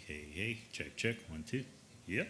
Hey. Check. 1, 2. Yep.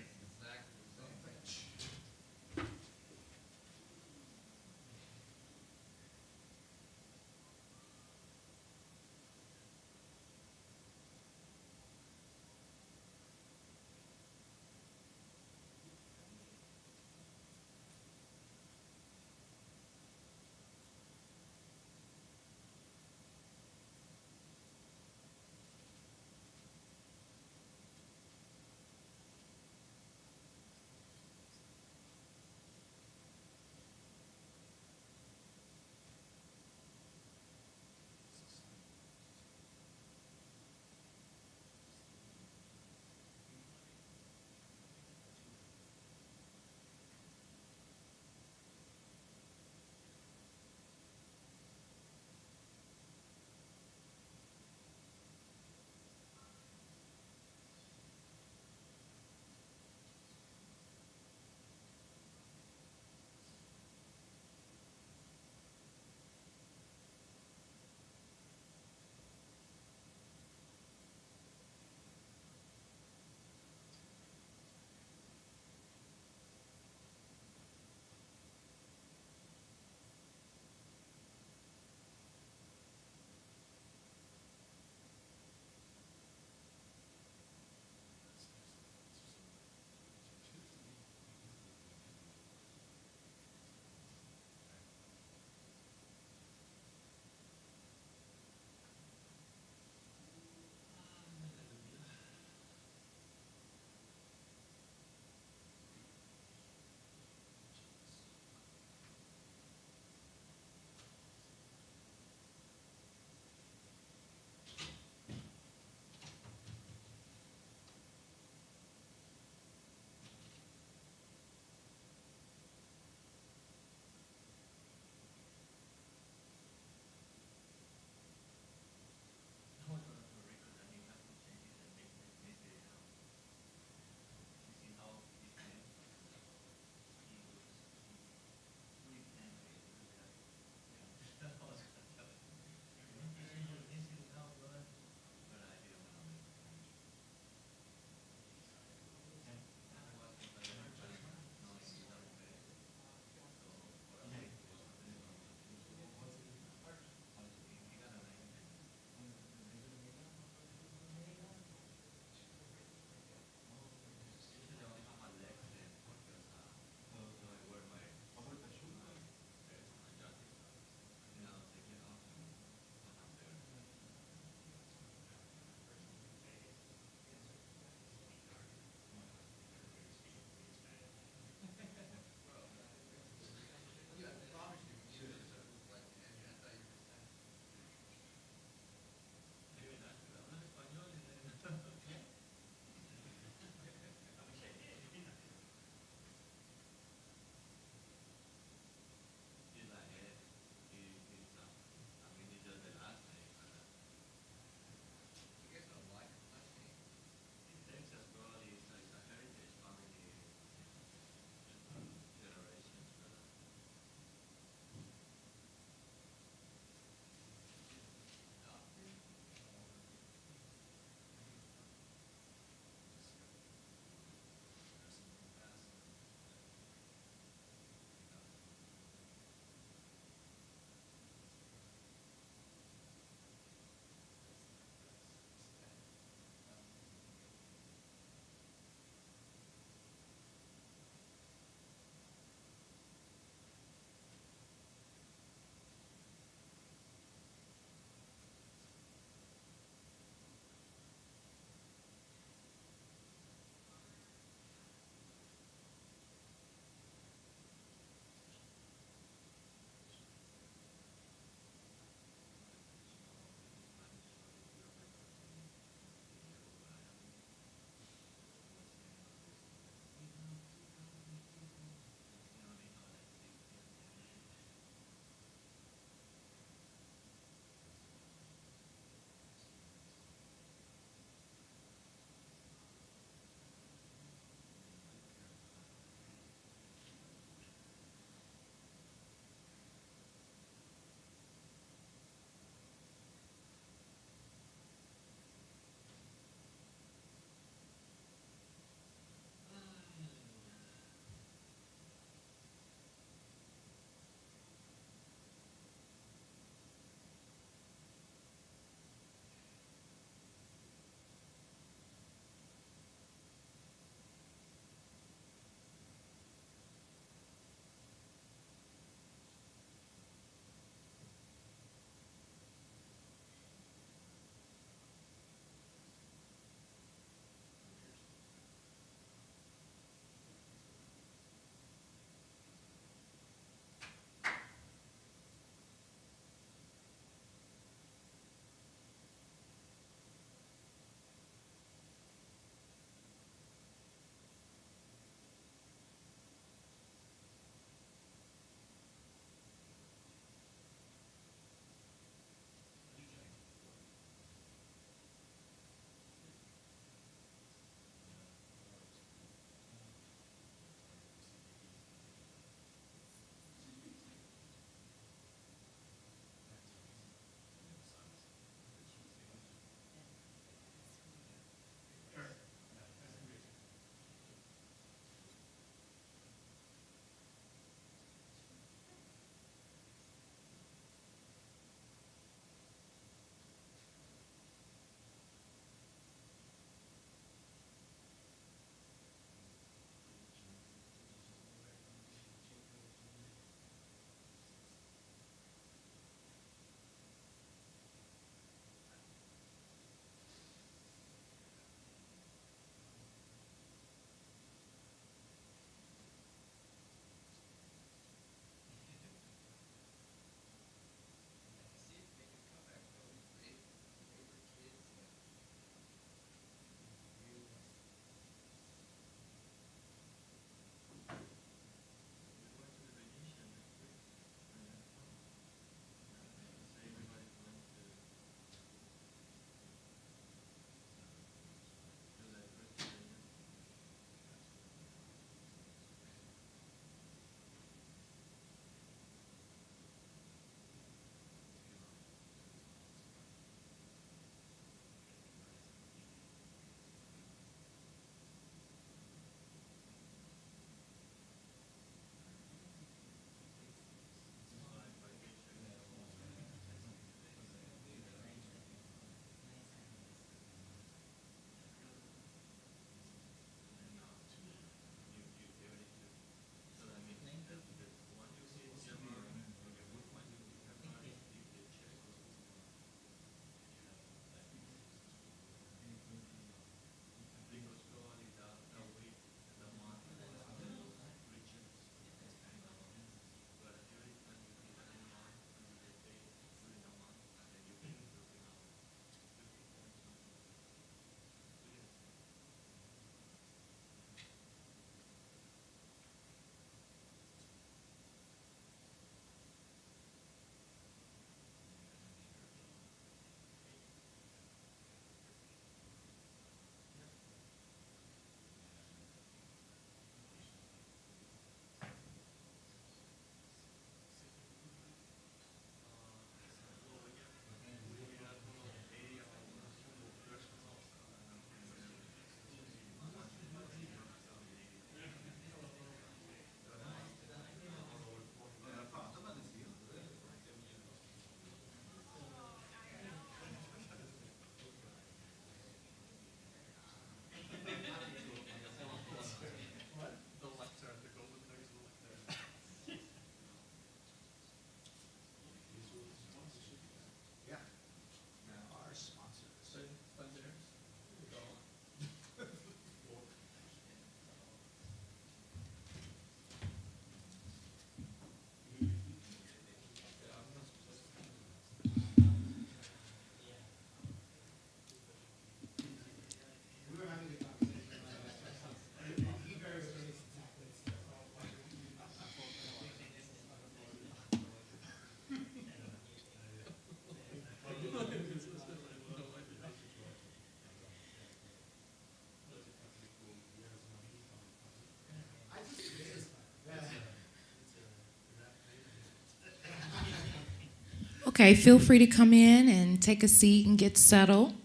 Okay, feel free to come in and take a seat and get settled.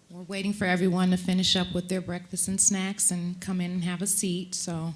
We're waiting for everyone to finish up with their breakfast and snacks and come in and have a seat, so.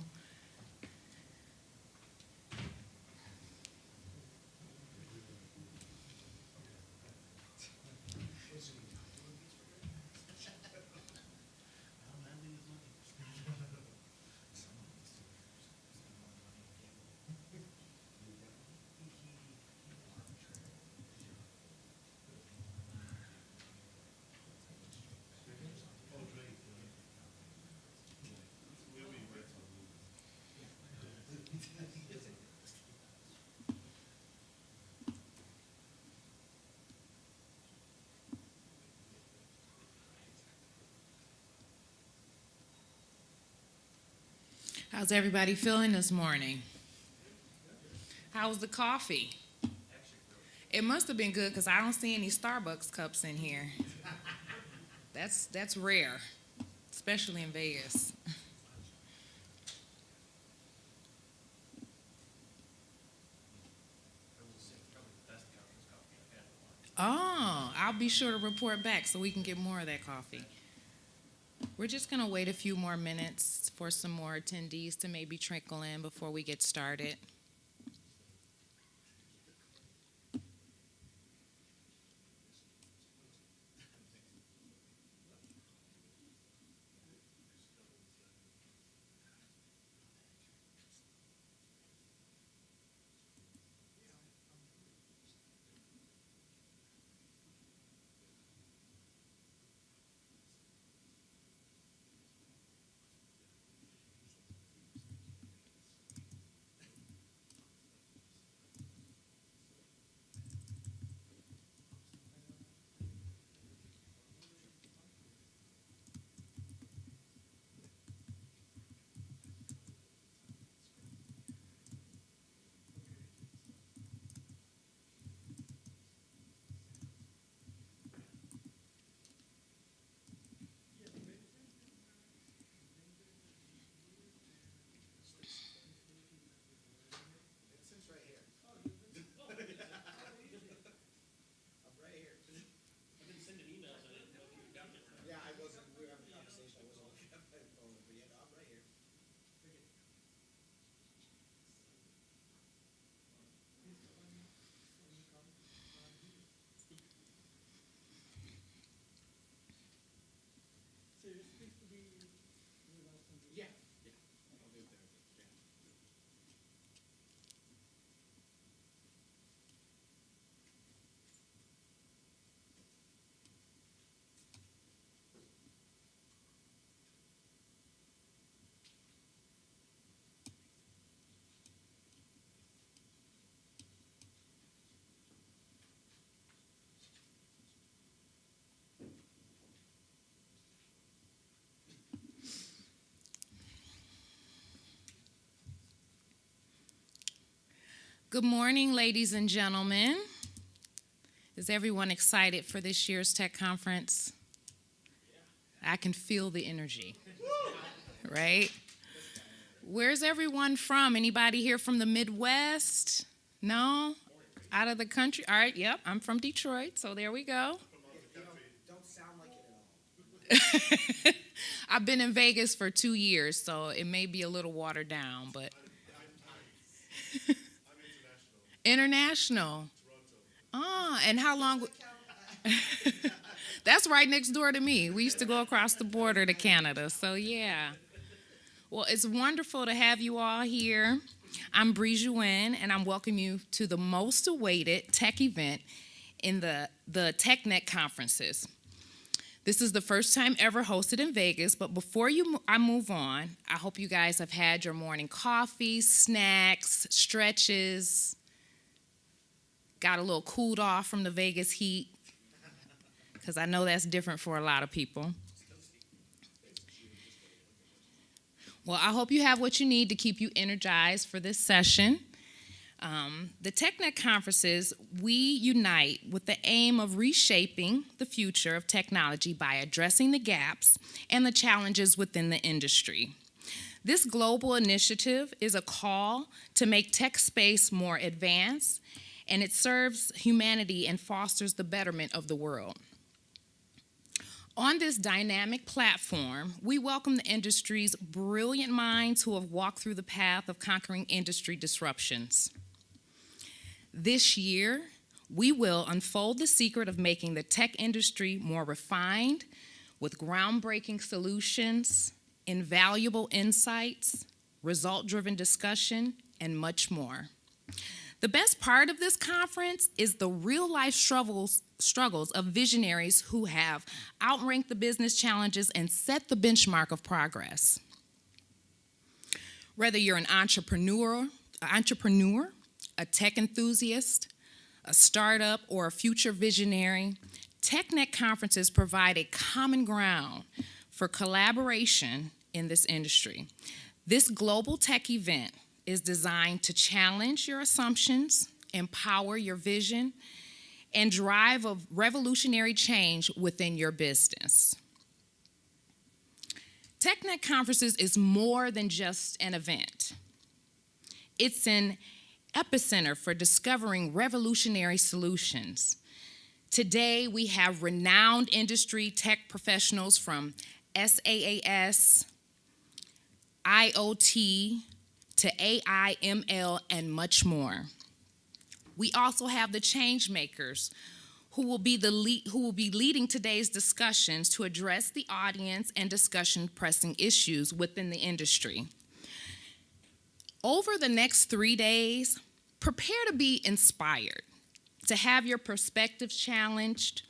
How's everybody feeling this morning? How's the coffee? It must have been good because I don't see any Starbucks cups in here. That's rare, especially in Vegas. Oh, I'll be sure to report back so we can get more of that coffee. We're just going to wait a few more minutes for some more attendees to maybe trickle in before we get started. Good morning, ladies and gentlemen. Is everyone excited for this year's Tech Conference? I can feel the energy, right? Where's everyone from? Anybody here from the Midwest? No? Out of the country? All right, yep, I'm from Detroit, so there we go. Don't sound like it at all. I've been in Vegas for 2 years, so it may be a little watered down, but. I'm International. Ah, and how long? That's right next door to me. We used to go across the border to Canada, so yeah. Well, it's wonderful to have you all here. I'm Bree Jouin, and I'm welcoming you to the most awaited tech event in the TechNet Conferences. This is the first time ever hosted in Vegas, but before I move on, I hope you guys have had your morning coffee, snacks, stretches, got a little cooled off from the Vegas heat, because I know that's different for a lot of people. Well, I hope you have what you need to keep you energized for this session. The TechNet Conferences, we unite with the aim of reshaping the future of technology by addressing the gaps and the challenges within the industry. This global initiative is a call to make tech space more advanced and it serves humanity and fosters the betterment of the world. On this dynamic platform, we welcome the industry's brilliant minds who have walked through the path of conquering industry disruptions. This year, we will unfold the secret of making the tech industry more refined with groundbreaking solutions, invaluable insights, result-driven discussion, and much more. The best part of this conference is the real-life struggles of visionaries who have outranked the business challenges and set the benchmark of progress. Whether you're an entrepreneur, a tech enthusiast, a startup, or a future visionary, TechNet Conferences provide a common ground for collaboration in this industry. This global tech event is designed to challenge your assumptions, empower your vision, and drive a revolutionary change within your business. TechNet Conferences is more than just an event. It's an epicenter for discovering revolutionary solutions. Today, we have renowned industry tech professionals from SaaS, IoT, to AI, ML, and much more. We also have the change makers who will be leading today's discussions to address the audience and discussion pressing issues within the industry. Over the next 3 days, prepare to be inspired, to have your perspectives challenged,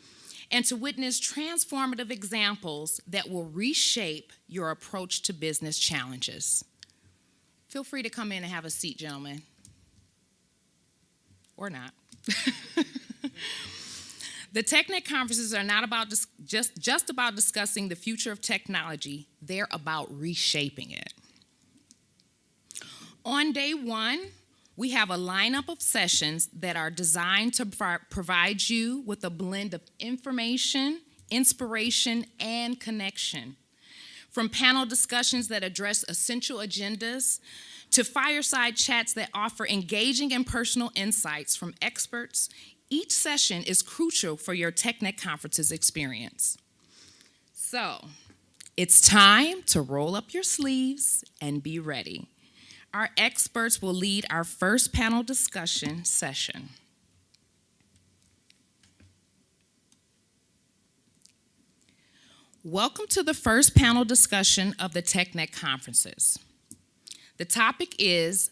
and to witness transformative examples that will reshape your approach to business challenges. Feel free to come in and have a seat, gentlemen. Or not. The TechNet Conferences are not about just about discussing the future of technology. They're about reshaping it. On day one, we have a lineup of sessions that are designed to provide you with a blend of information, inspiration, and connection. From panel discussions that address essential agendas to fireside chats that offer engaging and personal insights from experts, each session is crucial for your TechNet Conferences experience. So, it's time to roll up your sleeves and be ready. Our experts will lead our first panel discussion session. Welcome to the first panel discussion of the TechNet Conferences. The topic is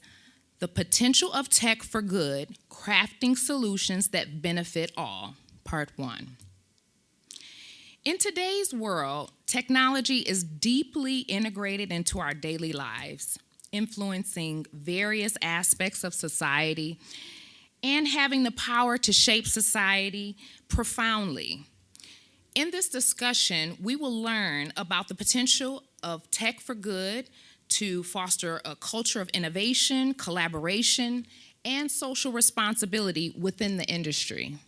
the potential of tech for good, crafting solutions that benefit all, part one. In today's world, technology is deeply integrated into our daily lives, influencing various aspects of society and having the power to shape society profoundly. In this discussion, we will learn about the potential of tech for good to foster a culture of innovation, collaboration, and social responsibility within the industry.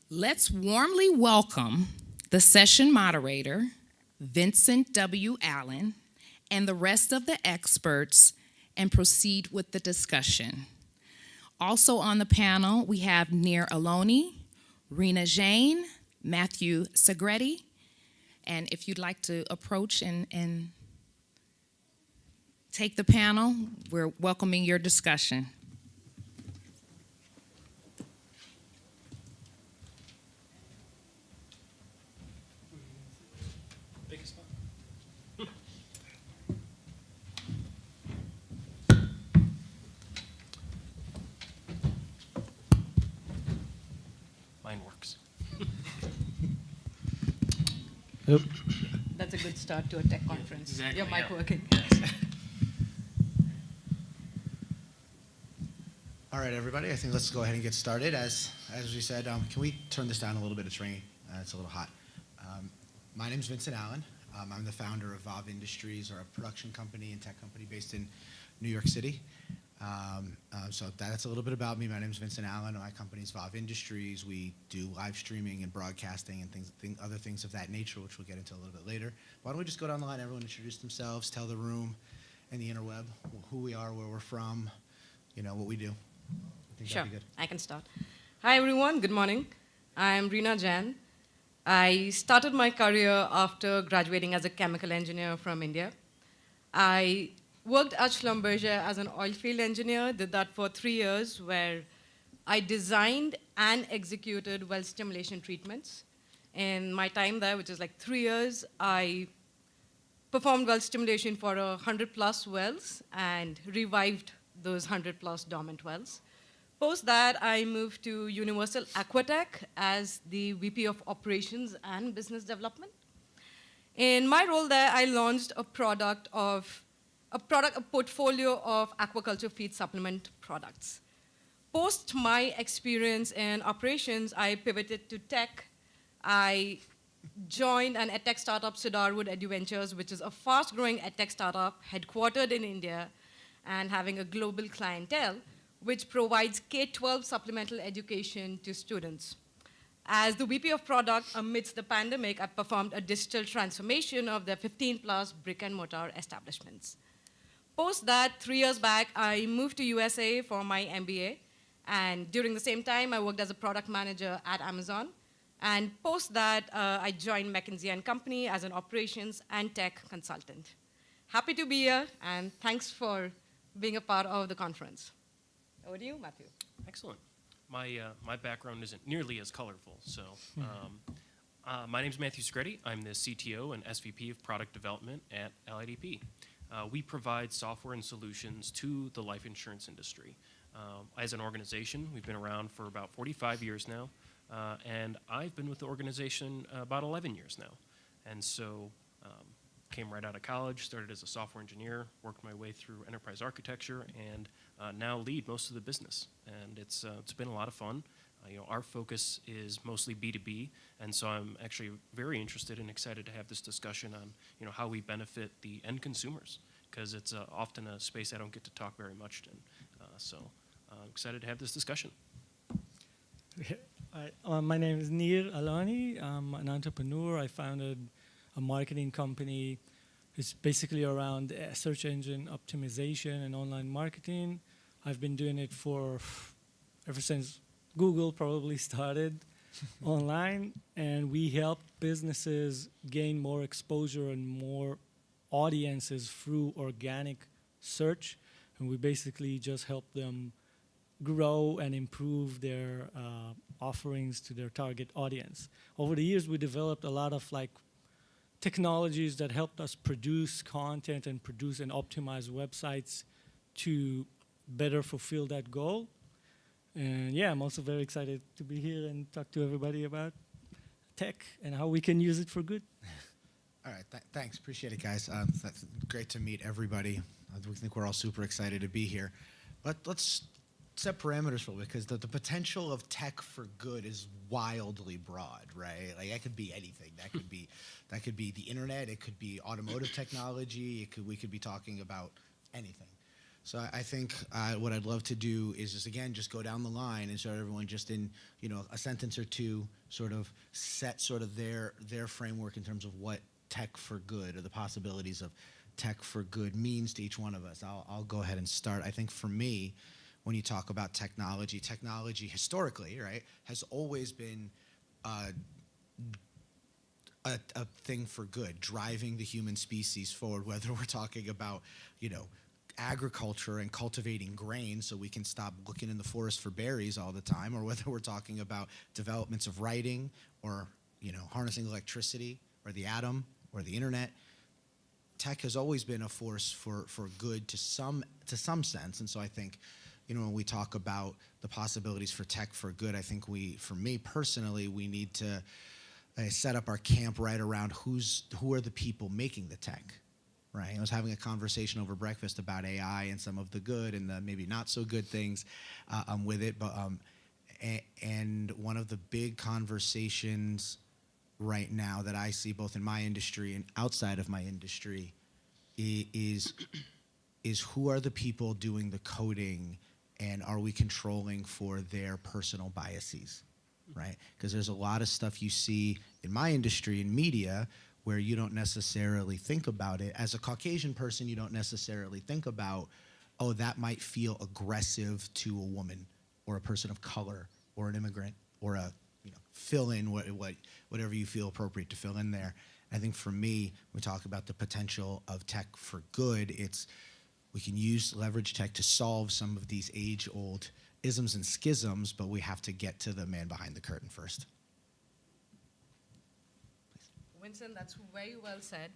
Let's warmly welcome the session moderator, Vincent W. Allen, and the rest of the experts, and proceed with the discussion. Also on the panel, we have Nir Aloni, Rena Jane, Matthew Segretti, and if you'd like to approach and take the panel, we're welcoming your discussion. Mine works. Yep. That's a good start to a tech conference. Exactly, Your mic yeah. working. Yes. All right, everybody, I think let's go ahead and get started. As we said, can we turn this down a little bit? It's ringing. It's a little hot. My name is Vincent Allen. I'm the founder of VOV Industries, or a production company and tech company based in New York City. So that's a little bit about me. My name is Vincent Allen. My company is VOV Industries. We do live streaming and broadcasting and other things of that nature, which we'll get into a little bit later. Why don't we just go down the line, everyone introduce themselves, tell the room and the interweb who we are, where we're from, you know, what we do. think Sure, that'd be good. I can start. Hi, everyone. Good morning. I'm Reena Jain. I started my career after graduating as a chemical engineer from India. I worked at Schlumberger as an oil field engineer, did that for 3 years, where I designed and executed well stimulation treatments. In my time there, which is like 3 years, I performed well stimulation for 100 plus wells and revived those 100 plus dormant wells. Post that, I moved to Universal Aquatech as the VP of Operations and Business Development. In my role there, I launched a portfolio of aquaculture feed supplement products. Post my experience in operations, I pivoted to tech. I joined an edtech startup, Cedarwood EduVentures, which is a fast-growing edtech startup headquartered in India and having a global clientele, which provides K-12 supplemental education to students. As the VP of product amidst the pandemic, I performed a digital transformation of the 15-plus brick-and-mortar establishments. Post that, 3 years back, I moved to USA for my MBA. And during the same time, I worked as a product manager at Amazon. And post that, I joined McKinsey & Company as an operations and tech consultant. Happy to be here, and thanks for being a part of the conference. Over to you, Matthew. Excellent. My background isn't nearly as colorful. So my name is Matthew Screddy. I'm the CTO and SVP of Product Development at LIDP. We provide software and solutions to the life insurance industry. As an organization, we've been around for about 45 years now. And I've been with the organization about 11 years now. And so came right out of college, started as a software engineer, worked my way through enterprise architecture, and now lead most of the business. And it's been a lot of fun. Our focus is mostly B2B, and so I'm actually very interested and excited to have this discussion on how we benefit the end consumers, because it's often a space I don't get to talk very much in. So I'm excited to have this discussion. Hi, my name is Nir Alani. I'm an entrepreneur. I founded a marketing company. It's basically around search engine optimization and online marketing. I've been doing it ever since Google probably started online, and we help businesses gain more exposure and more audiences through organic search, and we basically just help them grow and improve their offerings to their target audience. Over the years, we developed a lot of technologies that helped us produce content and produce and optimize websites to better fulfill that goal. And yeah, I'm also very excited to be here and talk to everybody about tech and how we can use it for good. All right, thanks. Appreciate it, guys. That's great to meet everybody. We think we're all super excited to be here. But let's set parameters for it, because the potential of tech for good is wildly broad, right? Like, that could be anything. That could be the internet. It could be automotive technology. We could be talking about anything. So I think what I'd love to do is just go down the line and start everyone just in a sentence or two, sort of set sort of their framework in terms of what tech for good, or the possibilities of tech for good, means to each one of us. I'll go ahead and start. I think for me, when you talk about technology historically, right, has always been a thing for good, driving the human species forward, whether we're talking about agriculture and cultivating grain so we can stop looking in the forest for berries all the time, or whether we're talking about developments of writing, or harnessing electricity, or the atom, or the internet. Tech has always been a force for good to some sense. And so I think when we talk about the possibilities for tech for good, I think for me personally, we need to set up our camp right around who are the people making the tech. Right, I was having a conversation over breakfast about AI and some of the good and the maybe not so good things with it. But and one of the big conversations right now that I see both in my industry and outside of my industry is who are the people doing the coding, and are we controlling for their personal biases, right? Because there's a lot of stuff you see in my industry in media where you don't necessarily think about it. As a Caucasian person, you don't necessarily think about, oh, that might feel aggressive to a woman or a person of color or an immigrant or a, fill in whatever you feel appropriate to fill in there. I think for me, when we talk about the potential of tech for good, we can leverage tech to solve some of these age-old isms and schisms, but we have to get to the man behind the curtain first. Vincent, that's very well said.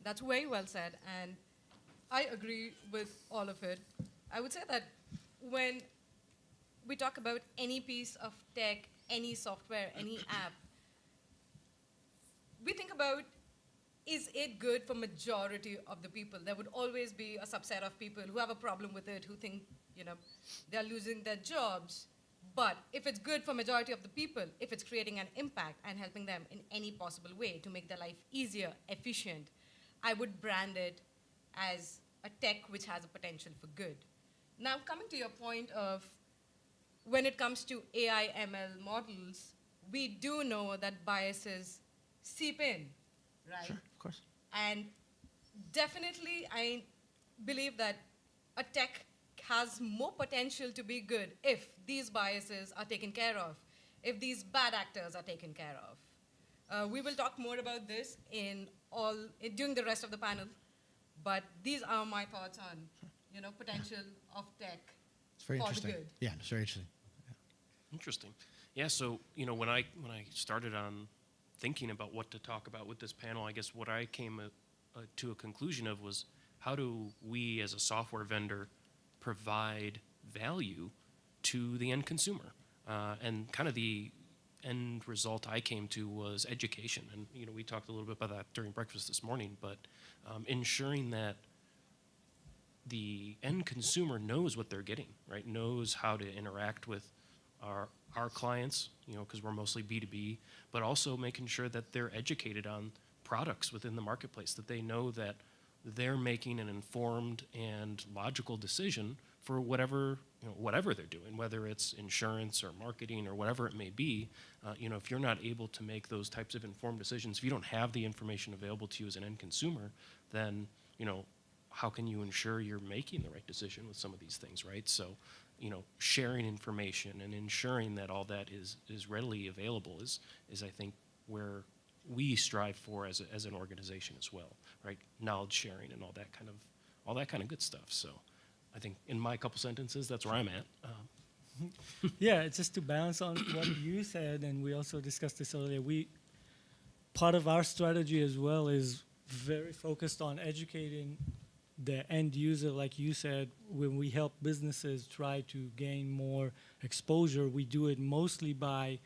That's very well said, and I agree with all of it. I would say that when we talk about any piece of tech, any software, any app, we think about, is it good for majority of the people? There would always be a subset of people who have a problem with it, who think, they're losing their jobs. But if it's good for majority of the people, if it's creating an impact and helping them in any possible way to make their life easier, efficient, I would brand it as a tech which has a potential for good. Now, coming to your point of when it comes to AI ML models, we do know that biases seep in, right? Sure, of course. And definitely, I believe that a tech has more potential to be good if these biases are taken care of, if these bad actors are taken care of. We will talk more about this during the rest of the panel, but these are my thoughts on, potential of tech It's very for the interesting. good. Yeah, it's very interesting. Interesting. Yeah, so, when I started on thinking about what to talk about with this panel, I guess what I came to a conclusion of was, how do we as a software vendor provide value to the end consumer? And kind of the end result I came to was education. And, we talked a little bit about that during breakfast this morning, but ensuring that the end consumer knows what they're getting, right? Knows how to interact with our clients, because we're mostly B2B, but also making sure that they're educated on products within the marketplace, that they know that they're making an informed and logical decision for whatever they're doing, whether it's insurance or marketing or whatever it may be. If you're not able to make those types of informed decisions, if you don't have the information available to you as an end consumer, then how can you ensure you're making the right decision with some of these things, right? So, sharing information and ensuring that all that is readily available is I think where we strive for as an organization as well, right? Knowledge sharing and all that kind of good stuff. So, I think in my couple sentences, that's where I'm at. Yeah, it's just to balance on what you said, and we also discussed this earlier. Part of our strategy as well is very focused on educating the end user, like you said. When we help businesses try to gain more exposure, we do it mostly by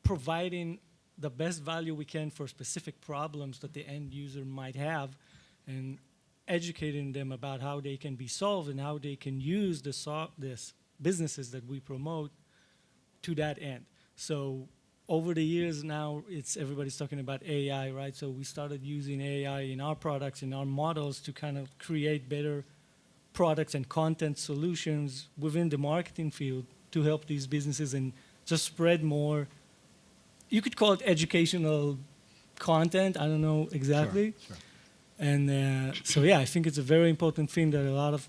providing the best value we can for specific problems that the end user might have, and educating them about how they can be solved and how they can use this businesses that we promote to that end. So over the years now, everybody's talking about AI, right? So we started using AI in our products, in our models, to kind of create better products and content solutions within the marketing field to help these businesses and just spread more. You could call it educational content. I don't know exactly. Sure. And so, yeah, I think it's a very important thing that a lot of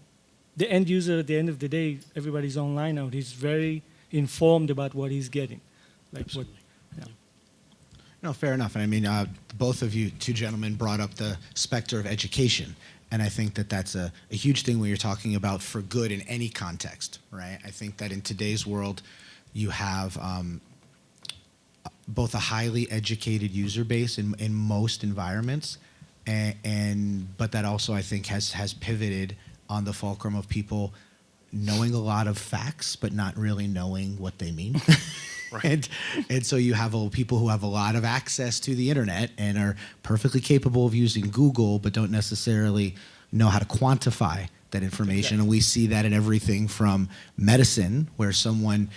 the end user, at the end of the day, everybody's online now. He's very informed about what he's getting. Absolutely. No, fair enough. And I mean, both of you, two gentlemen, brought up the specter of education. And I think that that's a huge thing when you're talking about for good in any context, right? I think that in today's world, you have both a highly educated user base in most environments, but that also, I think, has pivoted on the fulcrum of people knowing a lot of facts, but not really knowing what they mean. Right. And so you have people who have a lot of access to the internet and are perfectly capable of using Google, but don't necessarily know how to quantify that information. Exactly. And we see that in everything from medicine, where someone,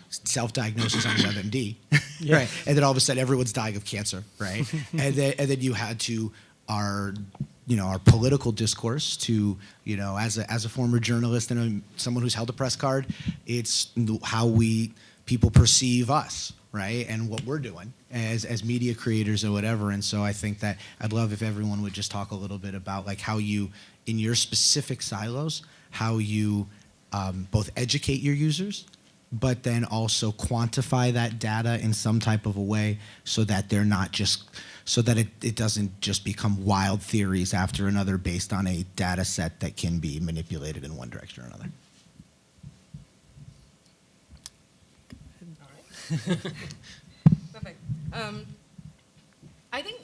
self-diagnoses on WebMD, yeah. Right? And then all of a sudden everyone's dying of cancer, right? and then you had to our political discourse to, as a former journalist and someone who's held a press card, it's how people perceive us, right? And what we're doing as media creators or whatever. And so I think that I'd love if everyone would just talk a little bit about like how you, in your specific silos, how you both educate your users, but then also quantify that data in some type of a way so that they're not just, so that it doesn't just become wild theories after another based on a data set that can be manipulated in one direction or another. Perfect. I think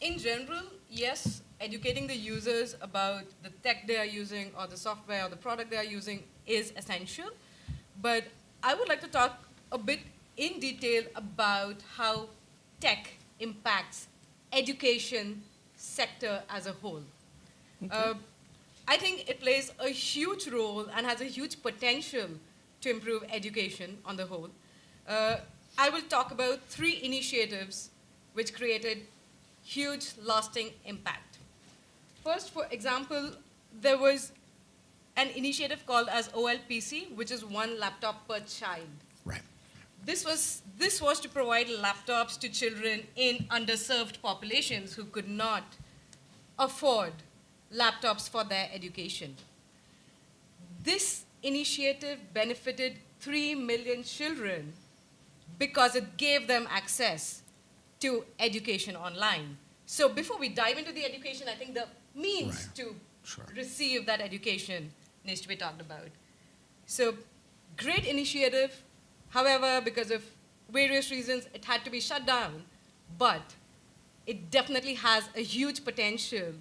in general, yes, educating the users about the tech they are using or the software or the product they are using is essential. But I would like to talk a bit in detail about how tech impacts education sector as a whole. I think it plays a huge role and has a huge potential to improve education on the whole. I will talk about 3 initiatives which created huge lasting impact. First, for example, there was an initiative called as OLPC, which is 1 laptop per child. Right. This was to provide laptops to children in underserved populations who could not afford laptops for their education. This initiative benefited 3 million children because it gave them access to education online. So before we dive into the education, I think the means Right. to Sure. receive that education needs to be talked about. So great initiative. However, because of various reasons, it had to be shut down. But it definitely has a huge potential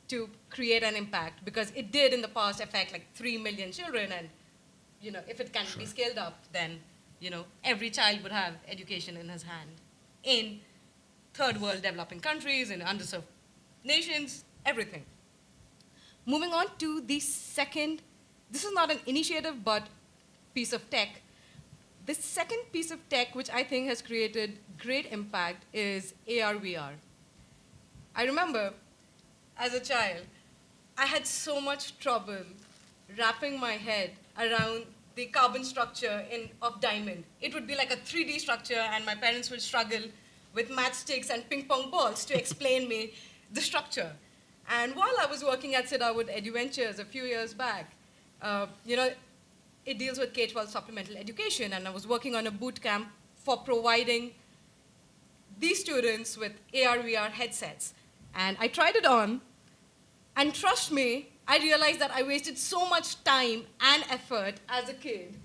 to create an impact because it did in the past affect like 3 million children. And if it can be scaled up, then every child would have education in his hand in third world developing countries, in underserved nations, everything. Moving on to the second, this is not an initiative, but piece of tech. The second piece of tech, which I think has created great impact, is AR/VR. I remember, as a child, I had so much trouble wrapping my head around the carbon structure of diamond. It would be like a 3D structure, and my parents would struggle with matchsticks and ping pong balls to explain me the structure. And while I was working at Cedarwood EduVentures a few years back, it deals with K-12 supplemental education, and I was working on a boot camp for providing these students with AR/VR headsets. And I tried it on, and trust me, I realized that I wasted so much time and effort as a kid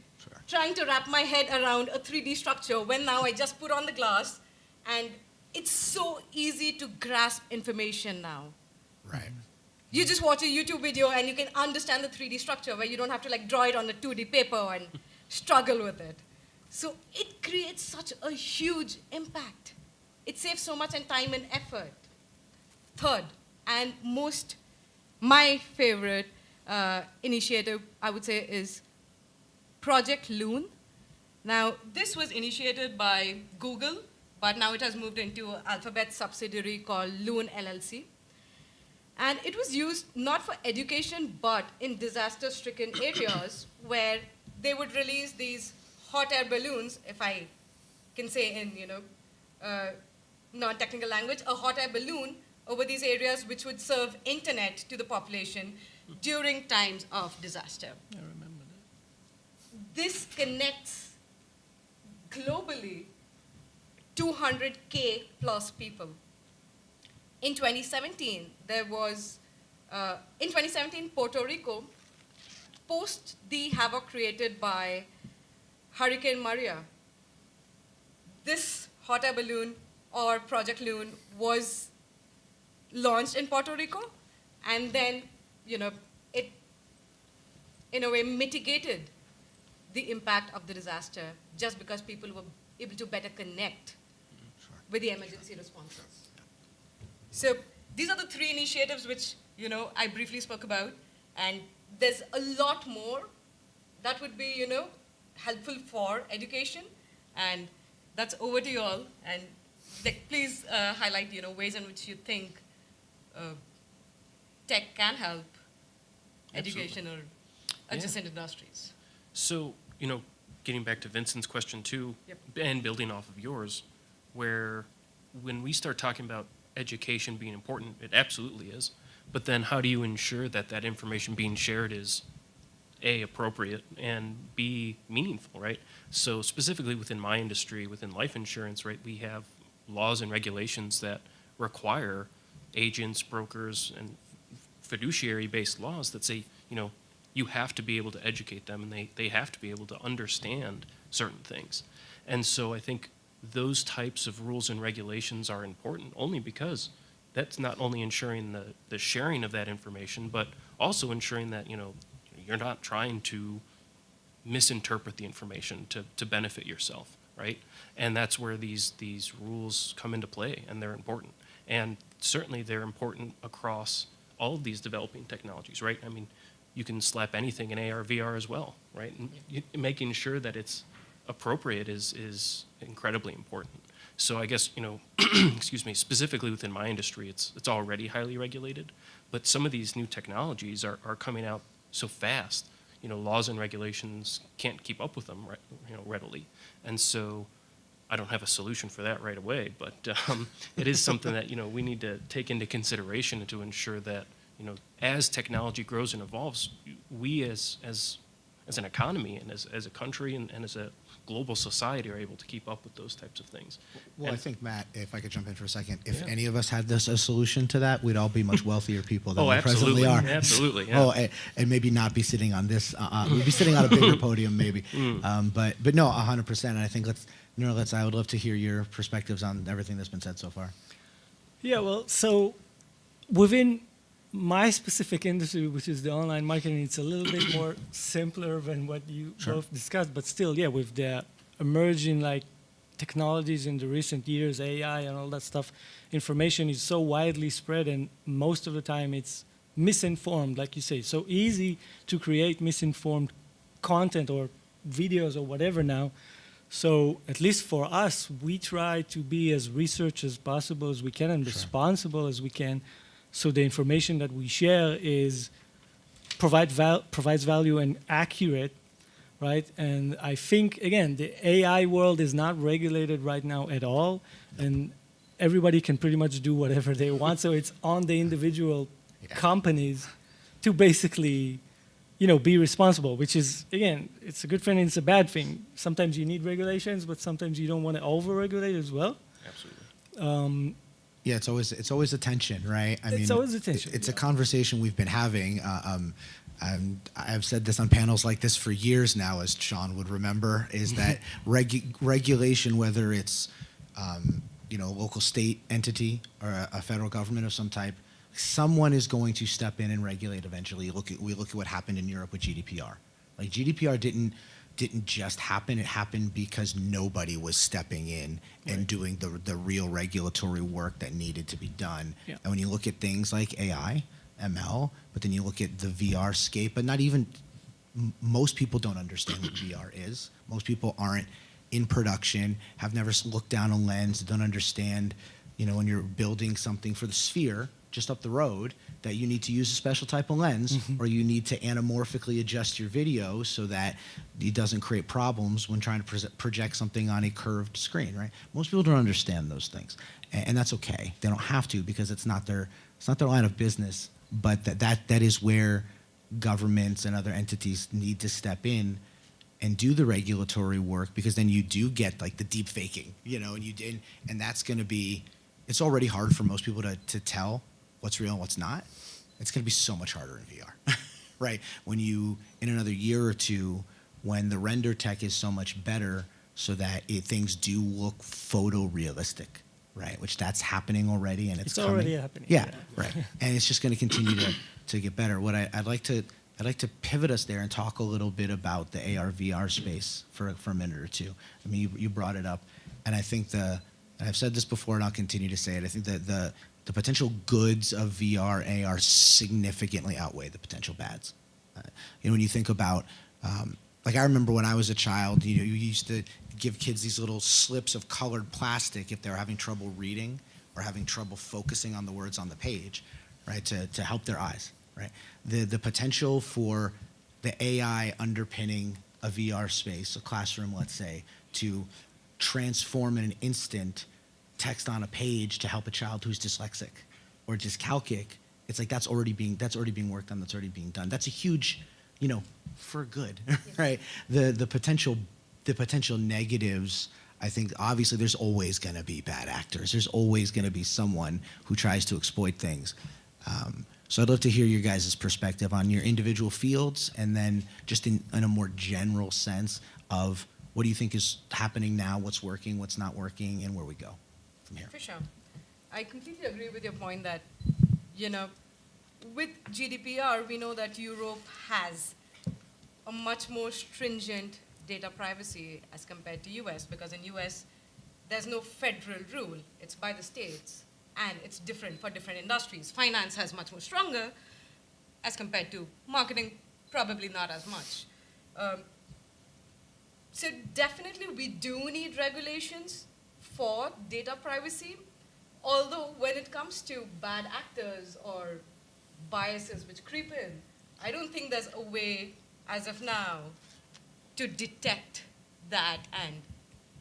trying to wrap my head around a 3D structure when now I just put on the glass, and it's so easy to grasp information now. Right. You just watch a YouTube video and you can understand the 3D structure where you don't have to draw it on a 2D paper and struggle with it. So it creates such a huge impact. It saves so much in time and effort. Third, and my favorite initiative, I would say, is Project Loon. Now, this was initiated by Google, but now it has moved into an Alphabet subsidiary called Loon LLC. And it was used not for education, but in disaster-stricken areas where they would release these hot air balloons, if I can say in non-technical language, a hot air balloon over these areas which would serve internet to the population during times of disaster. I remember that. This connects globally 200K plus people. In 2017, Puerto Rico, post the havoc created by Hurricane Maria, this hot air balloon or Project Loon was launched in Puerto Rico, and then, it in a way mitigated the impact of the disaster just because people were able to better connect with the emergency responses. So these are the 3 initiatives which, I briefly spoke about, and there's a lot more that would be, helpful for education, and that's over to you all. And please highlight, ways in which you think tech can help education or adjacent industries. So, getting back to Vincent's question too, Yep. and building off of yours, where when we start talking about education being important, it absolutely is. But then how do you ensure that that information being shared is A, appropriate, and B, meaningful, right? So specifically within my industry, within life insurance, right, we have laws and regulations that require agents, brokers, and fiduciary-based laws that say, you know, you have to be able to educate them, and they have to be able to understand certain things. And so I think those types of rules and regulations are important only because that's not only ensuring the sharing of that information, but also ensuring that, you know, you're not trying to misinterpret the information to benefit yourself, right? And that's where these rules come into play, and they're important. And certainly they're important across all of these developing technologies, right? I mean, you can slap anything in AR, VR as well, right? And making sure that it's appropriate is incredibly important. So I guess, you know, excuse me, specifically within my industry, it's already highly regulated, but some of these new technologies are coming out so fast, you know, laws and regulations can't keep up with them, you know, readily. And so I don't have a solution for that right away, but it is something that, you know, we need to take into consideration to ensure that, you know, as technology grows and evolves, we as an economy and as a country and as a global society are able to keep up with those types of things. Well, And- I think, Matt, if I could jump in for a second, if Yeah. any of us had a solution to that, we'd all be much wealthier people than Oh, we presently absolutely. are. Absolutely, yeah. Oh, and maybe not be sitting on this. We'd be sitting on a bigger podium, maybe. But no, 100%. And I think I would love to hear your perspectives on everything that's been said so far. Yeah, well, so within my specific industry, which is the online marketing, it's a little bit more simpler than what you Sure. both discussed. But still, yeah, with the emerging like technologies in the recent years, AI and all that stuff, information is so widely spread, and most of the time it's misinformed, like you say. So easy to create misinformed content or videos or whatever now. So at least for us, we try to be as research as possible as we can and responsible as we can. So the information that we share is provides value and accurate, right? And I think, again, the AI world is not regulated right now at all, and everybody can pretty much do whatever they want. So it's on the individual companies to basically, you know, be responsible, which is, again, it's a good thing and it's a bad thing. Sometimes you need regulations, but sometimes you don't want to over-regulate as well. Absolutely. Yeah, it's always a tension, right? It's always a tension, It's a yeah. conversation we've been having. And I've said this on panels like this for years now, as Sean would remember, is that regulation, whether it's you know, a local state entity or a federal government of some type, someone is going to step in and regulate eventually. We look at what happened in Europe with GDPR. Like GDPR didn't just happen. It happened because nobody was stepping in and doing the real regulatory work that needed to be done. Yeah. And when you look at things like AI, ML, but then you look at the VR scape, but not even most people don't understand what VR is. Most people aren't in production, have never looked down a lens, don't understand, you know, when you're building something for the Sphere just up the road, that you need to use a special type of lens, or you need to anamorphically adjust your video so that it doesn't create problems when trying to project something on a curved screen, right? Most people don't understand those things, and that's okay. They don't have to, because it's not their line of business. But that is where governments and other entities need to step in and do the regulatory work, because then you do get like the deep faking, you know, and that's going to be, it's already hard for most people to tell what's real and what's not. It's going to be so much harder in VR, right? When you, in another year or two, when the render tech is so much better so that things do look photorealistic, right? Which that's happening already, and it's coming. already happening. Yeah, right. And it's just going to continue to get better. What I'd like to pivot us there and talk a little bit about the AR VR space for a minute or two. I mean, you brought it up, and I think and I've said this before, and I'll continue to say it. I think that the potential goods of VR and AR significantly outweigh the potential bads. You know, when you think about, like I remember when I was a child, you know, you used to give kids these little slips of colored plastic if they were having trouble reading or having trouble focusing on the words on the page, right, to help their eyes, right? The potential for the AI underpinning a VR space, a classroom, let's say, to transform in an instant text on a page to help a child who's dyslexic or dyscalculic, it's like that's already being worked on, that's already being done. That's a huge, for good, right? The potential negatives, I think obviously there's always going to be bad actors. There's always going to be someone who tries to exploit things. So I'd love to hear your guys' perspective on your individual fields, and then just in a more general sense of what do you think is happening now, what's working, what's not working, and where we go from here. For sure. I completely agree with your point that, with GDPR, we know that Europe has a much more stringent data privacy as compared to US, because in US, there's no federal rule. It's by the states, and it's different for different industries. Finance has much more stronger as compared to marketing, probably not as much. So definitely we do need regulations for data privacy, although when it comes to bad actors or biases which creep in, I don't think there's a way as of now to detect that and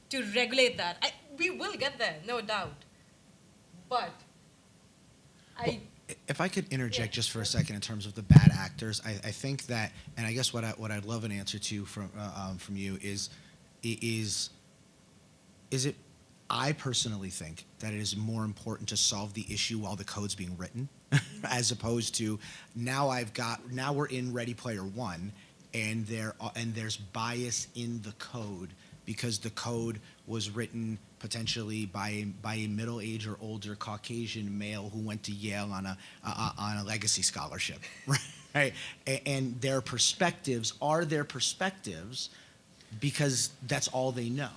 to regulate that. We will get there, no doubt. But If I could interject Yeah. just for a second in terms of the bad actors, I think that, and I guess what I'd love an answer to from you is it? I personally think that it is more important to solve the issue while the code's being written, as opposed to now we're in Ready Player One, and there's bias in the code because the code was written potentially by a middle-aged or older Caucasian male who went to Yale on a legacy scholarship, right? And their perspectives are their perspectives because that's all they know,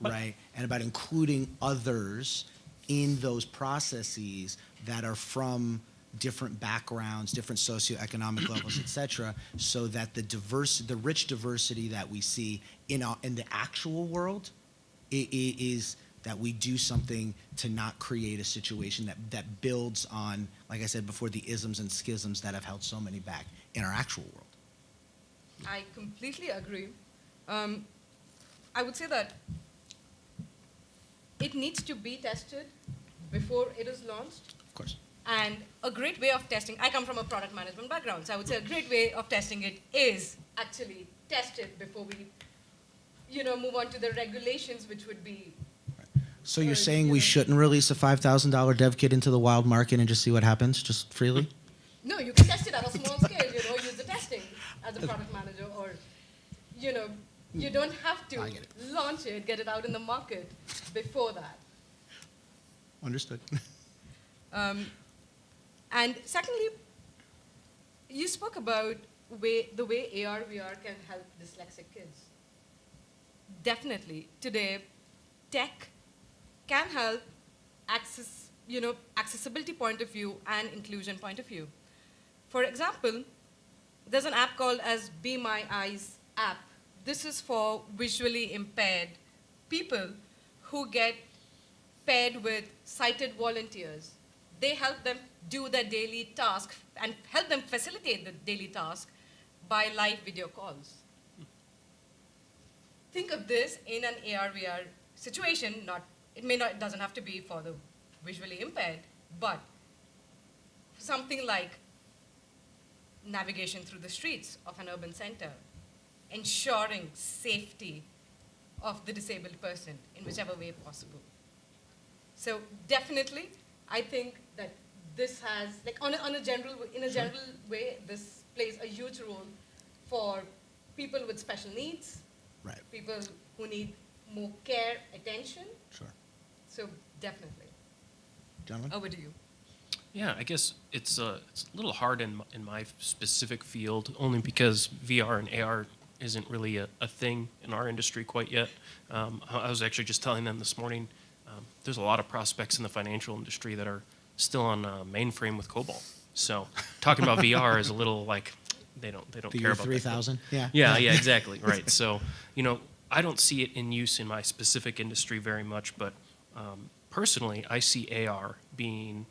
right? And about including others in those processes that are from different backgrounds, different socioeconomic levels, et cetera, so that the rich diversity that we see in the actual world is that we do something to not create a situation that builds on, like I said before, the isms and schisms that have held so many back in our actual world. I completely agree. I would say that it needs to be tested before it is launched. Of course. And a great way of testing, I come from a product management background, so I would say a great way of testing it is actually test it before we, move on to the regulations, which would be. So you're saying we shouldn't release a $5,000 dev kit into the wild market and just see what happens, just freely? No, you can test it at a small scale, use the testing as a product manager, or, you don't have to I get it. launch it, get it out in the market before that. Understood. And secondly, you spoke about the way AR, VR can help dyslexic kids. Definitely, today, tech can help accessibility point of view and inclusion point of view. For example, there's an app called as Be My Eyes app. This is for visually impaired people who get paired with sighted volunteers. They help them do their daily task and help them facilitate the daily task by live video calls. Think of this in an AR/VR situation. It doesn't have to be for the visually impaired, but something like navigation through the streets of an urban center, ensuring safety of the disabled person in whichever way possible. So definitely, I think that this has, in a general way, this plays a huge role for people with special needs, Right. people who need more care, attention. Sure. So definitely. Gentlemen? Over to you. Yeah, I guess it's a little hard in my specific field, only because VR and AR isn't really a thing in our industry quite yet. I was actually just telling them this morning, there's a lot of prospects in the financial industry that are still on mainframe with COBOL. So talking about VR is a little like they don't The care year about 3000? Yeah. yeah, exactly, right. So, I don't see it in use in my specific industry very much, but personally, I see AR being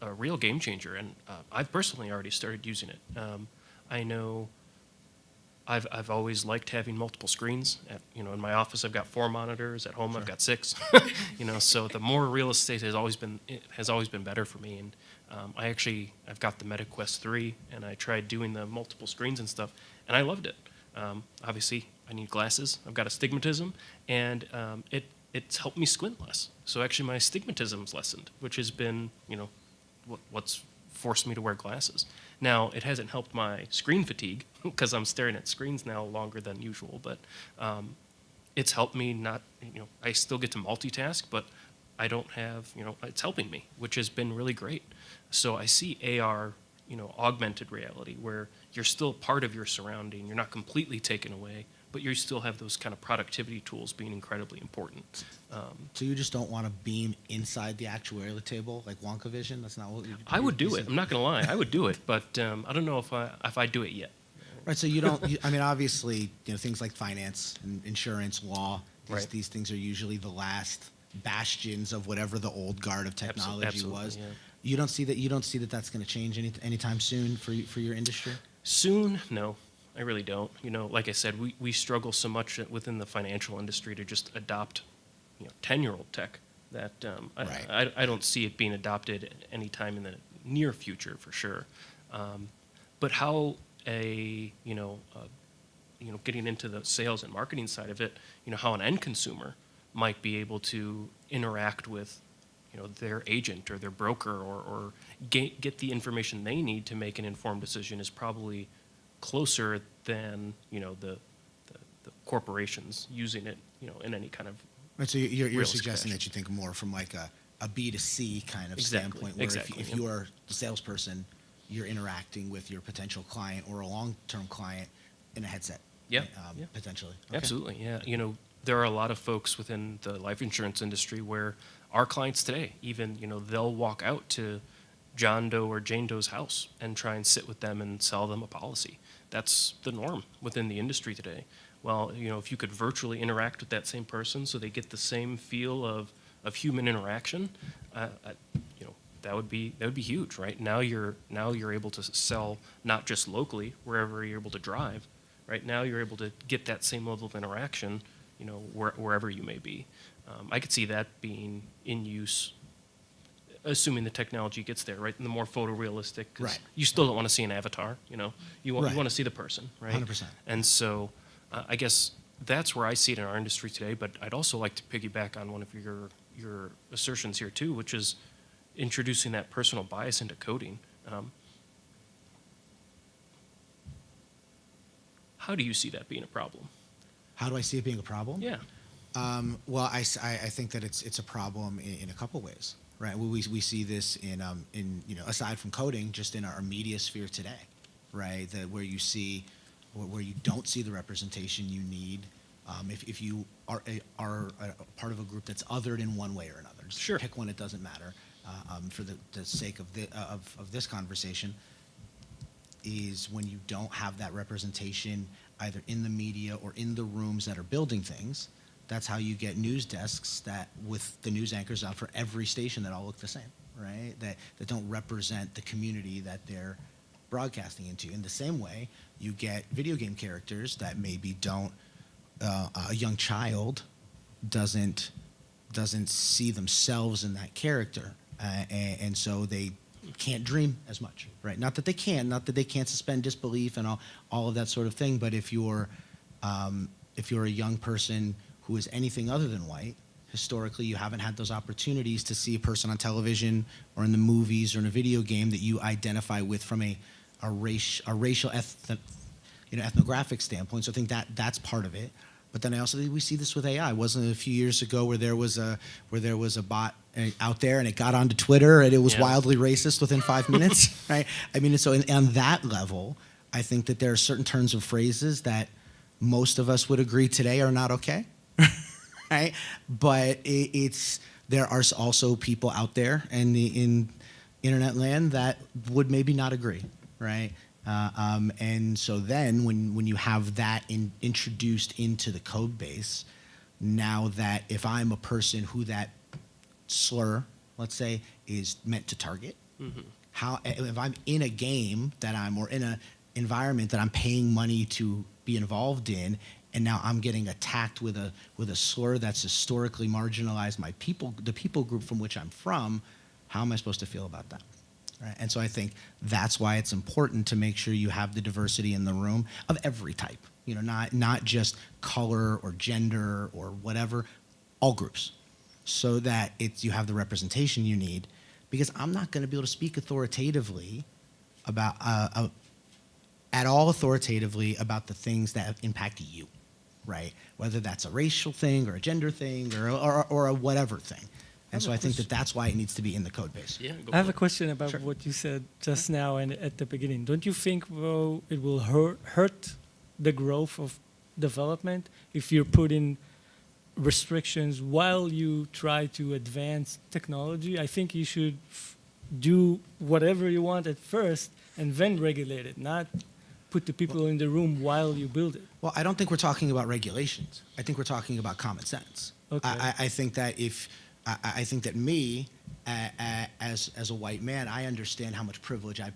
a real game changer, and I've personally already started using it. I know I've always liked having multiple screens. In my office, I've got 4 monitors. At home, I've got 6. So the more real estate has always been better for me. And I've got the MetaQuest 3, and I tried doing the multiple screens and stuff, and I loved it. Obviously, I need glasses. I've got astigmatism, and it's helped me squint less. So actually, my astigmatism's lessened, which has been what's forced me to wear glasses. Now, it hasn't helped my screen fatigue because I'm staring at screens now longer than usual, but it's helped me not, I still get to multitask, but I don't have, it's helping me, which has been really great. So I see AR, augmented reality, where you're still part of your surrounding, you're not completely taken away, but you still have those kind of productivity tools being incredibly important. So you just don't want to beam inside the actuarial table like Wonka Vision? That's not what you. I would do it. I'm not going to lie. I would do it, but I don't know if I do it yet. Right. So you don't. I mean, obviously, things like finance and insurance, law. Right. These things are usually the last bastions of whatever the old guard of technology Absolutely, was. yeah. You don't see that. You don't see that that's going to change anytime soon for your industry. Soon, no, I really don't. Like I said, we struggle so much within the financial industry to just adopt 10-year-old tech that Right. I don't see it being adopted anytime in the near future for sure. But how getting into the sales and marketing side of it, how an end consumer might be able to interact with their agent or their broker or get the information they need to make an informed decision is probably closer than the corporations using it in any kind of Right. So you're realistic suggesting fashion. that you think more from like a B2C kind of Exactly, standpoint, where exactly, if yeah. you are the salesperson, you're interacting with your potential client or a long-term client in a headset. Yeah, right, yeah. Potentially. Okay. Absolutely, yeah. There are a lot of folks within the life insurance industry where our clients today, even, they'll walk out to John Doe or Jane Doe's house and try and sit with them and sell them a policy. That's the norm within the industry today. Well, if you could virtually interact with that same person so they get the same feel of human interaction, that would be huge, right? Now you're able to sell not just locally, wherever you're able to drive. Right now you're able to get that same level of interaction, wherever you may be. I could see that being in use, assuming the technology gets there, right? And the more photorealistic, 'cause Right. you still don't want to see an avatar, you Right. want to see the person, right? 100%. And so I guess that's where I see it in our industry today, but I'd also like to piggyback on one of your assertions here too, which is introducing that personal bias into coding. How do you see that being a problem? How do I see it being a problem? Yeah. Well, I think that it's a problem in a couple ways, right? We see this in aside from coding, just in our media sphere today, right? Where you don't see the representation you need, if you are a part of a group that's othered in one way or another. Just Sure. pick one; it doesn't matter. For the sake of this conversation, is when you don't have that representation either in the media or in the rooms that are building things. That's how you get news desks that with the news anchors on for every station that all look the same, right? That don't represent the community that they're broadcasting into. In the same way, you get video game characters that maybe don't, a young child doesn't see themselves in that character, and so they can't dream as much, right? Not that they can't suspend disbelief and all of that sort of thing, but if you're a young person who is anything other than white, historically you haven't had those opportunities to see a person on television or in the movies or in a video game that you identify with from a racial ethnographic standpoint. So I think that's part of it. But then I also think we see this with AI. Wasn't it a few years ago where there was a bot out there and it got onto Twitter and it was Yeah. wildly racist within 5 minutes, right? I mean, so on that level, I think that there are certain turns of phrases that most of us would agree today are not okay, right? But there are also people out there and in internet land that would maybe not agree, right? And so then when you have that introduced into the code base, now that if I'm a person who that slur, let's say, is meant to target, Mm-hmm. how if I'm in a game that or in environment that I'm paying money to be involved in, and now I'm getting attacked with a slur that's historically marginalized the people group from which I'm from. How am I supposed to feel about that? Right? And so I think that's why it's important to make sure you have the diversity in the room of every type. Not just color or gender or whatever, all groups, so that you have the representation you need. Because I'm not going to be able to speak authoritatively about about the things that impact you, right? Whether that's a racial thing or a gender thing or a whatever thing. And so I think that's why it needs to be in the code base. Yeah, go I have for a it. question about Sure. what you said just now and at the beginning. Don't you think, though, it will hurt the growth of development if you're putting restrictions while you try to advance technology? I think you should do whatever you want at first and then regulate it, not put the people in the room while you build it. Well, I don't think we're talking about regulations. I think we're talking about common sense. Okay. I think that I think that me, as a white man, I understand how much privilege I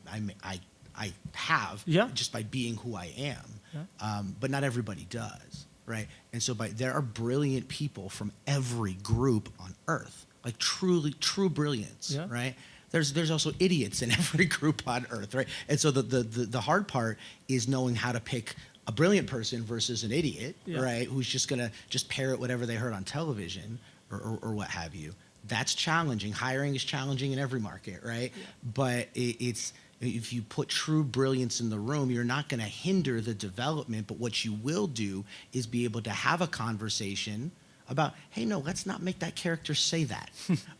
have Yeah. just by being who I am. Yeah. But not everybody does, right? And so there are brilliant people from every group on Earth, like true brilliance, Yeah. right? There's also idiots in every group on Earth, right? And so the hard part is knowing how to pick a brilliant person versus an idiot, Yeah. right? Who's just gonna just parrot whatever they heard on television or what have you. That's challenging. Hiring is challenging in every market, right? Yeah. But it's if you put true brilliance in the room, you're not going to hinder the development. But what you will do is be able to have a conversation about, hey, no, let's not make that character say that,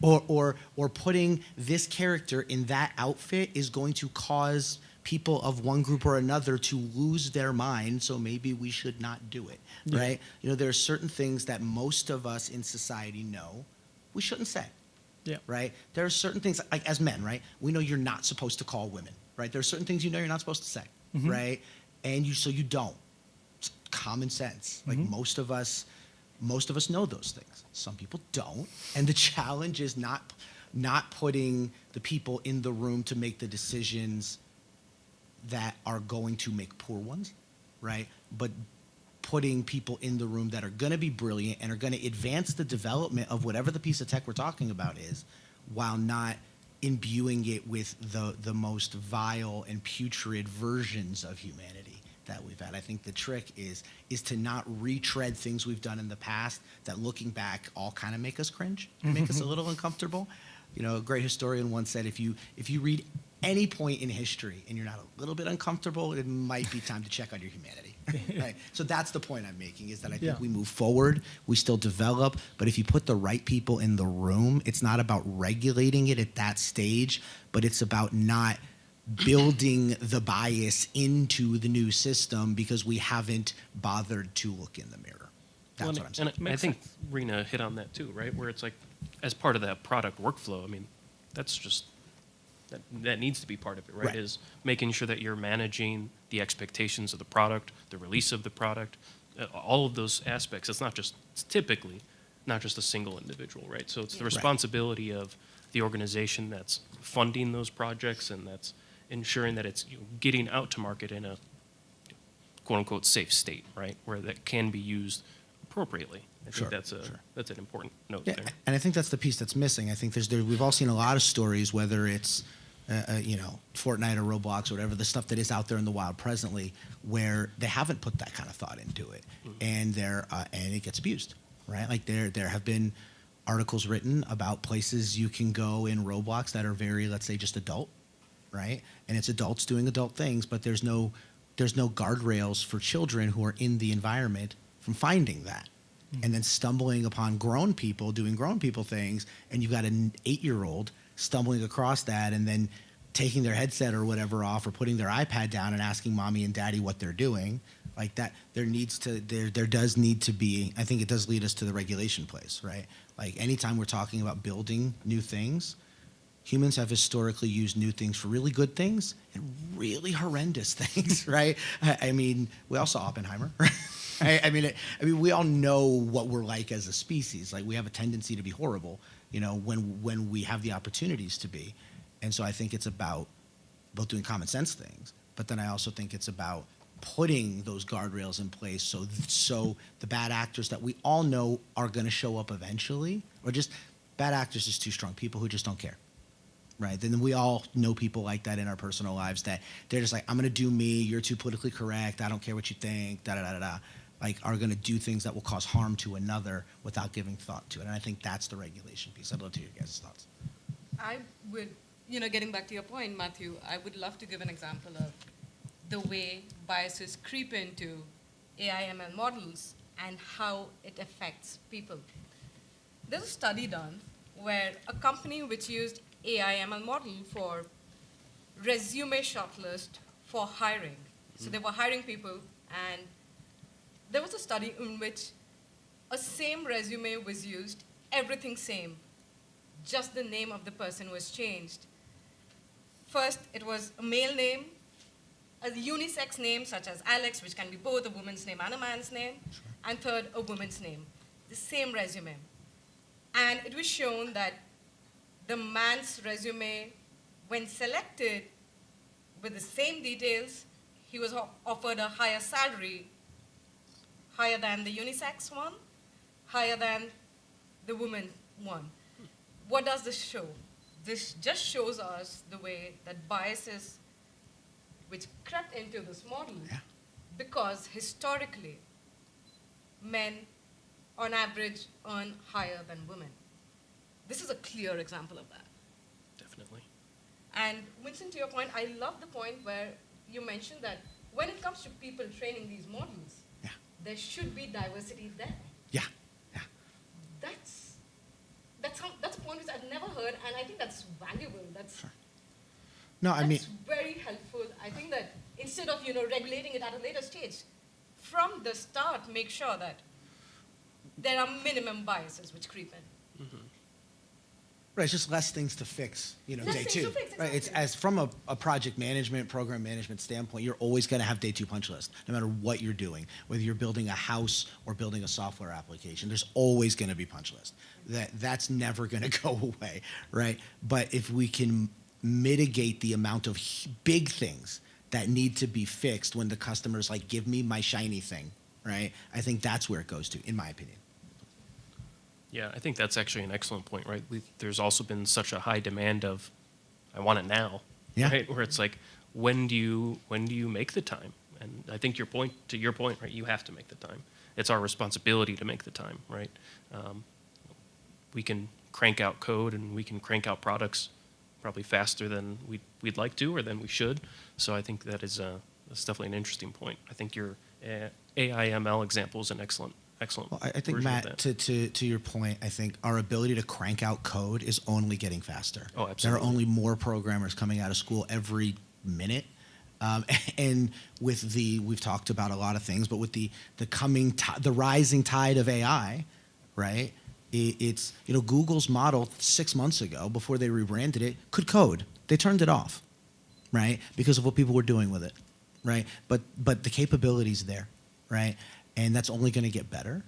or putting this character in that outfit is going to cause people of one group or another to lose their mind, so maybe we should not do it, Yeah. right? There are certain things that most of us in society know we shouldn't say. Yeah. Right? There are certain things, like as men, right? We know you're not supposed to call women, right? There are certain things you're not supposed to say, right? And so you don't. It's common sense. Like most of us know those things. Some people don't. And the challenge is not putting the people in the room to make the decisions that are going to make poor ones, right? But putting people in the room that are going to be brilliant and are going to advance the development of whatever the piece of tech we're talking about is, while not imbuing it with the most vile and putrid versions of humanity that we've had. I think the trick is to not retread things we've done in the past that, looking back, all kind of make us cringe, make us a little uncomfortable. A great historian once said, if you read any point in history and you're not a little bit uncomfortable, it might be time to check on your humanity. Right? So that's the point I'm making, is that I think Yeah. we move forward, we still develop, but if you put the right people in the room, it's not about regulating it at that stage, but it's about not building the bias into the new system because we haven't bothered to look in the mirror. That's what I'm saying. And I think Rena hit on that too, right? Where it's like, as part of that product workflow, I mean, that's just, that needs to be part of it, right? Right. Is making sure that you're managing the expectations of the product, the release of the product, all of those aspects. It's typically not just a single individual, right? So it's the Right. responsibility of the organization that's funding those projects and that's ensuring that it's getting out to market in a quote unquote safe state, right? Where that can be used appropriately. I Sure, think sure. that's an important note Yeah, there. and I think that's the piece that's missing. I think we've all seen a lot of stories, whether it's Fortnite or Roblox or whatever, the stuff that is out there in the wild presently, where they haven't put that kind of thought into it, and it gets abused, right? Like there have been articles written about places you can go in Roblox that are very, let's say, just adult, right? And it's adults doing adult things, but there's no guardrails for children who are in the environment from finding that. And then stumbling upon grown people doing grown people things, and you've got an 8-year-old stumbling across that and then taking their headset or whatever off, or putting their iPad down and asking mommy and daddy what they're doing. Like that, there does need to be, I think it does lead us to the regulation place, right? Like anytime we're talking about building new things, humans have historically used new things for really good things and really horrendous things, right? I mean, we all saw Oppenheimer, right? I mean, we all know what we're like as a species. Like we have a tendency to be horrible, when we have the opportunities to be. And so I think it's about both doing common sense things, but then I also think it's about putting those guardrails in place so the bad actors that we all know are going to show up eventually, or just bad actors is too strong, people who just don't care, right? Then we all know people like that in our personal lives that they're just like, I'm going to do me, you're too politically correct, I don't care what you think, da-da-da-da-da, like are going to do things that will cause harm to another without giving thought to it. And I think that's the regulation piece. I'd love to hear your guys' thoughts. I would, getting back to your point, Matthew, I would love to give an example of the way biases creep into AI/ML models and how it affects people. There's a study done where a company which used AI/ML model for resume shortlist for hiring. So they were hiring people, and there was a study in which a same resume was used, everything same, just the name of the person was changed. First, it was a male name, a unisex name such as Alex, which can be both a woman's name and a man's name, and third, a woman's name, the same resume. And it was shown that the man's resume, when selected with the same details, he was offered a higher salary, higher than the unisex one, higher than the woman one. What does this show? This just shows us the way that biases which crept into this model, because historically, men on average earn higher than women. This is a clear example of that. Definitely. And Vincent, to your point, I love the point where you mentioned that when it comes to people training these models, there should be diversity there. Yeah. That's a point which I've never heard, and I think that's valuable. That's very helpful. I think that instead of regulating it at a later stage, from the start, make sure that there are minimum biases which creep in. Mm-hmm. Right, it's just less things to fix, day things two. to fix, Right, it's exactly. as from a project management, program management standpoint, you're always going to have day two punch list, no matter what you're doing. Whether you're building a house or building a software application, there's always going to be punch list. That's never going to go away, right? But if we can mitigate the amount of big things that need to be fixed when the customer's like, give me my shiny thing, right? I think that's where it goes to, in my opinion. Yeah, I think that's actually an excellent point, right? There's also been such a high demand of, I want it now, right? Where it's like, when do you make the time? And I think to your point, right? You have to make the time. It's our responsibility to make the time, right? We can crank out code and we can crank out products probably faster than we'd like to or than we should. So I think that's definitely an interesting point. I think your AI/ML example is an excellent. Well, I think, version of Matt, that. to your point, I think our ability to crank out code is only getting faster. Oh, There absolutely. are only more programmers coming out of school every minute. And with we've talked about a lot of things, but with the rising tide of AI, right? It's Google's model 6 months ago, before they rebranded it, could code. They turned it off, right? Because of what people were doing with it, right? But the capability's there, right? And that's only going to get better,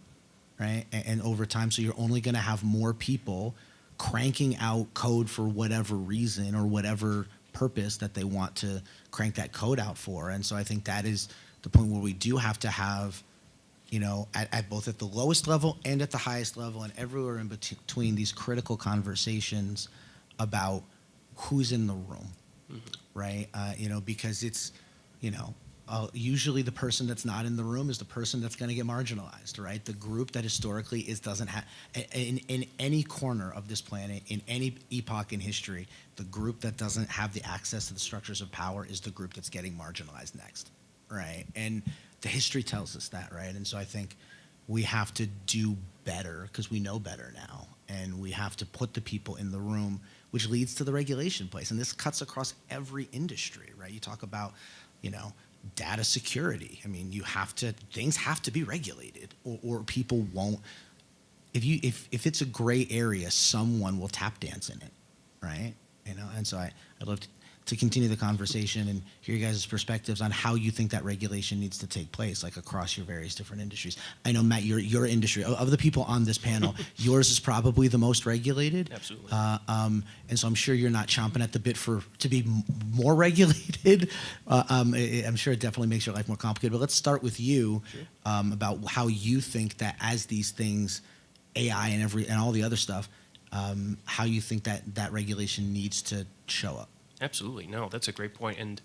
right? And over time, so you're only going to have more people cranking out code for whatever reason or whatever purpose that they want to crank that code out for. And so I think that is the point where we do have to have, at both at the lowest level and at the highest level and everywhere in between, these critical conversations about who's in the room, right? Because it's, usually the person that's not in the room is the person that's going to get marginalized, right? The group that historically doesn't have, in any corner of this planet, in any epoch in history, the group that doesn't have the access to the structures of power is the group that's getting marginalized next, right? And the history tells us that, right? And so I think we have to do better because we know better now. And we have to put the people in the room, which leads to the regulation place. And this cuts across every industry, right? You talk about, data security. I mean, things have to be regulated, or people won't. If it's a gray area, someone will tap dance in it, right? And so I'd love to continue the conversation and hear you guys' perspectives on how you think that regulation needs to take place, like across your various different industries. I know, Matt, your industry, of the people on this panel, yours is probably the most regulated. Absolutely. And so I'm sure you're not chomping at the bit to be more regulated. I'm sure it definitely makes your life more complicated. But let's start with you about how you think that as these things, AI and all the other stuff, how you think that regulation needs to show up. Absolutely. No, that's a great point. And,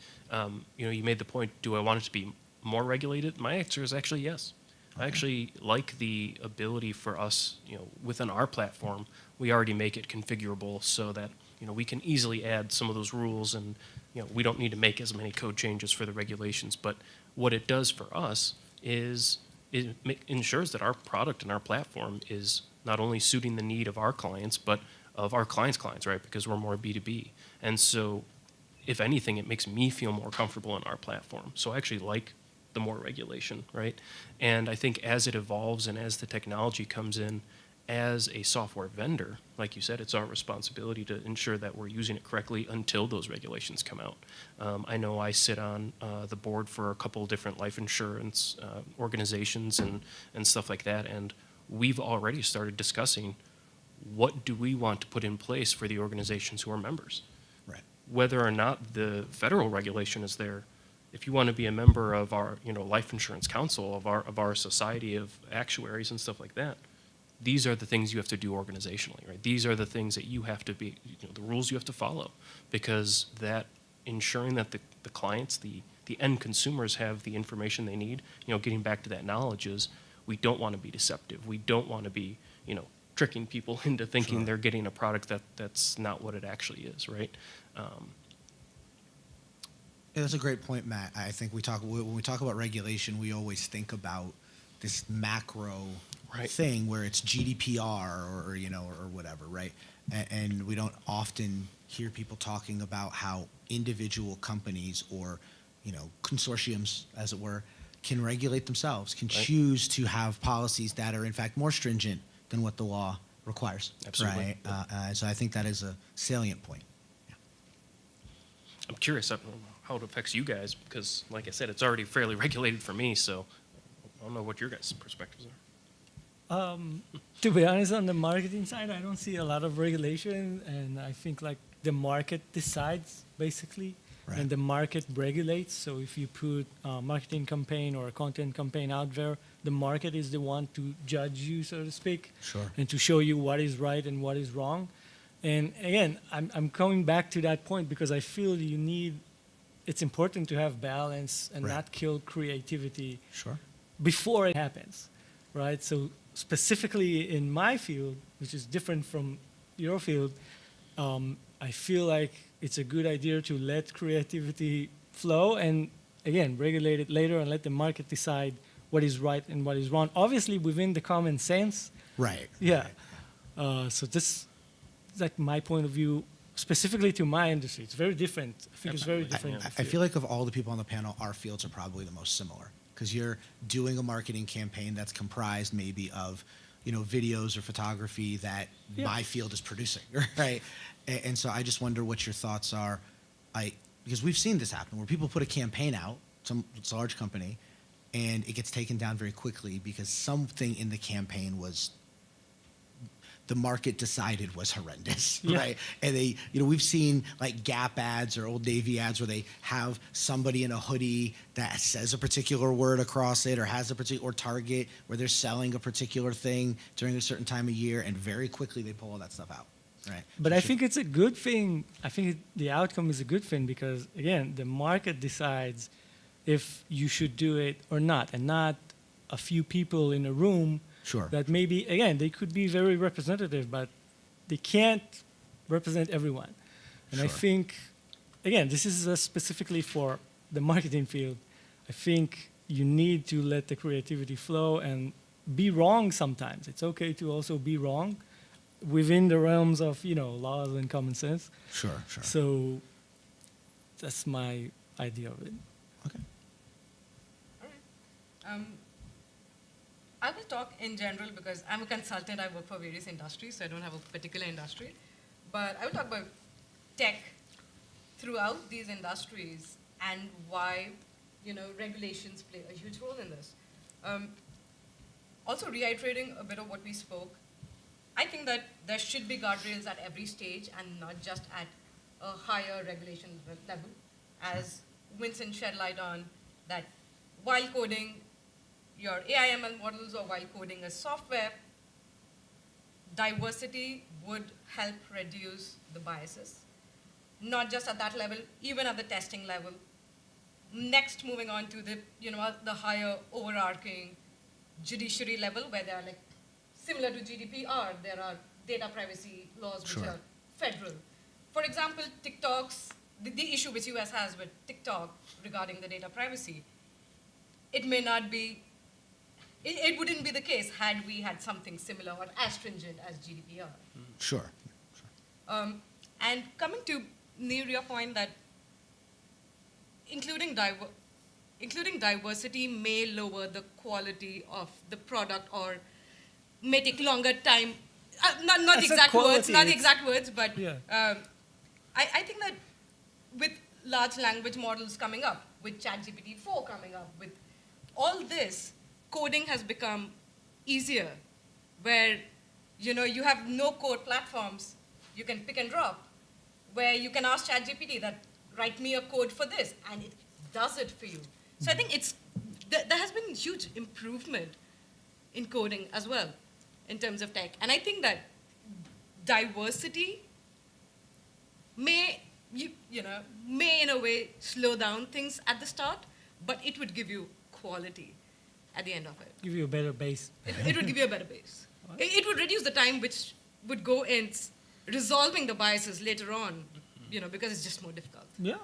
you made the point, do I want it to be more regulated? My answer is actually yes. Okay. I actually like the ability for us, within our platform, we already make it configurable so that, we can easily add some of those rules and, we don't need to make as many code changes for the regulations. But what it does for us is it ensures that our product and our platform is not only suiting the need of our clients, but of our clients' clients, right? Because we're more B2B. And so, if anything, it makes me feel more comfortable in our platform. So I actually like the more regulation, right? And I think as it evolves and as the technology comes in, as a software vendor, like you said, it's our responsibility to ensure that we're using it correctly until those regulations come out. I know I sit on the board for a couple of different life insurance organizations and stuff like that, and we've already started discussing what do we want to put in place for the organizations who are members. Right. Whether or not the federal regulation is there, if you want to be a member of our life insurance council, of our society of actuaries and stuff like that, these are the things you have to do organizationally, right? These are the things that you have to be, the rules you have to follow, because that ensuring that the clients, the end consumers have the information they need, getting back to that knowledge is we don't want to be deceptive. We don't want to be, tricking people into thinking they're getting a product that's not what it actually is, right? Yeah, that's a great point, Matt. I think when we talk about regulation, we always think about this macro thing where it's GDPR or whatever, right? And we don't often hear people talking about how individual companies or consortiums, as it were, can regulate themselves, can choose to have policies that are in fact more stringent than what the law requires. Absolutely. Right? So I think that is a salient point. Yeah. I'm curious how it affects you guys because, like I said, it's already fairly regulated for me, so I don't know what your guys' perspectives are. To be honest, on the marketing side, I don't see a lot of regulation, and I think like the market decides basically, Right. and the market regulates. So if you put a marketing campaign or a content campaign out there, the market is the one to judge you, so to speak, Sure. and to show you what is right and what is wrong. And again, I'm coming back to that point because I feel it's important to have balance and Right. not kill creativity Sure. before it happens, right? So specifically in my field, which is different from your field, I feel like it's a good idea to let creativity flow and, again, regulate it later and let the market decide what is right and what is wrong. Obviously, within the common sense. Right. Yeah. So this is like my point of view, specifically to my industry. It's very different. I think it's very different. I feel like of all the people on the panel, our fields are probably the most similar because you're doing a marketing campaign that's comprised maybe of, videos or photography that my field is producing, right? And so I just wonder what your thoughts are, because we've seen this happen where people put a campaign out, it's a large company, and it gets taken down very quickly because something in the campaign the market decided was horrendous, right? And we've seen like Gap ads or Old Navy ads where they have somebody in a hoodie that says a particular word across it or has or Target where they're selling a particular thing during a certain time of year, and very quickly they pull all that stuff out, right? But I think it's a good thing. I think the outcome is a good thing because, again, the market decides if you should do it or not, and not a few people in a room that maybe, again, they could be very representative, but they can't represent everyone. And I think, again, this is specifically for the marketing field. I think you need to let the creativity flow and be wrong sometimes. It's okay to also be wrong within the realms of, laws and common sense. Sure. So that's my idea of it. Okay. All right. I will talk in general because I'm a consultant. I work for various industries, so I don't have a particular industry. But I will talk about tech throughout these industries and why, regulations play a huge role in this. Also reiterating a bit of what we spoke, I think that there should be guardrails at every stage and not just at a higher regulation level, as Vincent shed light on, that while coding your AI/ML models or while coding a software, diversity would help reduce the biases, not just at that level, even at the testing level. Next, moving on to the higher overarching judiciary level, where they are like similar to GDPR, there are data privacy laws which Sure. are federal. For example, the issue which US has with TikTok regarding the data privacy, it may not be, it wouldn't be the case had we had something similar or as stringent as GDPR. Sure. And coming to Neil, your point that including diversity may lower the quality of the product or may take longer time. Not the I said exact words, quality, not the it's- exact words, but Yeah. I think that with large language models coming up, with ChatGPT 4 coming up, with all this, coding has become easier, where you have no code platforms, you can pick and drop, where you can ask ChatGPT that write me a code for this, and it does it for you. So I think there has been huge improvement in coding as well, in terms of tech. And I think that diversity may in a way slow down things at the start, but it would give you quality at the end of it. Give you a better base. It would give you a better base. It would reduce the time which would go in resolving the biases later on, because it's just more difficult. Yeah.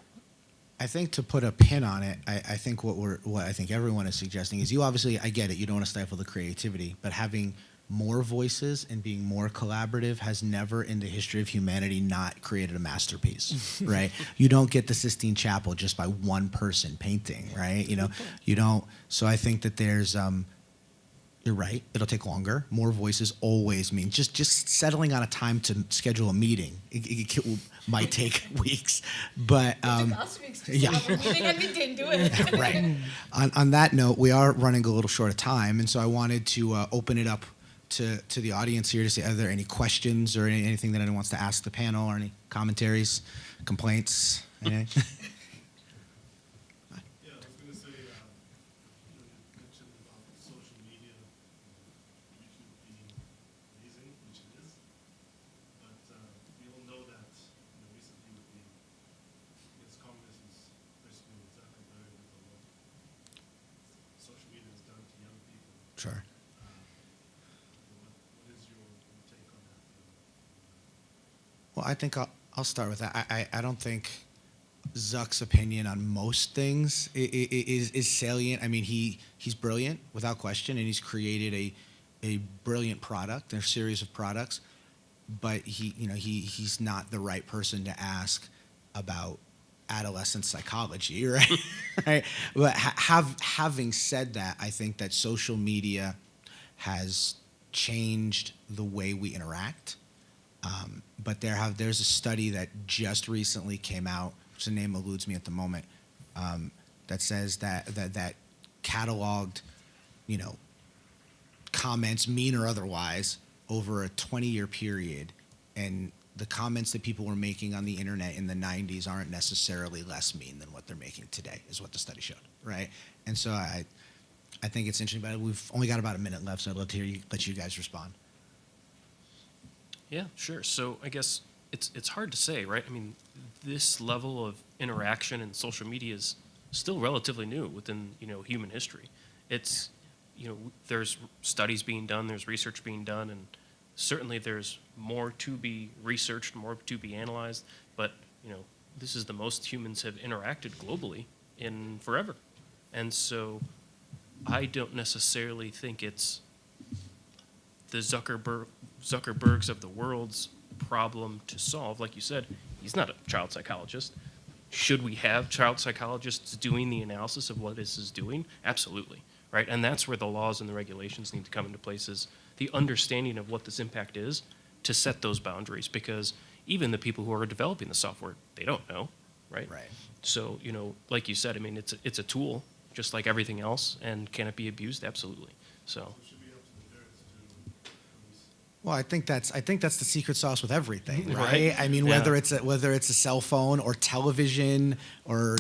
I think to put a pin on it, I think what I think everyone is suggesting is, you obviously, I get it, you don't want to stifle the creativity, but having more voices and being more collaborative has never in the history of humanity not created a masterpiece, right? You don't get the Sistine Chapel just by one person painting, right? You don't. So I think that there's, you're right, it'll take longer. More voices always mean just settling on a time to schedule a meeting. It might take weeks, but It took us weeks to yeah. set up a meeting and we didn't do it. right. On that note, we are running a little short of time, and so I wanted to open it up to the audience here to say, are there any questions or anything that anyone wants to ask the panel, or any commentaries, complaints? Anything? Yeah, I was going to say, you mentioned about social media, YouTube being amazing, which it is, but we all know that recently with against communists, especially with Zuckerberg, with a lot social media has done to young people. Sure. What is your take on that? Well, I think I'll start with that. I don't think Zuck's opinion on most things is salient. I mean, he's brilliant without question, and he's created a brilliant product, a series of products. But he's not the right person to ask about adolescent psychology, right? Right. But having said that, I think that social media has changed the way we interact. But there's a study that just recently came out, which the name eludes me at the moment, that says that cataloged, comments, mean or otherwise, over a 20-year period, and the comments that people were making on the internet in the 90s aren't necessarily less mean than what they're making today, is what the study showed, right? And so I think it's interesting, but we've only got about a minute left, so I'd love to let you guys respond. Yeah, sure. So I guess it's hard to say, right? I mean, this level of interaction and social media is still relatively new within human history. It's there's studies being done, there's research being done, and certainly there's more to be researched, more to be analyzed. But this is the most humans have interacted globally in forever, and so I don't necessarily think it's the Zuckerbergs of the world's problem to solve. Like you said, he's not a child psychologist. Should we have child psychologists doing the analysis of what this is doing? Absolutely, right? And that's where the laws and the regulations need to come into place, is the understanding of what this impact is to set those boundaries, because even the people who are developing the software, they don't know, right? Right. So, like you said, I mean, it's a tool, just like everything else, and can it be abused? Absolutely. So, It should be up to the parents to police. Well, I think that's the secret sauce with everything, right? Right. I mean, Yeah. whether it's a cell phone or television or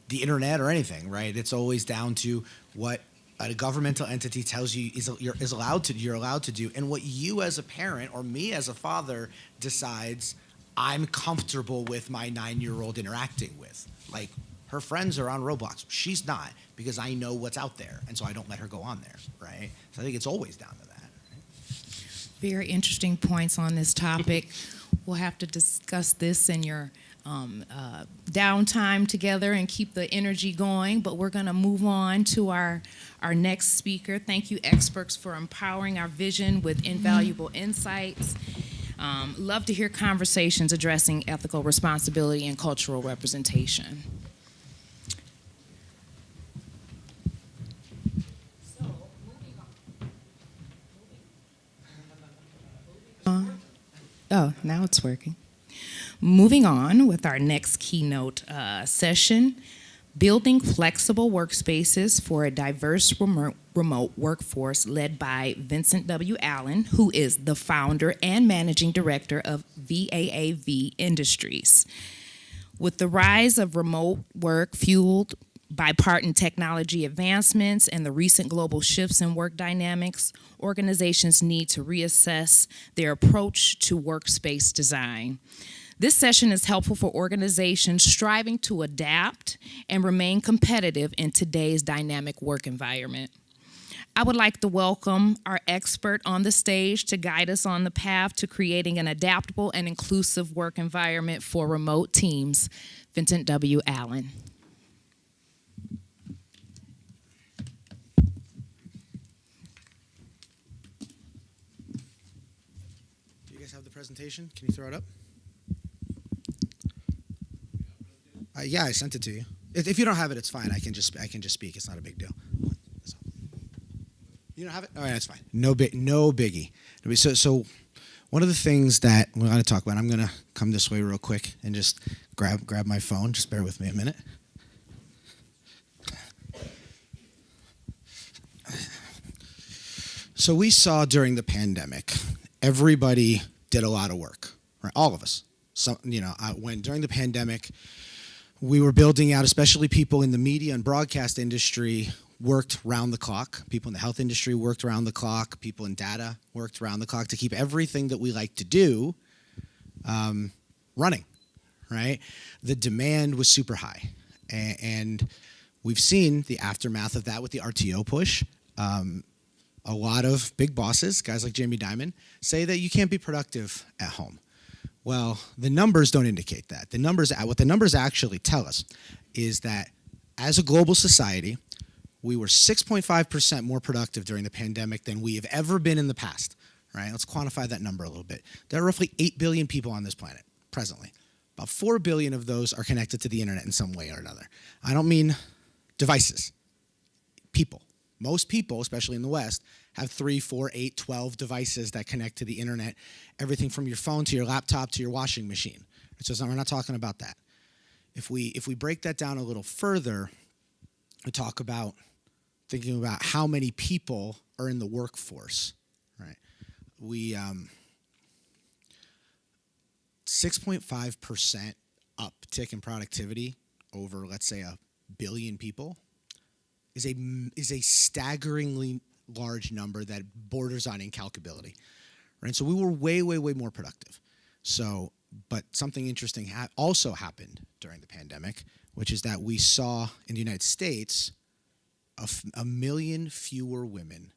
the internet or anything, right? It's always down to what a governmental entity tells you you're allowed to do, and what you as a parent or me as a father decides I'm comfortable with my 9-year-old interacting with. Like, her friends are on Roblox. She's not, because I know what's out there, and so I don't let her go on there, right? So I think it's always down to that. Very interesting points on this topic. We'll have to discuss this in your downtime together and keep the energy going, but we're going to move on to our next speaker. Thank you, experts, for empowering our vision with invaluable insights. Love to hear conversations addressing ethical responsibility and cultural representation. Oh, now it's working. Moving on with our next keynote session, building flexible workspaces for a diverse remote workforce, led by Vincent W. Allen, who is the founder and managing director of VAAV Industries. With the rise of remote work fueled bipartisan technology advancements and the recent global shifts in work dynamics, organizations need to reassess their approach to workspace design. This session is helpful for organizations striving to adapt and remain competitive in today's dynamic work environment. I would like to welcome our expert on the stage to guide us on the path to creating an adaptable and inclusive work environment for remote teams, Vincent W. Allen. Do you guys have the presentation? Can you throw it up? Yeah, I sent it to you. If you don't have it, it's fine. I can just speak. It's not a big deal. You don't have it? All right, that's fine. No biggie. So one of the things that we're going to talk about, I'm going to come this way real quick and just grab my phone. Just bear with me a minute. So we saw during the pandemic, everybody did a lot of work, right? All of us. So, when during the pandemic, we were building out, especially people in the media and broadcast industry worked round the clock. People in the health industry worked around the clock. People in data worked around the clock to keep everything that we like to do running, right? The demand was super high. And we've seen the aftermath of that with the RTO push. A lot of big bosses, guys like Jamie Dimon, say that you can't be productive at home. Well, the numbers don't indicate that. What the numbers actually tell us is that as a global society, we were 6.5% more productive during the pandemic than we have ever been in the past, right? Let's quantify that number a little bit. There are roughly 8 billion people on this planet presently. About 4 billion of those are connected to the internet in some way or another. I don't mean devices, people. Most people, especially in the West, have 3, 4, 8, 12 devices that connect to the internet, everything from your phone to your laptop to your washing machine. So we're not talking about that. If we break that down a little further, we talk about thinking about how many people are in the workforce, right? 6.5% uptick in productivity over, let's say, 1 billion people is a staggeringly large number that borders on incalculability, right? So we were way, way, way more productive. So, but something interesting also happened during the pandemic, which is that we saw in the United States 1 million fewer women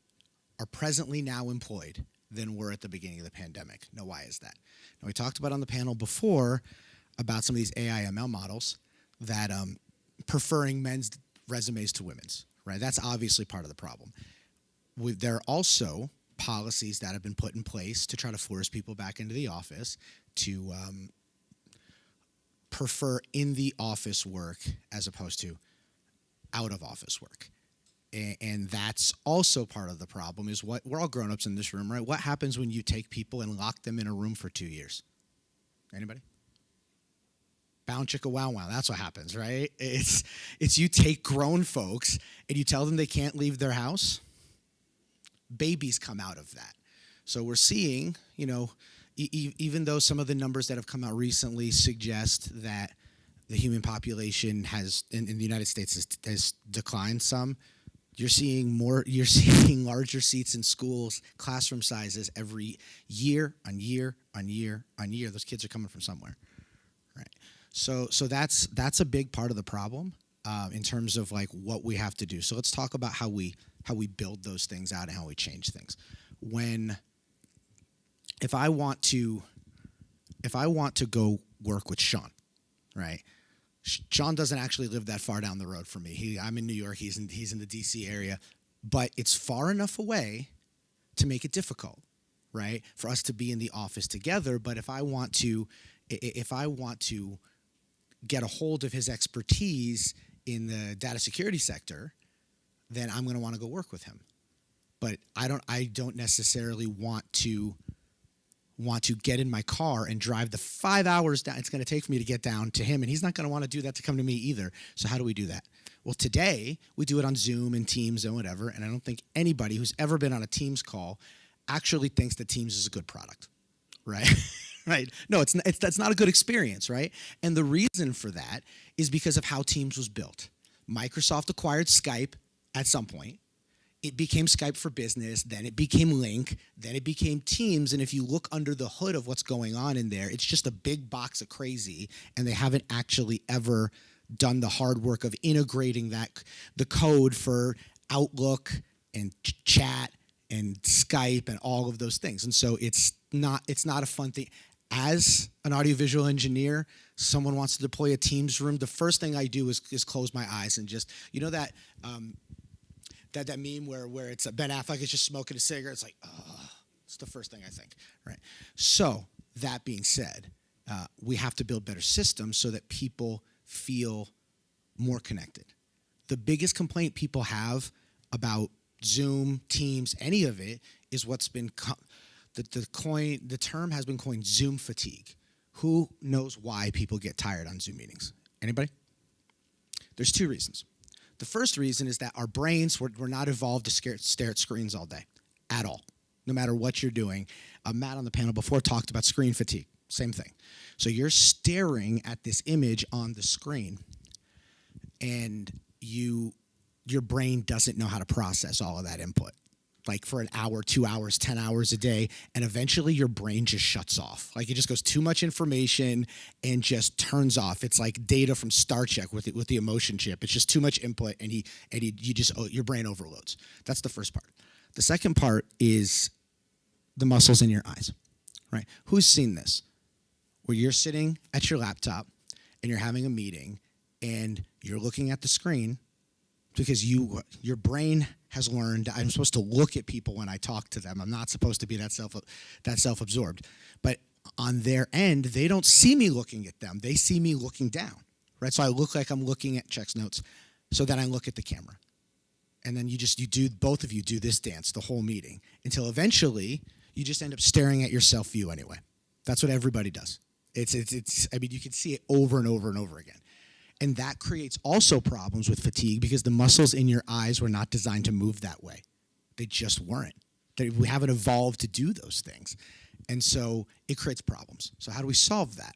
are presently now employed than were at the beginning of the pandemic. Now, why is that? Now, we talked about on the panel before about some of these AI ML models that preferring men's resumes to women's, right? That's obviously part of the problem. There are also policies that have been put in place to try to force people back into the office to prefer in the office work as opposed to out of office work. And that's also part of the problem is what we're all grown-ups in this room, right? What happens when you take people and lock them in a room for 2 years? Anybody? Bound chicka wow wow. That's what happens, right? It's you take grown folks and you tell them they can't leave their house. Babies come out of that. So we're seeing, even though some of the numbers that have come out recently suggest that the human population has in the United States has declined some, you're seeing larger seats in schools, classroom sizes every year on year on year on year. Those kids are coming from somewhere, right? So that's a big part of the problem in terms of like what we have to do. So let's talk about how we build those things out and how we change things. If I want to go work with Sean, right? Sean doesn't actually live that far down the road from me. I'm in New York. He's in the DC area, but it's far enough away to make it difficult, right? For us to be in the office together. But if I want to get a hold of his expertise in the data security sector, then I'm going to want to go work with him. But I don't necessarily want to get in my car and drive the 5 hours down it's going to take for me to get down to him, and he's not going to want to do that to come to me either. So how do we do that? Well, today we do it on Zoom and Teams and whatever, and I don't think anybody who's ever been on a Teams call actually thinks that Teams is a good product, right? Right? No, that's not a good experience, right? And the reason for that is because of how Teams was built. Microsoft acquired Skype at some point. It became Skype for Business, then it became Link, then it became Teams, and if you look under the hood of what's going on in there, it's just a big box of crazy, and they haven't actually ever done the hard work of integrating the code for Outlook and chat and Skype and all of those things. And so it's not a fun thing. As an audiovisual engineer, someone wants to deploy a Teams room, the first thing I do is close my eyes and just, that meme where it's Ben Affleck is just smoking a cigarette. It's like, it's the first thing I think, right? So that being said, we have to build better systems so that people feel more connected. The biggest complaint people have about Zoom, Teams, any of it is what's been the term has been coined Zoom fatigue. Who knows why people get tired on Zoom meetings? Anybody? There's two reasons. The first reason is that our brains were not evolved to stare at screens all day, at all, no matter what you're doing. Matt on the panel before talked about screen fatigue, same thing. So you're staring at this image on the screen, and your brain doesn't know how to process all of that input. Like for an hour, 2 hours, 10 hours a day, and eventually your brain just shuts off. Like it just goes too much information and just turns off. It's like Data from Star Trek with the emotion chip. It's just too much input, and your brain overloads. That's the first part. The second part is the muscles in your eyes, right? Who's seen this? Where you're sitting at your laptop and you're having a meeting and you're looking at the screen because your brain has learned I'm supposed to look at people when I talk to them. I'm not supposed to be that self-absorbed. But on their end, they don't see me looking at them. They see me looking down, right? So I look like I'm looking at checks notes. So then I look at the camera. And then both of you do this dance the whole meeting until eventually you just end up staring at your self-view anyway. That's what everybody does. You can see it over and over and over again. And that creates also problems with fatigue because the muscles in your eyes were not designed to move that way. They just weren't. We haven't evolved to do those things. And so it creates problems. So how do we solve that?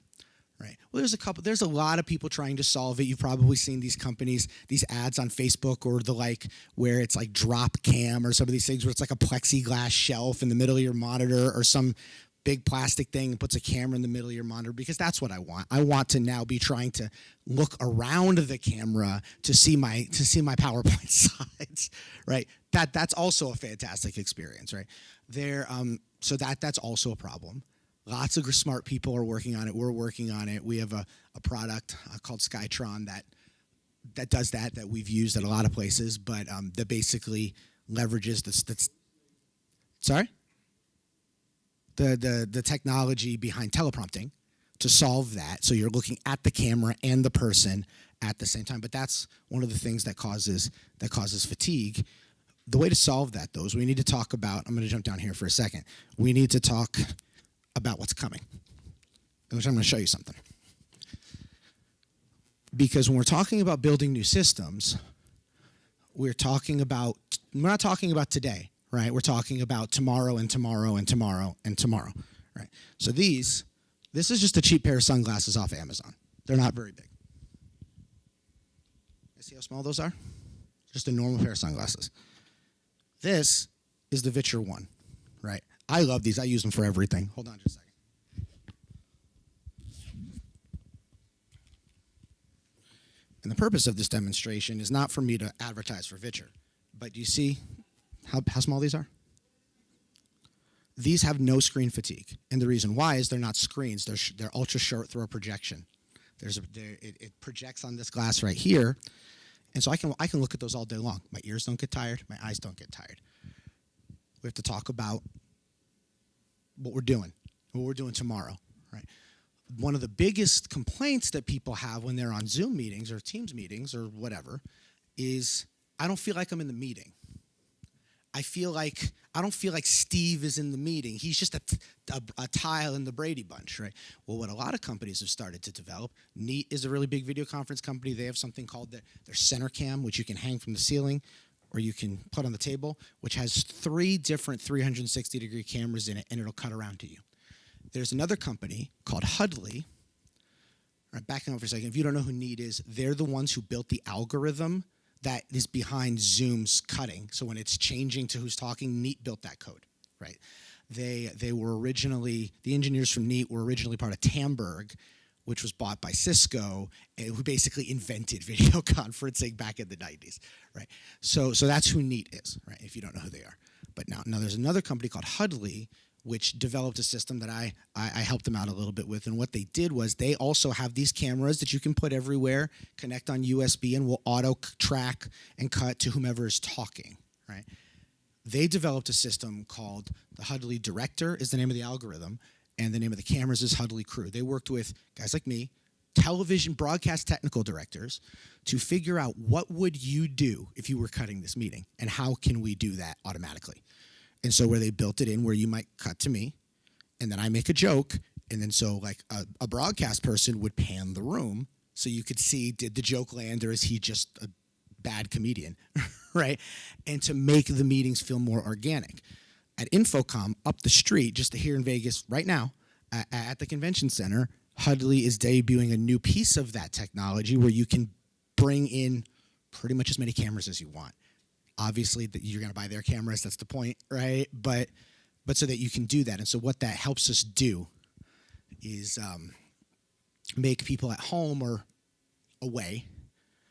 Right. Well, there's a lot of people trying to solve it. You've probably seen these companies, these ads on Facebook or the like, where it's like drop cam or some of these things where it's like a plexiglass shelf in the middle of your monitor or some big plastic thing and puts a camera in the middle of your monitor, because that's what I want. I want to now be trying to look around the camera to see my PowerPoint slides, right? That's also a fantastic experience, right? So that's also a problem. Lots of smart people are working on it. We're working on it. We have a product called Skytron that does that we've used at a lot of places, but that basically leverages the technology behind teleprompting to solve that. So you're looking at the camera and the person at the same time. But that's one of the things that causes fatigue. The way to solve that, though, is we need to talk about, I'm going to jump down here for a second. We need to talk about what's coming, which I'm going to show you something. Because when we're talking about building new systems, we're not talking about today, right? We're talking about tomorrow and tomorrow and tomorrow and tomorrow, right? So this is just a cheap pair of sunglasses off Amazon. They're not very big. See how small those are? Just a normal pair of sunglasses. This is the Vitcher One, right? I love these. I use them for everything. Hold on just a second. And the purpose of this demonstration is not for me to advertise for Vitcher, but do you see how small these are? These have no screen fatigue, and the reason why is they're not screens. They're ultra short throw projection. It projects on this glass right here, and so I can look at those all day long. My ears don't get tired. My eyes don't get tired. We have to talk about what we're doing tomorrow, right? One of the biggest complaints that people have when they're on Zoom meetings or Teams meetings or whatever is, I don't feel like I'm in the meeting. I don't feel like Steve is in the meeting. He's just a tile in the Brady Bunch, right? Well, what a lot of companies have started to develop, Neat is a really big video conference company. They have something called their Center Cam, which you can hang from the ceiling or you can put on the table, which has 3 different 360-degree cameras in it, and it'll cut around to you. There's another company called Hudley. All right, backing up for a second. If you don't know who Neat is, they're the ones who built the algorithm that is behind Zoom's cutting. So when it's changing to who's talking, Neat built that code, right? They were originally, the engineers from Neat were originally part of Tamberg, which was bought by Cisco, who basically invented video conferencing back in the 90s, right? So that's who Neat is, right, if you don't know who they are. But now there's another company called Hudley, which developed a system that I helped them out a little bit with. And what they did was they also have these cameras that you can put everywhere, connect on USB, and will auto-track and cut to whomever is talking, right? They developed a system called the Hudley Director is the name of the algorithm, and the name of the cameras is Hudley Crew. They worked with guys like me, television broadcast technical directors, to figure out what would you do if you were cutting this meeting, and how can we do that automatically. And so where they built it in where you might cut to me, and then I make a joke, and then so like a broadcast person would pan the room so you could see, did the joke land or is he just a bad comedian, right? And to make the meetings feel more organic. At Infocom, up the street, just here in Vegas right now, at the convention center, Hudley is debuting a new piece of that technology where you can bring in pretty much as many cameras as you want. Obviously, that you're going to buy their cameras. That's the point, right? But so that you can do that. And so what that helps us do is make people at home or away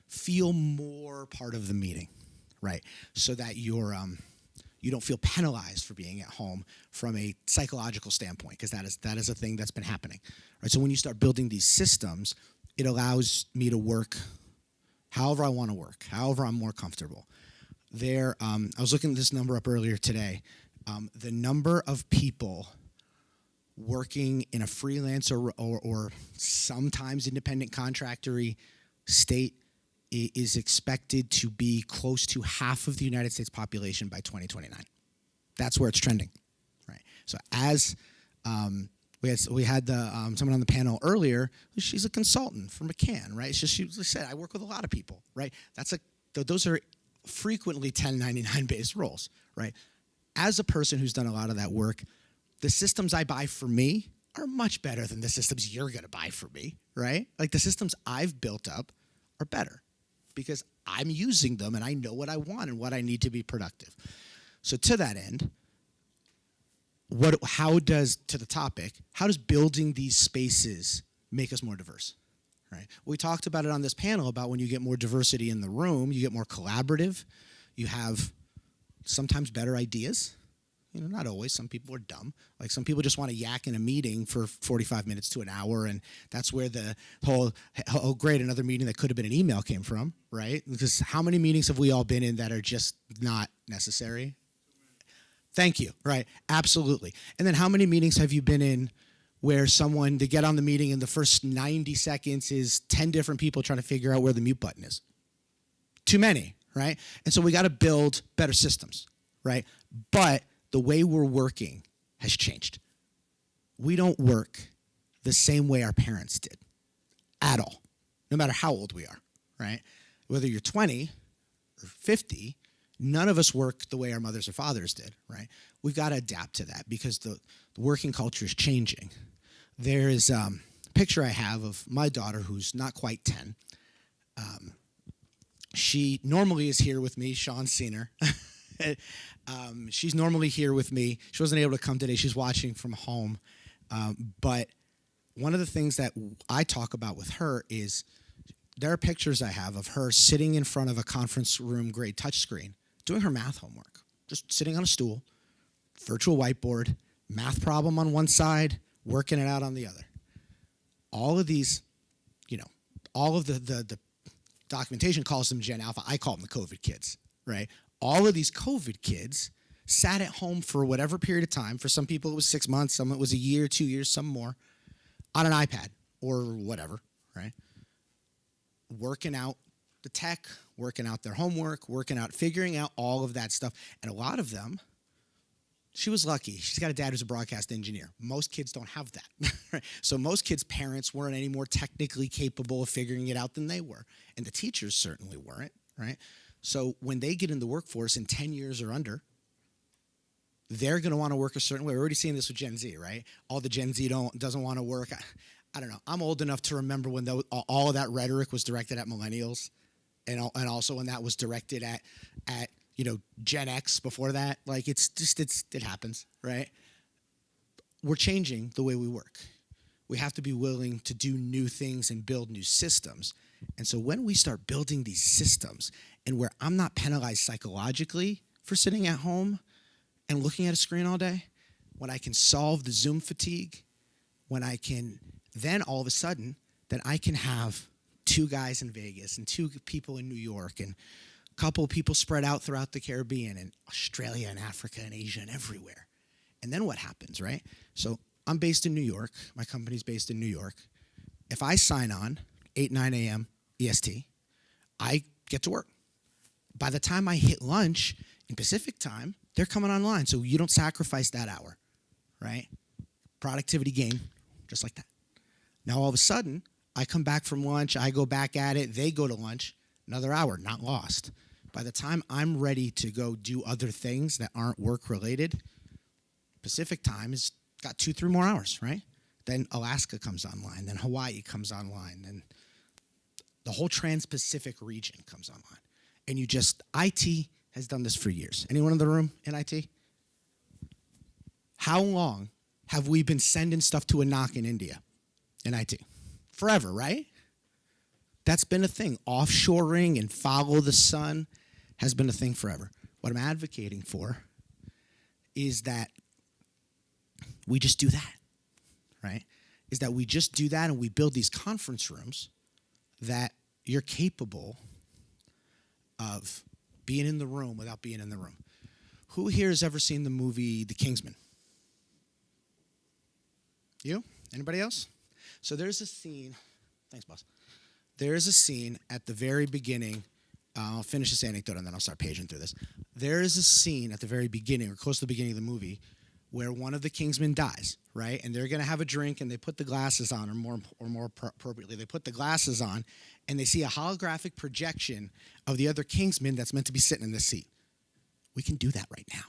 feel more part of the meeting, right? So that you don't feel penalized for being at home from a psychological standpoint, because that is a thing that's been happening, right? So when you start building these systems, it allows me to work however I want to work, however I'm more comfortable. I was looking this number up earlier today. The number of people working in a freelance or sometimes independent contractor-y state is expected to be close to half of the United States population by 2029. That's where it's trending, right? So as we had someone on the panel earlier, she's a consultant for McCann, right? She said, I work with a lot of people, right? Those are frequently 1099 based roles, right? As a person who's done a lot of that work, the systems I buy for me are much better than the systems you're going to buy for me, right? Like the systems I've built up are better because I'm using them and I know what I want and what I need to be productive. So to that end, how does building these spaces make us more diverse? Right. We talked about it on this panel about when you get more diversity in the room, you get more collaborative, you have sometimes better ideas. You know, not always. Some people are dumb. Like some people just want to yak in a meeting for 45 minutes to an hour, and that's where the whole, oh great, another meeting that could have been an email came from, right? Because how many meetings have we all been in that are just not necessary? Thank you, right, absolutely. And then how many meetings have you been in where they get on the meeting and the first 90 seconds is 10 different people trying to figure out where the mute button is? Too many, right? And so we got to build better systems, right? But the way we're working has changed. We don't work the same way our parents did at all, no matter how old we are, right? Whether you're 20 or 50, none of us work the way our mothers or fathers did, right? We've got to adapt to that because the working culture is changing. There is a picture I have of my daughter who's not quite 10. She normally is here with me. Sean's seen her. She's normally here with me. She wasn't able to come today. She's watching from home. But one of the things that I talk about with her is there are pictures I have of her sitting in front of a conference room grade touchscreen doing her math homework, just sitting on a stool, virtual whiteboard, math problem on one side, working it out on the other. All of these, all of the documentation calls them Gen Alpha. I call them the COVID kids, right? All of these COVID kids sat at home for whatever period of time. For some people, it was 6 months. Some it was a year, 2 years, some more, on an iPad or whatever, right? Working out the tech, working out their homework, figuring out all of that stuff. And a lot of them, she was lucky. She's got a dad who's a broadcast engineer. Most kids don't have that. Right? So most kids' parents weren't any more technically capable of figuring it out than they were. And the teachers certainly weren't, right? So when they get in the workforce in 10 years or under, they're going to want to work a certain way. We're already seeing this with Gen Z, right? All the Gen Z doesn't want to work. I don't know. I'm old enough to remember when all of that rhetoric was directed at millennials, and also when that was directed at Gen X before that. Like it happens, right? We're changing the way we work. We have to be willing to do new things and build new systems. And so when we start building these systems, and where I'm not penalized psychologically for sitting at home and looking at a screen all day, when I can solve the Zoom fatigue, when I can then all of a sudden that I can have 2 guys in Vegas and 2 people in New York and a couple of people spread out throughout the Caribbean and Australia and Africa and Asia and everywhere. And then what happens, right? So I'm based in New York. My company's based in New York. If I sign on 8, 9 a.m. EST, I get to work. By the time I hit lunch in Pacific time, they're coming online. So you don't sacrifice that hour, right? Productivity gain, just like that. Now, all of a sudden, I come back from lunch. I go back at it. They go to lunch. Another hour, not lost. By the time I'm ready to go do other things that aren't work-related, Pacific time has got 2-3 more hours, right? Then Alaska comes online. Then Hawaii comes online. Then the whole Trans-Pacific region comes online. And IT has done this for years. Anyone in the room in IT? How long have we been sending stuff to a knock in India in IT? Forever, right? That's been a thing. Offshoring and follow the sun has been a thing forever. What I'm advocating for is that we just do that, right? Is that we just do that and we build these conference rooms that you're capable of being in the room without being in the room. Who here has ever seen the movie The Kingsman? You? Anybody else? So there's a scene. Thanks, boss. There's a scene at the very beginning. I'll finish this anecdote and then I'll start paging through this. There is a scene at the very beginning, or close to the beginning of the movie, where one of the Kingsmen dies, right? And they're going to have a drink, and they put the glasses on, or more appropriately, they put the glasses on, and they see a holographic projection of the other Kingsman that's meant to be sitting in this seat. We can do that right now.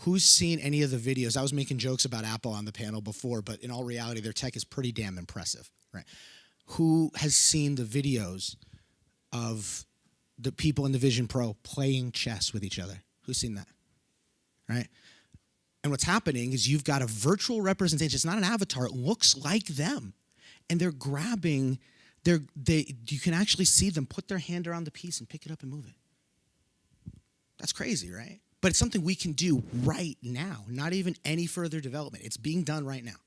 Who's seen any of the videos? I was making jokes about Apple on the panel before, but in all reality, their tech is pretty damn impressive, right? Who has seen the videos of the people in the Vision Pro playing chess with each other? Who's seen that, right? And what's happening is you've got a virtual representation. It's not an avatar. It looks like them. And they're grabbing, you can actually see them put their hand around the piece and pick it up and move it. That's crazy, right? But it's something we can do right now, not even any further development. It's being done right now.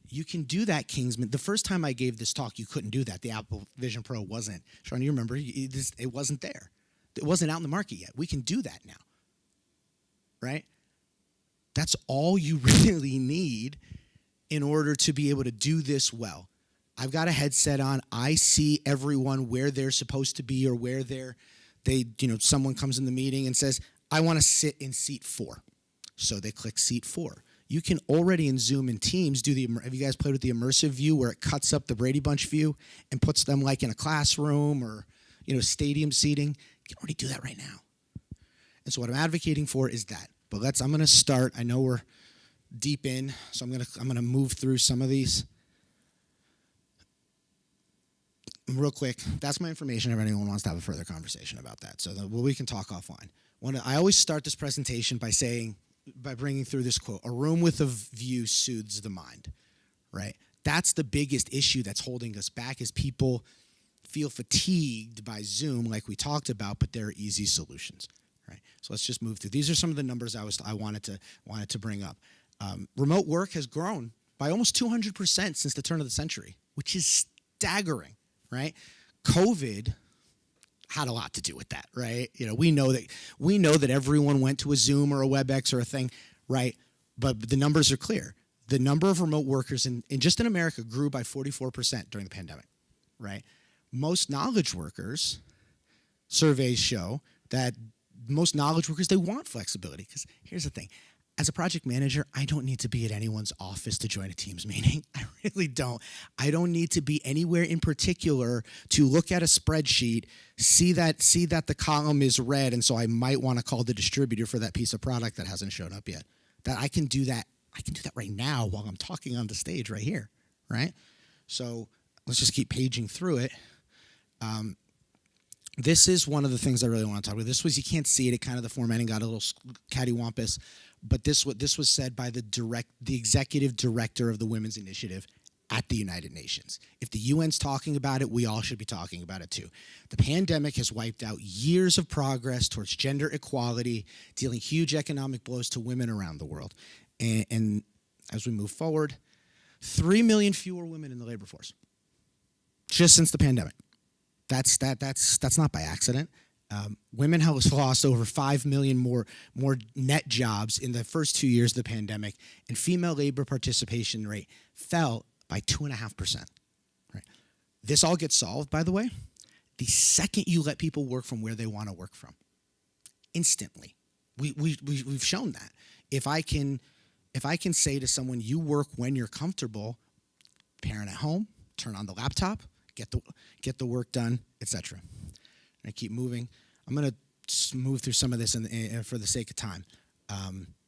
You can do that, Kingsman. The first time I gave this talk, you couldn't do that. The Apple Vision Pro wasn't. Sean, you remember, it wasn't there. It wasn't out in the market yet. We can do that now, right? That's all you really need in order to be able to do this well. I've got a headset on. I see everyone where they're supposed to be, or where someone comes in the meeting and says, I want to sit in seat 4. So they click seat 4. You can already in Zoom and Teams do have you guys played with the immersive view where it cuts up the Brady Bunch view and puts them like in a classroom or, stadium seating? You can already do that right now. And so what I'm advocating for is that. But I'm going to start. I know we're deep in, so I'm going to move through some of these. Real quick, that's my information if anyone wants to have a further conversation about that. So we can talk offline. I always start this presentation by bringing through this quote: "A room with a view soothes the mind," right? That's the biggest issue that's holding us back is people feel fatigued by Zoom like we talked about, but there are easy solutions, right? So let's just move through. These are some of the numbers I wanted to bring up. Remote work has grown by almost 200% since the turn of the century, which is staggering, right? COVID had a lot to do with that, right? We know that everyone went to a Zoom or a WebEx or a thing, right? But the numbers are clear. The number of remote workers in just in America grew by 44% during the pandemic, right? Most knowledge workers, surveys show that most knowledge workers, they want flexibility. Because here's the thing. As a project manager, I don't need to be at anyone's office to join a Teams meeting. I really don't. I don't need to be anywhere in particular to look at a spreadsheet, see that the column is red, and so I might want to call the distributor for that piece of product that hasn't shown up yet. That I can do that right now while I'm talking on the stage right here, right? So let's just keep paging through it. This is one of the things I really want to talk about. This was, you can't see it. It kind of, the formatting got a little cattywampus. But this was said by the executive director of the Women's Initiative at the United Nations. If the UN's talking about it, we all should be talking about it too. The pandemic has wiped out years of progress towards gender equality, dealing huge economic blows to women around the world. And as we move forward, 3 million fewer women in the labor force just since the pandemic. That's not by accident. Women have lost over 5 million more net jobs in the first 2 years of the pandemic, and female labor participation rate fell by 2.5%. Right. This all gets solved, by the way, the second you let people work from where they want to work from. Instantly. We've shown that. If I can say to someone, you work when you're comfortable, parent at home, turn on the laptop, get the work done, etc. I keep moving. I'm going to move through some of this for the sake of time.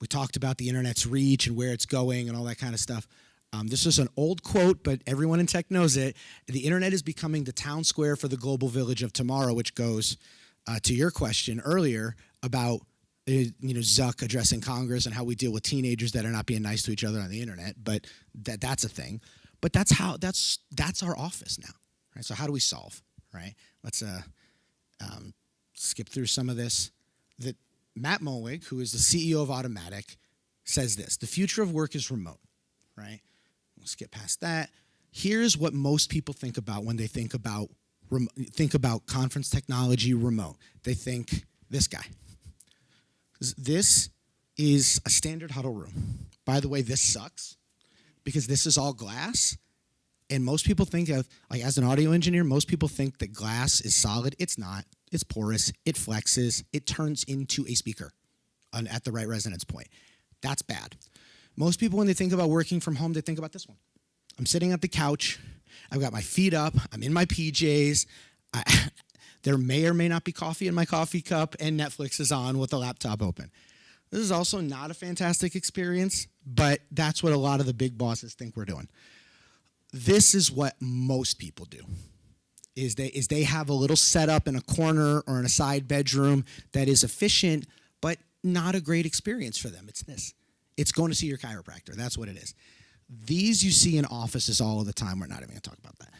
We talked about the internet's reach and where it's going and all that kind of stuff. This is an old quote, but everyone in tech knows it. The internet is becoming the town square for the global village of tomorrow, which goes to your question earlier about Zuck addressing Congress and how we deal with teenagers that are not being nice to each other on the internet. But that's a thing. But that's our office now, right? So how do we solve, right? Let's skip through some of this. That Matt Mulwig, who is the CEO of Automatic, says this: the future of work is remote, right? We'll skip past that. Here's what most people think about when they think about conference technology remote. They think this guy. This is a standard huddle room. By the way, this sucks because this is all glass. And most people think of, like, as an audio engineer, most people think that glass is solid. It's not. It's porous. It flexes. It turns into a speaker at the right resonance point. That's bad. Most people, when they think about working from home, they think about this one. I'm sitting at the couch. I've got my feet up. I'm in my PJs. There may or may not be coffee in my coffee cup, and Netflix is on with the laptop open. This is also not a fantastic experience, but that's what a lot of the big bosses think we're doing. This is what most people do, is they have a little setup in a corner or in a side bedroom that is efficient, but not a great experience for them. It's this. It's going to see your chiropractor. That's what it is. These you see in offices all of the time. We're not even going to talk about that.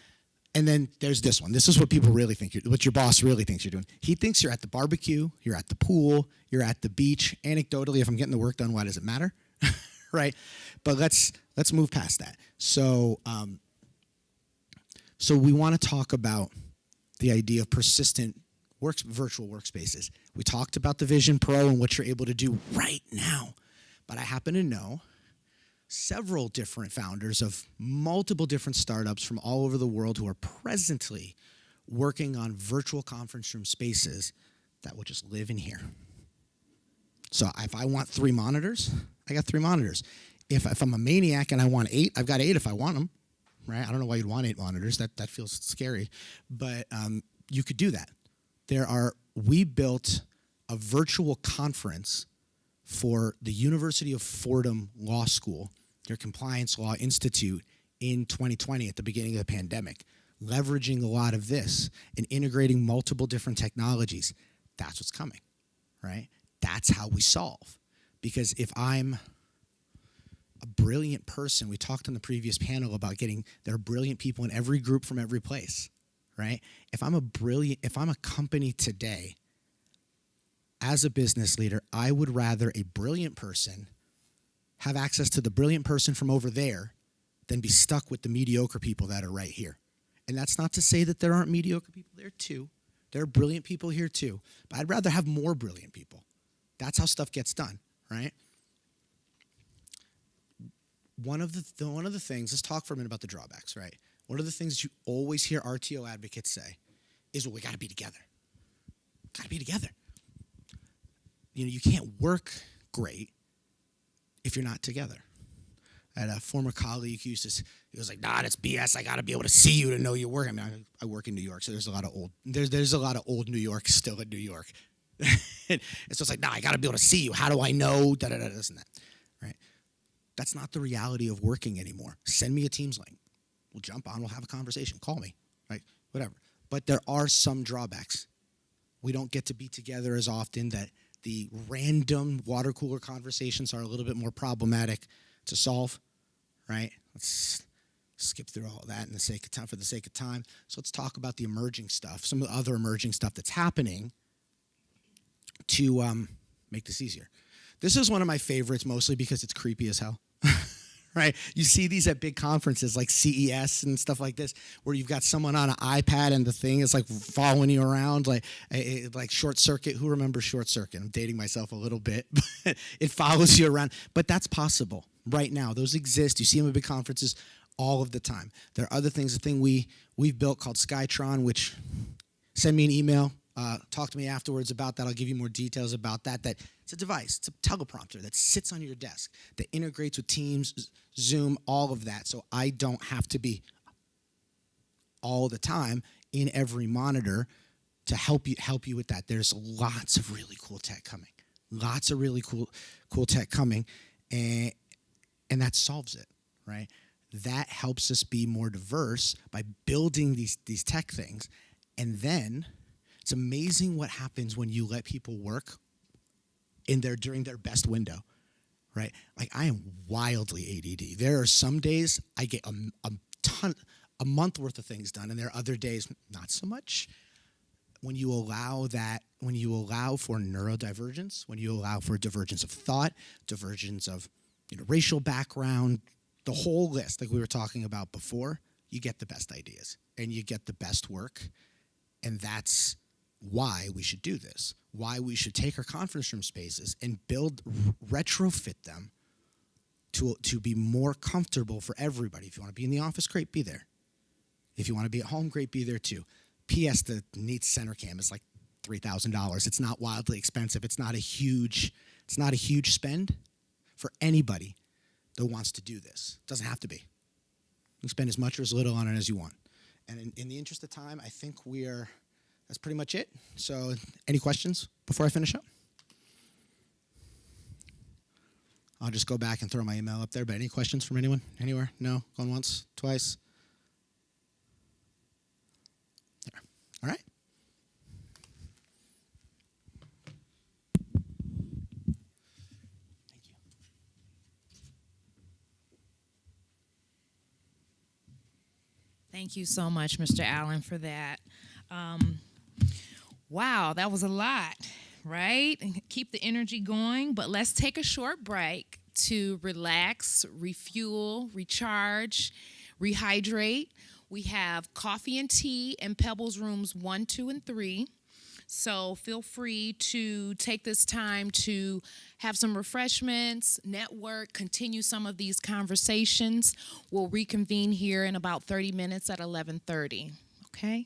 And then there's this one. This is what people really think, what your boss really thinks you're doing. He thinks you're at the barbecue, you're at the pool, you're at the beach. Anecdotally, if I'm getting the work done, why does it matter? Right? But let's move past that. So we want to talk about the idea of persistent virtual workspaces. We talked about the Vision Pro and what you're able to do right now. But I happen to know several different founders of multiple different startups from all over the world who are presently working on virtual conference room spaces that will just live in here. So if I want 3 monitors, I got 3 monitors. if I'm a maniac and I want 8, I've got 8 if I want them, right? I don't know why you'd want 8 monitors. That feels scary, but you could do that. We built a virtual conference for the University of Fordham Law School, their Compliance Law Institute, in 2020 at the beginning of the pandemic, leveraging a lot of this and integrating multiple different technologies. That's what's coming, right? That's how we solve. Because if I'm a brilliant person, we talked on the previous panel about there are brilliant people in every group from every place, right? If I'm a company today, as a business leader, I would rather a brilliant person have access to the brilliant person from over there than be stuck with the mediocre people that are right here. And that's not to say that there aren't mediocre people there too. There are brilliant people here too. But I'd rather have more brilliant people. That's how stuff gets done, right? One of the things, let's talk for a minute about the drawbacks, right? One of the things that you always hear RTO advocates say is, well, we got to be together. Got to be together. You can't work great if you're not together. I had a former colleague who he was like, nah, that's BS. I got to be able to see you to know you're working. I mean, I work in New York, so there's a lot of old New York still in New York. And so it's like, nah, I got to be able to see you. How do I know? This and that, right? That's not the reality of working anymore. Send me a Teams link. We'll jump on. We'll have a conversation. Call me, right? Whatever. But there are some drawbacks. We don't get to be together as often. That the random water cooler conversations are a little bit more problematic to solve, right? Let's skip through all of that for the sake of time. So let's talk about the emerging stuff, some of the other emerging stuff that's happening to make this easier. This is one of my favorites, mostly because it's creepy as hell. Right? You see these at big conferences like CES and stuff like this, where you've got someone on an iPad and the thing is like following you around, like Short Circuit. Who remembers Short Circuit? I'm dating myself a little bit, but it follows you around. But that's possible right now. Those exist. You see them at big conferences all of the time. There are other things. The thing we've built called Skytron, which send me an email. Talk to me afterwards about that. I'll give you more details about that. That it's a device. It's a teleprompter that sits on your desk that integrates with Teams, Zoom, all of that. So I don't have to be all the time in every monitor to help you with that. There's lots of really cool tech coming. Lots of really cool tech coming, and that solves it, right? That helps us be more diverse by building these tech things, and then it's amazing what happens when you let people work during their best window, right? Like, I am wildly ADD. There are some days I get a month worth of things done, and there are other days not so much. When you allow for neurodivergence, when you allow for divergence of thought, divergence of racial background, the whole list, like we were talking about before, you get the best ideas and you get the best work, and that's why we should do this, why we should take our conference room spaces and retrofit them to be more comfortable for everybody. If you want to be in the office, great, be there. If you want to be at home, great, be there too. P.S. The Neat Center Cam is like $3,000. It's not wildly expensive. It's not a huge spend for anybody that wants to do this. It doesn't have to be. You can spend as much or as little on it as you want. And in the interest of time, I think that's pretty much it. So any questions before I finish up? I'll just go back and throw my email up there, but any questions from anyone? Anywhere? No? Going once? Twice? There. All right. Thank you. Thank you so much, Mr. Allen, for that. Wow, that was a lot, right? Keep the energy going, but let's take a short break to relax, refuel, recharge, rehydrate. We have coffee and tea in Pebbles rooms 1, 2, and 3. So feel free to take this time to have some refreshments, network, continue some of these conversations. We'll reconvene here in about 30 minutes at 11:30, okay?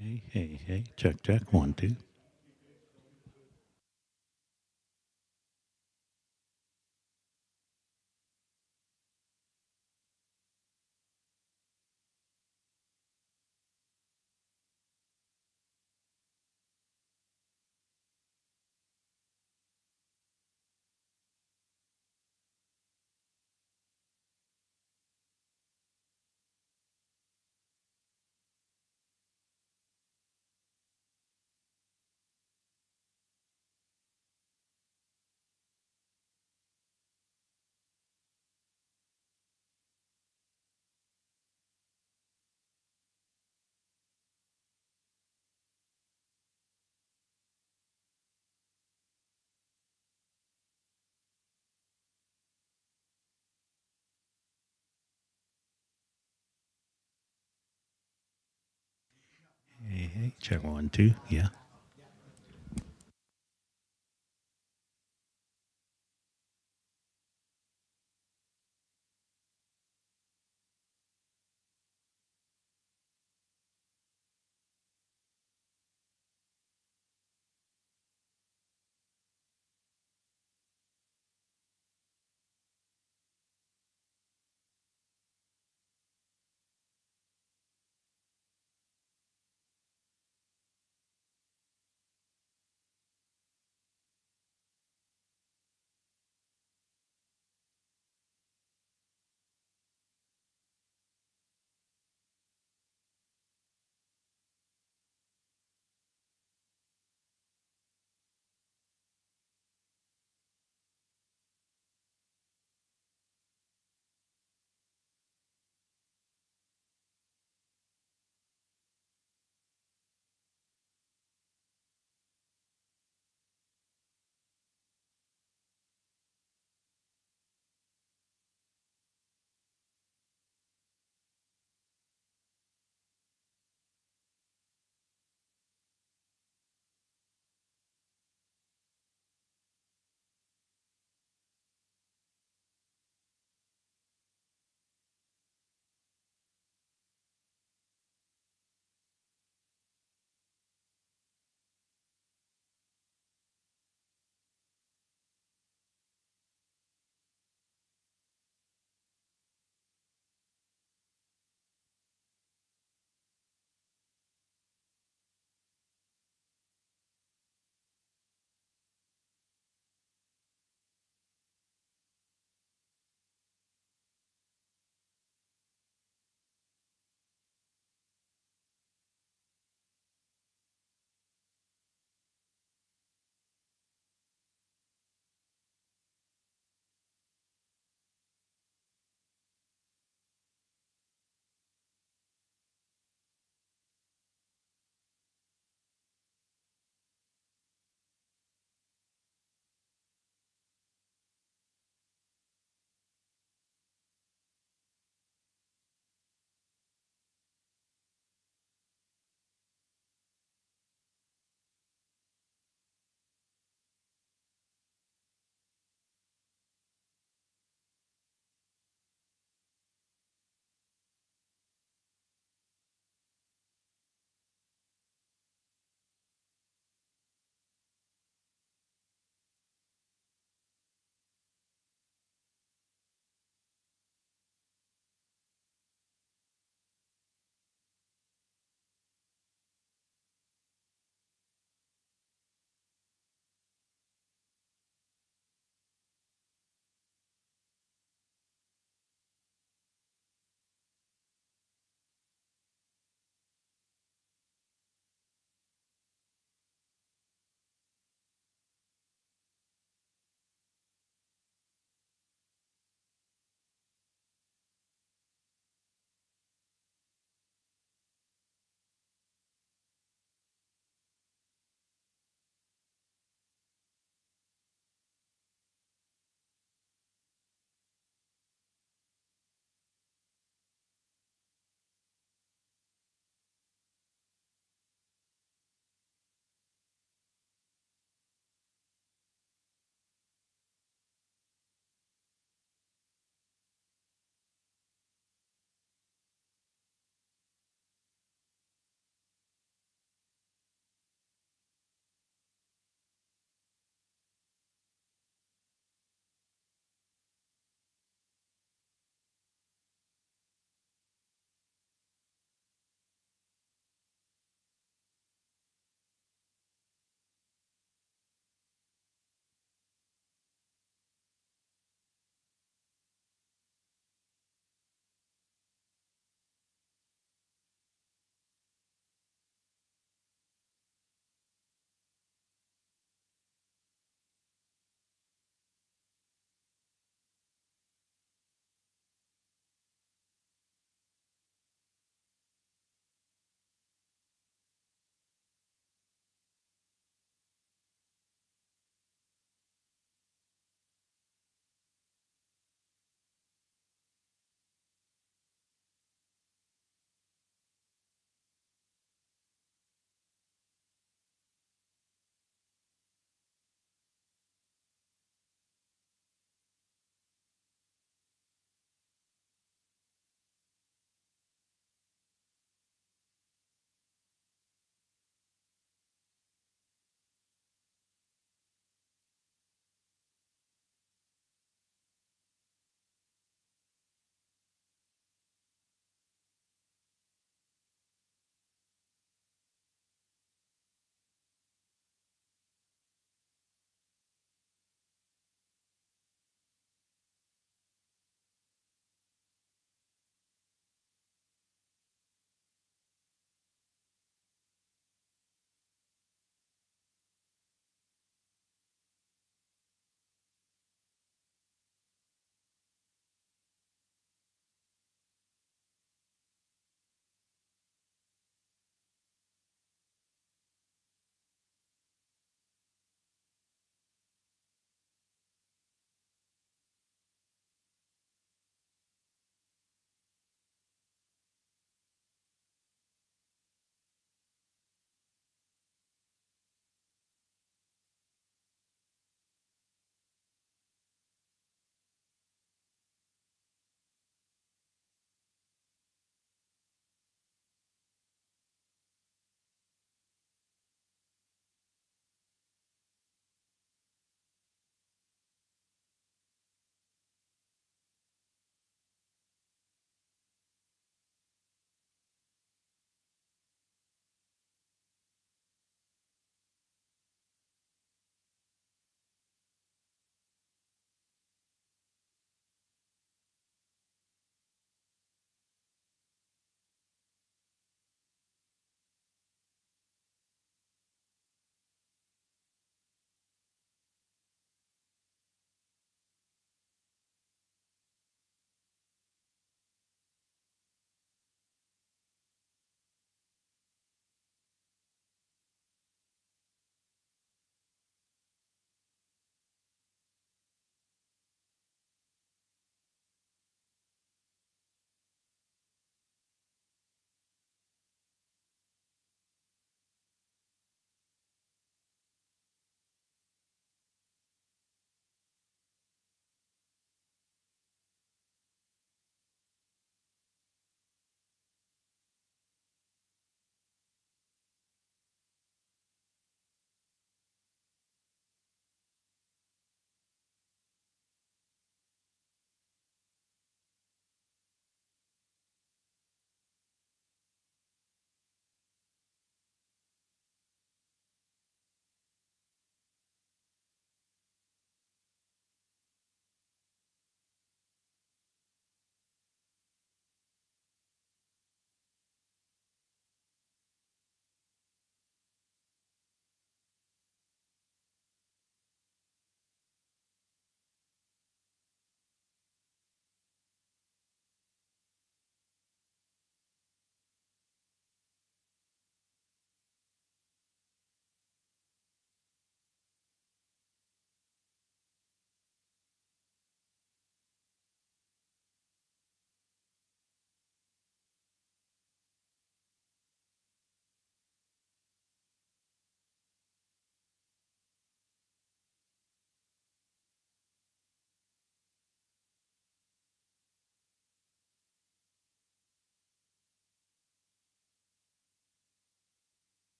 Hey, hey, hey. Check, check. 1, 2. Hey, hey. Check 1, 2. Yeah.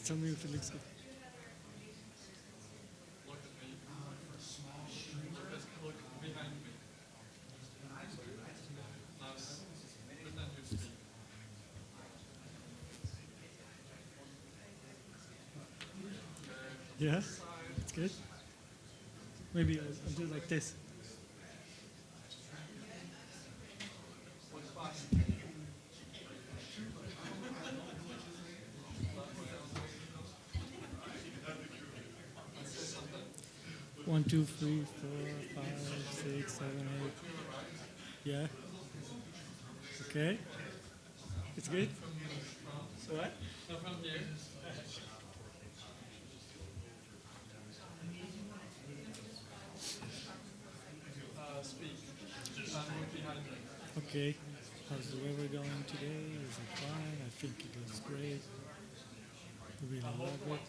Tell me if it looks good. Yeah, it's good. Maybe I'll do it like this. One, two, three, four, five, six, seven, eight. Yeah. Okay. It's good. So what? Okay. How's the weather going today? Is it fine? I think it looks great. I really love it.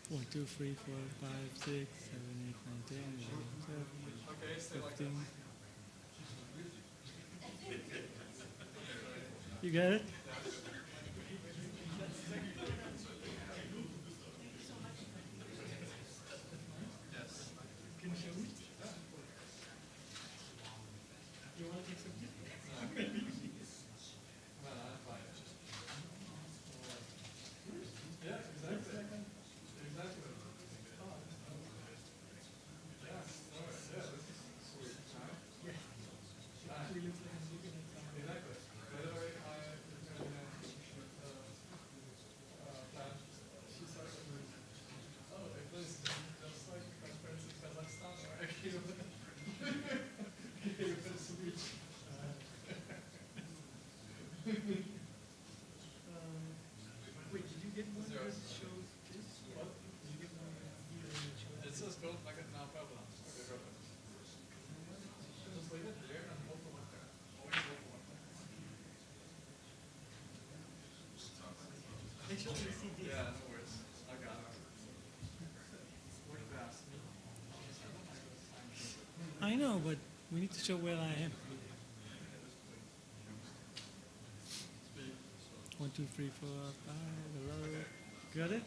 One, two, three, four, five, six, seven, eight, nine, 10, 11, 12, 15. You got it? You want to take some? Wait, did you get one that shows this? What? Did you get one that shows It says built like a no problem. Okay, perfect. Just leave it there and hold the one there. Always hold the one there. Make sure you see this. Yeah, no worries. I got it. Look past me. I know, but we need to show where I am. Speak. 1, 2, 3, 4, 5. Hello. Got it?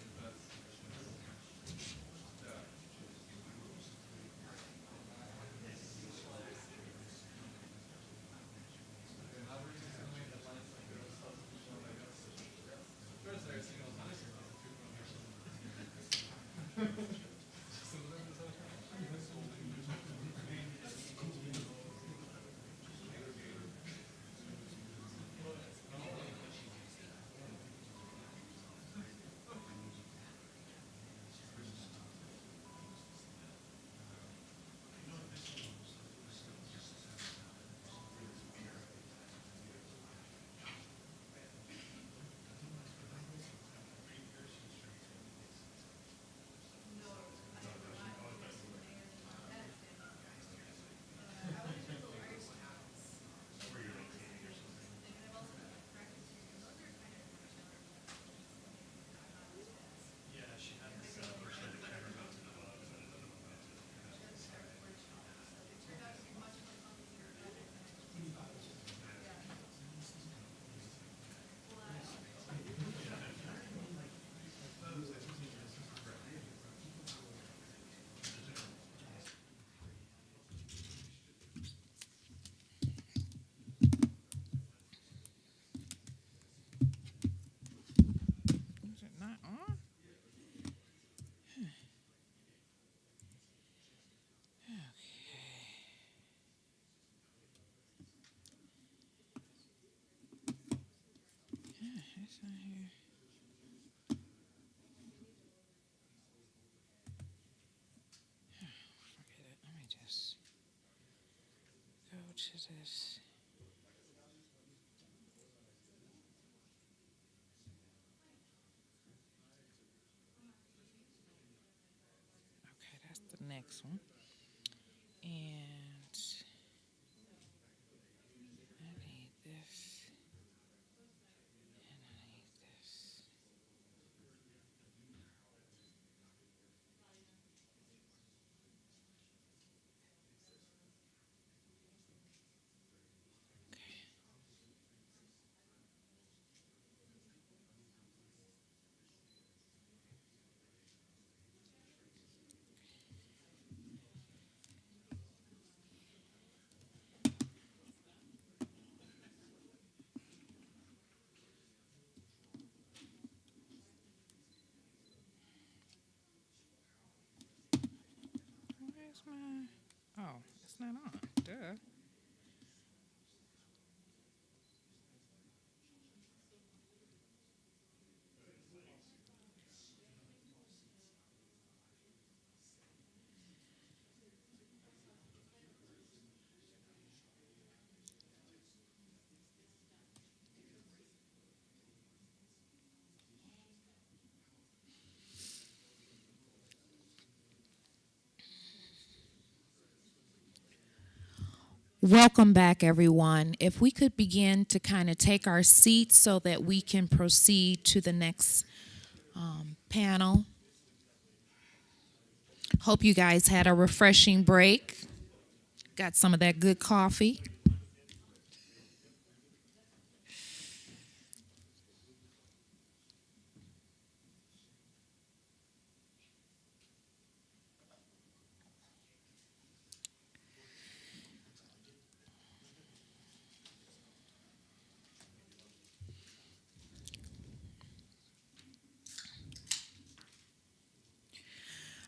Is it not on? It's not here. Forget it. Let me just go to this. Okay, that's the next one. And I need this. And I need this. my? Oh, it's not on. Duh. Welcome back, everyone. If we could begin to kind of take our seats so that we can proceed to the next panel. Hope you guys had a refreshing break. Got some of that good coffee.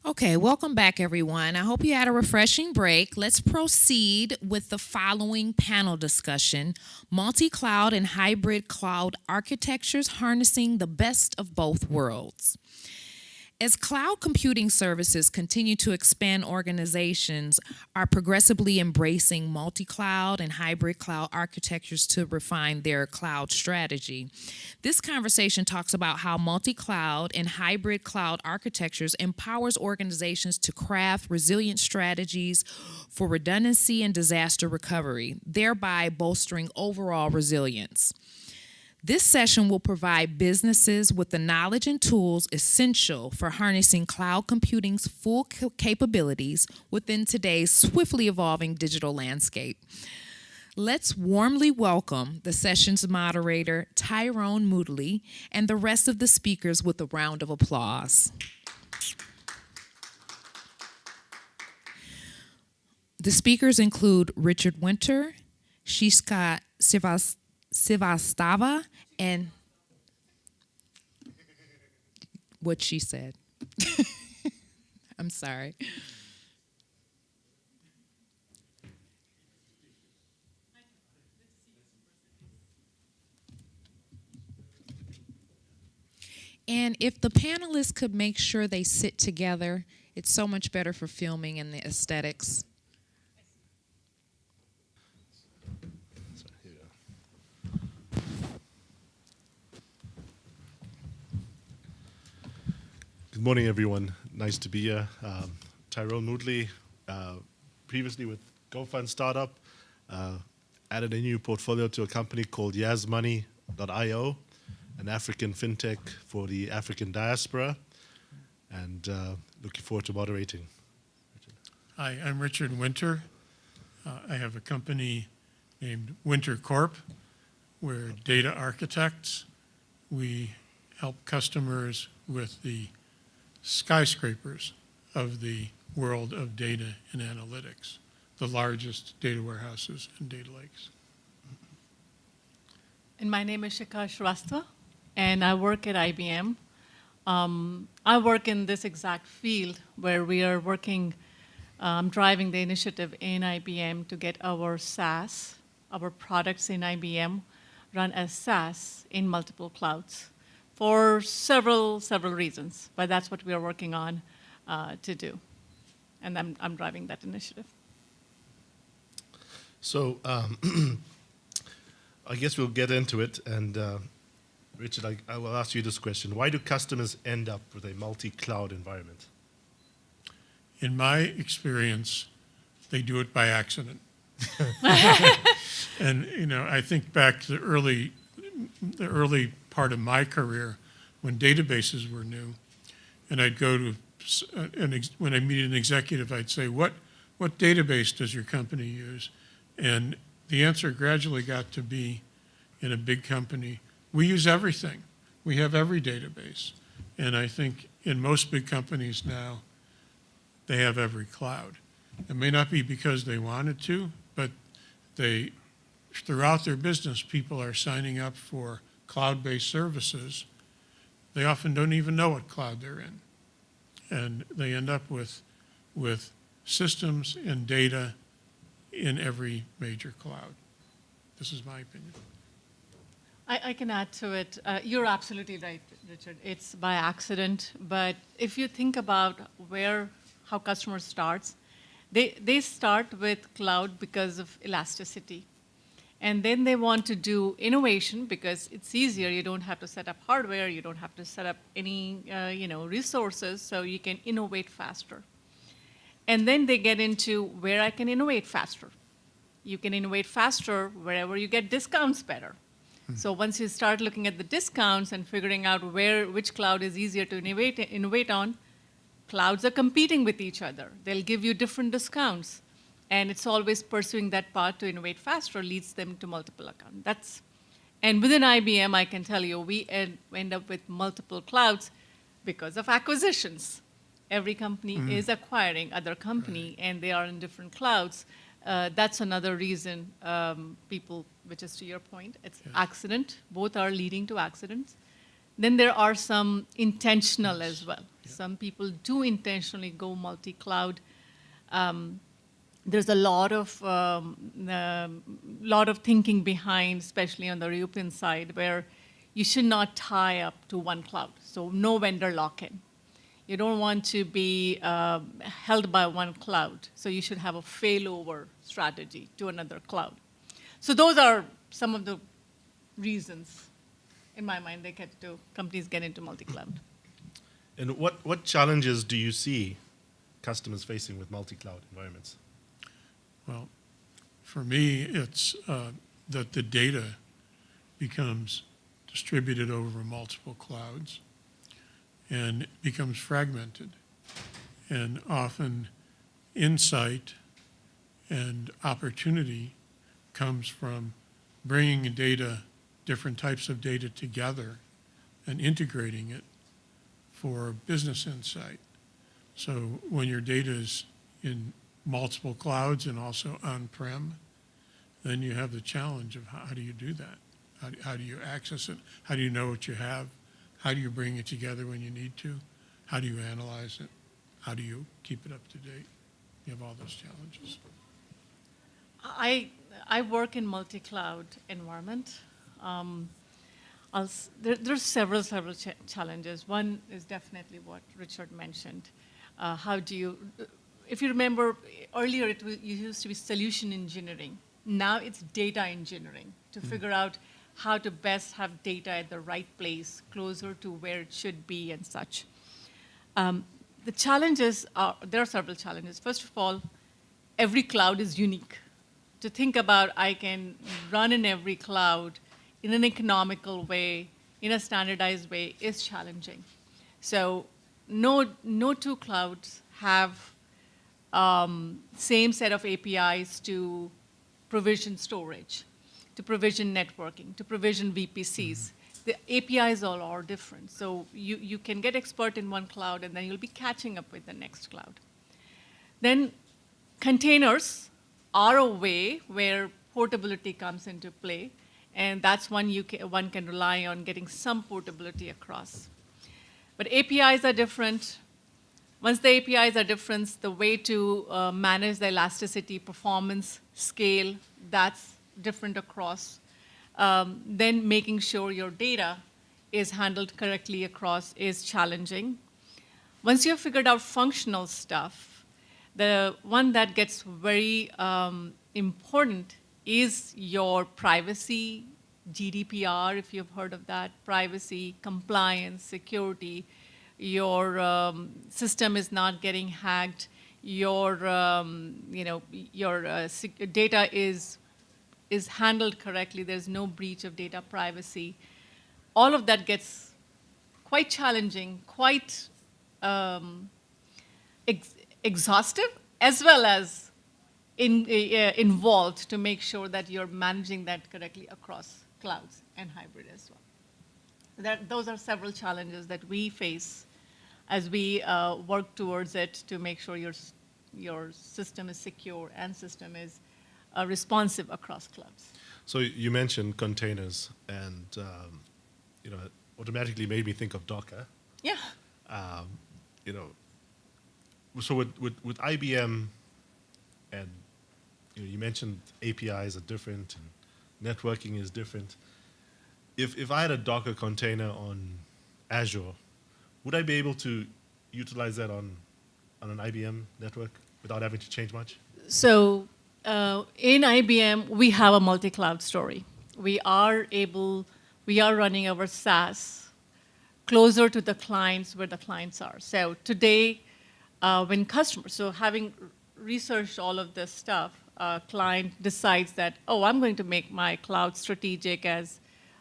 Okay, welcome back, everyone. I hope you had a refreshing break. Let's proceed with the following panel discussion: multi-cloud and hybrid cloud architectures harnessing the best of both worlds. As cloud computing services continue to expand, organizations are progressively embracing multi-cloud and hybrid cloud architectures to refine their cloud strategy. This conversation talks about how multi-cloud and hybrid cloud architectures empowers organizations to craft resilient strategies for redundancy and disaster recovery, thereby bolstering overall resilience. This session will provide businesses with the knowledge and tools essential for harnessing cloud computing's full capabilities within today's swiftly evolving digital landscape. Let's warmly welcome the session's moderator, Tyrone Moodley, and the rest of the speakers with a round of applause. The speakers include Richard Winter, Shishka Sivastava, and what she said. I'm sorry. And if the panelists could make sure they sit together, it's so much better for filming and the aesthetics. Good morning, everyone. Nice to be here. Tyrone Moodley, previously with GoFund Startup, added a new portfolio to a company called YasMoney.io, an African fintech for the African diaspora, and looking forward to moderating. Hi, I'm Richard Winter. I have a company named Winter Corp. We're data architects. We help customers with the skyscrapers of the world of data and analytics, the largest data warehouses and data lakes. And my name is Shikha Shrivastava, and I work at IBM. I work in this exact field where we are working, driving the initiative in IBM to get our SaaS, our products in IBM, run as SaaS in multiple clouds for several reasons, but that's what we are working on to do. And I'm driving that initiative. So I guess we'll get into it. And Richard, I will ask you this question. Why do customers end up with a multi-cloud environment? In my experience, they do it by accident. And I think back to the early part of my career when databases were new, and I'd go to when I meet an executive, I'd say, "What database does your company use?" And the answer gradually got to be, in a big company, we use everything. We have every database. And I think in most big companies now, they have every cloud. It may not be because they wanted to, but throughout their business, people are signing up for cloud-based services. They often don't even know what cloud they're in. And they end up with systems and data in every major cloud. This is my opinion. I can add to it. You're absolutely right, Richard. It's by accident. But if you think about how customers starts, they start with cloud because of elasticity. And then they want to do innovation because it's easier. You don't have to set up hardware. You don't have to set up any resources, so you can innovate faster. And then they get into where I can innovate faster. You can innovate faster wherever you get discounts better. So once you start looking at the discounts and figuring out which cloud is easier to innovate on, clouds are competing with each other. They'll give you different discounts. And it's always pursuing that path to innovate faster leads them to multiple accounts. And within IBM, I can tell you, we end up with multiple clouds because of acquisitions. Every company is acquiring other company, and they are in different clouds. That's another reason people, which is to your point, it's accident. Both are leading to accidents. Then there are some intentional as well. Yeah. Some people do intentionally go multi-cloud. There's a lot of thinking behind, especially on the European side, where you should not tie up to one cloud. So no vendor lock-in. You don't want to be held by one cloud. So you should have a failover strategy to another cloud. So those are some of the reasons, in my mind, companies get into multi-cloud. And what challenges do you see customers facing with multi-cloud environments? Well, for me, it's that the data becomes distributed over multiple clouds and becomes fragmented. And often insight and opportunity comes from bringing data, different types of data together and integrating it for business insight. So when your data is in multiple clouds and also on-prem, then you have the challenge of how do you do that? How do you access it? How do you know what you have? How do you bring it together when you need to? How do you analyze it? How do you keep it up to date? You have all those challenges. I work in multi-cloud environment. There's several challenges. One is definitely what Richard mentioned. If you remember, earlier it used to be solution engineering. Now it's data engineering to figure out how to best have data at the right place, closer to where it should be and such. The challenges there are several challenges. First of all, every cloud is unique. To think about, I can run in every cloud in an economical way, in a standardized way, is challenging. So no two clouds have same set of APIs to provision storage, to provision networking, to provision VPCs. The APIs all are different. So you can get expert in one cloud, and then you'll be catching up with the next cloud. Then containers are a way where portability comes into play, and that's one can rely on getting some portability across. But APIs are different. Once the APIs are different, the way to manage the elasticity, performance, scale, that's different across. Then making sure your data is handled correctly across is challenging. Once you've figured out functional stuff, the one that gets very important is your privacy, GDPR, if you've heard of that, privacy, compliance, security. Your system is not getting hacked. Your data is handled correctly. There's no breach of data privacy. All of that gets quite challenging, quite exhaustive, as well as involved to make sure that you're managing that correctly across clouds and hybrid as well. Those are several challenges that we face as we work towards it to make sure your system is secure and system is responsive across clouds. So you mentioned containers, and automatically made me think of Docker. Yeah. So with IBM and you mentioned APIs are different and networking is different. If I had a Docker container on Azure, would I be able to utilize that on an IBM network without having to change much? So in IBM, we have a multi-cloud story. We are running our SaaS closer to the clients where the clients are. So today, when customers, so having researched all of this stuff, a client decides that, oh, I'm going to make my cloud strategic as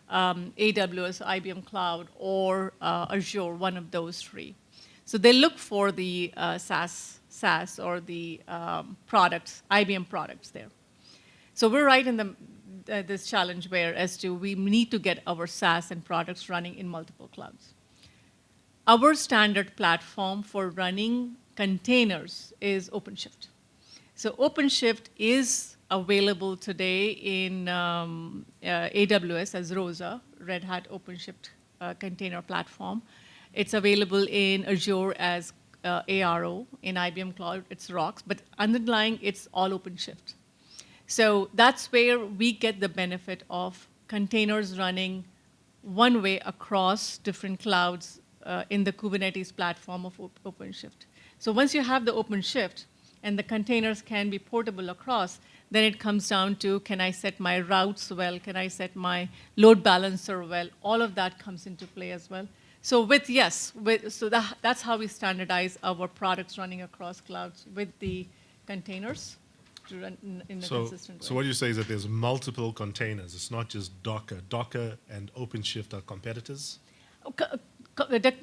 AWS, IBM Cloud, or Azure, one of those three. So they look for the SaaS or the products, IBM products there. So we're right in this challenge where as to we need to get our SaaS and products running in multiple clouds. Our standard platform for running containers is OpenShift. So OpenShift is available today in AWS as ROSA, Red Hat OpenShift container platform. It's available in Azure as ARO. In IBM Cloud, it's ROX, but underlying, it's all OpenShift. So that's where we get the benefit of containers running one way across different clouds in the Kubernetes platform of OpenShift. So once you have the OpenShift and the containers can be portable across, then it comes down to, can I set my routes well? Can I set my load balancer well? All of that comes into play as well. So that's how we standardize our products running across clouds with the containers to run in a consistent way. So what you say is that there's multiple containers. It's not just Docker. Docker and OpenShift are competitors?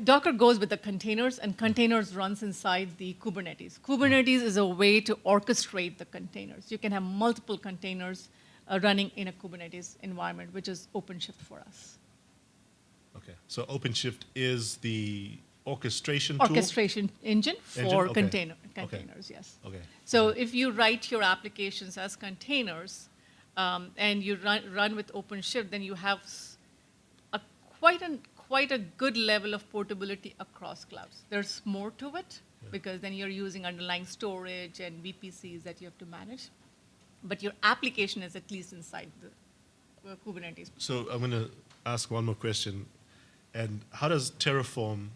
Docker goes with the containers, and containers runs inside the Kubernetes. Kubernetes is a way to orchestrate the containers. You can have multiple containers running in a Kubernetes environment, which is OpenShift for us. Okay, so OpenShift is the orchestration tool? Orchestration engine for Okay. containers, yes. Okay. So if you write your applications as containers and you run with OpenShift, then you have quite a good level of portability across clouds. There's more to it because then you're using underlying storage and VPCs that you have to manage. But your application is at least inside the Kubernetes. So I'm going to ask one more question. And how does Terraform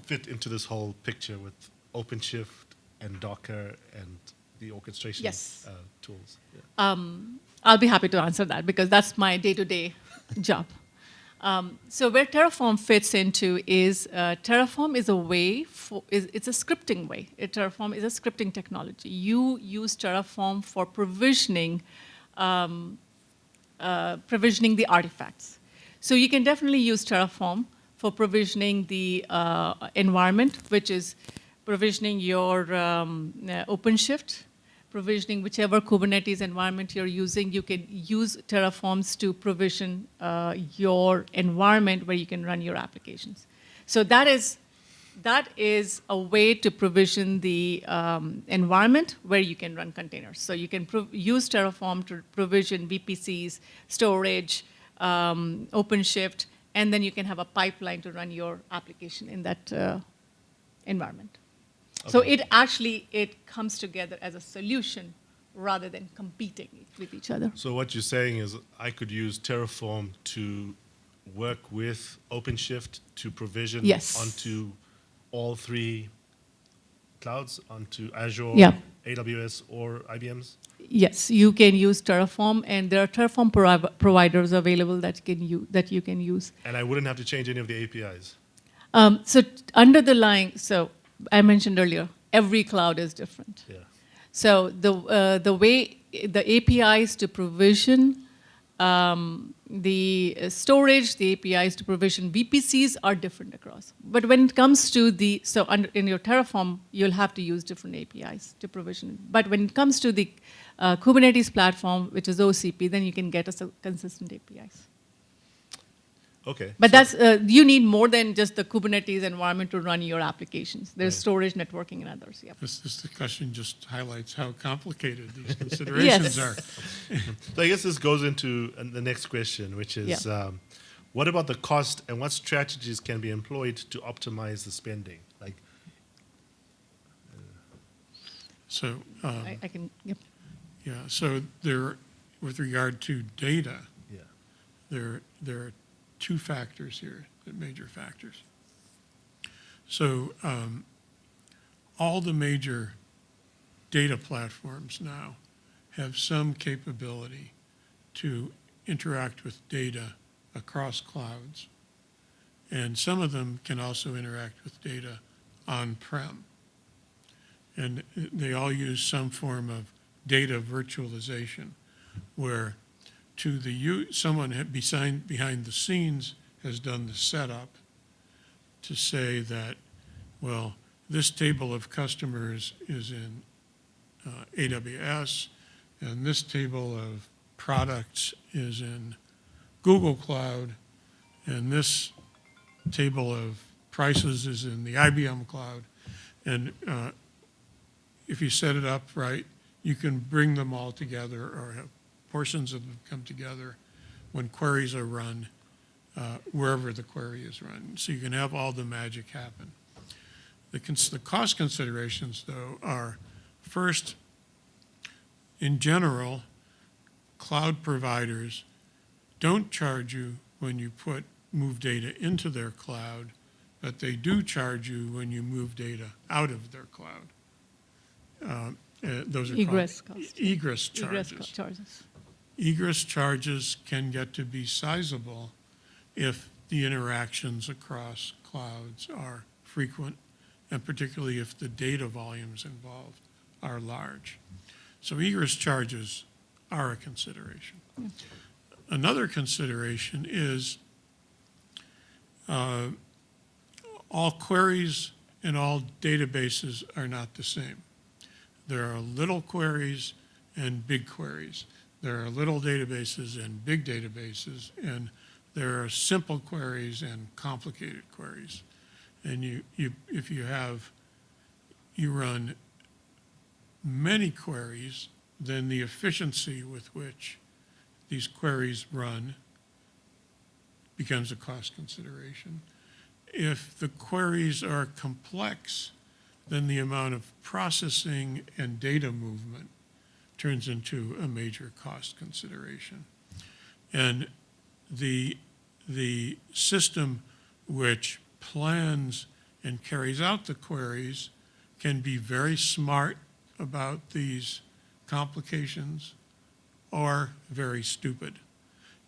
fit into this whole picture with OpenShift and Docker and the orchestration tools? Yeah. I'll be happy to answer that because that's my day-to-day job. So where Terraform fits into is Terraform is a way it's a scripting way. Terraform is a scripting technology. You use Terraform for provisioning the artifacts. So you can definitely use Terraform for provisioning the environment, which is provisioning your OpenShift, provisioning whichever Kubernetes environment you're using. You can use Terraforms to provision your environment where you can run your applications. So that is a way to provision the environment where you can run containers. So you can use Terraform to provision VPCs, storage, OpenShift, and then you can have a pipeline to run your application in that environment. Okay. So it comes together as a solution rather than competing with each other. So what you're saying is I could use Terraform to work with OpenShift to provision onto all three clouds, onto Azure, AWS, or IBM's? Yes, you can use Terraform, and there are Terraform providers available that you can use. And I wouldn't have to change any of the APIs? So under the line, so I mentioned earlier, every cloud is different. Yeah. So the way the APIs to provision the storage, the APIs to provision VPCs are different across. But when it comes to in your Terraform, you'll have to use different APIs to provision. But when it comes to the Kubernetes platform, which is OCP, then you can get us consistent APIs. Okay. But you need more than just the Kubernetes environment to run your applications. There's storage, networking, and others. Yep. This discussion just highlights how complicated these considerations are. So I guess this goes into the next question, which is what about the cost and what strategies can be employed to optimize the spending? So, I can, yep. yeah, so there, with regard to data, Yeah. there are two factors here, the major factors. So all the major data platforms now have some capability to interact with data across clouds. And some of them can also interact with data on-prem. And they all use some form of data virtualization, where someone behind the scenes has done the setup to say that, well, this table of customers is in AWS, and this table of products is in Google Cloud, and this table of prices is in the IBM Cloud. And if you set it up right, you can bring them all together or have portions of them come together when queries are run, wherever the query is run. So you can have all the magic happen. The cost considerations, though, are first, in general, cloud providers don't charge you when you move data into their cloud, but they do charge you when you move data out of their cloud. Those are Egress called cost. egress charges. Egress charges. Egress charges can get to be sizable if the interactions across clouds are frequent, and particularly if the data volumes involved are large. So egress charges are a consideration. Yeah. Another consideration is all queries and all databases are not the same. There are little queries and big queries. There are little databases and big databases, and there are simple queries and complicated queries. And if you run many queries, then the efficiency with which these queries run becomes a cost consideration. If the queries are complex, then the amount of processing and data movement turns into a major cost consideration. And the system which plans and carries out the queries can be very smart about these complications or very stupid.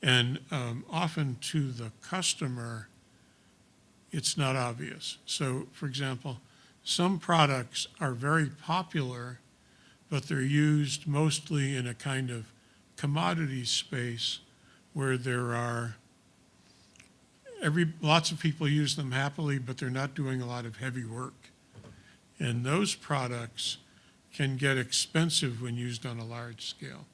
And often to the customer, it's not obvious. So, for example, some products are very popular, but they're used mostly in a kind of commodity space where there are lots of people use them happily, but they're not doing a lot of heavy work. And those products can get expensive when used on a large scale.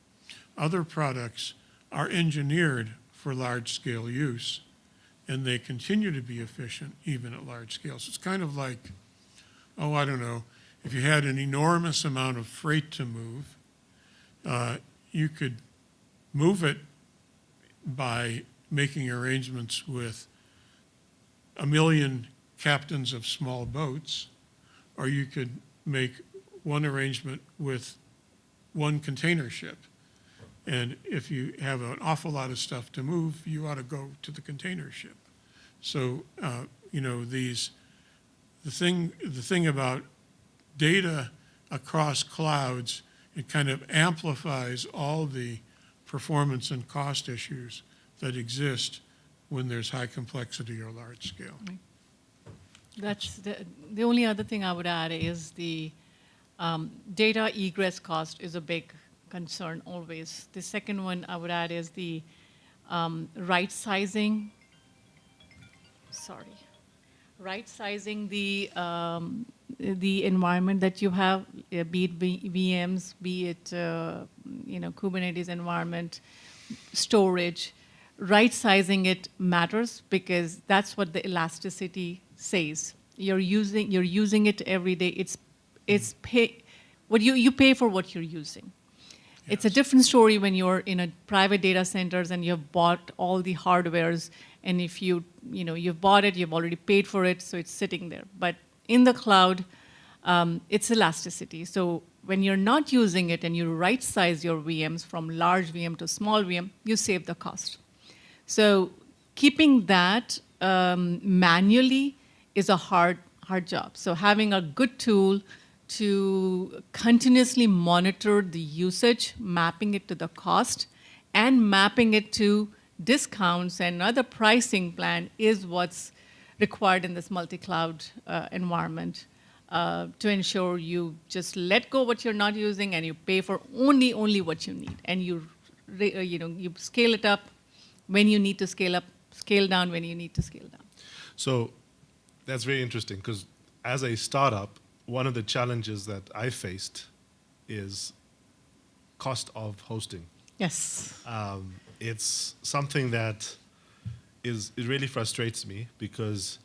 Other products are engineered for large scale use, and they continue to be efficient even at large scales. It's kind of like, I don't know, if you had an enormous amount of freight to move, you could move it by making arrangements with 1 million captains of small boats, or you could make one arrangement with one container ship. And if you have an awful lot of stuff to move, you ought to go to the container ship. So, the thing about data across clouds, it kind of amplifies all the performance and cost issues that exist when there's high complexity or large scale. That's the only other thing I would add is the data egress cost is a big concern always. The second one I would add is the right sizing the environment that you have, be it VMs, be it Kubernetes environment, storage. Right sizing it matters because that's what the elasticity says. You're using it every day. It's you pay for what you're using. Yes. It's a different story when you're in a private data centers and you've bought all the hardwares, and if you've bought it, you've already paid for it, so it's sitting there. But in the cloud, it's elasticity. So when you're not using it and you right size your VMs from large VM to small VM, you save the cost. So keeping that manually is a hard job. So having a good tool to continuously monitor the usage, mapping it to the cost, and mapping it to discounts and other pricing plan is what's required in this multi-cloud environment to ensure you just let go what you're not using and you pay for only what you need, and you scale it up when you need to scale up, scale down when you need to scale down. So that's very interesting because as a startup, one of the challenges that I faced is cost of hosting. Yes. It's something that it really frustrates me because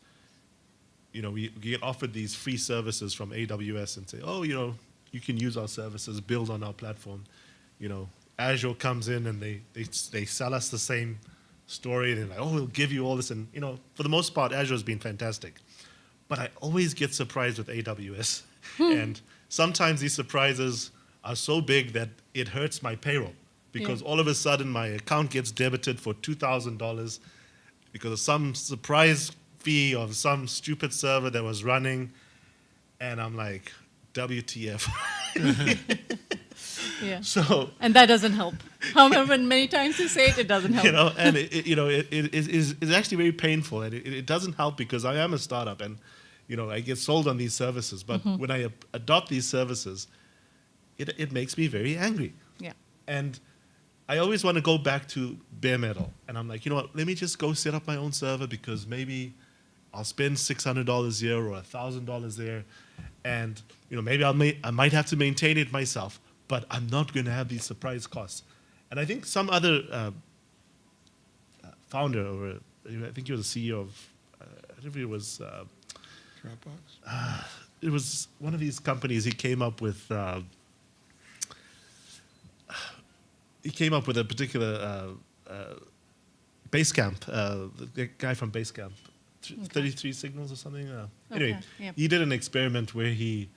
we get offered these free services from AWS and say, oh, you can use our services, build on our platform. Azure comes in and they sell us the same story. They're like, oh, we'll give you all this. And, for the most part, Azure has been fantastic. But I always get surprised with AWS. And sometimes these surprises are so big that it hurts my payroll because all of a sudden my account gets debited for $2,000 because of some surprise fee of some stupid server that was running. And I'm like, WTF. Yeah. So, and that doesn't help. However many times you say it, it doesn't help. And it's actually very painful, and it doesn't help because I am a startup, and I get sold on these services. But when I adopt these services, it makes me very angry. Yeah. And I always want to go back to bare metal, and I'm like, let me just go set up my own server because maybe I'll spend $600 here or $1,000 there, and maybe I might have to maintain it myself. But I'm not going to have these surprise costs. And I think some other founder, or I think you're the CEO of, I don't know if it was... Dropbox? It was one of these companies. He came up with a particular Basecamp, the guy from Basecamp, 33 Signals or something. Anyway, yeah. He did an experiment where he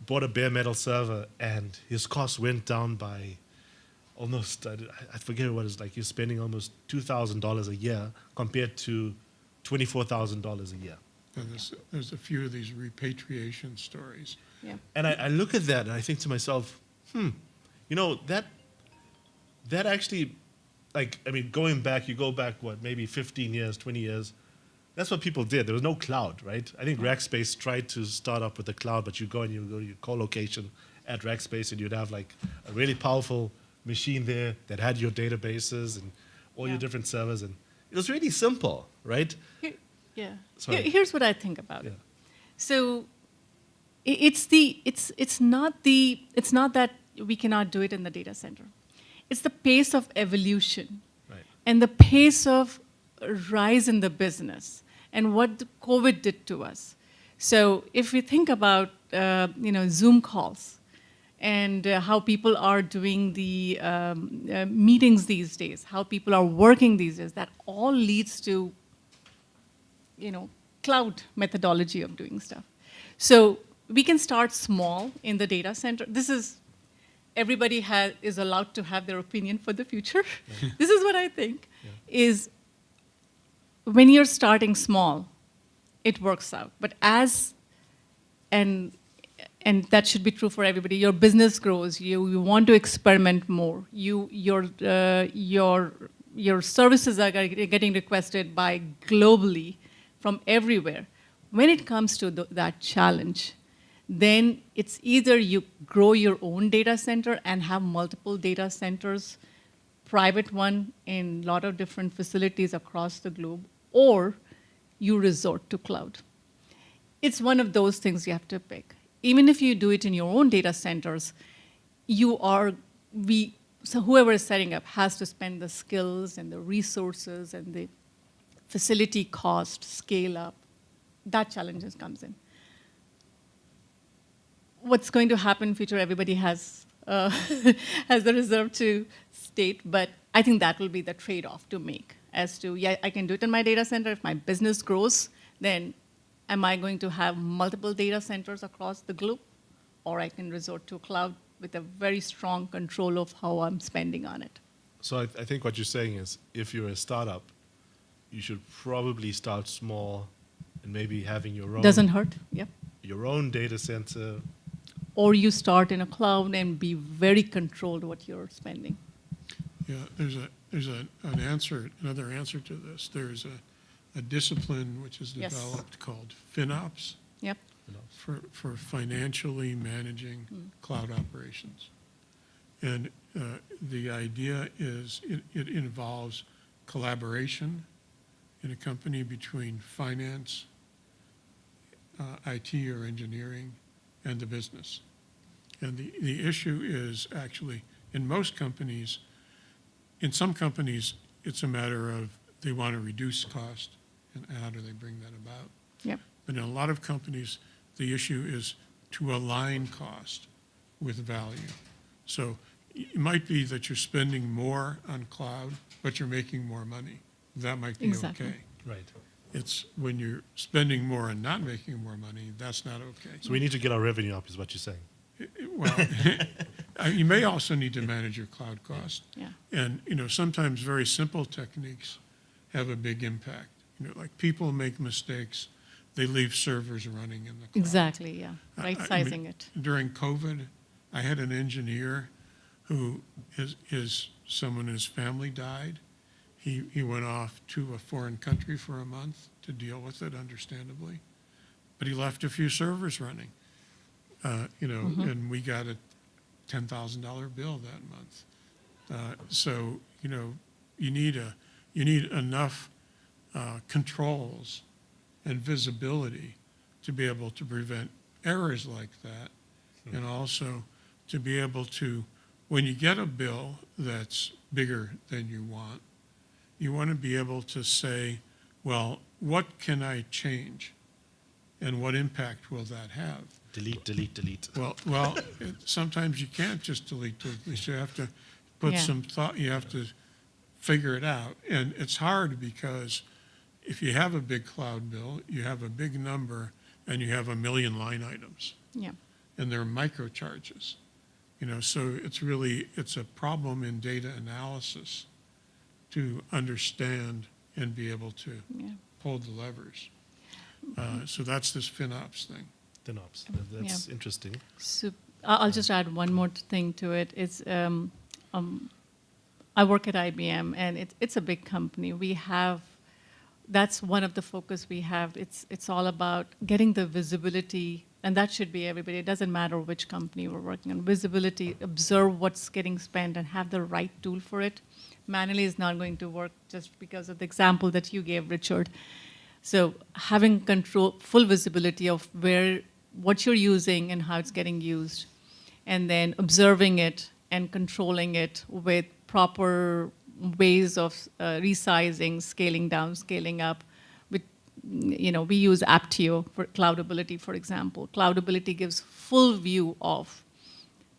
bought a bare metal server and his cost went down by almost, I forget what it's like, you're spending almost $2,000 a year compared to $24,000 a year. And there's a few of these repatriation stories. Yeah. And I look at that and I think to myself, that actually, going back, you go back, maybe 15 years, 20 years, that's what people did. There was no cloud, right? I think Rackspace tried to start up with the cloud, but you go to your co-location at Rackspace and you'd have a really powerful machine there that had your databases and all your different servers, and it was really simple, right? Here's what I think about it. Yeah. So it's not that we cannot do it in the data center. It's the pace of evolution, Right. and the pace of rise in the business and what the COVID did to us. So if we think about Zoom calls and how people are doing the meetings these days, how people are working these days, that all leads to cloud methodology of doing stuff. So we can start small in the data center. Everybody is allowed to have their opinion for the future. Yeah. This is what I think is when you're starting small, it works out. But and that should be true for everybody. Your business grows. You want to experiment more. Your services are getting requested by globally from everywhere. When it comes to that challenge, then it's either you grow your own data center and have multiple data centers, private one in a lot of different facilities across the globe, or you resort to cloud. It's one of those things you have to pick. Even if you do it in your own data centers, so whoever is setting up has to spend the skills and the resources and the facility cost, scale up. That challenge comes in. What's going to happen in future, everybody has the reserve to state, but I think that will be the trade-off to make as to, I can do it in my data center. If my business grows, then am I going to have multiple data centers across the globe? or I can resort to cloud with a very strong control of how I'm spending on it. So I think what you're saying is, if you're a startup, you should probably start small and maybe having your own Doesn't hurt, yeah. your own data center. Or you start in a cloud and be very controlled what you're spending. Yeah, there's another answer to this. There's a discipline which is Yes. developed called FinOps Yep. for financially managing cloud operations. And the idea is it involves collaboration in a company between finance, IT or engineering, and the business. And the issue is actually, in most companies, in some companies, it's a matter of they want to reduce cost, and how do they bring that about? Yep. But in a lot of companies, the issue is to align cost with value. So it might be that you're spending more on cloud, but you're making more money. That might be Exactly. okay. Right. It's when you're spending more and not making more money, that's not okay. So we need to get our revenue up, is what you're saying. Well, you may also need to manage your cloud cost. Yeah. And, sometimes very simple techniques have a big impact. Like people make mistakes, they leave servers running in the cloud. Exactly, yeah. I Right mean, sizing it. During COVID, I had an engineer who someone in his family died. He went off to a foreign country for a month to deal with it, understandably. But he left a few servers running, and we got a $10,000 bill that month. So, you need enough controls and visibility to be able to prevent errors like that, and also to be able to, when you get a bill that's bigger than you want to be able to say, well, what can I change? And what impact will that have? Delete, delete, delete. Well, sometimes you can't just delete those. You have to put Yeah. some thought, you have to figure it out. And it's hard because if you have a big cloud bill, you have a big number, and you have a million line items, Yeah. and they're microcharges. So it's a problem in data analysis to understand and be able to Yeah. pull the levers. So that's this FinOps thing. FinOps. That's interesting. So I'll just add one more thing to it. It's I work at IBM, and it's a big company. That's one of the focus we have. It's all about getting the visibility, and that should be everybody. It doesn't matter which company we're working on. Visibility, observe what's getting spent, and have the right tool for it. Manually is not going to work just because of the example that you gave, Richard. So having control, full visibility of what you're using and how it's getting used, and then observing it and controlling it with proper ways of resizing, scaling down, scaling up. We use Aptio for Cloudability, for example. Cloudability gives full view of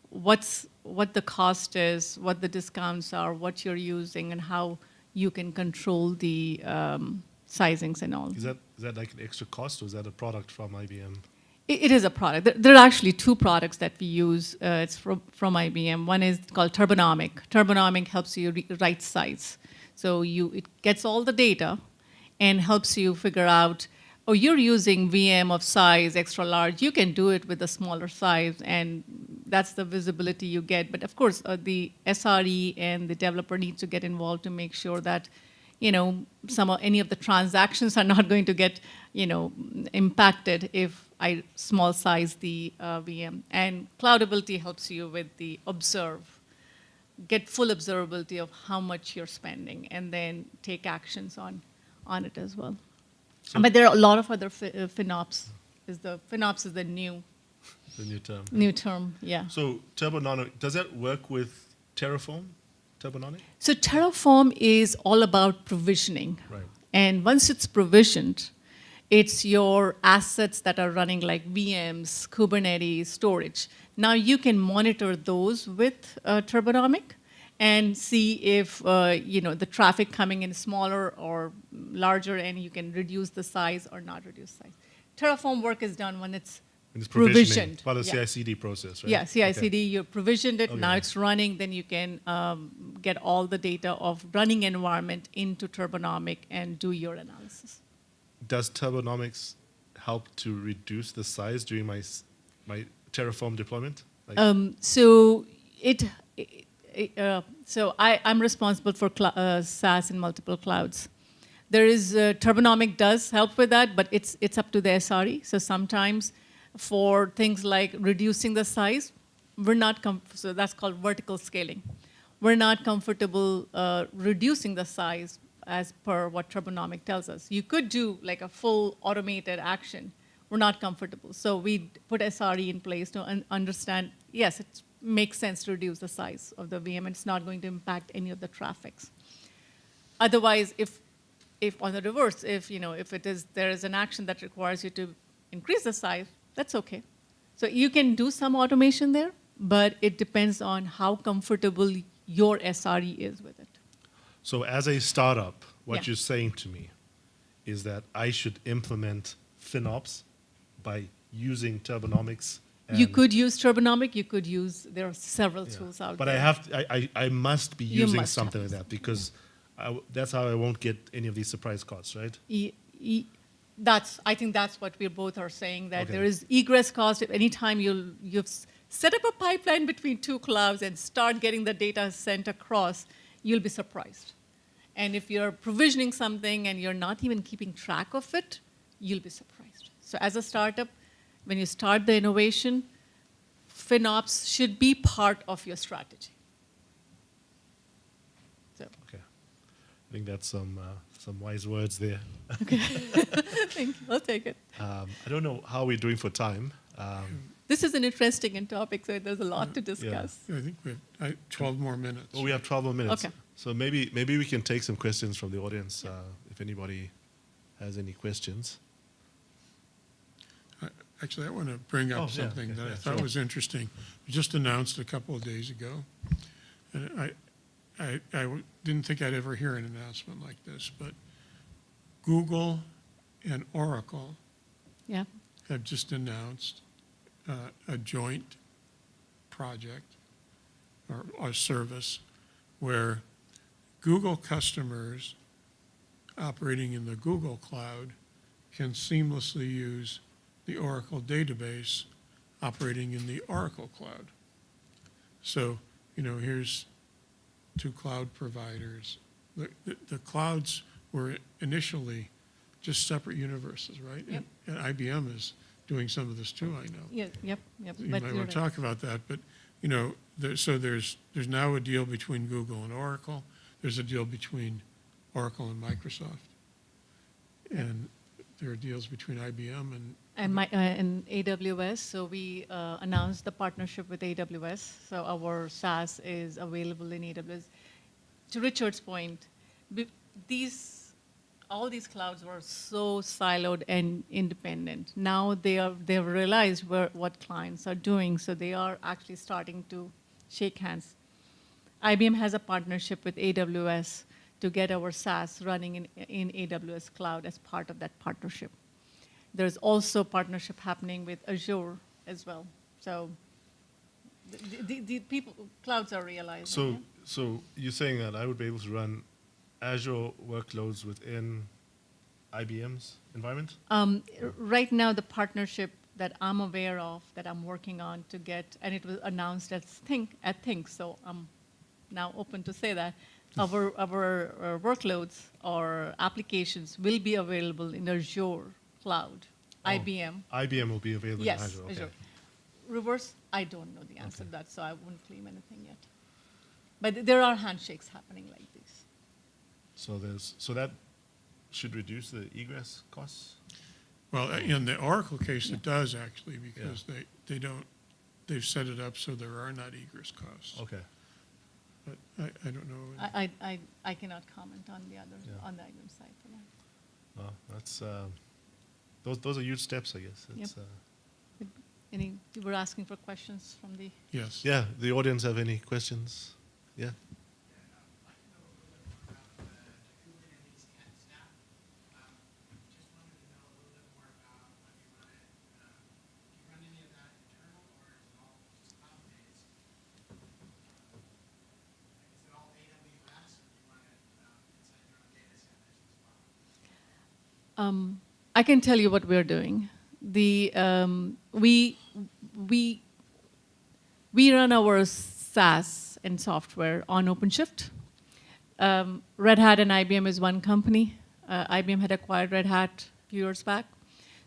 what the cost is, what the discounts are, what you're using, and how you can control the sizings and all. Is that like an extra cost, or is that a product from IBM? It is a product. There are actually two products that we use. It's from IBM. One is called Turbonomic. Turbonomic helps you right size. So it gets all the data and helps you figure out, oh, you're using VM of size extra large. You can do it with a smaller size, and that's the visibility you get. But of course, the SRE and the developer needs to get involved to make sure that any of the transactions are not going to get impacted if I small size the VM. And Cloudability helps you with the get full observability of how much you're spending, and then take actions on it as well. But there are a lot of other FinOps. FinOps is the new term. new term, yeah. So Turbonomic, does that work with Terraform? Turbonomic? So Terraform is all about provisioning. Right. And once it's provisioned, it's your assets that are running like VMs, Kubernetes, storage. Now you can monitor those with Turbonomic and see if the traffic coming in smaller or larger, and you can reduce the size or not reduce size. Terraform work is done when it's When it's provisioning, provisioned. part of the Yeah. CI/CD process, right? Yeah, CI/CD, you provisioned it, now Okay. it's running, then you can get all the data of running environment into Turbonomic and do your analysis. Does Turbonomics help to reduce the size during my Terraform deployment? Like, So I'm responsible for SaaS in multiple clouds. There is Turbonomic does help with that, but it's up to the SRE. So sometimes for things like reducing the size, we're not so that's called vertical scaling. We're not comfortable reducing the size as per what Turbonomic tells us. You could do like a full automated action. We're not comfortable. So we put SRE in place to understand, yes, it makes sense to reduce the size of the VM, and it's not going to impact any of the traffics. Otherwise, if on the reverse, if there is an action that requires you to increase the size, that's okay. So you can do some automation there, but it depends on how comfortable your SRE is with it. so as a startup, what Yeah. you're saying to me is that I should implement FinOps by using Turbonomics. You and- could use Turbonomic. You could use, there are several Yeah. tools out But there. I must be You using must have something like that because that's how I won't get any of these surprise costs, right? I think that's what we both are saying, that Okay. there is egress cost. If anytime you've set up a pipeline between two clouds and start getting the data sent across, you'll be surprised. And if you're provisioning something and you're not even keeping track of it, you'll be surprised. So as a startup, when you start the innovation, FinOps should be part of your strategy. So, Okay. I think that's some wise words there. thank you. I'll take it. I don't know how we're doing for time. This is an interesting topic, so there's a lot to discuss. I think we have 12 more minutes. Well, we have 12 more minutes. Okay. So maybe we can take some questions from the audience if anybody has any questions. Actually, I want to bring Oh, up yeah, something yeah, that I yeah, thought sure. was interesting. It just announced a couple of days ago, and I didn't think I'd ever hear an announcement like this, but Google and Oracle Yeah. have just announced a joint project or service where Google customers operating in the Google Cloud can seamlessly use the Oracle database operating in the Oracle Cloud. So, here's two cloud providers. The clouds were initially just separate universes, right? Yep. And IBM is doing some of this too, I know. Yeah, yep. You But might you're want to right. talk about that, but, so there's now a deal between Google and Oracle. There's a deal between Oracle and Microsoft. And there are deals between IBM and. And AWS, so we announced the partnership with AWS. So our SaaS is available in AWS. To Richard's point, all these clouds were so siloed and independent. Now they've realized what clients are doing, so they are actually starting to shake hands. IBM has a partnership with AWS to get our SaaS running in AWS cloud as part of that partnership. There's also partnership happening with Azure as well. So the clouds are realizing. So you're saying that I would be able to run Azure workloads within IBM's environment? Right now, the partnership that I'm aware of, that I'm working on to get, and it was announced at Think, so I'm now open to say that, our workloads or applications will be available in Azure cloud, IBM. IBM will be available Yes, in Azure. Okay. Azure. Reverse, I don't know the answer to that, so I wouldn't claim anything yet. But there are handshakes happening like this. So that should reduce the egress costs? Well, in the Oracle case, it does actually, because they've set it up so there are not egress costs. Okay. But I don't know. I cannot comment on the other, Yeah. on the IBM side for that. Well, that's, those are huge steps, I guess. It's, You were asking for questions from the. Yes. Yeah, the audience have any questions? Yeah? Just wanted to know a little bit more about when you run it. You run I can tell you what we're doing. We run our SaaS and software on OpenShift. Red Hat and IBM is one company. IBM had acquired Red Hat a few years back.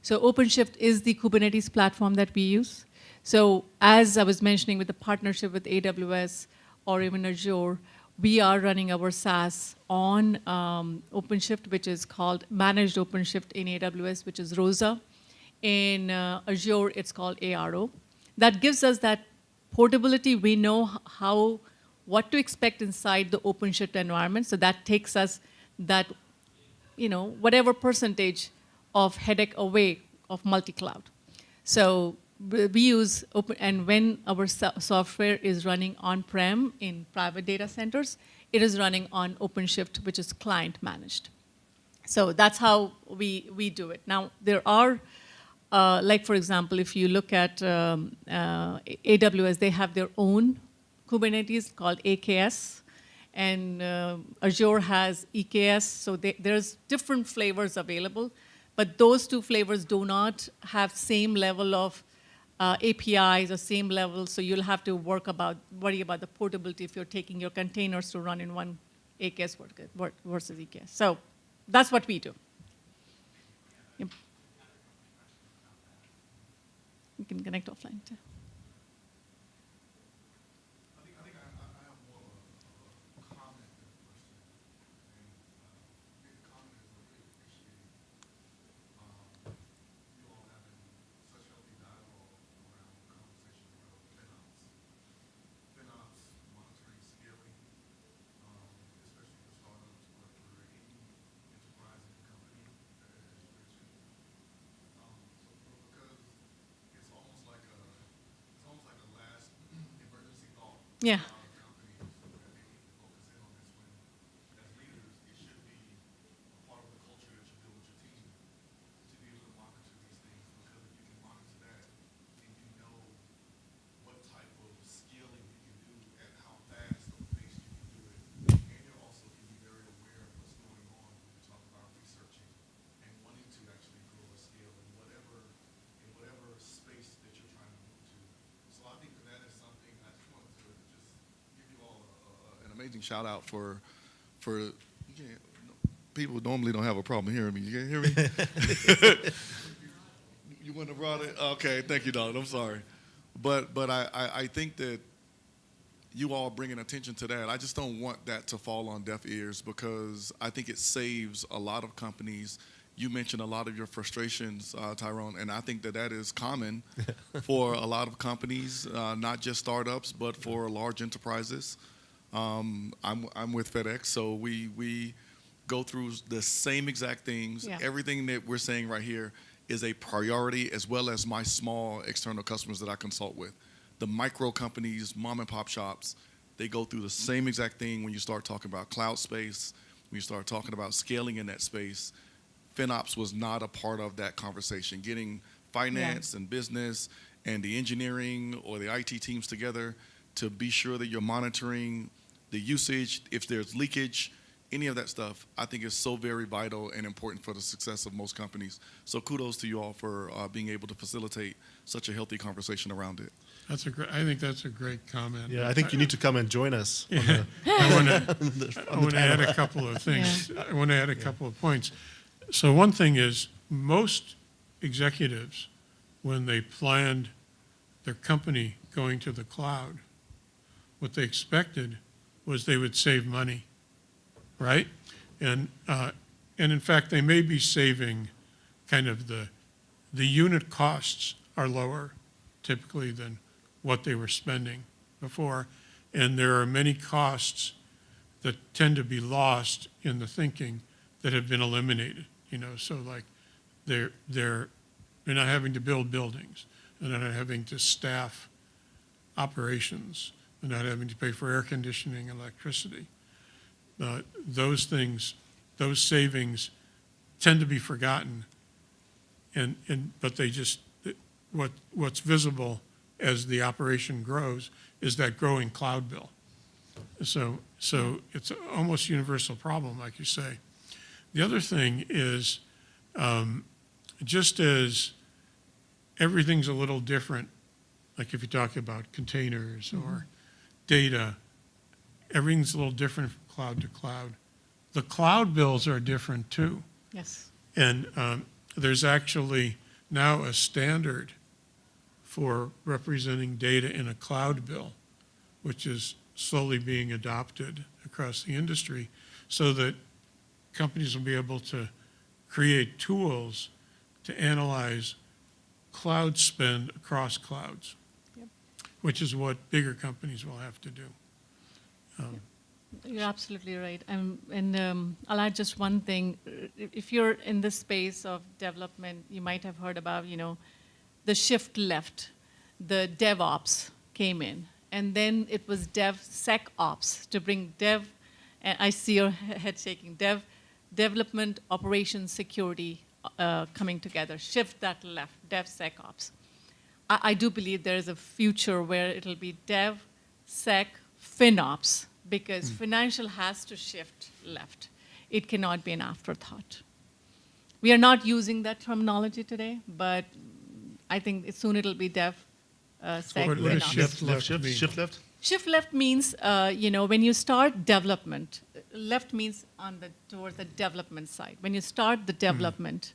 So OpenShift is the Kubernetes platform that we use. So as I was mentioning with the partnership with AWS or even Azure, we are running our SaaS on OpenShift, which is called Managed OpenShift in AWS, which is ROSA. In Azure, it's called ARO. That gives us that portability. We know what to expect inside the OpenShift environment. So that takes us that, whatever percentage of headache away of multi-cloud. So we use open, and when our software is running on-prem in private data centers, it is running on OpenShift, which is client managed. So that's how we do it. Now, there are, like for example, if you look at AWS, they have their own Kubernetes called AKS, and Azure has EKS, so there's different flavors available, but those two flavors do not have same level of APIs or same level, so you'll have to worry about the portability if you're taking your containers to run in one AKS versus EKS. So that's what we do. Yep. You can connect offline too. Yeah. Amazing shout out for people normally don't have a problem hearing me. You can hear me? You wouldn't have brought it? Okay, thank you, Donald. I'm sorry. But I think that you all bringing attention to that, I just don't want that to fall on deaf ears, because I think it saves a lot of companies. You mentioned a lot of your frustrations, Tyrone, and I think that is common for a lot of companies, not just startups, but for large enterprises. I'm with FedEx, so we go through the same exact things. Yeah. Everything that we're saying right here is a priority, as well as my small external customers that I consult with. The micro companies, mom and pop shops, they go through the same exact thing when you start talking about cloud space, when you start talking about scaling in that space. FinOps was not a part of that conversation. Getting finance and business and the engineering or the IT teams together to be sure that you're monitoring the usage, if there's leakage, any of that stuff, I think is so very vital and important for the success of most companies. So kudos to you all for being able to facilitate such a healthy conversation around it. I think that's a great comment. Yeah, I think you need to come and join us. Yeah. I want to add a couple of things. Yeah. I want to add a couple of points. So one thing is, most executives, when they planned their company going to the cloud, what they expected was they would save money, right? And in fact, they may be saving kind of the unit costs are lower typically than what they were spending before. And there are many costs that tend to be lost in the thinking that have been eliminated, so like they're not having to build buildings, they're not having to staff operations, they're not having to pay for air conditioning, electricity. Those things, those savings tend to be forgotten, but they just, what's visible as the operation grows is that growing cloud bill. So it's an almost universal problem, like you say. The other thing is Just as everything's a little different, like if you talk about containers or data, everything's a little different from cloud to cloud. The cloud bills are different too. Yes. And there's actually now a standard for representing data in a cloud bill, which is slowly being adopted across the industry so that companies will be able to create tools to analyze cloud spend across clouds, Yep. which is what bigger companies will have to do. You're absolutely right. I'll add just one thing. If you're in the space of development, you might have heard about, the shift left. The DevOps came in. And then it was DevSecOps to bring and I see your head shaking, development, operations, security coming together. Shift that left, DevSecOps. I do believe there is a future where it'll be DevSecFinOps, because financial has to shift left. It cannot be an afterthought. We are not using that terminology today, but I think soon it'll be DevSecFinOps. What does shift left shift, mean? shift left? Shift left means, when you start development, left means towards the development side. When you start the development,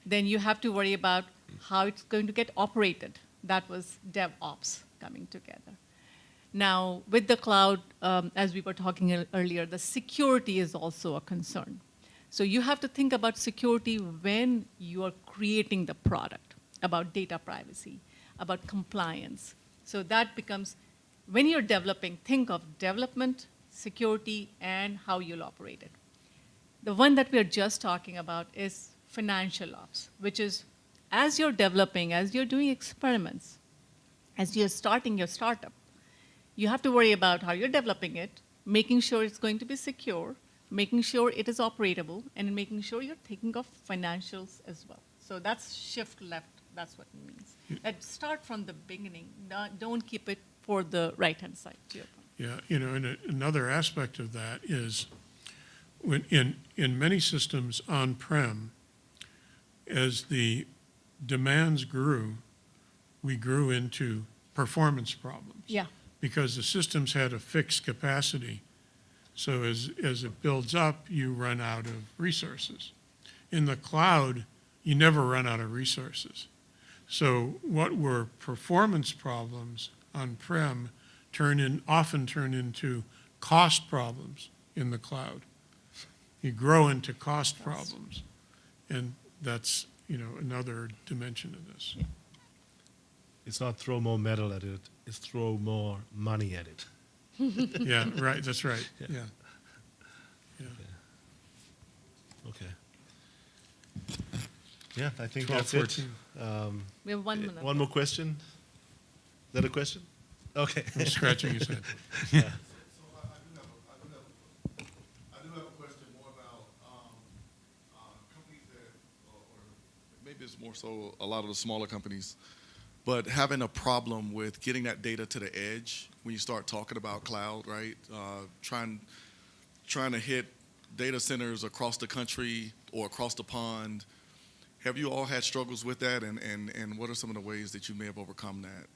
then you have to worry about how it's going to get operated. That was DevOps coming together. Now, with the cloud, as we were talking earlier, the security is also a concern. So you have to think about security when you are creating the product, about data privacy, about compliance. So that becomes, when you're developing, think of development, security, and how you'll operate it. The one that we're just talking about is financial ops, which is as you're developing, as you're doing experiments, as you're starting your startup, you have to worry about how you're developing it, making sure it's going to be secure, making sure it is operatable, and making sure you're thinking of financials as well. So that's shift left. That's what it means. And start from the beginning. Don't keep it for the right-hand side, to your point. Yeah, and another aspect of that is when in many systems on-prem, as the demands grew, we grew into performance problems. Yeah. Because the systems had a fixed capacity. So as it builds up, you run out of resources. In the cloud, you never run out of resources. So what were performance problems on-prem often turn into cost problems in the cloud. You grow into cost problems. And that's, another dimension of this. Yeah. It's not throw more metal at it, it's throw more money at it. Yeah, right, that's right, Yeah. yeah. Yeah. Okay. Yeah, I think 12, that's it. 14. We have 1 minute. One more question? Is that a question? Okay. I'm scratching his head. So I do have a question more about companies that, or maybe it's more so a lot of the smaller companies, but having a problem with getting that data to the edge when you start talking about cloud, right? Trying to hit data centers across the country or across the pond. Have you all had struggles with that, and what are some of the ways that you may have overcome that?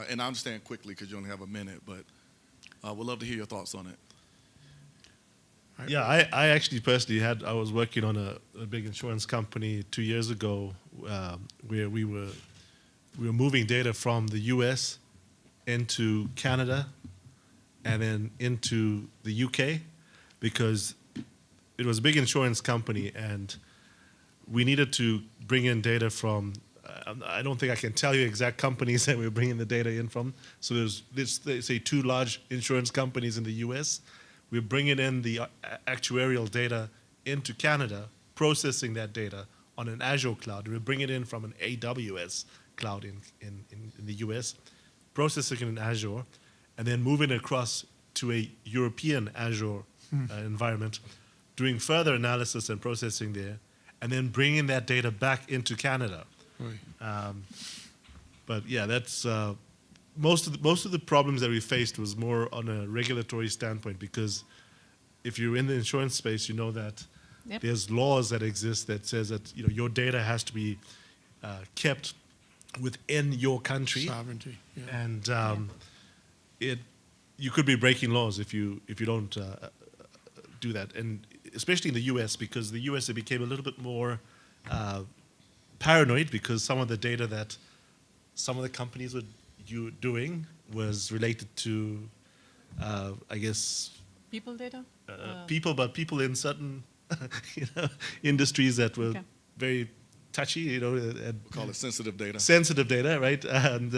And I understand quickly because you only have a minute, but we'd love to hear your thoughts on it. Yeah, I actually personally I was working on a big insurance company 2 years ago where we were moving data from the US into Canada and then into the UK because it was a big insurance company and we needed to bring in data from, I don't think I can tell you exact companies that we were bringing the data in from. So there's, let's say, 2 large insurance companies in the US. We're bringing in the actuarial data into Canada, processing that data on an Azure cloud. We're bringing it in from an AWS cloud in the US, processing it in Azure, and then moving it across to a European Azure environment, doing further analysis and processing there, and then bringing that data back into Canada. Right. But yeah, that's most of the problems that we faced was more on a regulatory standpoint because if you're in the insurance space, you know that Yep. There's laws that exist that says that your data has to be kept within your country, Sovereignty, yeah. and you could be breaking laws if you don't do that, and especially in the U.S. because the U.S. it became a little bit more paranoid because some of the data that some of the companies were doing was related to, I guess, People data? people in certain industries that were Okay. very touchy, and We call it sensitive data. sensitive data, right? And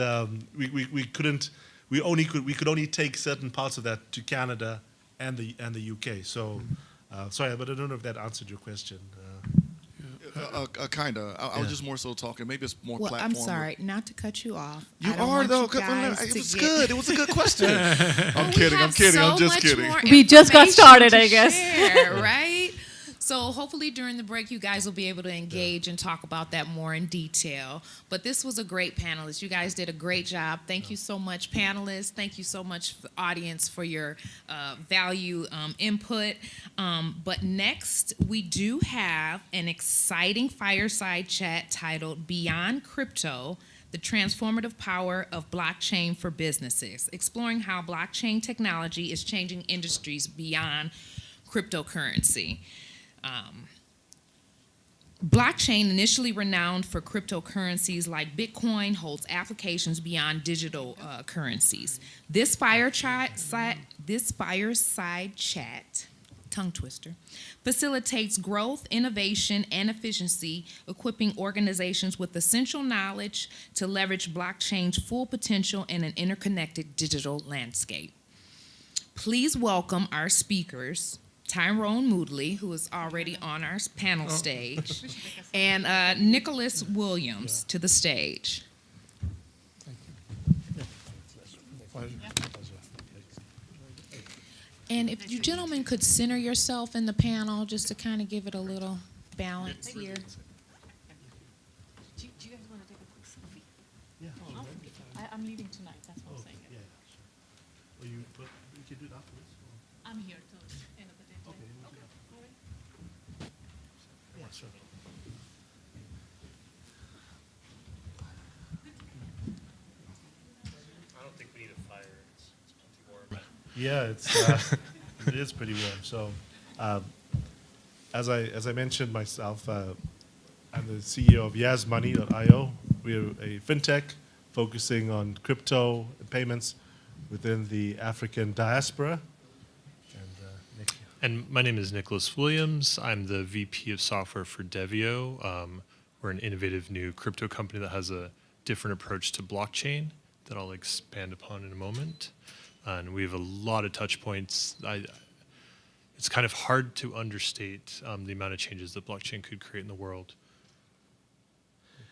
we could only take certain parts of that to Canada and the UK. So, sorry, but I don't know if that answered your question. Kinda. I was just more so talking. Maybe it's more Well, platform. I'm sorry, not to cut you off. You I don't are want though. you 'Cause guys it to was get- good. It was a good question. I'm We kidding. I'm have kidding. so I'm just much kidding. more We just got information started, to I guess. share, right? So hopefully during the break, you guys will be able to engage and talk about that more in detail. But this was a great panelist. You guys did a great job. Thank you so much, panelists. Thank you so much, audience, for your value input. But next, we do have an exciting fireside chat titled Beyond Crypto, the transformative power of blockchain for businesses, exploring how blockchain technology is changing industries beyond cryptocurrency. Blockchain, initially renowned for cryptocurrencies like Bitcoin, holds applications beyond digital currencies. This fireside chat, tongue twister, facilitates growth, innovation, and efficiency, equipping organizations with essential knowledge to leverage blockchain's full potential in an interconnected digital landscape. Please welcome our speakers, Tyrone Moodley, who is already on our panel stage, and Nicholas Williams to the stage. Pleasure. And if you gentlemen could center yourself in the panel just to kind of give it a little balance here. Do you guys want to take a quick selfie? Yeah. I'm leaving tonight, that's what I'm saying. Yeah. Well, you can do it afterwards. I'm here till the end of the day. Okay. All right. Yeah, sure. I don't think we need a fire. It's plenty warm. Yeah, it is pretty warm. So, as I mentioned myself, I'm the CEO of YasMoney.io. We're a fintech focusing on crypto and payments within the African diaspora. And Nick. And my name is Nicholas Williams. I'm the VP of software for Devio. We're an innovative new crypto company that has a different approach to blockchain that I'll expand upon in a moment. And we have a lot of touch points. It's kind of hard to understate the amount of changes that blockchain could create in the world.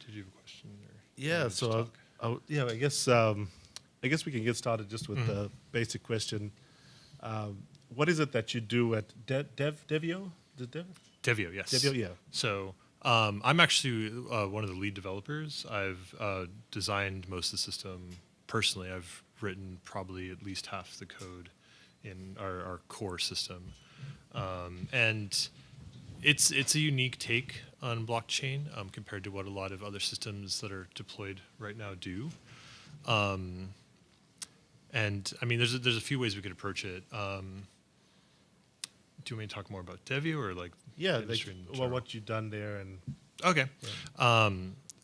Did you have a question? Or Yeah, just so talk? I guess we can get started just with the basic question. What is it that you do at Devio? Devio, yes. Devio, yeah. So I'm actually one of the lead developers. I've designed most of the system personally. I've written probably at least half the code in our core system. And it's a unique take on blockchain compared to what a lot of other systems that are deployed right now do. And I mean, there's a few ways we could approach it. Do you want me to talk more about Devio or like Yeah, the industry in well, general? what you've done there and Okay.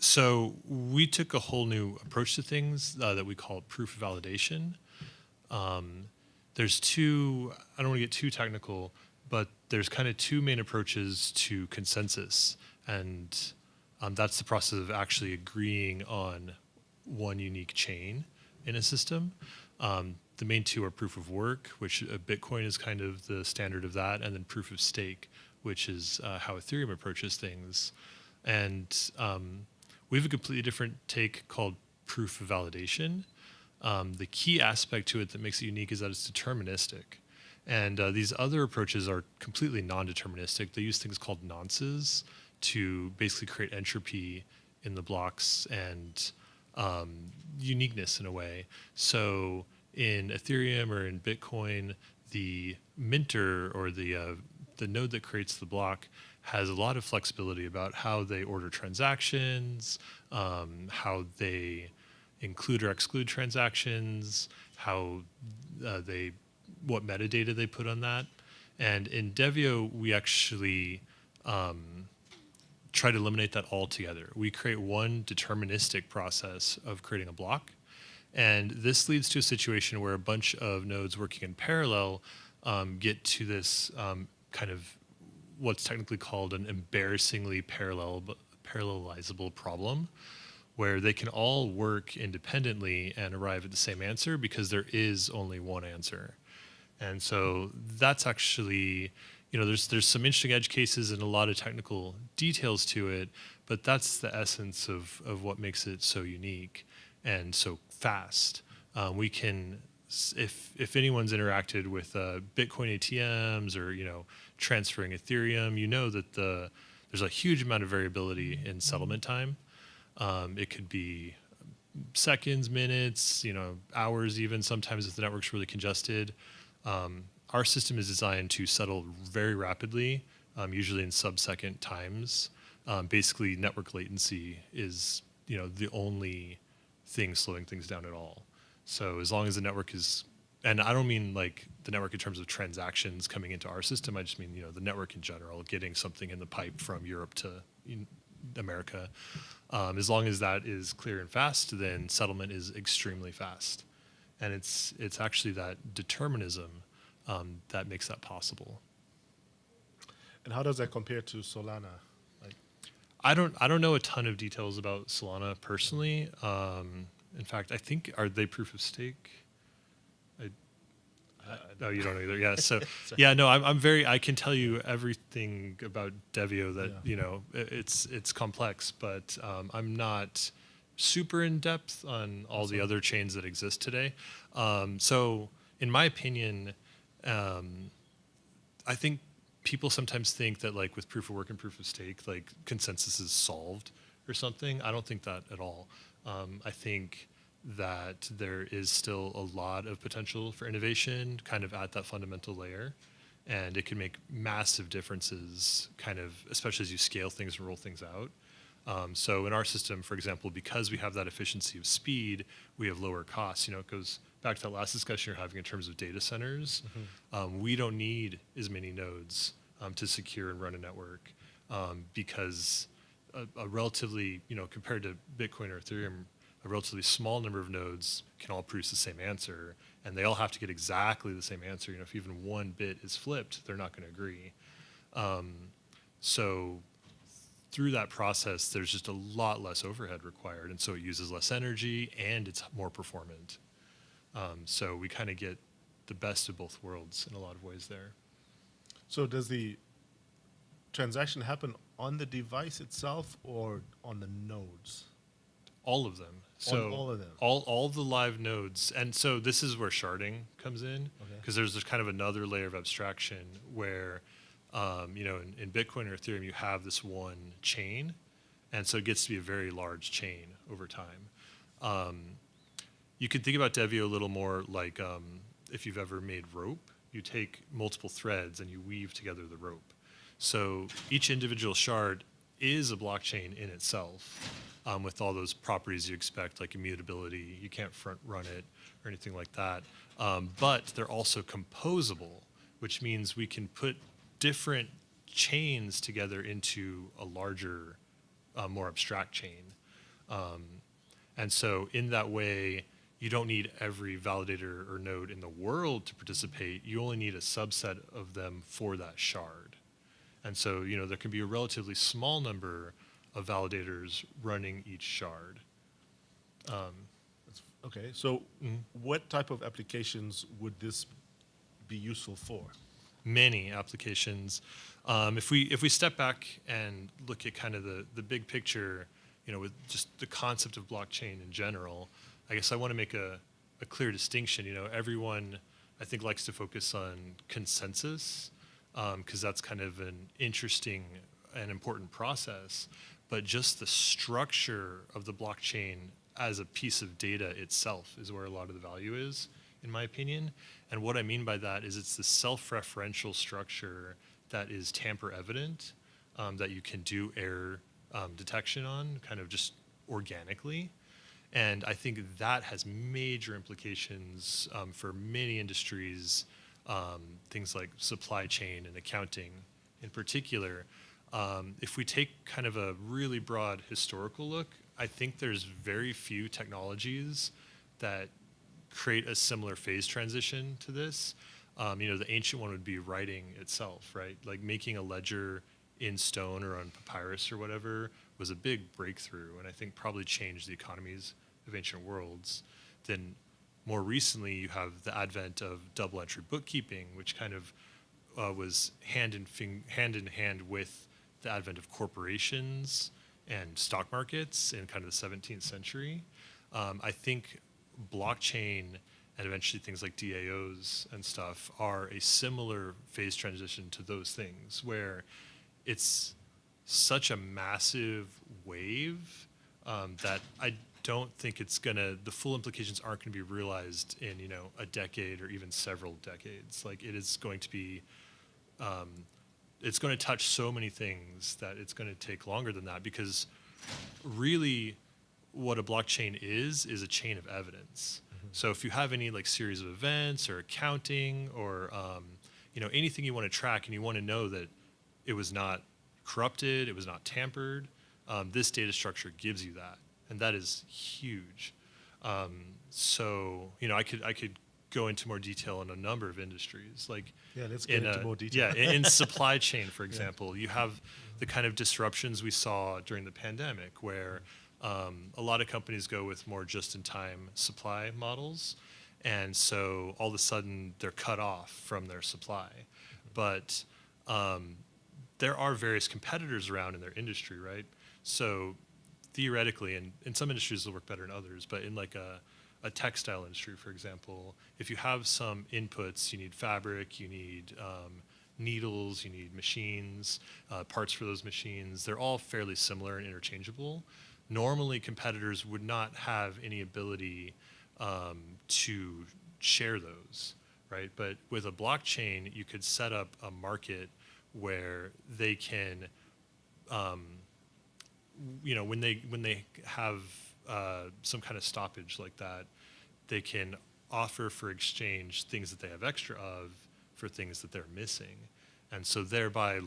So we took a whole new approach to things that we call proof validation. There's two, I don't want to get too technical, but there's kind of two main approaches to consensus. And that's the process of actually agreeing on one unique chain in a system. The main two are proof of work, which Bitcoin is kind of the standard of that, and then proof of stake, which is how Ethereum approaches things. And we have a completely different take called proof of validation. The key aspect to it that makes it unique is that it's deterministic. And these other approaches are completely non-deterministic. They use things called nonces to basically create entropy in the blocks and uniqueness in a way. So in Ethereum or in Bitcoin, the minter or the the node that creates the block has a lot of flexibility about how they order transactions, how they include or exclude transactions, how what metadata they put on that. And in Devio, we actually try to eliminate that altogether. We create one deterministic process of creating a block. And this leads to a situation where a bunch of nodes working in parallel get to this kind of what's technically called an embarrassingly parallelizable problem, where they can all work independently and arrive at the same answer because there is only one answer. And so that's actually, there's some interesting edge cases and a lot of technical details to it, but that's the essence of what makes it so unique and so fast. We can, if anyone's interacted with Bitcoin ATMs or transferring Ethereum, that there's a huge amount of variability in settlement time. It could be seconds, minutes, hours even. Sometimes if the network's really congested. Our system is designed to settle very rapidly, usually in sub-second times. Basically, network latency is the only thing slowing things down at all. So as long as the network is, and I don't mean like the network in terms of transactions coming into our system, I just mean the network in general, getting something in the pipe from Europe to America. As long as that is clear and fast, then settlement is extremely fast. And it's actually that determinism that makes that possible. And how does that compare to Solana? I don't know a ton of details about Solana personally. In fact, I think, are they proof of stake? No, you don't know either. Yeah. So yeah, no, I can tell you everything about Devio that it's complex, but I'm not super in depth on all the other chains that exist today. So in my opinion, I think people sometimes think that like with proof of work and proof of stake, like consensus is solved or something. I don't think that at all. I think that there is still a lot of potential for innovation kind of at that fundamental layer. And it can make massive differences kind of, especially as you scale things and roll things out. So in our system, for example, because we have that efficiency of speed, we have lower costs. It goes back to that last discussion you're having in terms of data centers. We don't need as many nodes to secure and run a network because a relatively, compared to Bitcoin or Ethereum, a relatively small number of nodes can all produce the same answer, and they all have to get exactly the same answer. If even one bit is flipped, they're not going to agree. So through that process, there's just a lot less overhead required, and so it uses less energy and it's more performant. So we kind of get the best of both worlds in a lot of ways there. So does the transaction happen on the device itself or on the nodes? All of them. So all of them. All the live nodes. And so this is where sharding comes in, because there's kind of another layer of abstraction where, in Bitcoin or Ethereum, you have this one chain. And so it gets to be a very large chain over time. You can think about Devio a little more like if you've ever made rope, you take multiple threads and you weave together the rope. So each individual shard is a blockchain in itself. With all those properties you expect, like immutability, you can't front run it or anything like that. But they're also composable, which means we can put different chains together into a larger, more abstract chain. And so in that way, you don't need every validator or node in the world to participate. You only need a subset of them for that shard. And so, there can be a relatively small number of validators running each shard. Okay, so what type of applications would this be useful for? Many applications. If we step back and look at kind of the big picture, with just the concept of blockchain in general, I guess I want to make a clear distinction. Everyone, I think, likes to focus on consensus because that's kind of an interesting and important process. But just the structure of the blockchain as a piece of data itself is where a lot of the value is, in my opinion. And what I mean by that is it's the self-referential structure that is tamper evident, that you can do error detection on kind of just organically. And I think that has major implications for many industries, things like supply chain and accounting in particular. If we take kind of a really broad historical look, I think there's very few technologies that create a similar phase transition to this. The ancient one would be writing itself, right? Like making a ledger in stone or on papyrus or whatever was a big breakthrough, and I think probably changed the economies of ancient worlds. Then more recently, you have the advent of double entry bookkeeping, which kind of was hand in hand with the advent of corporations and stock markets in kind of the 17th century. I think blockchain and eventually things like DAOs and stuff are a similar phase transition to those things, where it's such a massive wave that I don't think the full implications aren't going to be realized in, a decade or even several decades. Like it is going to be, it's going to touch so many things that it's going to take longer than that, because really what a blockchain is a chain of evidence. So if you have any like series of events or accounting or anything you want to track and you want to know that it was not corrupted, it was not tampered, this data structure gives you that, and that is huge. So I could go into more detail in a number of industries, like Let's get into more detail. in supply chain, for example, you have the kind of disruptions we saw during the pandemic, where a lot of companies go with more just-in-time supply models, and so all of a sudden they're cut off from their supply. But there are various competitors around in their industry, right? So theoretically, and in some industries it'll work better than others, but in like a textile industry, for example, if you have some inputs, you need fabric, you need needles, you need machines, parts for those machines, they're all fairly similar and interchangeable. Normally, competitors would not have any ability to share those, right? But with a blockchain, you could set up a market where they can, when they have some kind of stoppage like that, they can offer for exchange things that they have extra of for things that they're missing. And so thereby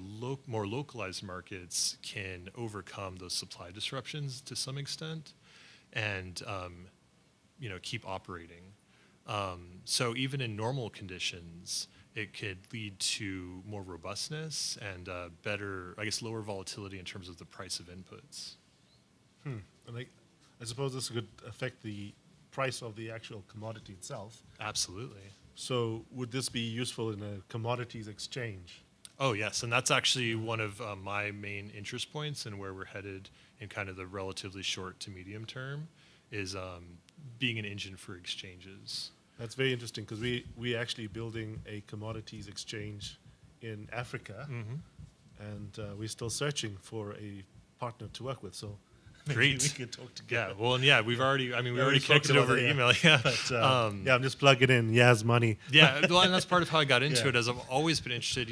more localized markets can overcome those supply disruptions to some extent and keep operating. So even in normal conditions, it could lead to more robustness and better, lower volatility in terms of the price of inputs. And I suppose this could affect the price of the actual commodity itself. Absolutely. So would this be useful in a commodities exchange? Oh, yes. And that's actually one of my main interest points and where we're headed in kind of the relatively short to medium term is being an engine for exchanges. That's very interesting, because we're actually building a commodities exchange in Africa, and we're still searching for a partner to work with. So maybe Great. we could talk together. Yeah, well, and we've already we've connected spoken over about it, email. Yeah. But I'm just plugging in Yaz money. Yeah, well, and that's part of how I got into Yeah. it, as I've always been interested.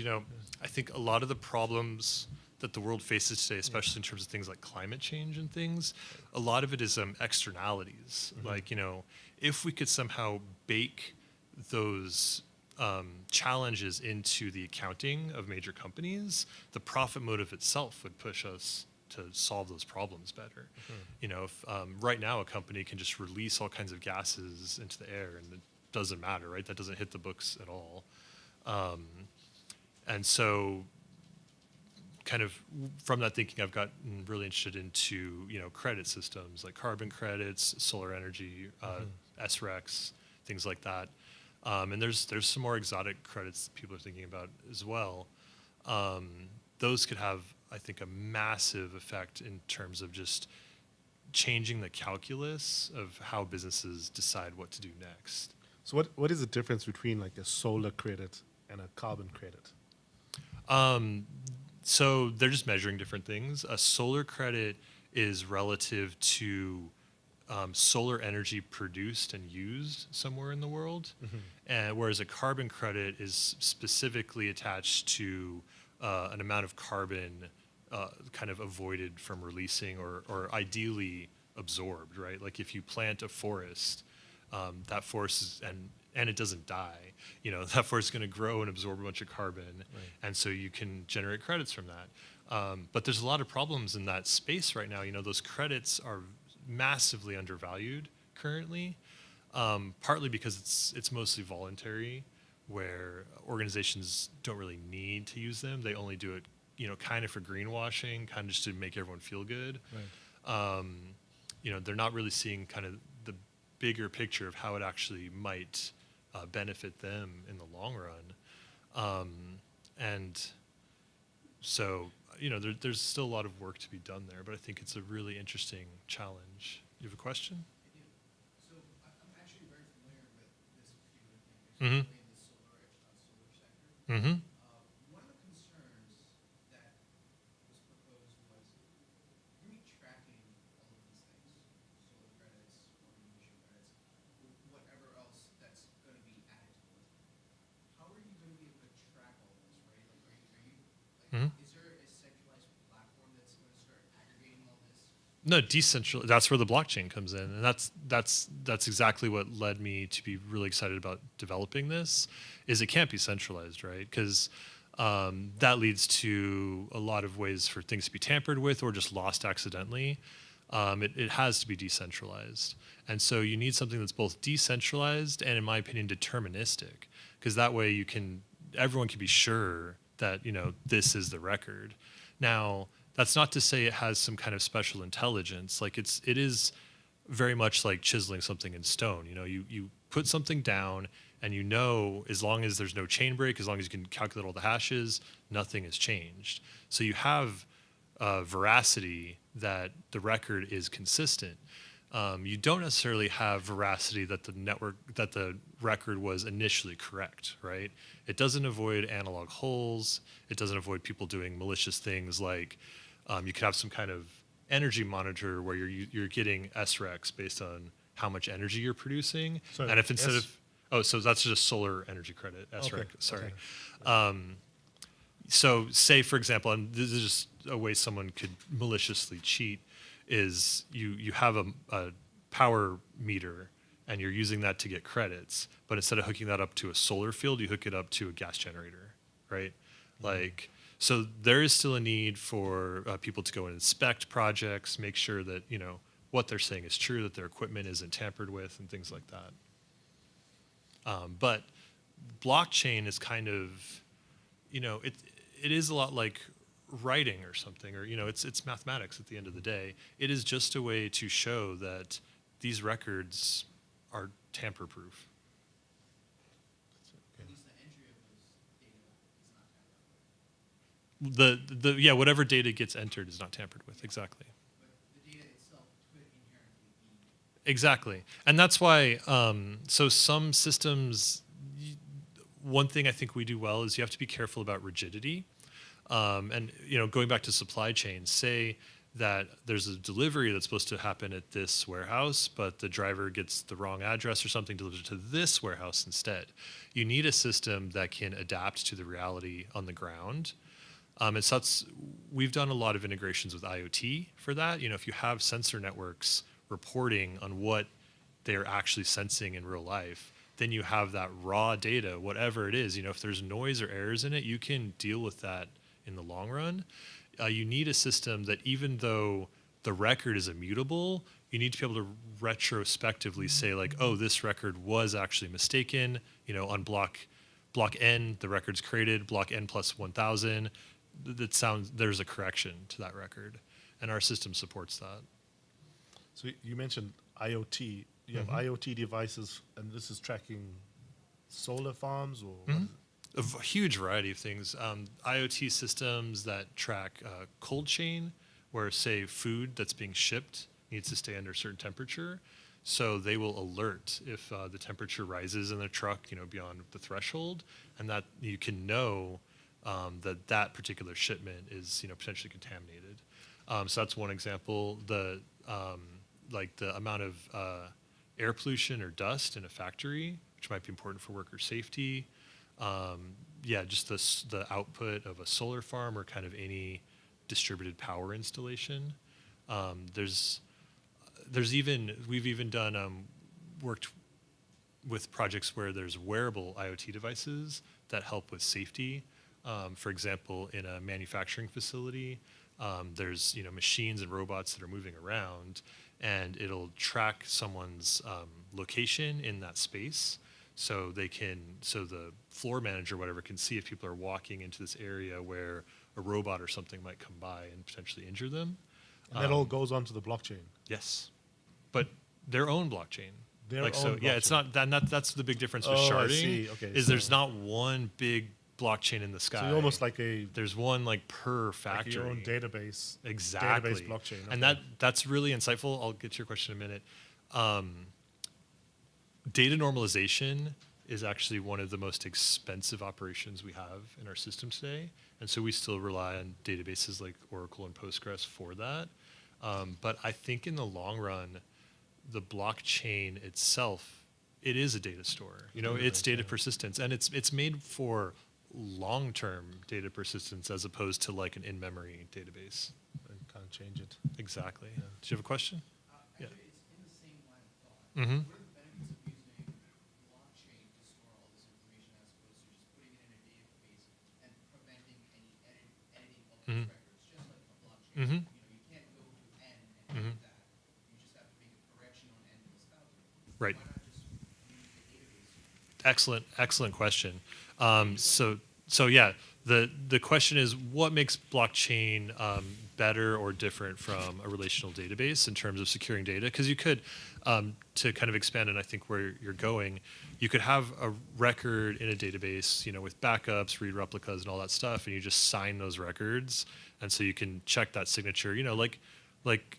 I think a lot of the problems that the world faces today, especially in terms of things like climate change and things, a lot of it is externalities. Like, if we could somehow bake those challenges into the accounting of major companies, the profit motive itself would push us to solve those problems better. If right now a company can just release all kinds of gases into the air and it doesn't matter, right? That doesn't hit the books at all. And so kind of from that thinking, I've gotten really interested into, credit systems like carbon credits, solar energy, SRECs, things like that. And there's some more exotic credits that people are thinking about as well. Those could have, I think, a massive effect in terms of just changing the calculus of how businesses decide what to do next. So what is the difference between like a solar credit and a carbon credit? So they're just measuring different things. A solar credit is relative to solar energy produced and used somewhere in the world, and whereas a carbon credit is specifically attached to an amount of carbon kind of avoided from releasing or ideally absorbed, right? Like if you plant a forest, that forest is, and it doesn't die, that forest is going to grow and absorb a bunch of carbon, and so you can generate credits from that. But there's a lot of problems in that space right now. Those credits are massively undervalued currently, partly because it's mostly voluntary, where organizations don't really need to use them. They only do it, kind of for greenwashing, kind of just to make everyone feel good. They're not really seeing kind of the bigger picture of how it actually might benefit them in the long run. And so, there's still a lot of work to be done there, but I think it's a really interesting challenge. You have a question? So I'm actually very familiar with this particular thing, Mm-hmm. particularly in the solar sector. Mm-hmm. One of the concerns that was proposed was really tracking all of these things, solar credits, carbon emission credits, whatever else that's going to be added to it. How are you going to be able to track all this, right? Mm-hmm. Is there a centralized platform that's going to start aggregating all this? No, decentral. That's where the blockchain comes in, and that's exactly what led me to be really excited about developing this. Is it can't be centralized, right? Because that leads to a lot of ways for things to be tampered with or just lost accidentally. It has to be decentralized, and so you need something that's both decentralized and, in my opinion, deterministic. Because that way everyone can be sure that this is the record. Now, that's not to say it has some kind of special intelligence. Like it is very much like chiseling something in stone. You put something down, and as long as there's no chain break, as long as you can calculate all the hashes, nothing has changed. So you have veracity that the record is consistent. You don't necessarily have veracity that the record was initially correct, right? It doesn't avoid analog holes. It doesn't avoid people doing malicious things like you could have some kind of energy monitor where you're getting SRECs based on how much energy you're producing. Sorry, And if instead of so that's just solar energy credit, SREC, Okay, sorry. okay. So say, for example, and this is just a way someone could maliciously cheat, is you have a power meter and you're using that to get credits, but instead of hooking that up to a solar field, you hook it up to a gas generator, right? So there is still a need for people to go and inspect projects, make sure that what they're saying is true, that their equipment isn't tampered with, and things like that. But blockchain is kind of, it is a lot like writing or something, or it's mathematics at the end of the day. It is just a way to show that these records are tamper-proof. At least the entry of those data is not tampered with. Whatever data gets entered is not tampered with, exactly. But the data itself could inherently be. Exactly. And that's why, so some systems, one thing I think we do well is you have to be careful about rigidity. And going back to supply chain, say that there's a delivery that's supposed to happen at this warehouse, but the driver gets the wrong address or something, delivered to this warehouse instead. You need a system that can adapt to the reality on the ground. And so we've done a lot of integrations with IoT for that. If you have sensor networks reporting on what they're actually sensing in real life, then you have that raw data, whatever it is. If there's noise or errors in it, you can deal with that in the long run. You need a system that, even though the record is immutable, you need to be able to retrospectively say, like, oh, this record was actually mistaken. On block N, the record's created, block N plus 1,000. There's a correction to that record, and our system supports that. So you mentioned IoT. You have IoT devices, and this is tracking solar farms, or what is it? A huge variety of things. IoT systems that track cold chain, where, say, food that's being shipped needs to stay under a certain temperature. So they will alert if the temperature rises in the truck, beyond the threshold, and that you can know that particular shipment is, potentially contaminated. So that's one example. The amount of air pollution or dust in a factory, which might be important for worker safety. yeah, just the output of a solar farm or kind of any distributed power installation. We've even done worked with projects where there's wearable IoT devices that help with safety. For example, in a manufacturing facility, there's machines and robots that are moving around, and it'll track someone's location in that space, so the floor manager, whatever, can see if people are walking into this area where a robot or something might come by and potentially injure them. And that all goes onto the blockchain. Yes, but their own blockchain. Their like own so, yeah, it's blockchain. not that's the big difference with Oh, I sharding. see. Okay, is so- there's not one big blockchain in the sky. So you're almost like a There's one like per like factory. your own database. Exactly. Database blockchain. And okay. that's really insightful. I'll get to your question in a minute. Data normalization is actually one of the most expensive operations we have in our system today. And so we still rely on databases like Oracle and Postgres for that. But I think in the long run, the blockchain itself, it is a data store. It's data persistence, and it's made for long-term data persistence as opposed to like an in-memory database. And can't change it. Exactly. Do you have a question? Yeah. Actually, it's in the same line of thought. Mhm. What are the benefits of using blockchain to store all this information as opposed to just putting it in a database and preventing any editing of those Mhm. records, just like a blockchain? Mhm. You can't go to N and Mhm. do that. You just have to make a correction on N plus 1,000. Right. Why not just use the database? Excellent question. So yeah, the question is, what makes blockchain better or different from a relational database in terms of securing data? Because you could, to kind of expand, and I think where you're going, you could have a record in a database, with backups, read replicas, and all that stuff, and you just sign those records, and so you can check that signature. Like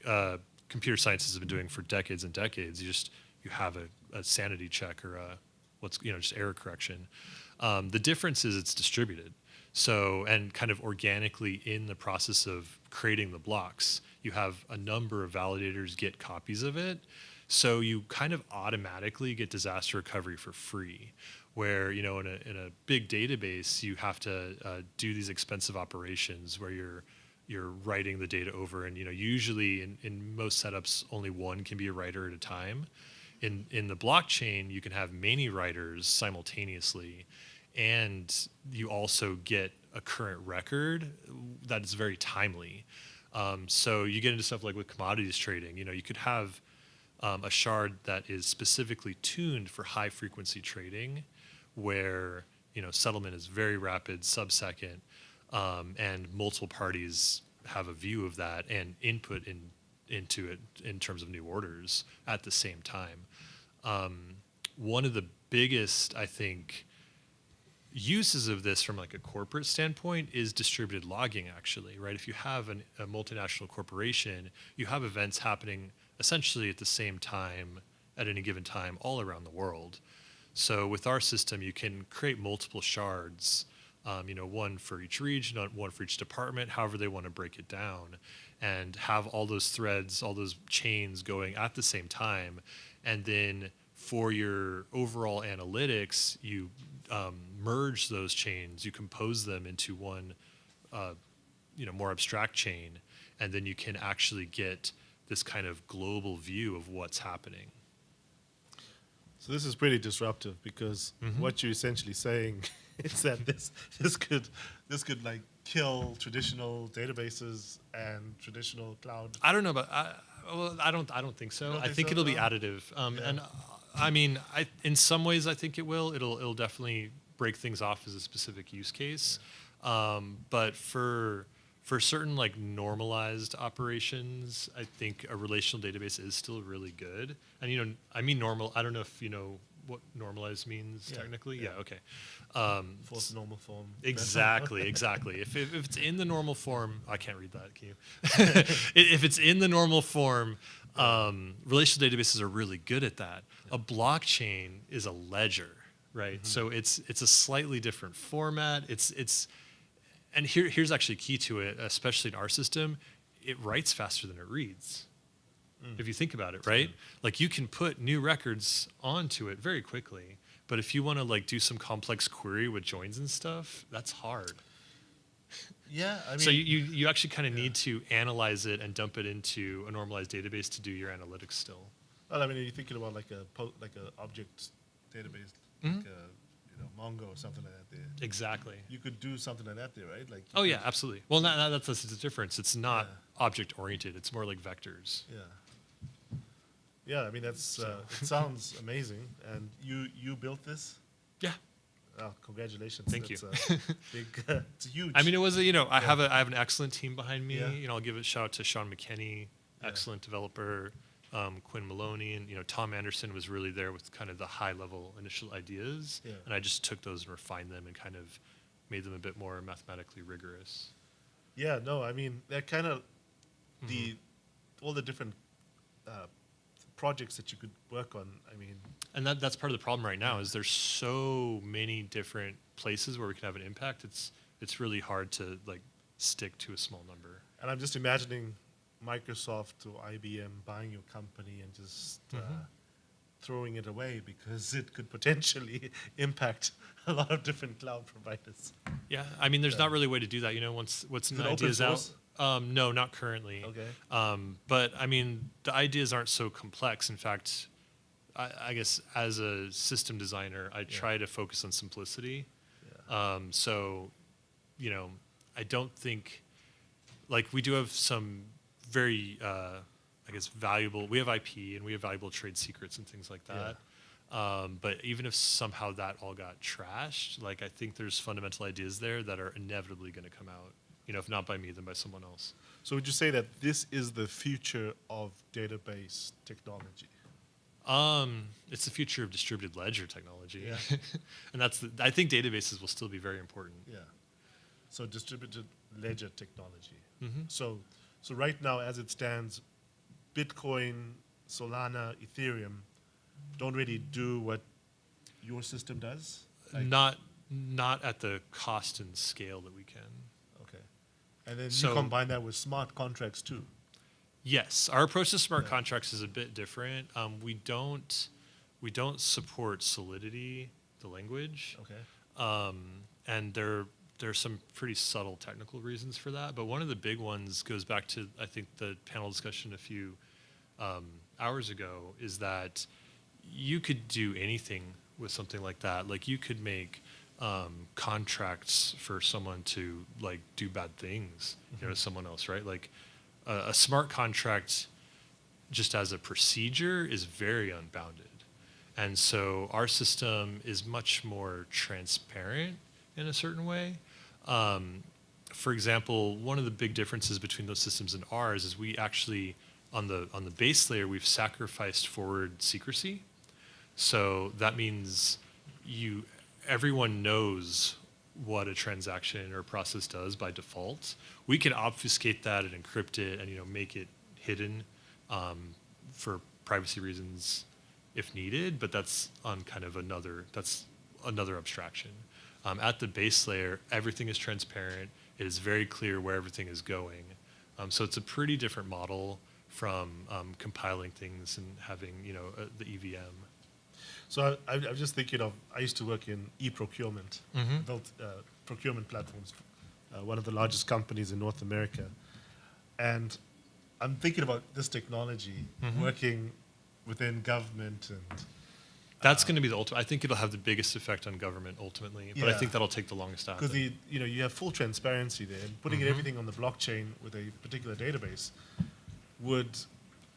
computer science has been doing for decades and decades. You have a sanity check or just error correction. The difference is it's distributed. So, and kind of organically in the process of creating the blocks, you have a number of validators get copies of it. So you kind of automatically get disaster recovery for free. Where, in a big database, you have to do these expensive operations where you're writing the data over, and usually in most setups only one can be a writer at a time. In the blockchain, you can have many writers simultaneously, and you also get a current record that is very timely. So you get into stuff like with commodities trading. You could have a shard that is specifically tuned for high frequency trading, where settlement is very rapid, sub-second, and multiple parties have a view of that and input into it in terms of new orders at the same time. One of the biggest, I think, uses of this from like a corporate standpoint is distributed logging, actually, right? If you have a multinational corporation, you have events happening essentially at the same time at any given time all around the world. So with our system, you can create multiple shards, one for each region, one for each department, however they want to break it down, and have all those threads, all those chains going at the same time. And then for your overall analytics, you merge those chains, you compose them into one, more abstract chain, and then you can actually get this kind of global view of what's happening. So this is pretty disruptive because what you're essentially saying is that this could like kill traditional databases and traditional cloud. I don't know about. I don't think so. I think so? it'll be No? additive. And I mean, in some ways, I think it will. It'll definitely break things off as a specific use case. But for certain like normalized operations, I think a relational database is still really good. And I mean normal. I don't know if you know what normalized means technically. Yeah. Okay. Fourth normal form. Exactly. If it's in the normal form, I can't read that. Can you? If it's in the normal form, relational databases are really good at that. A blockchain is a ledger, right? So it's a slightly different format. And here's actually key to it, especially in our system. It writes faster than it reads. If you think about it, right? Like you can put new records onto it very quickly, But if you want to like do some complex query with joins and stuff, that's hard. Yeah, I mean, So you actually kind of need to analyze it and dump it into a normalized database to do your analytics still. well, I mean, you're thinking about like a object database, Mhm. like a, Mongo or something like that. There, Exactly. you could do something like that there, right? Like. Oh yeah, absolutely. Well, that's the difference. It's not Yeah. object oriented. It's more like vectors. Yeah. Yeah, I mean that's it sounds amazing, and you built this. Yeah. Oh, congratulations! Thank you. That's big. It's huge. I mean, it was I have an excellent team behind me. Yeah. I'll give a shout out to Sean McKinney, Yeah. excellent developer, Quinn Maloney, and Tom Anderson was really there with kind of the high level initial ideas, Yeah. and I just took those and refined them and kind of made them a bit more mathematically rigorous. Yeah, no, I mean that kind of Mm-hmm. all the different projects that you could work on. I mean, And that's part of the problem right now is there's so many different places where we can have an impact. It's really hard to like stick to a small number. and I'm just imagining Microsoft or IBM buying your company and just throwing it away because it could potentially impact a lot of different cloud providers. Yeah, I mean, there's Yeah. not really a way to do that. Once Is an it idea open is out. source? No, not currently. Okay. But I mean, the ideas aren't so complex. In fact, I guess as a system designer, I try to focus on simplicity. So, I don't think, like, we do have some very, I guess, valuable. We have IP and we have valuable trade secrets and things like that. But even if somehow that all got trashed, like I think there's fundamental ideas there that are inevitably going to come out. If not by me, then by someone else. So would you say that this is the future of database technology? It's the future of distributed ledger technology, Yeah. and I think databases will still be very important. Yeah. So distributed ledger technology. Mm-hmm. So right now, as it stands, Bitcoin, Solana, Ethereum don't really do what your system does. Like- Not at the cost and scale that we can. Okay. And then So- you combine that with smart contracts too. Yes, our approach to smart contracts is a bit different. We don't support Solidity, the language, Okay. and there's some pretty subtle technical reasons for that. But one of the big ones goes back to I think the panel discussion a few hours ago is that you could do anything with something like that. Like you could make contracts for someone to like do bad things, to someone else, right? Like a smart contract, just as a procedure, is very unbounded, and so our system is much more transparent in a certain way. For example, one of the big differences between those systems and ours is we actually on the base layer we've sacrificed forward secrecy. So that means everyone knows what a transaction or process does by default. We can obfuscate that and encrypt it and make it hidden for privacy reasons if needed, but that's on kind of another abstraction. At the base layer, everything is transparent. It is very clear where everything is going. So it's a pretty different model from compiling things and having the EVM. So I'm just thinking of, I used to work in e-procurement, Mhm. built procurement platforms, one of the largest companies in North America. And I'm thinking about this technology working within government and That's going to be the ultimate. I think it'll have the biggest effect on government ultimately, but I Yeah. think that'll take the longest to because happen. you have full transparency there, and putting everything on the blockchain with a particular database would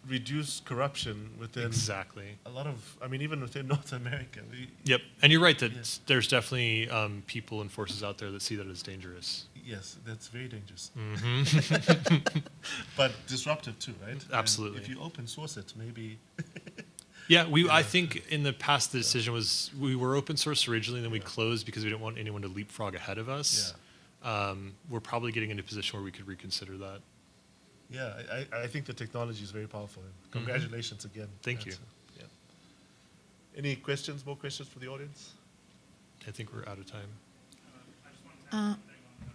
reduce corruption within Exactly. a lot of, I mean, even within North America. Yep, and you're right that Yeah. there's definitely people and forces out there that see that as dangerous. Yes, that's very dangerous, Hmm but disruptive too, right? And Absolutely. if you open source it, maybe. Yeah, I think in the past the decision was we were open source originally, then we closed because we didn't want anyone to leapfrog ahead of us. We're probably getting into a position where we could reconsider that. Yeah, I think the technology is very powerful. And congratulations again. Thank you. Yeah. Any questions? More questions from the audience? I think we're out of time. I just wanted to add something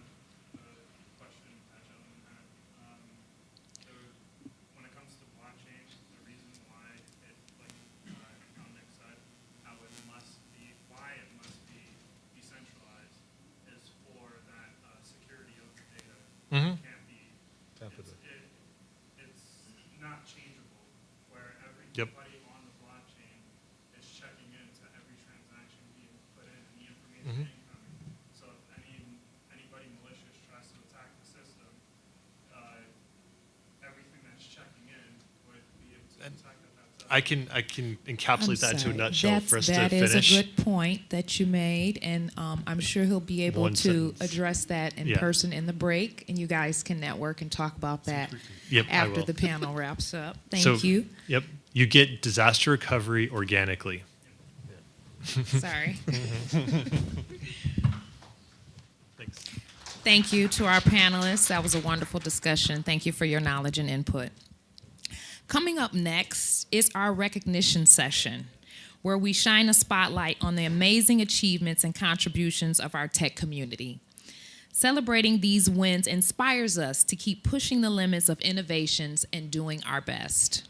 on the question that gentleman had. So when it comes to blockchain, the reason why it, like Dominic said, how it must be Yep. everybody on the blockchain is checking into every transaction being put in and the information incoming. So if anybody malicious tries to attack the system, everything that's checking in would be able to detect that that's I can encapsulate that into a nutshell for us to That finish. is a good point that you made, and I'm sure he'll be able One to sentence. address that in Yeah. person in the break, and you guys can network and talk about that Yep, I after will. the panel wraps up. So- Thank you. Yep. You get disaster recovery organically. Sorry. Thanks. Thank you to our panelists. That was a wonderful discussion. Thank you for your knowledge and input. Coming up next is our recognition session, where we shine a spotlight on the amazing achievements and contributions of our tech community. Celebrating these wins inspires us to keep pushing the limits of innovations and doing our best.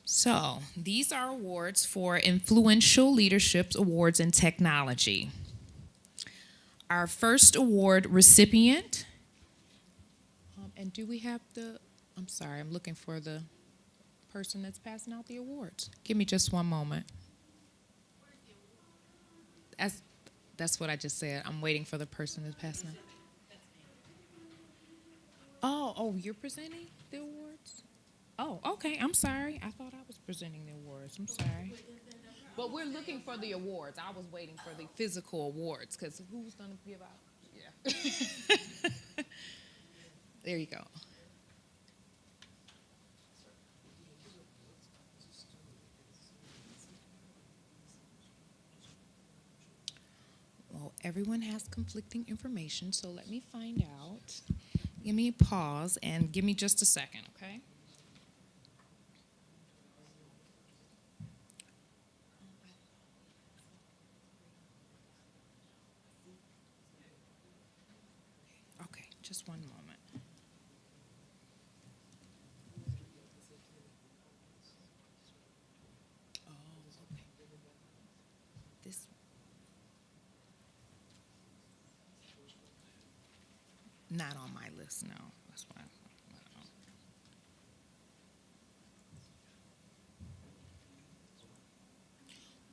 So, these are awards for Influential Leadership Awards in Technology. Our first award recipient, and do we have I'm sorry, I'm looking for the person that's passing out the awards. Give me just one moment. That's what I just said. I'm waiting for the person that's passing out. Oh, you're presenting the awards? Oh, okay, I'm sorry. I thought I was presenting the awards. I'm sorry. But we're looking for the awards. I was waiting for the physical awards, because who's going to give out? Yeah. There you go. Well, everyone has conflicting information, so let me find out. Give me a pause and give me just a second, okay? Okay, just one moment. Oh, okay. This. Not on my list, no. That's why.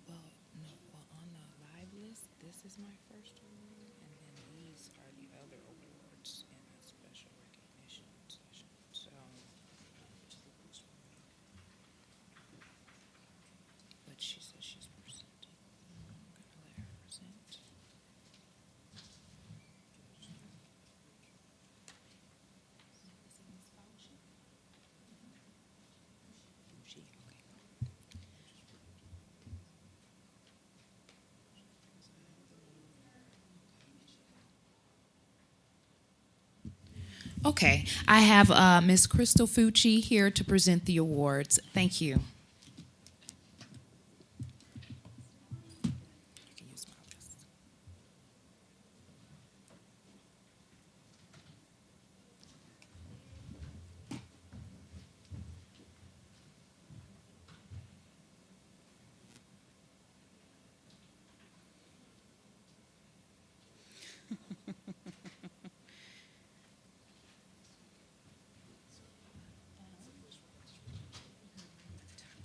Well, no. Well, on the live list, this is my first award, and then these are the other awards in the special recognition session. So, but she says she's presenting. I'm gonna let her present. She, okay. Okay, I have Ms. Crystal Fucci here to present the awards. Thank you. You can use my list.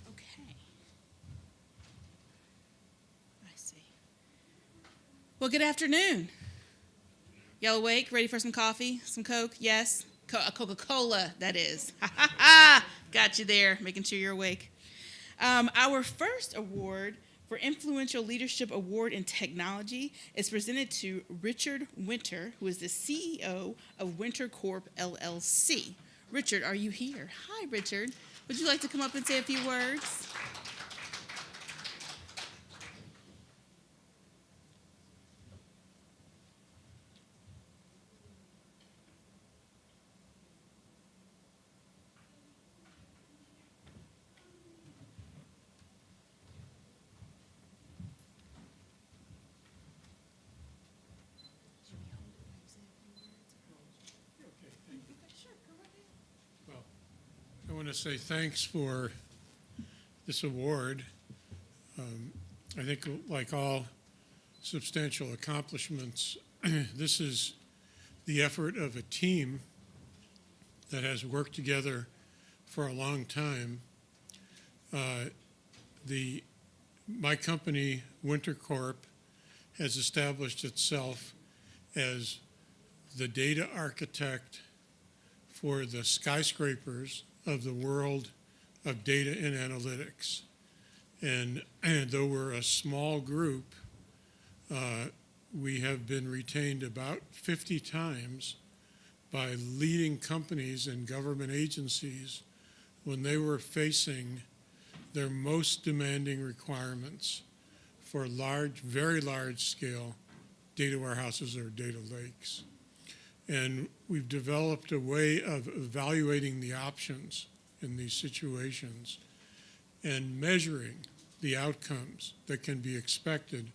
Okay. I see. Well, good afternoon. Y'all awake? Ready for some coffee? Some Coke? Yes? A Coca-Cola, that is. Ha ha ha! Got you there, making sure you're awake. Our first award for Influential Leadership Award in Technology is presented to Richard Winter, who is the CEO of Winter Corp LLC. Richard, are you here? Hi, Richard. Would you like to come up and say a few words? Well, I want to say thanks for this award. I think, like all substantial accomplishments, this is the effort of a team that has worked together for a long time. My company, Winter Corp, has established itself as the data architect for the skyscrapers of the world of data and analytics. And though we're a small group, we have been retained about 50 times by leading companies and government agencies when they were facing their most demanding requirements for large, very large scale data warehouses or data lakes. And we've developed a way of evaluating the options in these situations and measuring the outcomes that can be expected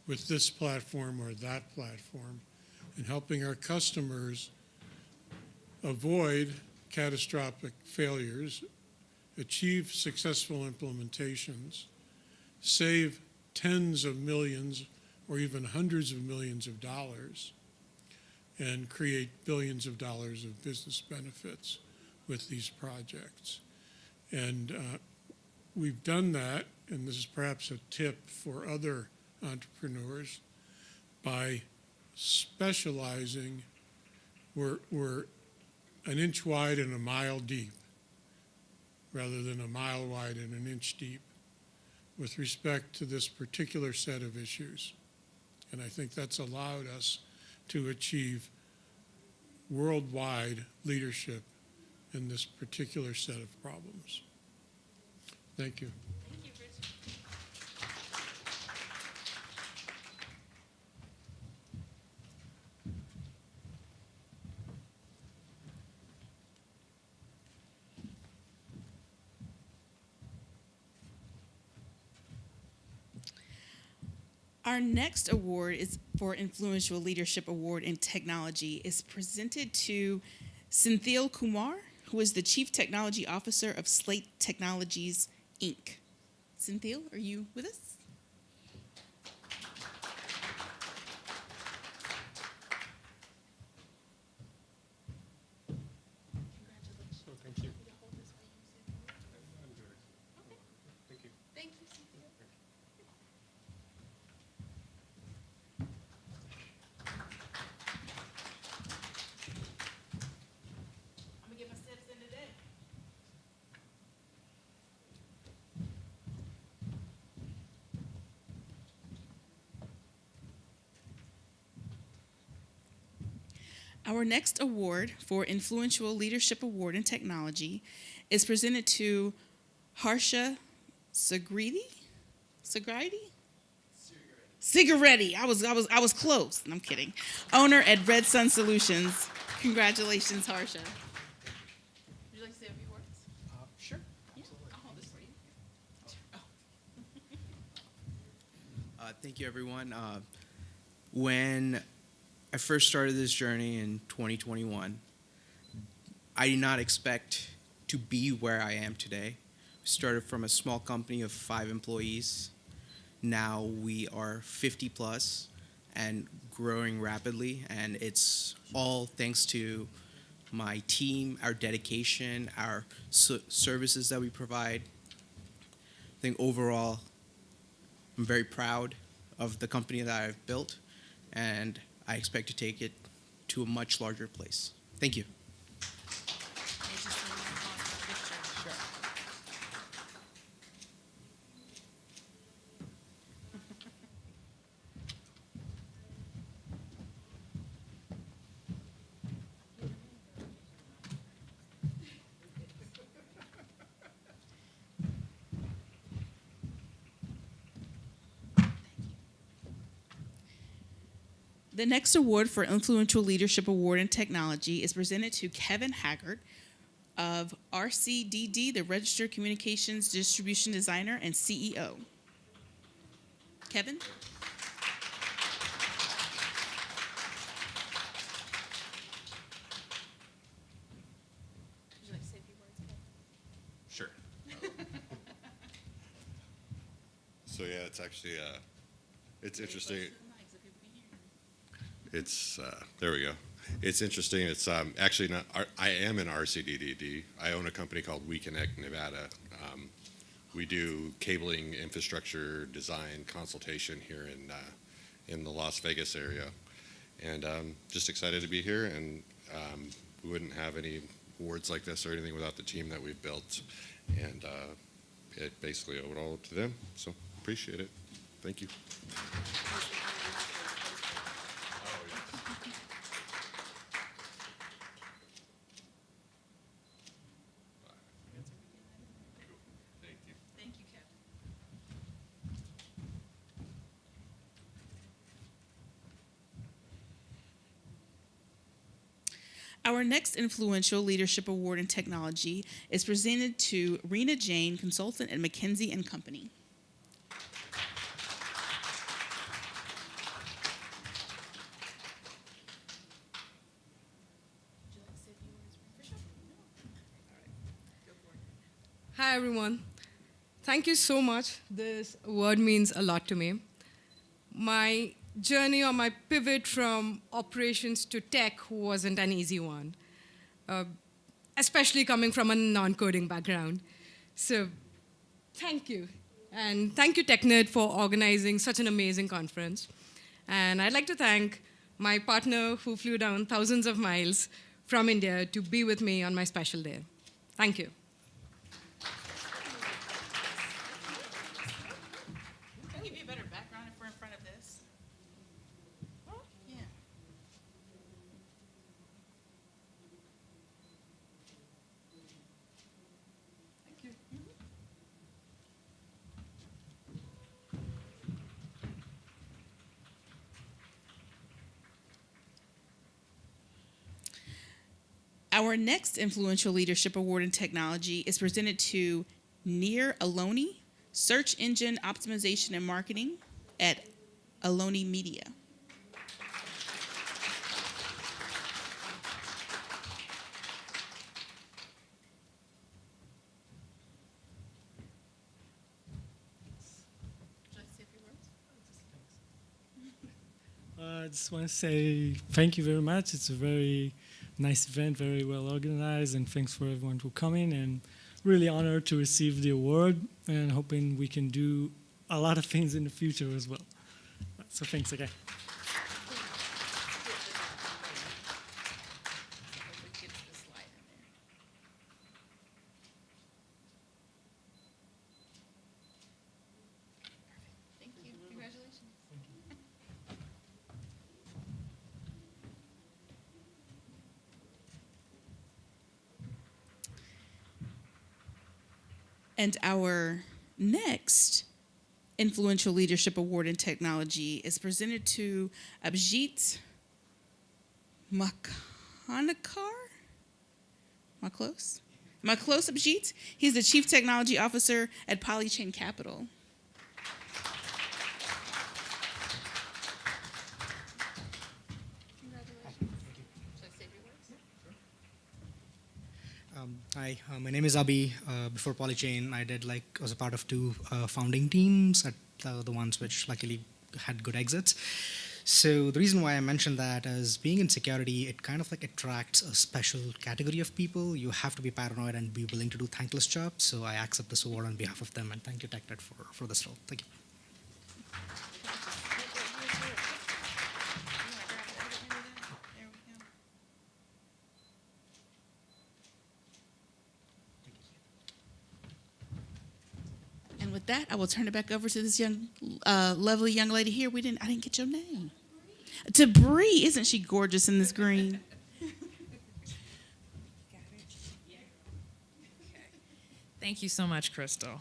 with this platform or that platform, and helping our customers avoid catastrophic failures, achieve successful implementations, save tens of millions or even hundreds of millions of dollars, and create billions of dollars of business benefits with these projects. And we've done that, and this is perhaps a tip for other entrepreneurs, by specializing. We're an inch wide and a mile deep, rather than a mile wide and an inch deep, with respect to this particular set of issues. And I think that's allowed us to achieve worldwide leadership in this particular set of problems. Thank you. Our next award is for Influential Leadership Award in Technology. Is presented to Cynthia Kumar, who is the Chief Technology Officer of Slate Technologies, Inc. Cynthia, are you with us? Thank you. Thank you, Cynthia. I'm gonna get my steps in today. Our next award for Influential Leadership Award in Technology is presented to Harsha Sigridi? Sigaretti. I was close. I'm kidding. Owner at Red Sun Solutions. Congratulations, Harsha. Would you like to say a few words? Sure. Yeah, I'll hold this for you. Thank you, everyone. When I first started this journey in 2021, I did not expect to be where I am today. We started from a small company of 5 employees. Now we are 50 plus and growing rapidly, and it's all thanks to my team, our dedication, our services that we provide. I think overall, I'm very proud of the company that I've built, and I expect to take it to a much larger place. Thank you. The next award for Influential Leadership Award in Technology is presented to Kevin Haggard of RCDD, the Registered Communications Distribution Designer and CEO. Kevin? Would you like to say a few words, Kevin? Sure. So yeah, it's actually it's interesting. It's there we go. It's interesting. It's actually not. I am an RCDDD. I own a company called We Connect Nevada. We do cabling infrastructure design consultation here in the Las Vegas area, and just excited to be here. And we wouldn't have any awards like this or anything without the team that we've built, and it basically owe it all to them. So appreciate it. Thank you. Our next Influential Leadership Award in Technology is presented to Rena Jane, consultant at McKinsey & Company. Hi, everyone. Thank you so much. This award means a lot to me. My journey or my pivot from operations to tech wasn't an easy one, especially coming from a non-coding background. So thank you. And thank you, TechNet, for organizing such an amazing conference. And I'd like to thank my partner who flew down thousands of miles from India to be with me on my special day. Thank you. Can I give you a better background if we're in front of this? Yeah. Thank you. Our next Influential Leadership Award in Technology is presented to Nir Aloni, Search Engine Optimization and Marketing at Aloni Media. I just want to say thank you very much. It's a very nice event, very well organized, and thanks for everyone for coming. And really honored to receive the award, and hoping we can do a lot of things in the future as well. So thanks again. Thank you. Congratulations. And our next Influential Leadership Award in Technology is presented to Abhijit Makhanakar. Am I close? Am I close, Abhijit? He's the Chief Technology Officer at Polychain Capital. Hi, my name is Abhi. Before Polychain, I was a part of two founding teams, at the ones which luckily had good exits. So the reason why I mentioned that is being in security, it kind of attracts a special category of people. You have to be paranoid and be willing to do thankless jobs. So I accept this award on behalf of them, and thank you, TechNet, for this role. Thank you. And with that, I will turn it back over to this lovely young lady here. I didn't get your name. To Bree, isn't she gorgeous in this green? Thank you so much, Crystal.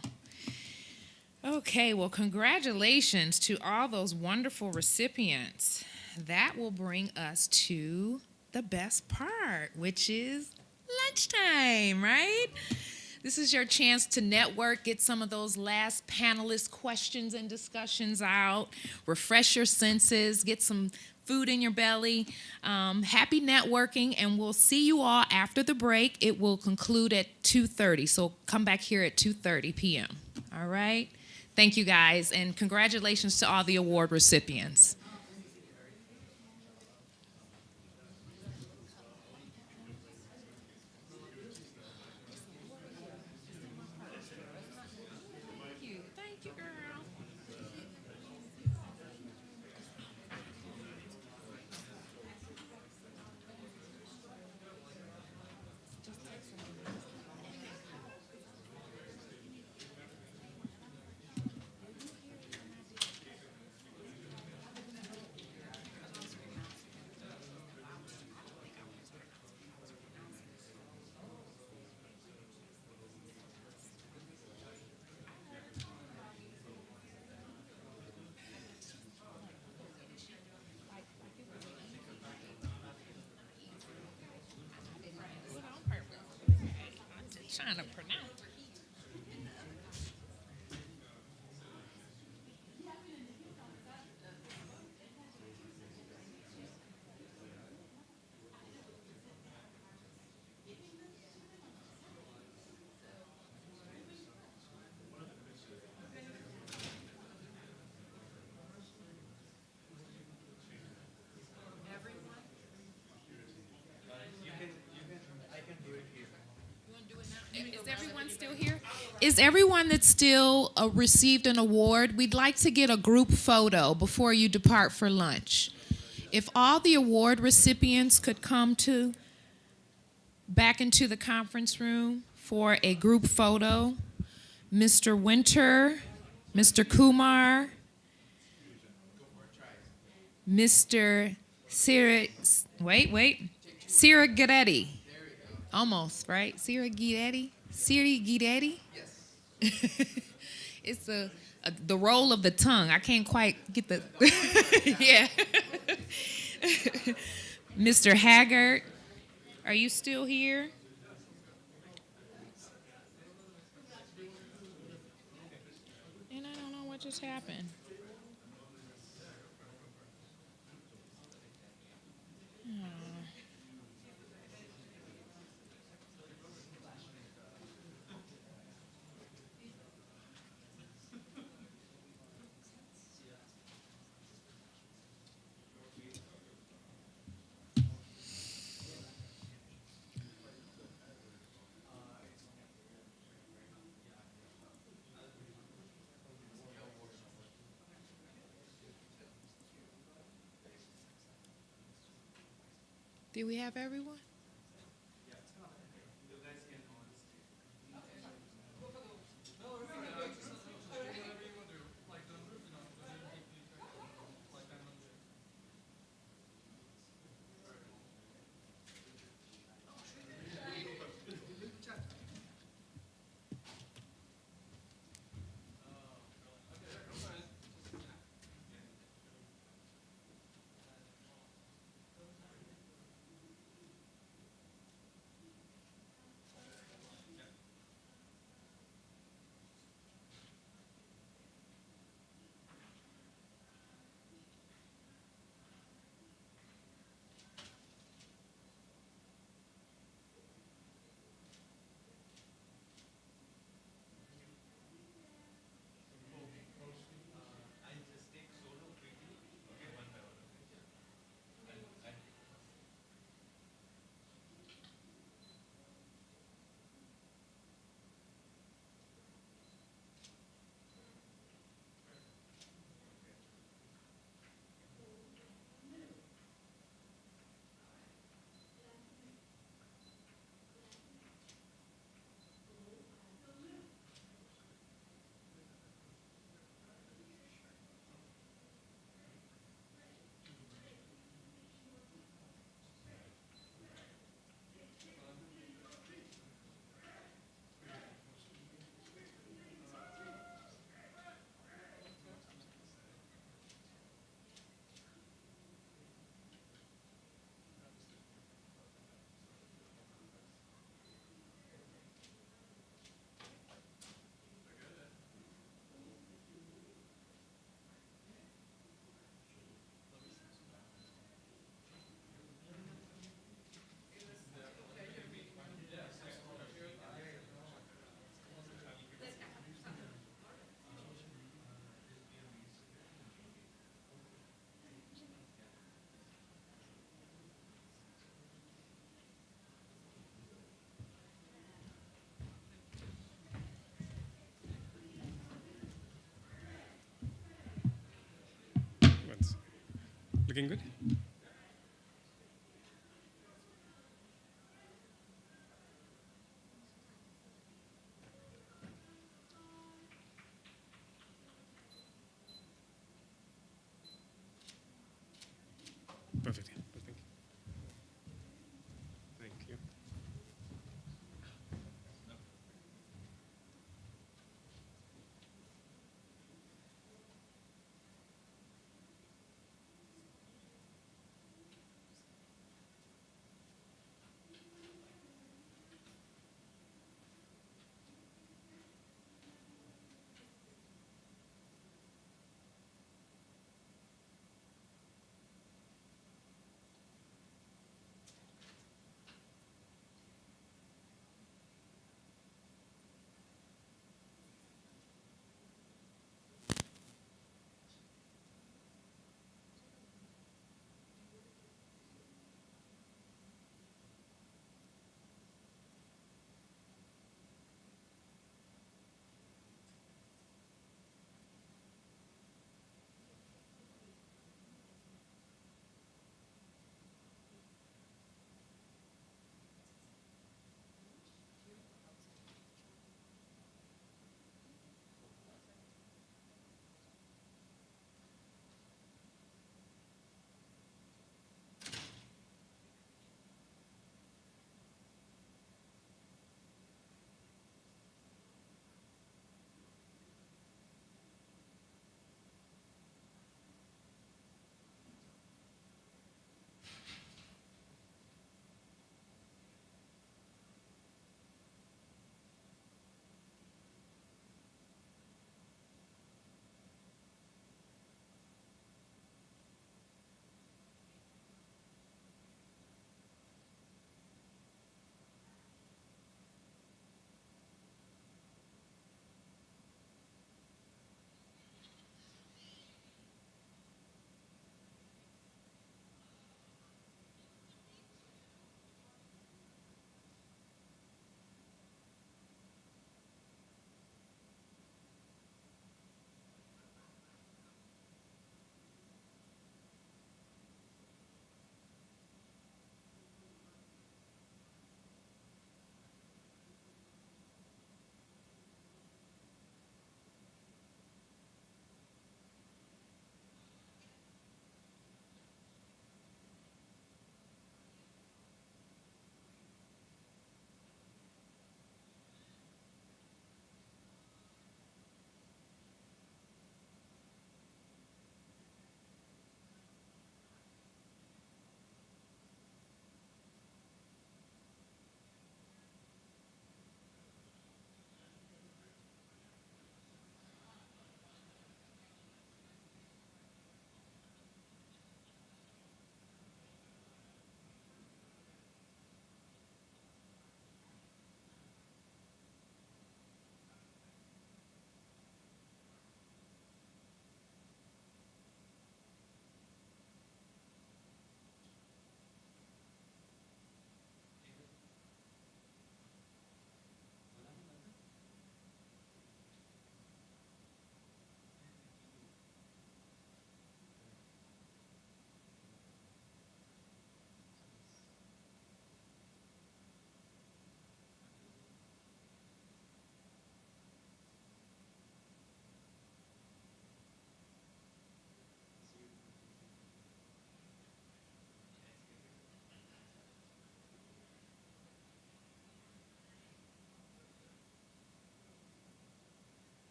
Okay, well, congratulations to all those wonderful recipients. That will bring us to the best part, which is lunchtime, right? This is your chance to network, get some of those last panelist questions and discussions out, refresh your senses, get some food in your belly. Happy networking, and we'll see you all after the break. It will conclude at 2:30, so come back here at 2:30 p.m. All right? Thank you, guys, and congratulations to all the award recipients. Trying to pronounce. Is everyone still here? Is everyone that still received an award? We'd like to get a group photo before you depart for lunch. If all the award recipients could come back into the conference room for a group photo. Mr. Winter, Mr. Kumar, Mr. Sirigaretti. Almost, right? Sirigaretti? Yes. It's the roll of the tongue. I can't quite get the, yeah. Mr. Haggard, are you still here? And I don't know what just happened. Do we have everyone? Looking good? Perfect. Perfect. Thank you.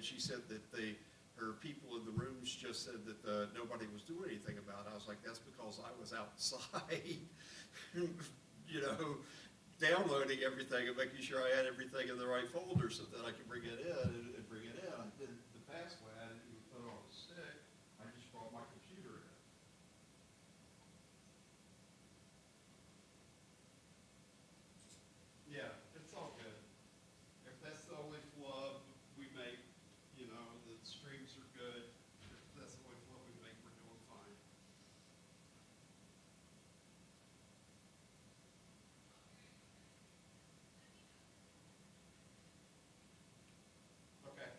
she said that her people in the rooms just said that nobody was doing anything about it. I was like, that's because I was outside, you know, downloading everything and making sure I had everything in the right folder so that I could bring it in and bring it in. I did it the fast way. I didn't even put it on a stick. I just brought my computer in. Yeah, it's all good. If that's the only flub we make, you know, the streams are good. If that's the only flub we make, we're doing fine. Okay.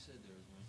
said there was one.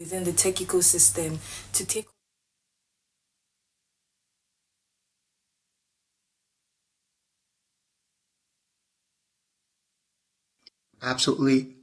within the tech ecosystem to take absolutely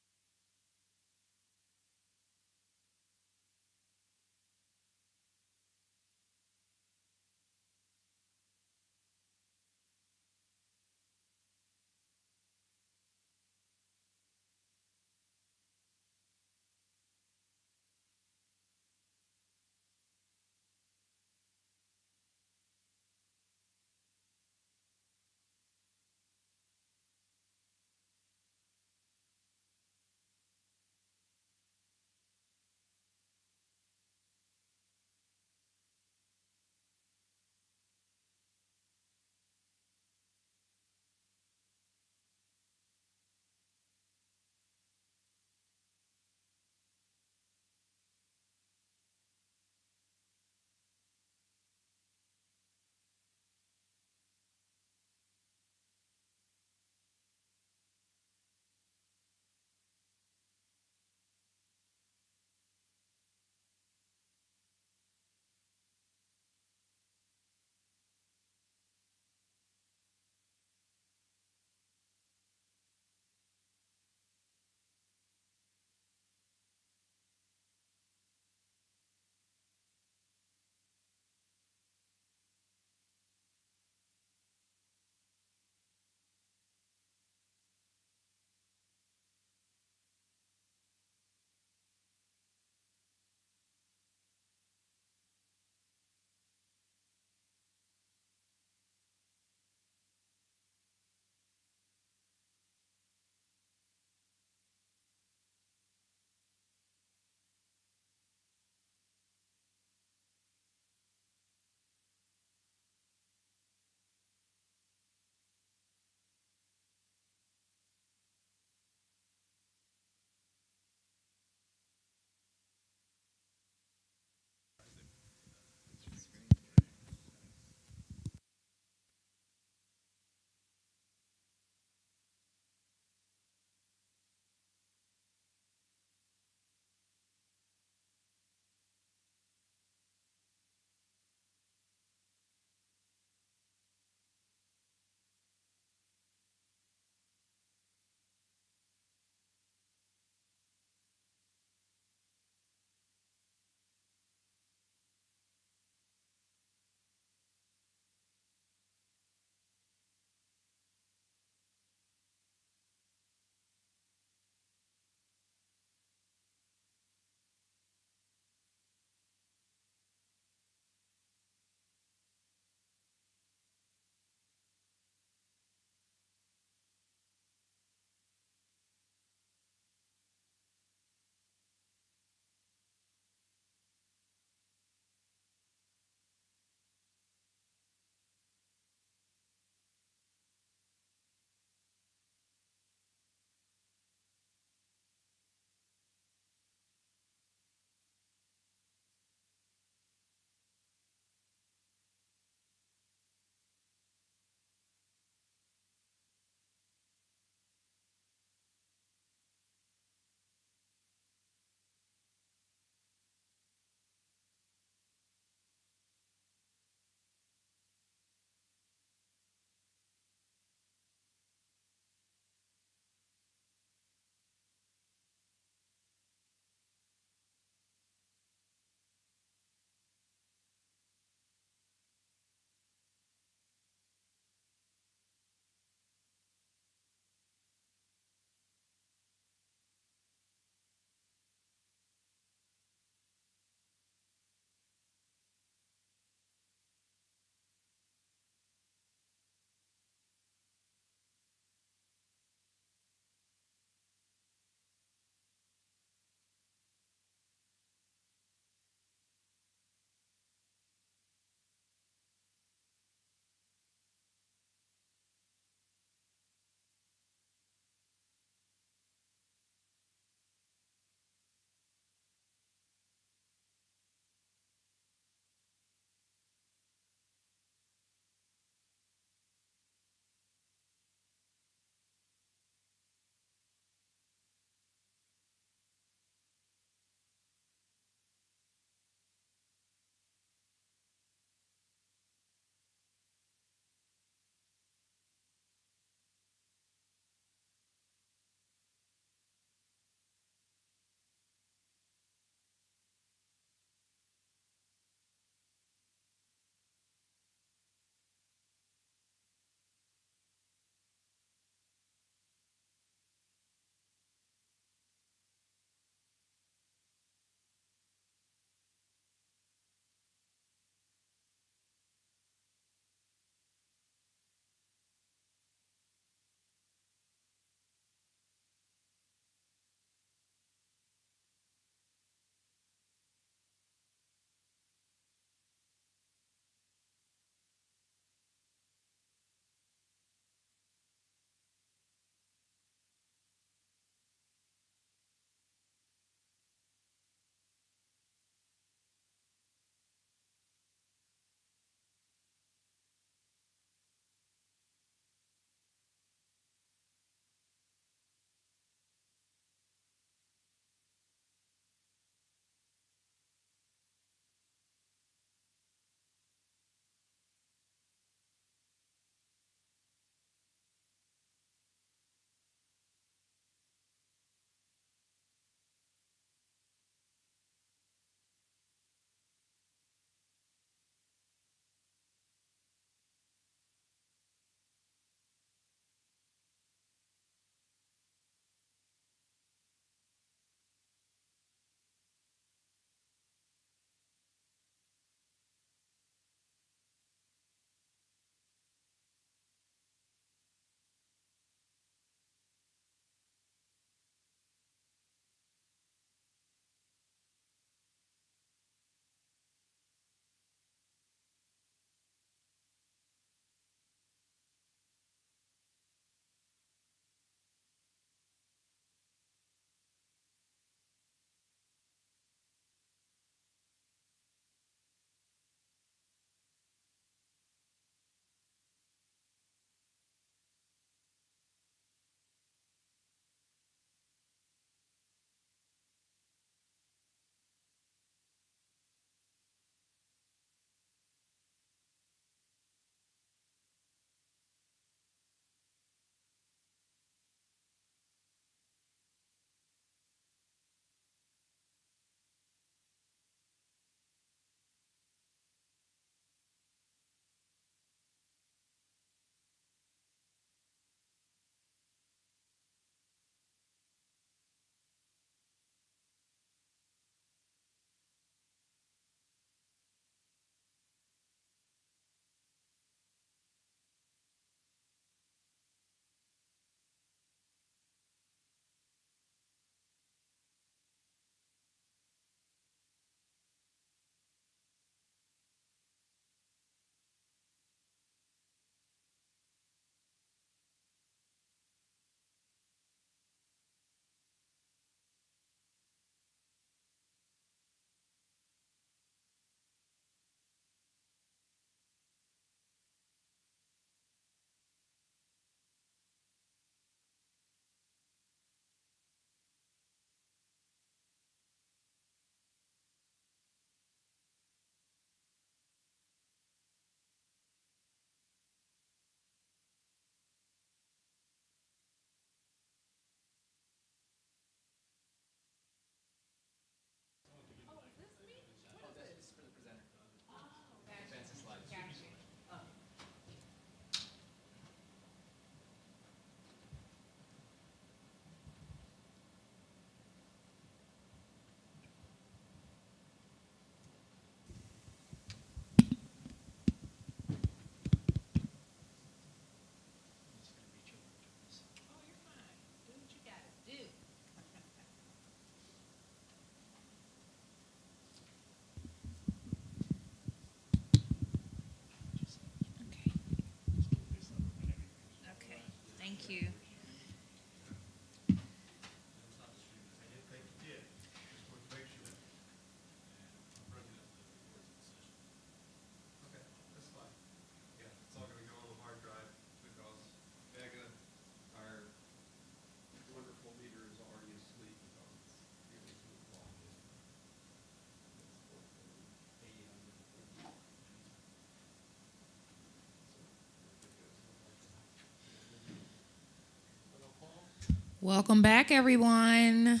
Welcome back, everyone.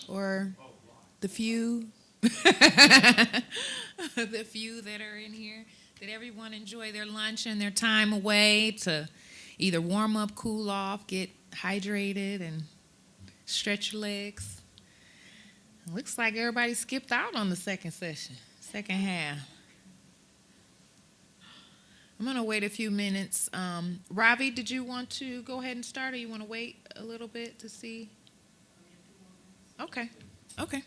Or the few. The few that are in here. Did everyone enjoy their lunch and their time away to either warm up, cool off, get hydrated, and stretch your legs? Looks like everybody skipped out on the second session, second half. I'm going to wait a few minutes. Ravi, did you want to go ahead and start, or you want to wait a little bit to see? Okay. Okay.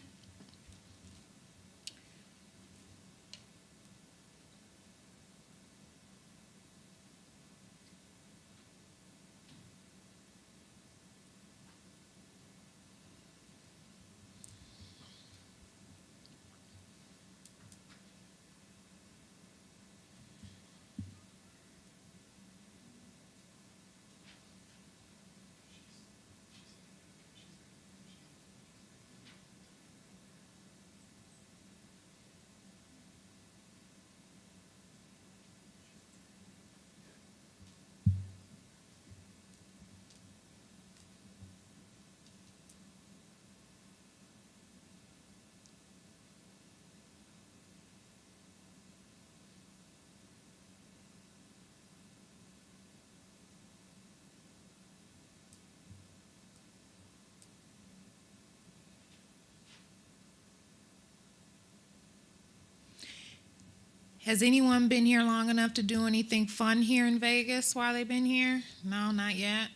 Has anyone been here long enough to do anything fun here in Vegas while they've been here? No, not yet.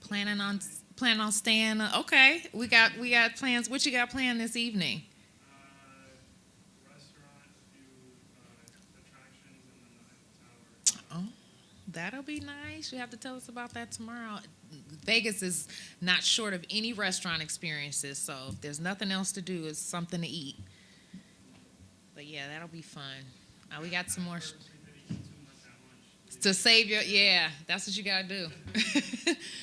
Planning on staying. Okay, we got plans. What you got planned this evening? Restaurant, a few attractions, and then the Eiffel Tower. Oh, that'll be nice. You have to tell us about that tomorrow. Vegas is not short of any restaurant experiences, so if there's nothing else to do, it's something to eat. But yeah, that'll be fun. We got some more to save your, yeah, that's what you gotta do.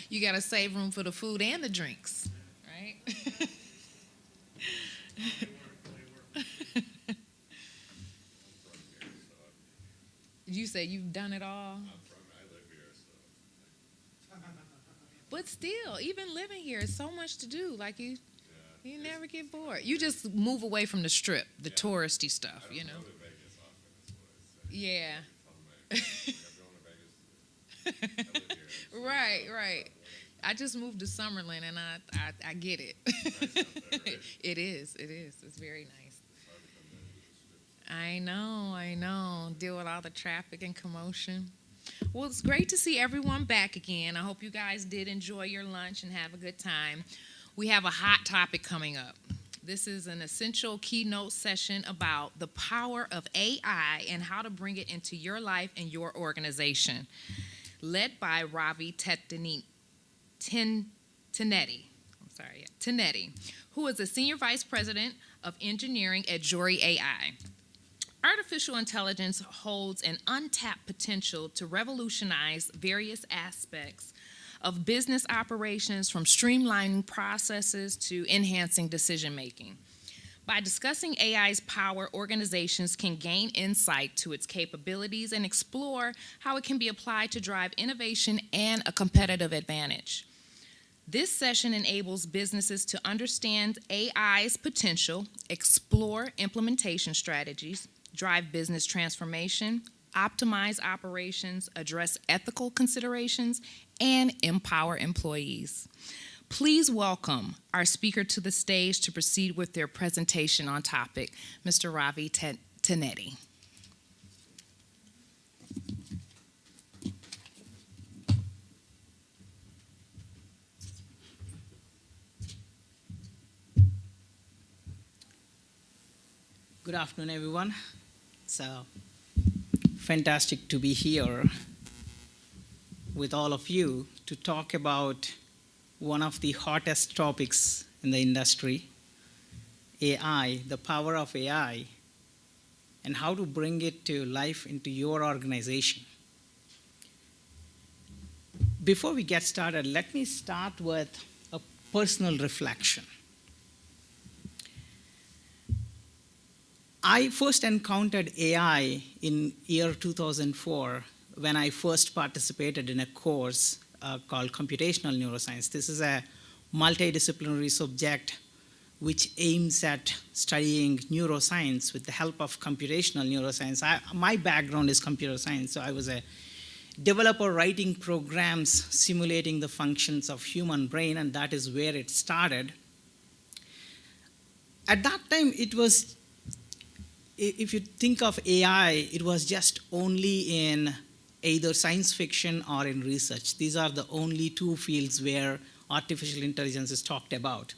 You gotta save room for the food and the drinks, right? You say you've done it all? I live here, so. But still, even living here is so much to do. Like you never get bored. You just move away from the strip, the touristy stuff, you know. Yeah. Right. I just moved to Summerlin, and I get it. It is. It's very nice. I know. Deal with all the traffic and commotion. Well, it's great to see everyone back again. I hope you guys did enjoy your lunch and have a good time. We have a hot topic coming up. This is an essential keynote session about the power of AI and how to bring it into your life and your organization, led by Ravi Tenetti, who is the Senior Vice President of Engineering at Jory AI. Artificial intelligence holds an untapped potential to revolutionize various aspects of business operations, from streamlining processes to enhancing decision-making. By discussing AI's power, organizations can gain insight to its capabilities and explore how it can be applied to drive innovation and a competitive advantage. This session enables businesses to understand AI's potential, explore implementation strategies, drive business transformation, optimize operations, address ethical considerations, and empower employees. Please welcome our speaker to the stage to proceed with their presentation on topic, Mr. Ravi Tenetti. Good afternoon, everyone. It's fantastic to be here with all of you to talk about one of the hottest topics in the industry, AI, the power of AI, and how to bring it to life into your organization. Before we get started, let me start with a personal reflection. I first encountered AI in year 2004 when I first participated in a course called computational neuroscience. This is a multidisciplinary subject which aims at studying neuroscience with the help of computational neuroscience. My background is computer science, so I was a developer writing programs simulating the functions of human brain, and that is where it started. At that time, it was, if you think of AI, it was just only in either science fiction or in research. These are the only two fields where artificial intelligence is talked about.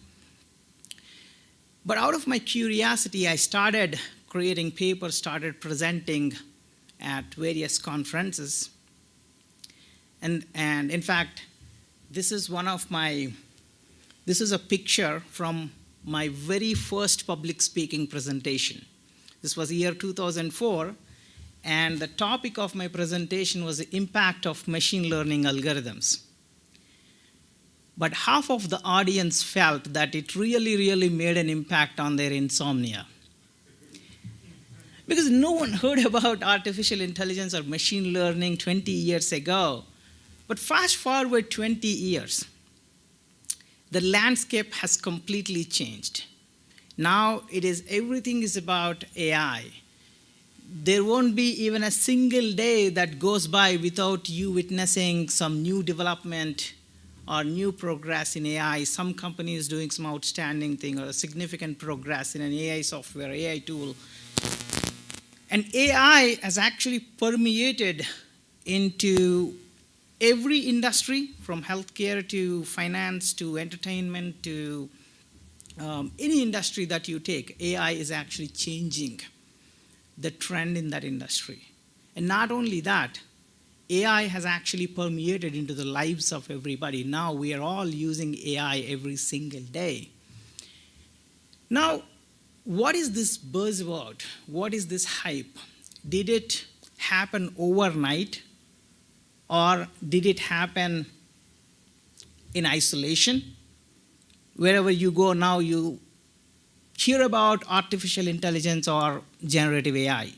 But out of my curiosity, I started creating papers, started presenting at various conferences. And in fact, this is a picture from my very first public speaking presentation. This was year 2004, and the topic of my presentation was the impact of machine learning algorithms. But half of the audience felt that it really, really made an impact on their insomnia. Because no one heard about artificial intelligence or machine learning 20 years ago. But fast forward 20 years, the landscape has completely changed. Now everything is about AI. There won't be even a single day that goes by without you witnessing some new development or new progress in AI. Some company is doing some outstanding thing or a significant progress in an AI software, AI tool. And AI has actually permeated into every industry, from healthcare to finance to entertainment to any industry that you take. AI is actually changing the trend in that industry. And not only that, AI has actually permeated into the lives of everybody. Now we are all using AI every single day. Now, what is this buzzword? What is this hype? Did it happen overnight, or did it happen in isolation? Wherever you go now, you hear about artificial intelligence or generative AI.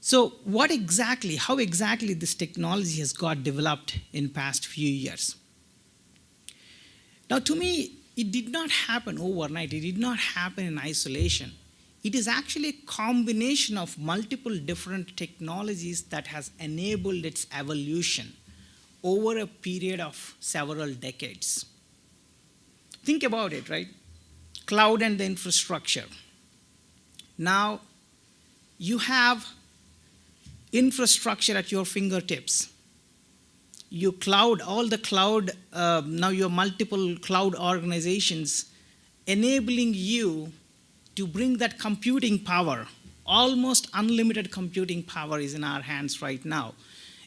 So how exactly this technology has got developed in past few years? Now, to me, it did not happen overnight. It did not happen in isolation. It is actually a combination of multiple different technologies that has enabled its evolution over a period of several decades. Think about it, right? Cloud and the infrastructure. Now, you have infrastructure at your fingertips. You cloud, all the cloud, now you have multiple cloud organizations enabling you to bring that computing power. Almost unlimited computing power is in our hands right now.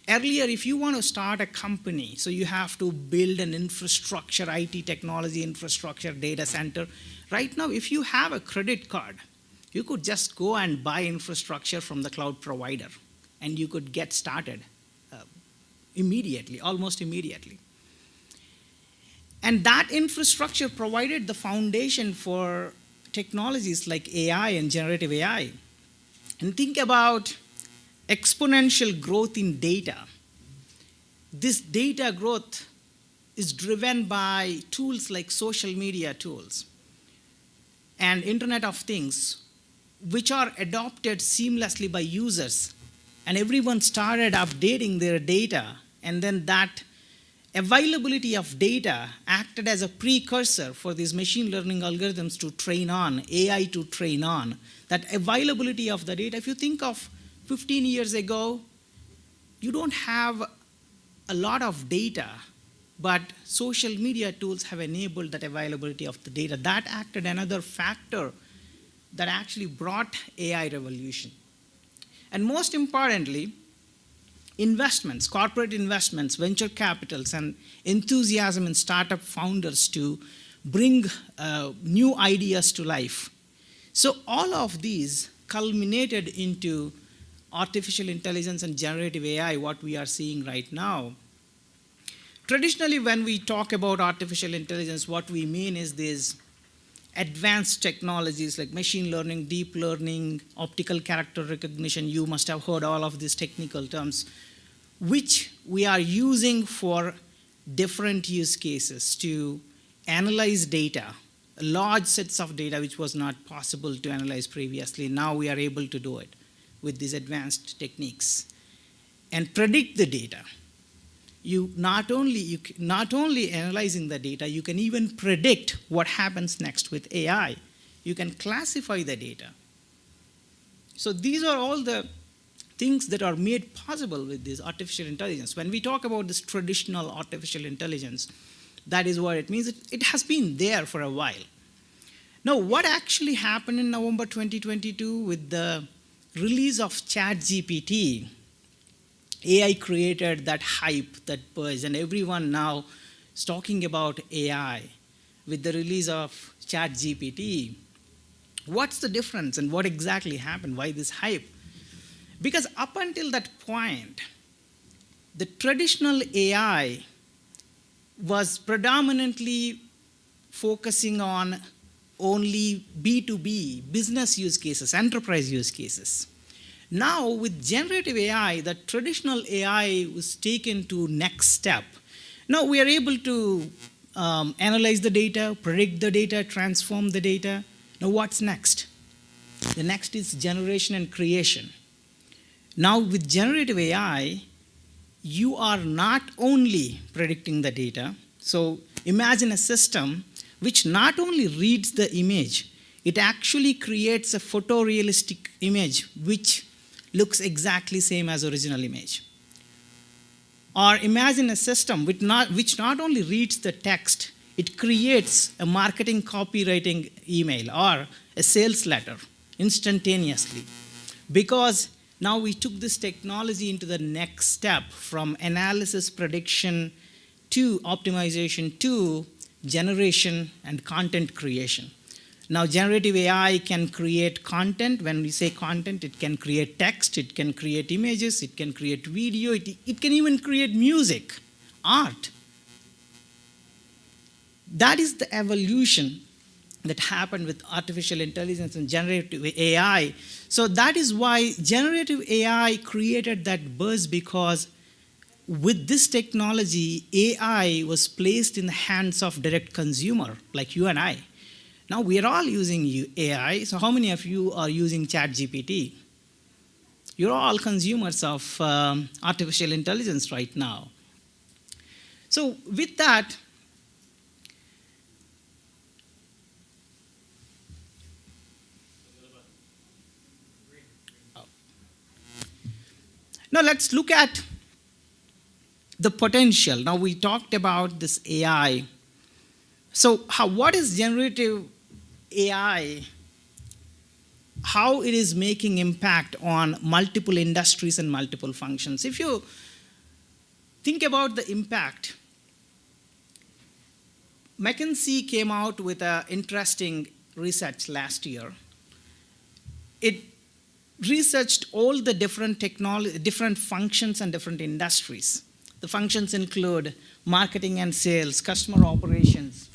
Earlier, if you want to start a company, so you have to build an infrastructure, IT technology infrastructure, data center. Right now, if you have a credit card, you could just go and buy infrastructure from the cloud provider, and you could get started immediately, almost immediately. And that infrastructure provided the foundation for technologies like AI and generative AI. And think about exponential growth in data. This data growth is driven by tools like social media tools and Internet of Things, which are adopted seamlessly by users. And everyone started updating their data, and then that availability of data acted as a precursor for these machine learning algorithms to train on, AI to train on. That availability of the data, if you think of 15 years ago, you don't have a lot of data, but social media tools have enabled that availability of the data. That acted another factor that actually brought AI revolution. And most importantly, investments, corporate investments, venture capitals, and enthusiasm in startup founders to bring new ideas to life. So all of these culminated into artificial intelligence and generative AI, what we are seeing right now. Traditionally, when we talk about artificial intelligence, what we mean is these advanced technologies like machine learning, deep learning, optical character recognition. You must have heard all of these technical terms. which we are using for different use cases to analyze data, large sets of data which was not possible to analyze previously. Now we are able to do it with these advanced techniques and predict the data. You not only analyzing the data, you can even predict what happens next with AI. You can classify the data. So these are all the things that are made possible with this artificial intelligence. When we talk about this traditional artificial intelligence, that is what it means. It has been there for a while. Now, what actually happened in November 2022 with the release of ChatGPT? AI created that hype, that buzz, and everyone now is talking about AI with the release of ChatGPT. What's the difference and what exactly happened? Why this hype? Because up until that point, the traditional AI was predominantly focusing on only B2B, business use cases, enterprise use cases. Now, with generative AI, the traditional AI was taken to next step. Now, we are able to analyze the data, predict the data, transform the data. Now, what's next? The next is generation and creation. Now, with generative AI, you are not only predicting the data. So, imagine a system which not only reads the image, it actually creates a photorealistic image which looks exactly same as original image. Or imagine a system which not only reads the text, it creates a marketing copywriting email or a sales letter instantaneously. Because now we took this technology into the next step from analysis, prediction, to optimization, to generation and content creation. Now, generative AI can create content. When we say content, it can create text, it can create images, it can create video, it can even create music, art. That is the evolution that happened with artificial intelligence and generative AI. So that is why generative AI created that buzz, because with this technology, AI was placed in the hands of direct consumer, like you and I. Now, we are all using AI. So how many of you are using ChatGPT? You're all consumers of artificial intelligence right now. So with that, now let's look at the potential. Now, we talked about this AI. So what is generative AI, how it is making impact on multiple industries and multiple functions? If you think about the impact, McKinsey came out with an interesting research last year. It researched all the different different functions and different industries. The functions include marketing and sales, customer operations,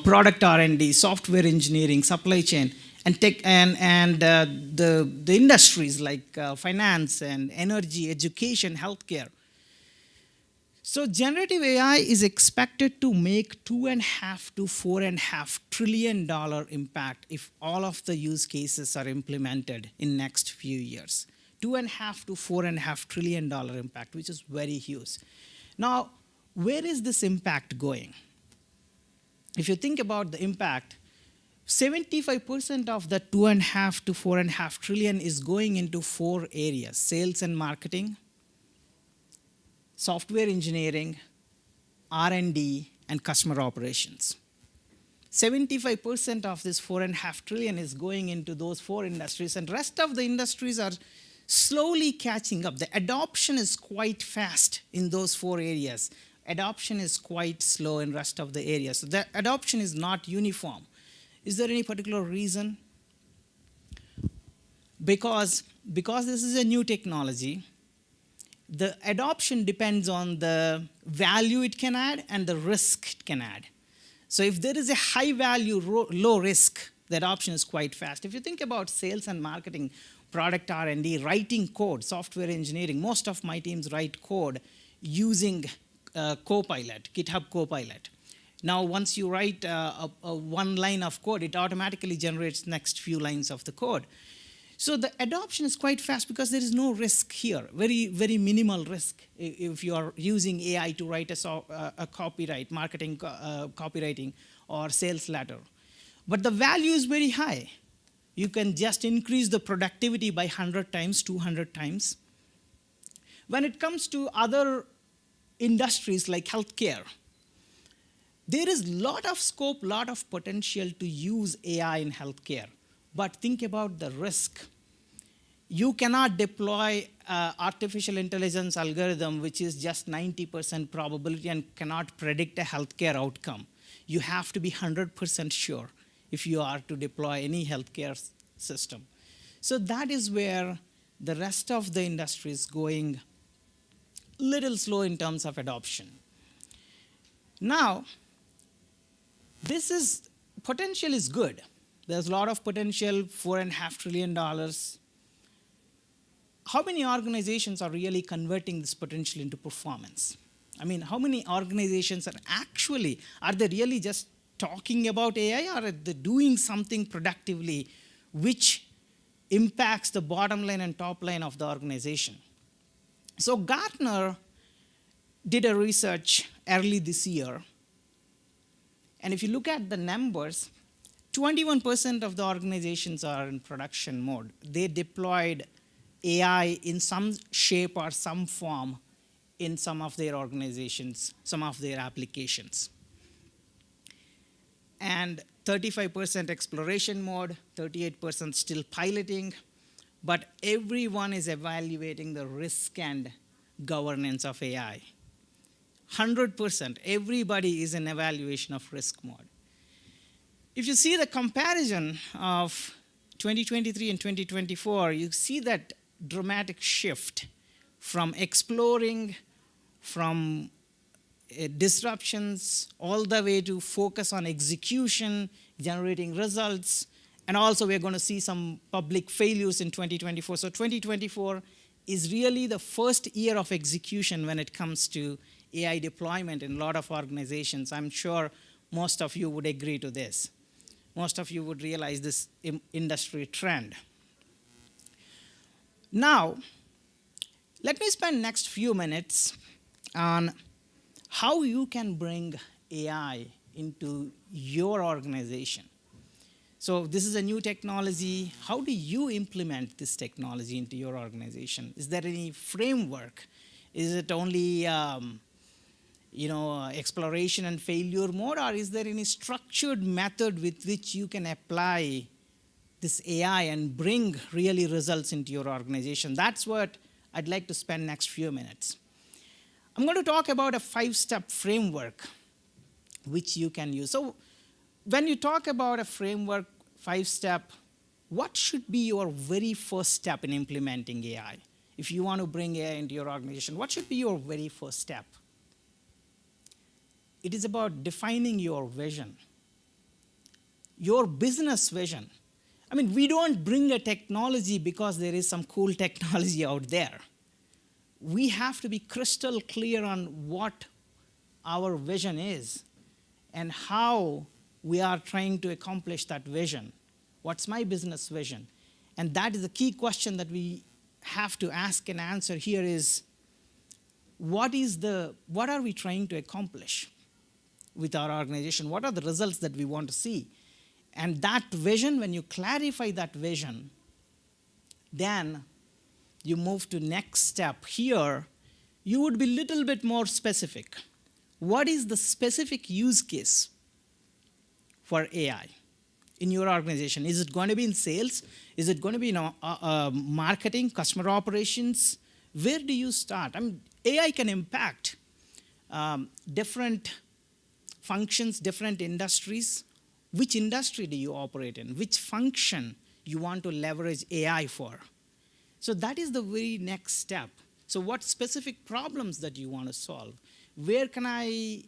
product R&D, software engineering, supply chain, and tech, and the industries like finance and energy, education, healthcare. So generative AI is expected to make $2.5 to $4.5 trillion impact if all of the use cases are implemented in next few years. $2.5 to $4.5 trillion impact, which is very huge. Now, where is this impact going? If you think about the impact, 75% of the $2.5 to $4.5 trillion is going into 4 areas: sales and marketing, software engineering, R&D, and customer operations. 75% of this $4.5 trillion is going into those 4 industries, and rest of the industries are slowly catching up. The adoption is quite fast in those 4 areas. Adoption is quite slow in rest of the areas. So the adoption is not uniform. Is there any particular reason? Because this is a new technology, the adoption depends on the value it can add and the risk it can add. So if there is a high value, low risk, the adoption is quite fast. If you think about sales and marketing, product R&D, writing code, software engineering. Most of my teams write code using Copilot, GitHub Copilot. Now, once you write one line of code, it automatically generates next few lines of the code. So the adoption is quite fast because there is no risk here, very, very minimal risk if you are using AI to write a copyright, marketing copywriting, or sales letter. But the value is very high. You can just increase the productivity by 100 times, 200 times. When it comes to other industries like healthcare, there is a lot of scope, lot of potential to use AI in healthcare. But think about the risk. You cannot deploy artificial intelligence algorithm which is just 90% probability and cannot predict a healthcare outcome. You have to be 100% sure if you are to deploy any healthcare system. So that is where the rest of the industry is going a little slow in terms of adoption. Now, this is, potential is good. There's a lot of potential, $4.5 trillion. How many organizations are really converting this potential into performance? I mean, how many organizations are they really just talking about AI, or are they doing something productively which impacts the bottom line and top line of the organization? So Gartner did a research early this year. And if you look at the numbers, 21% of the organizations are in production mode. They deployed AI in some shape or some form in some of their organizations, some of their applications. And 35% exploration mode, 38% still piloting, but everyone is evaluating the risk and governance of AI. 100%, everybody is in evaluation of risk mode. If you see the comparison of 2023 and 2024, you see that dramatic shift from exploring, from disruptions, all the way to focus on execution, generating results, and also we're going to see some public failures in 2024. So 2024 is really the first year of execution when it comes to AI deployment in a lot of organizations. I'm sure most of you would agree to this. Most of you would realize this industry trend. Now, let me spend next few minutes on how you can bring AI into your organization. So this is a new technology. How do you implement this technology into your organization? Is there any framework? Is it only exploration and failure mode, or is there any structured method with which you can apply this AI and bring really results into your organization? That's what I'd like to spend next few minutes. I'm going to talk about a 5-step framework which you can use. So when you talk about a framework, 5-step, what should be your very first step in implementing AI? If you want to bring AI into your organization, what should be your very first step? It is about defining your vision, your business vision. I mean, we don't bring a technology because there is some cool technology out there. We have to be crystal clear on what our vision is and how we are trying to accomplish that vision. What's my business vision? And that is the key question that we have to ask and answer here is, what are we trying to accomplish with our organization? What are the results that we want to see? And that vision, when you clarify that vision, then you move to next step. Here, you would be a little bit more specific. What is the specific use case for AI in your organization? Is it going to be in sales? Is it going to be in marketing, customer operations? Where do you start? I mean, AI can impact different functions, different industries. Which industry do you operate in? Which function you want to leverage AI for? So that is the very next step. So what specific problems that you want to solve? Where can I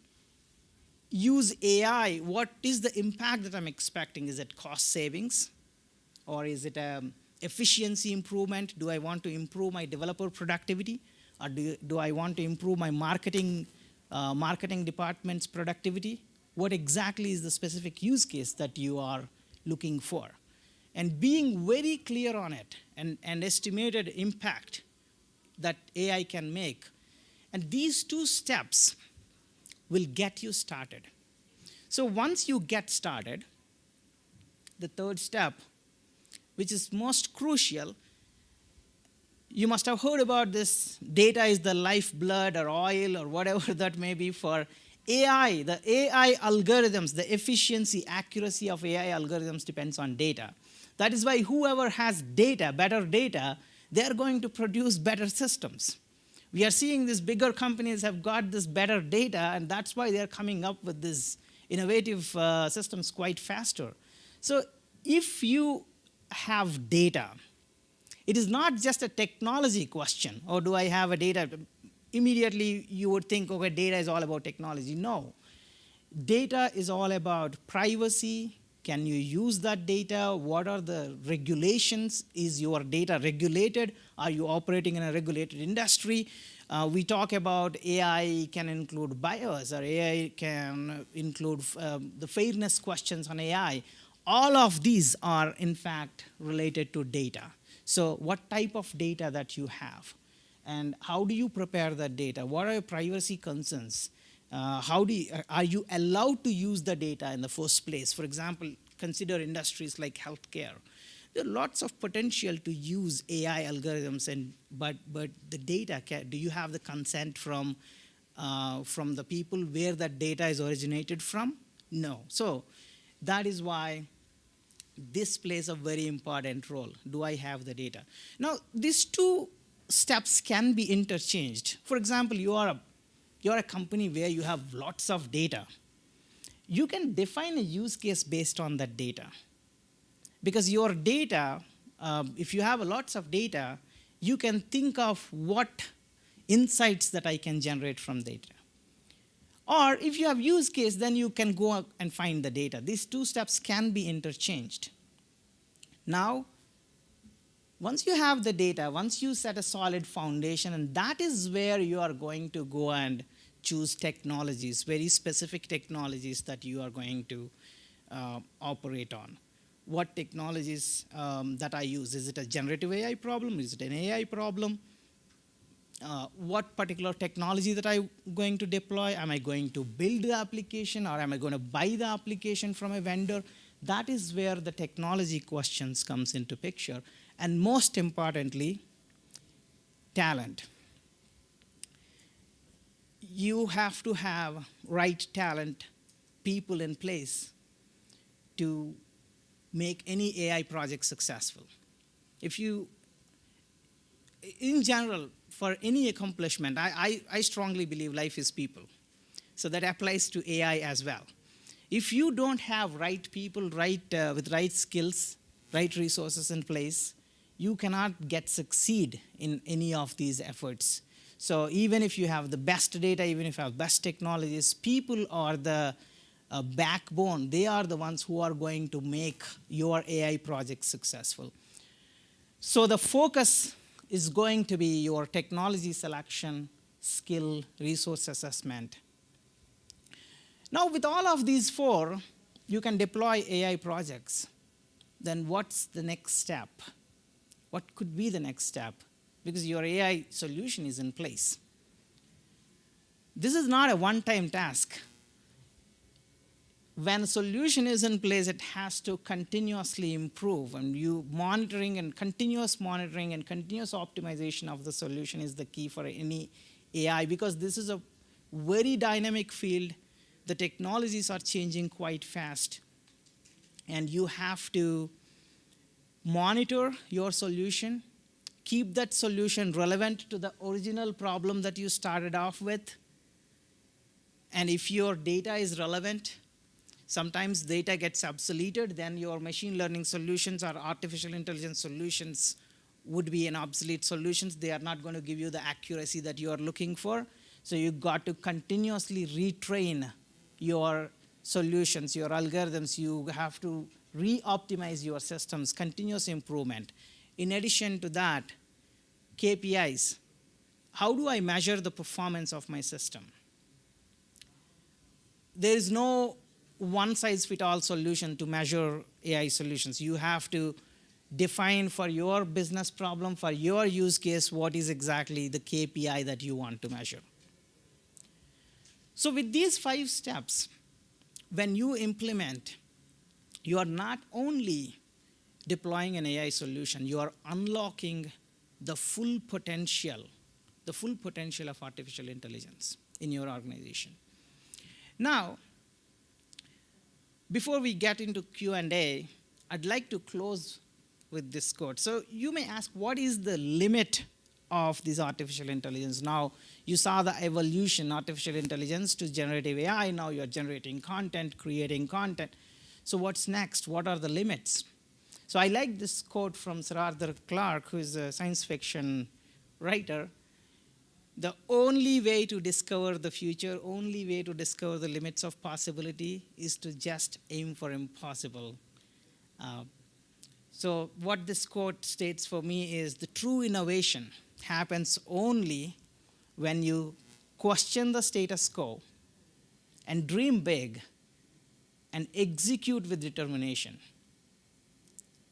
use AI? What is the impact that I'm expecting? Is it cost savings? Or is it efficiency improvement? Do I want to improve my developer productivity? Or do I want to improve my marketing department's productivity? What exactly is the specific use case that you are looking for? And being very clear on it and estimated impact that AI can make. And these two steps will get you started. So once you get started, the third step, which is most crucial, you must have heard about this: data is the lifeblood or oil or whatever that may be for AI. The AI algorithms, the efficiency, accuracy of AI algorithms depends on data. That is why whoever has data, better data, they're going to produce better systems. We are seeing these bigger companies have got this better data, and that's why they're coming up with these innovative systems quite faster. So if you have data, it is not just a technology question, or do I have a data? Immediately you would think, okay, data is all about technology. No. Data is all about privacy. Can you use that data? What are the regulations? Is your data regulated? Are you operating in a regulated industry? We talk about AI can include bias, or AI can include the fairness questions on AI. All of these are, in fact, related to data. So what type of data that you have? And how do you prepare that data? What are your privacy concerns? Are you allowed to use the data in the first place? For example, consider industries like healthcare. There are lots of potential to use AI algorithms, but the data, do you have the consent from the people where that data is originated from? No. So that is why this plays a very important role. Do I have the data? Now, these two steps can be interchanged. For example, you're a company where you have lots of data. You can define a use case based on that data. Because your data, if you have lots of data, you can think of what insights that I can generate from data. Or if you have use case, then you can go out and find the data. These two steps can be interchanged. Now, once you have the data, once you set a solid foundation, and that is where you are going to go and choose technologies, very specific technologies that you are going to operate on. What technologies that I use? Is it a generative AI problem? Is it an AI problem? What particular technology that I'm going to deploy? Am I going to build the application, or am I going to buy the application from a vendor? That is where the technology questions comes into picture. And most importantly, talent. You have to have right talent, people in place to make any AI project successful. In general, for any accomplishment, I strongly believe life is people. So that applies to AI as well. If you don't have right people, with right skills, right resources in place, you cannot succeed in any of these efforts. So even if you have the best data, even if you have best technologies, people are the backbone. They are the ones who are going to make your AI project successful. So the focus is going to be your technology selection, skill, resource assessment. Now, with all of these four, you can deploy AI projects. Then what's the next step? What could be the next step? Because your AI solution is in place. This is not a one-time task. When a solution is in place, it has to continuously improve, and continuous monitoring and continuous optimization of the solution is the key for any AI, because this is a very dynamic field. The technologies are changing quite fast, and you have to monitor your solution, keep that solution relevant to the original problem that you started off with, and if your data is relevant, sometimes data gets obsoleted, then your machine learning solutions or artificial intelligence solutions would be an obsolete solutions. They are not going to give you the accuracy that you are looking for. So you've got to continuously retrain your solutions, your algorithms. You have to re-optimize your systems, continuous improvement. In addition to that, KPIs. How do I measure the performance of my system? There is no one-size-fits-all solution to measure AI solutions. You have to define for your business problem, for your use case, what is exactly the KPI that you want to measure. So with these 5 steps, when you implement, you are not only deploying an AI solution, you are unlocking the full potential of artificial intelligence in your organization. Now, before we get into Q&A, I'd like to close with this quote. So you may ask, what is the limit of this artificial intelligence? Now, you saw the evolution, artificial intelligence to generative AI. Now you're generating content, creating content. So what's next? What are the limits? So I like this quote from Sir Arthur Clarke, who is a science fiction writer. The only way to discover the future, only way to discover the limits of possibility is to just aim for impossible. So what this quote states for me is the true innovation happens only when you question the status quo and dream big and execute with determination.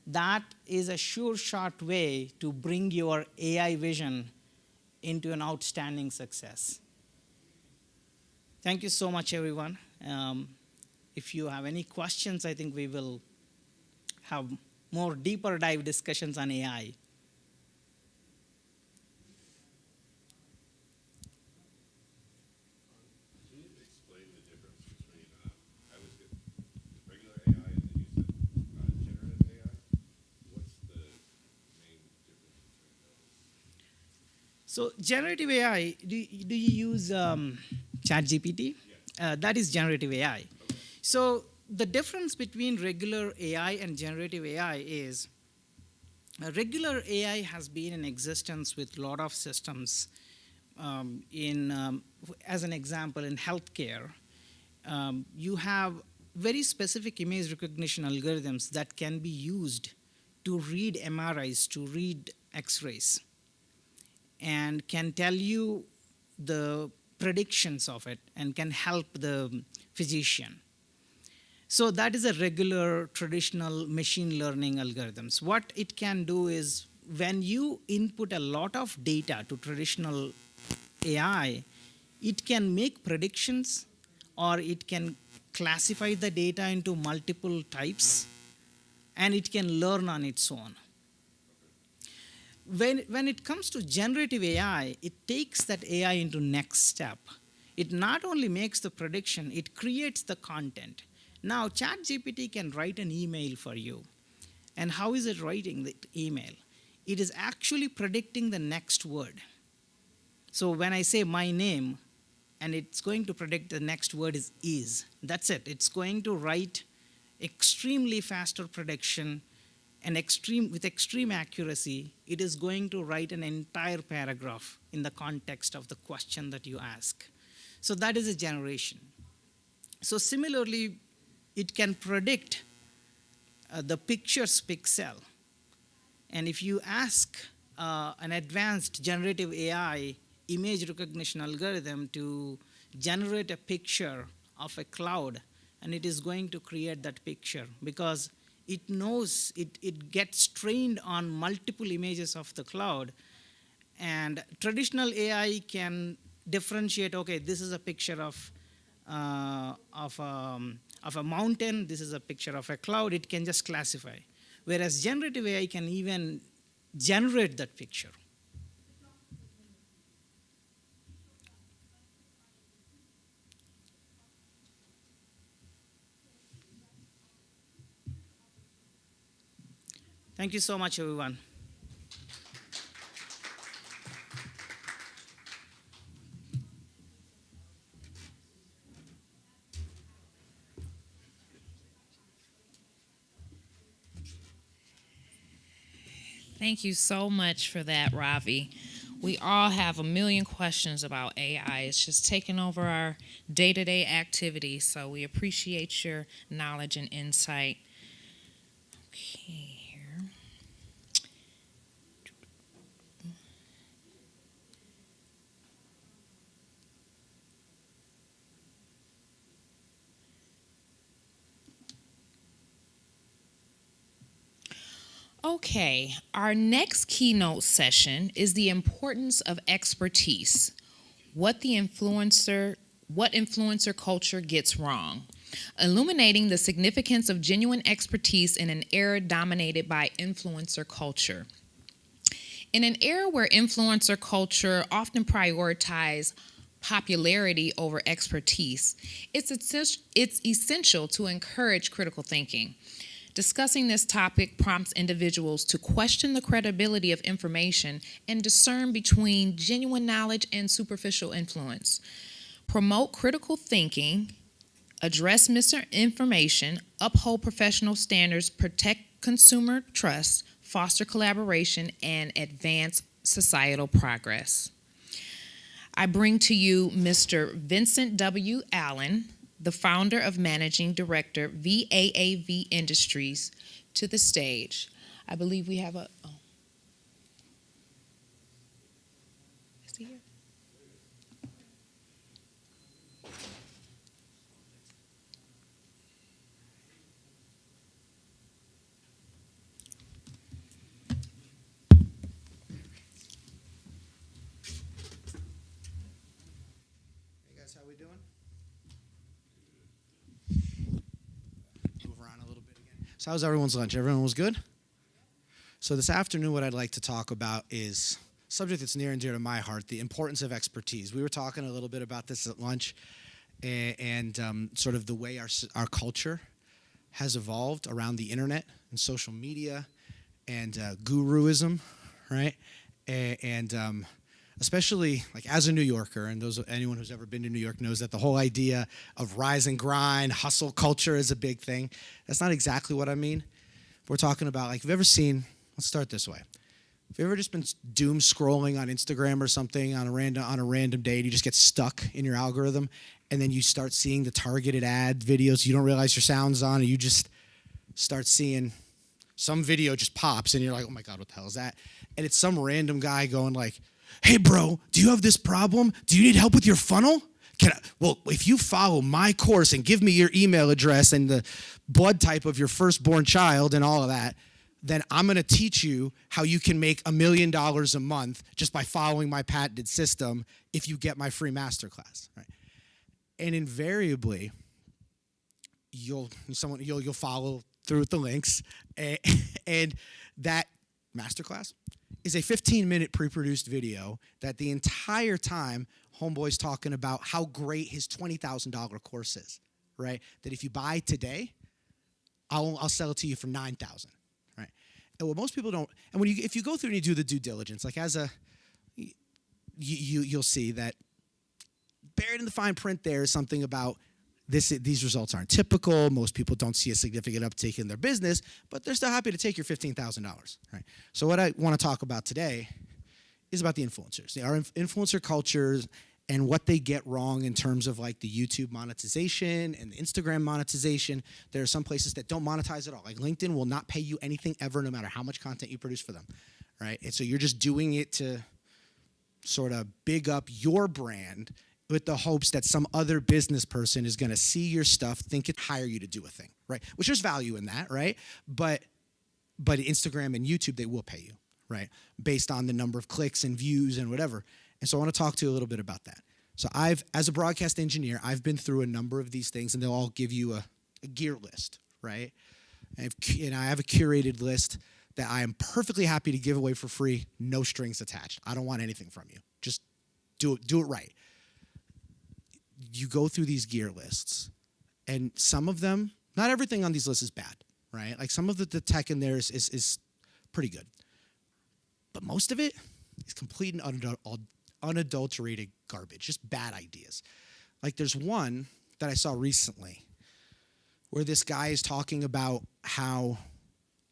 That is a sure shot way to bring your AI vision into an outstanding success. Thank you so much, everyone. If you have any questions, I think we will have more deeper dive discussions on AI. Can you explain the difference between, I was getting regular AI and then you said generative AI? What's the main difference between those? So generative AI, do you use ChatGPT? Yeah. That is generative AI. Okay. So the difference between regular AI and generative AI is regular AI has been in existence with a lot of systems. As an example, in healthcare, you have very specific image recognition algorithms that can be used to read MRIs, to read X-rays, and can tell you the predictions of it and can help the physician. So that is a regular traditional machine learning algorithms. What it can do is when you input a lot of data to traditional AI, it can make predictions or it can classify the data into multiple types and it can learn on its own. When it comes to generative AI, it takes that AI into next step. It not only makes the prediction, it creates the content. Now, ChatGPT can write an email for you. And how is it writing the email? It is actually predicting the next word. So when I say my name, and it's going to predict the next word is. That's it. It's going to write extremely faster prediction and with extreme accuracy. It is going to write an entire paragraph in the context of the question that you ask. So that is a generation. So similarly, it can predict the picture's pixel. And if you ask an advanced generative AI image recognition algorithm to generate a picture of a cloud, and it is going to create that picture because it knows it gets trained on multiple images of the cloud. And traditional AI can differentiate, okay, this is a picture of a mountain, this is a picture of a cloud. It can just classify. Whereas generative AI can even generate that picture. Thank you so much, everyone. Thank you so much for that, Ravi. We all have a million questions about AI. It's just taking over our day-to-day activities, so we appreciate your knowledge and insight. Okay, here. Okay, our next keynote session is the importance of expertise. What influencer culture gets wrong. Illuminating the significance of genuine expertise in an era dominated by influencer culture. In an era where influencer culture often prioritizes popularity over expertise, it's essential to encourage critical thinking. Discussing this topic prompts individuals to question the credibility of information and discern between genuine knowledge and superficial influence. Promote critical thinking, address misinformation, uphold professional standards, protect consumer trust, foster collaboration, and advance societal progress. I bring to you Mr. Vincent W. Allen, the founder of Managing Director, VAAV Industries, to the stage. I believe we have a... Oh. Is he here? Hey guys, how we doing? Move around a little bit again. So how's everyone's lunch? Everyone was good? So this afternoon what I'd like to talk about is a subject that's near and dear to my heart, the importance of expertise. We were talking a little bit about this at lunch and sort of the way our culture has evolved around the internet and social media and guruism, right? And especially like as a New Yorker, and anyone who's ever been to New York knows that the whole idea of rise and grind, hustle culture is a big thing. That's not exactly what I mean. We're talking about, like, have you ever seen, let's start this way. Have you ever just been doom scrolling on Instagram or something on a random day and you just get stuck in your algorithm and then you start seeing the targeted ad videos, you don't realize your sound's on, and you just start seeing some video just pops and you're like, oh my God, what the hell is that? And it's some random guy going like, hey bro, do you have this problem? Do you need help with your funnel? Well, if you follow my course and give me your email address and the blood type of your firstborn child and all of that, then I'm going to teach you how you can make $1 million a month just by following my patented system if you get my free masterclass, right? And invariably, you'll follow through with the links, and that masterclass is a 15-minute pre-produced video that the entire time homeboy's talking about how great his $20,000 course is, right? That if you buy today, I'll sell it to you for $9,000, right? And what most people don't, and if you go through and you do the due diligence, like you'll see that buried in the fine print there is something about these results aren't typical. Most people don't see a significant uptake in their business, but they're still happy to take your $15,000, right? So what I want to talk about today is about the influencers, our influencer cultures and what they get wrong in terms of like the YouTube monetization and the Instagram monetization. There are some places that don't monetize at all. Like LinkedIn will not pay you anything ever, no matter how much content you produce for them, right? And so you're just doing it to sort of big up your brand with the hopes that some other business person is going to see your stuff, think it, hire you to do a thing, right? Which there's value in that, right? But Instagram and YouTube, they will pay you, right? Based on the number of clicks and views and whatever. And so I want to talk to you a little bit about that. So as a broadcast engineer, I've been through a number of these things, and they'll all give you a gear list, right? And I have a curated list that I am perfectly happy to give away for free, no strings attached. I don't want anything from you. Just do it right. You go through these gear lists, and some of them, not everything on these lists is bad, right? Like some of the tech in there is pretty good. But most of it is complete and unadulterated garbage, just bad ideas. Like there's one that I saw recently where this guy is talking about how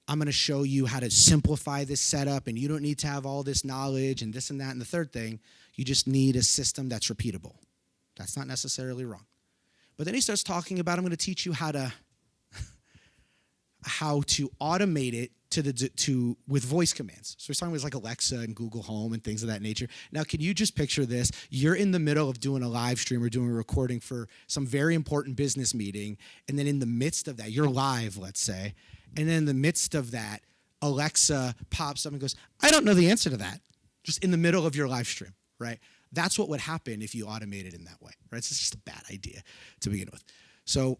I'm going to show you how to simplify this setup, and you don't need to have all this knowledge and this and that and the third thing. You just need a system that's repeatable. That's not necessarily wrong. But then he starts talking about, I'm going to teach you how to automate it with voice commands. So he's talking about like Alexa and Google Home and things of that nature. Now, can you just picture this? You're in the middle of doing a live stream or doing a recording for some very important business meeting, and then in the midst of that, you're live, let's say, and then in the midst of that, Alexa pops up and goes, I don't know the answer to that, just in the middle of your live stream, right? That's what would happen if you automated in that way, right? It's just a bad idea to begin with. So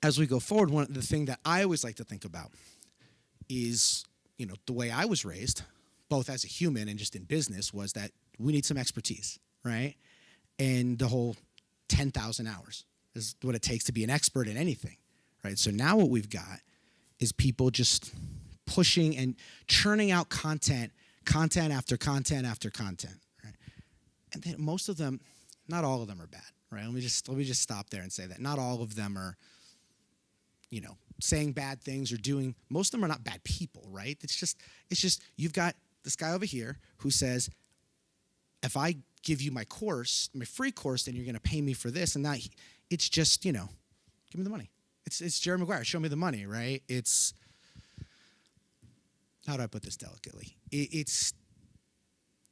as we go forward, one of the thing that I always like to think about is, the way I was raised, both as a human and just in business, was that we need some expertise, right? And the whole 10,000 hours is what it takes to be an expert in anything, right? So now what we've got is people just pushing and churning out content after content after content, right? And then most of them, not all of them are bad, right? Let me just stop there and say that not all of them are, saying bad things or doing. Most of them are not bad people, right? It's just you've got this guy over here who says, if I give you my free course, then you're going to pay me for this, and that it's just give me the money. It's Jerry Maguire. Show me the money, right? It's, how do I put this delicately? It's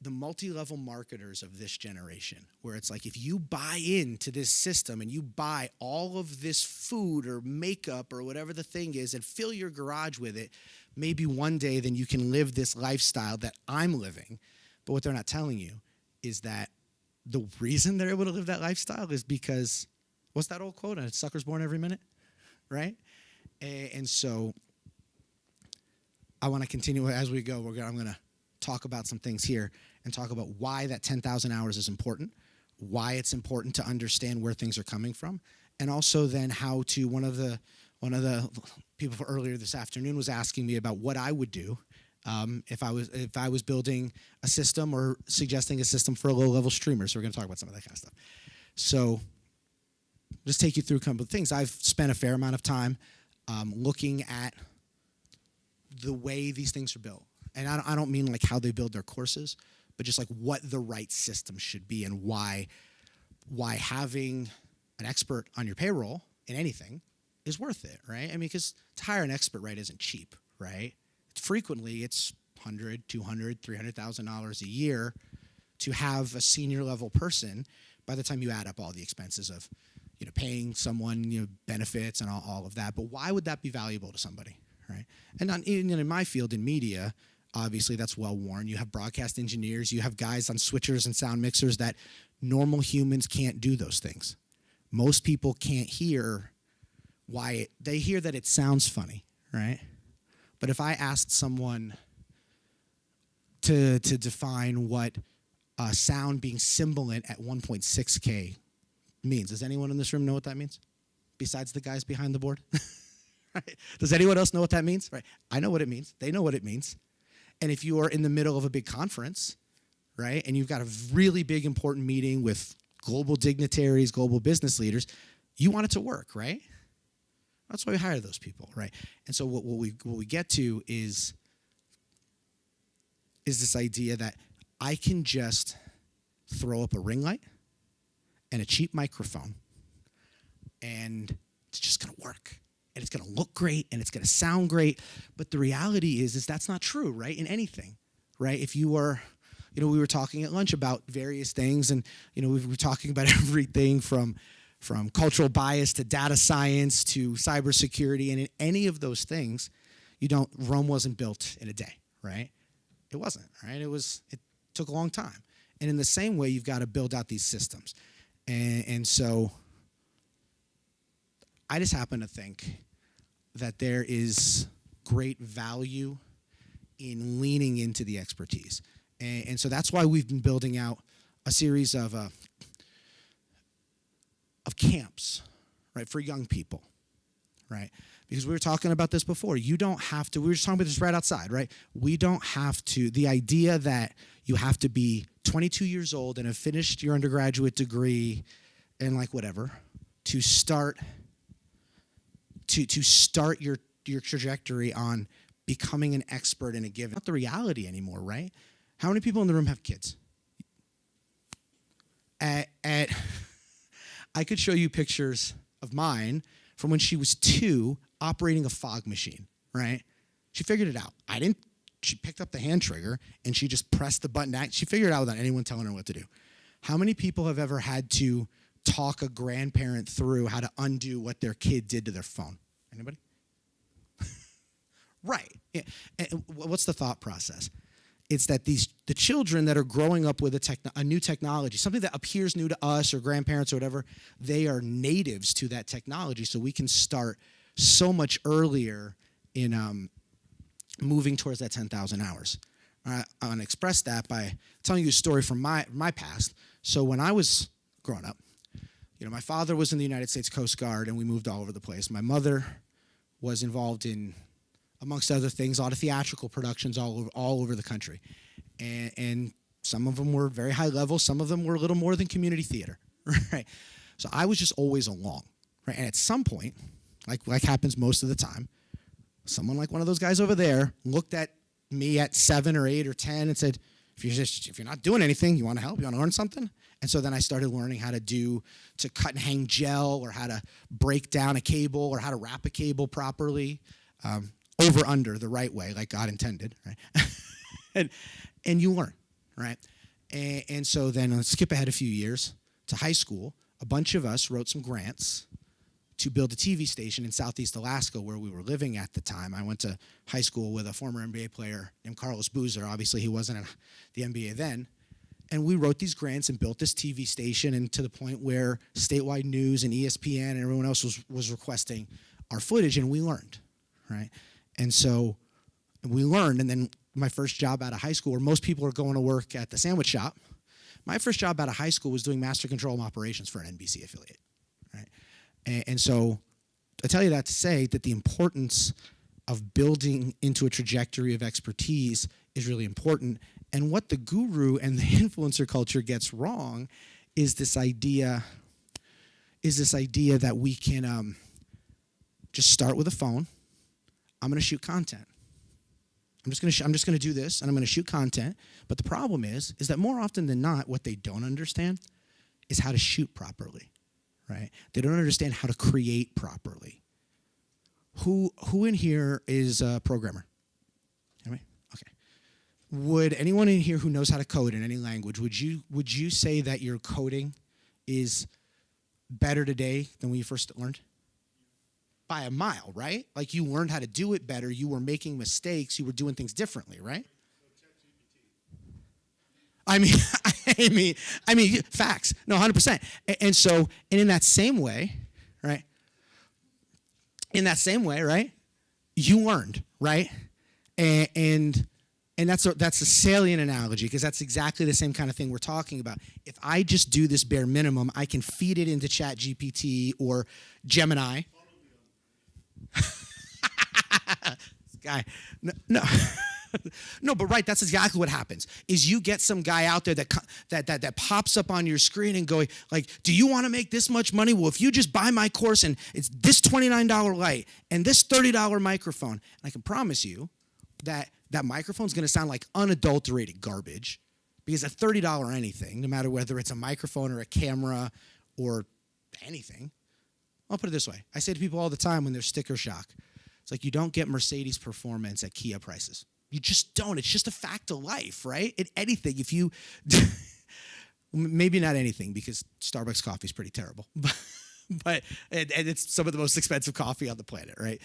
the multi-level marketers of this generation, where it's like, if you buy into this system and you buy all of this food or makeup or whatever the thing is and fill your garage with it, maybe one day then you can live this lifestyle that I'm living. But what they're not telling you is that the reason they're able to live that lifestyle is because, what's that old quote? A sucker's born every minute, right? And so I want to continue as we go. I'm going to talk about some things here and talk about why that 10,000 hours is important, why it's important to understand where things are coming from, and also then how to, one of the people earlier this afternoon was asking me about what I would do if I was building a system or suggesting a system for a low-level streamer. So we're going to talk about some of that kind of stuff. So just take you through a couple of things. I've spent a fair amount of time looking at the way these things are built. And I don't mean like how they build their courses, but just like what the right system should be and why having an expert on your payroll in anything is worth it, right? I mean, because to hire an expert, right, isn't cheap, right? Frequently, it's $100,000, $200,000, $300,000 a year to have a senior level person by the time you add up all the expenses of, paying someone, benefits and all of that. But why would that be valuable to somebody, right? And even in my field in media, obviously that's well worn. You have broadcast engineers, you have guys on switchers and sound mixers that normal humans can't do those things. Most people can't hear why they hear that it sounds funny, right? But if I asked someone to define what sound being sibilant at 1.6K means, does anyone in this room know what that means? Besides the guys behind the board? Right? Does anyone else know what that means? Right? I know what it means. They know what it means. And if you are in the middle of a big conference, right, and you've got a really big important meeting with global dignitaries, global business leaders, you want it to work, right? That's why we hire those people, right? And so what we get to is this idea that I can just throw up a ring light and a cheap microphone, and it's just going to work. And it's going to look great, and it's going to sound great. But the reality is that's not true, right, in anything, right? If you are, we were talking at lunch about various things, and, we were talking about everything from cultural bias to data science to cybersecurity, and in any of those things, Rome wasn't built in a day, right? It wasn't, right? It took a long time. And in the same way, you've got to build out these systems. And so I just happen to think that there is great value in leaning into the expertise. And so that's why we've been building out a series of camps, right, for young people, right? Because we were talking about this before. You don't have to, we were just talking about this right outside, right? We don't have to, the idea that you have to be 22 years old and have finished your undergraduate degree and like whatever to start your trajectory on becoming an expert in a given, not the reality anymore, right? How many people in the room have kids? I could show you pictures of mine from when she was 2 operating a fog machine, right? She figured it out. She picked up the hand trigger and she just pressed the button. She figured it out without anyone telling her what to do. How many people have ever had to talk a grandparent through how to undo what their kid did to their phone? Anybody? Right. Yeah. And what's the thought process? It's that the children that are growing up with a new technology, something that appears new to us or grandparents or whatever, they are natives to that technology. So we can start so much earlier in moving towards that 10,000 hours. I want to express that by telling you a story from my past. So when I was growing up, my father was in the United States Coast Guard, and we moved all over the place. My mother was involved in, amongst other things, a lot of theatrical productions all over the country. And some of them were very high level. Some of them were a little more than community theater, right? So I was just always along, right? And at some point, like happens most of the time, someone like one of those guys over there looked at me at 7 or 8 or 10 and said, if you're not doing anything, you want to help? You want to learn something? And so then I started learning how to cut and hang gel, or how to break down a cable, or how to wrap a cable properly, over under the right way, like God intended, right? and you learn, right? And so then let's skip ahead a few years to high school. A bunch of us wrote some grants to build a TV station in Southeast Alaska, where we were living at the time. I went to high school with a former NBA player named Carlos Boozer. Obviously, he wasn't in the NBA then. And we wrote these grants and built this TV station, and to the point where statewide news and ESPN and everyone else was requesting our footage, and we learned, right? And so we learned, and then my first job out of high school, where most people are going to work at the sandwich shop, my first job out of high school was doing master control operations for an NBC affiliate, right? And so I tell you that to say that the importance of building into a trajectory of expertise is really important. And what the guru and the influencer culture gets wrong is this idea that we can just start with a phone. I'm going to shoot content. I'm just going to do this, and I'm going to shoot content. But the problem is that more often than not, what they don't understand is how to shoot properly, right? They don't understand how to create properly. Who in here is a programmer? Anybody? Okay. Would anyone in here who knows how to code in any language, would you say that your coding is better today than when you first learned? By a mile, right? Like, you learned how to do it better. You were making mistakes. You were doing things differently, right? I mean, facts. No, 100%. And in that same way, right? Right? You learned, right? And that's a salient analogy, because that's exactly the same kind of thing we're talking about. If I just do this bare minimum, I can feed it into ChatGPT or Gemini. This guy, no. No, but right, that's exactly what happens. Is you get some guy out there that pops up on your screen and going like, "Do you want to make this much money? Well, if you just buy my course, and it's this $29 light and this $30 microphone," and I can promise you that microphone's going to sound like unadulterated garbage, because a $30 anything, no matter whether it's a microphone or a camera or anything. I'll put it this way. I say to people all the time when there's sticker shock, it's like, you don't get Mercedes performance at Kia prices. You just don't. It's just a fact of life, right? Anything, if you, maybe not anything, because Starbucks coffee is pretty terrible, but it's some of the most expensive coffee on the planet, right?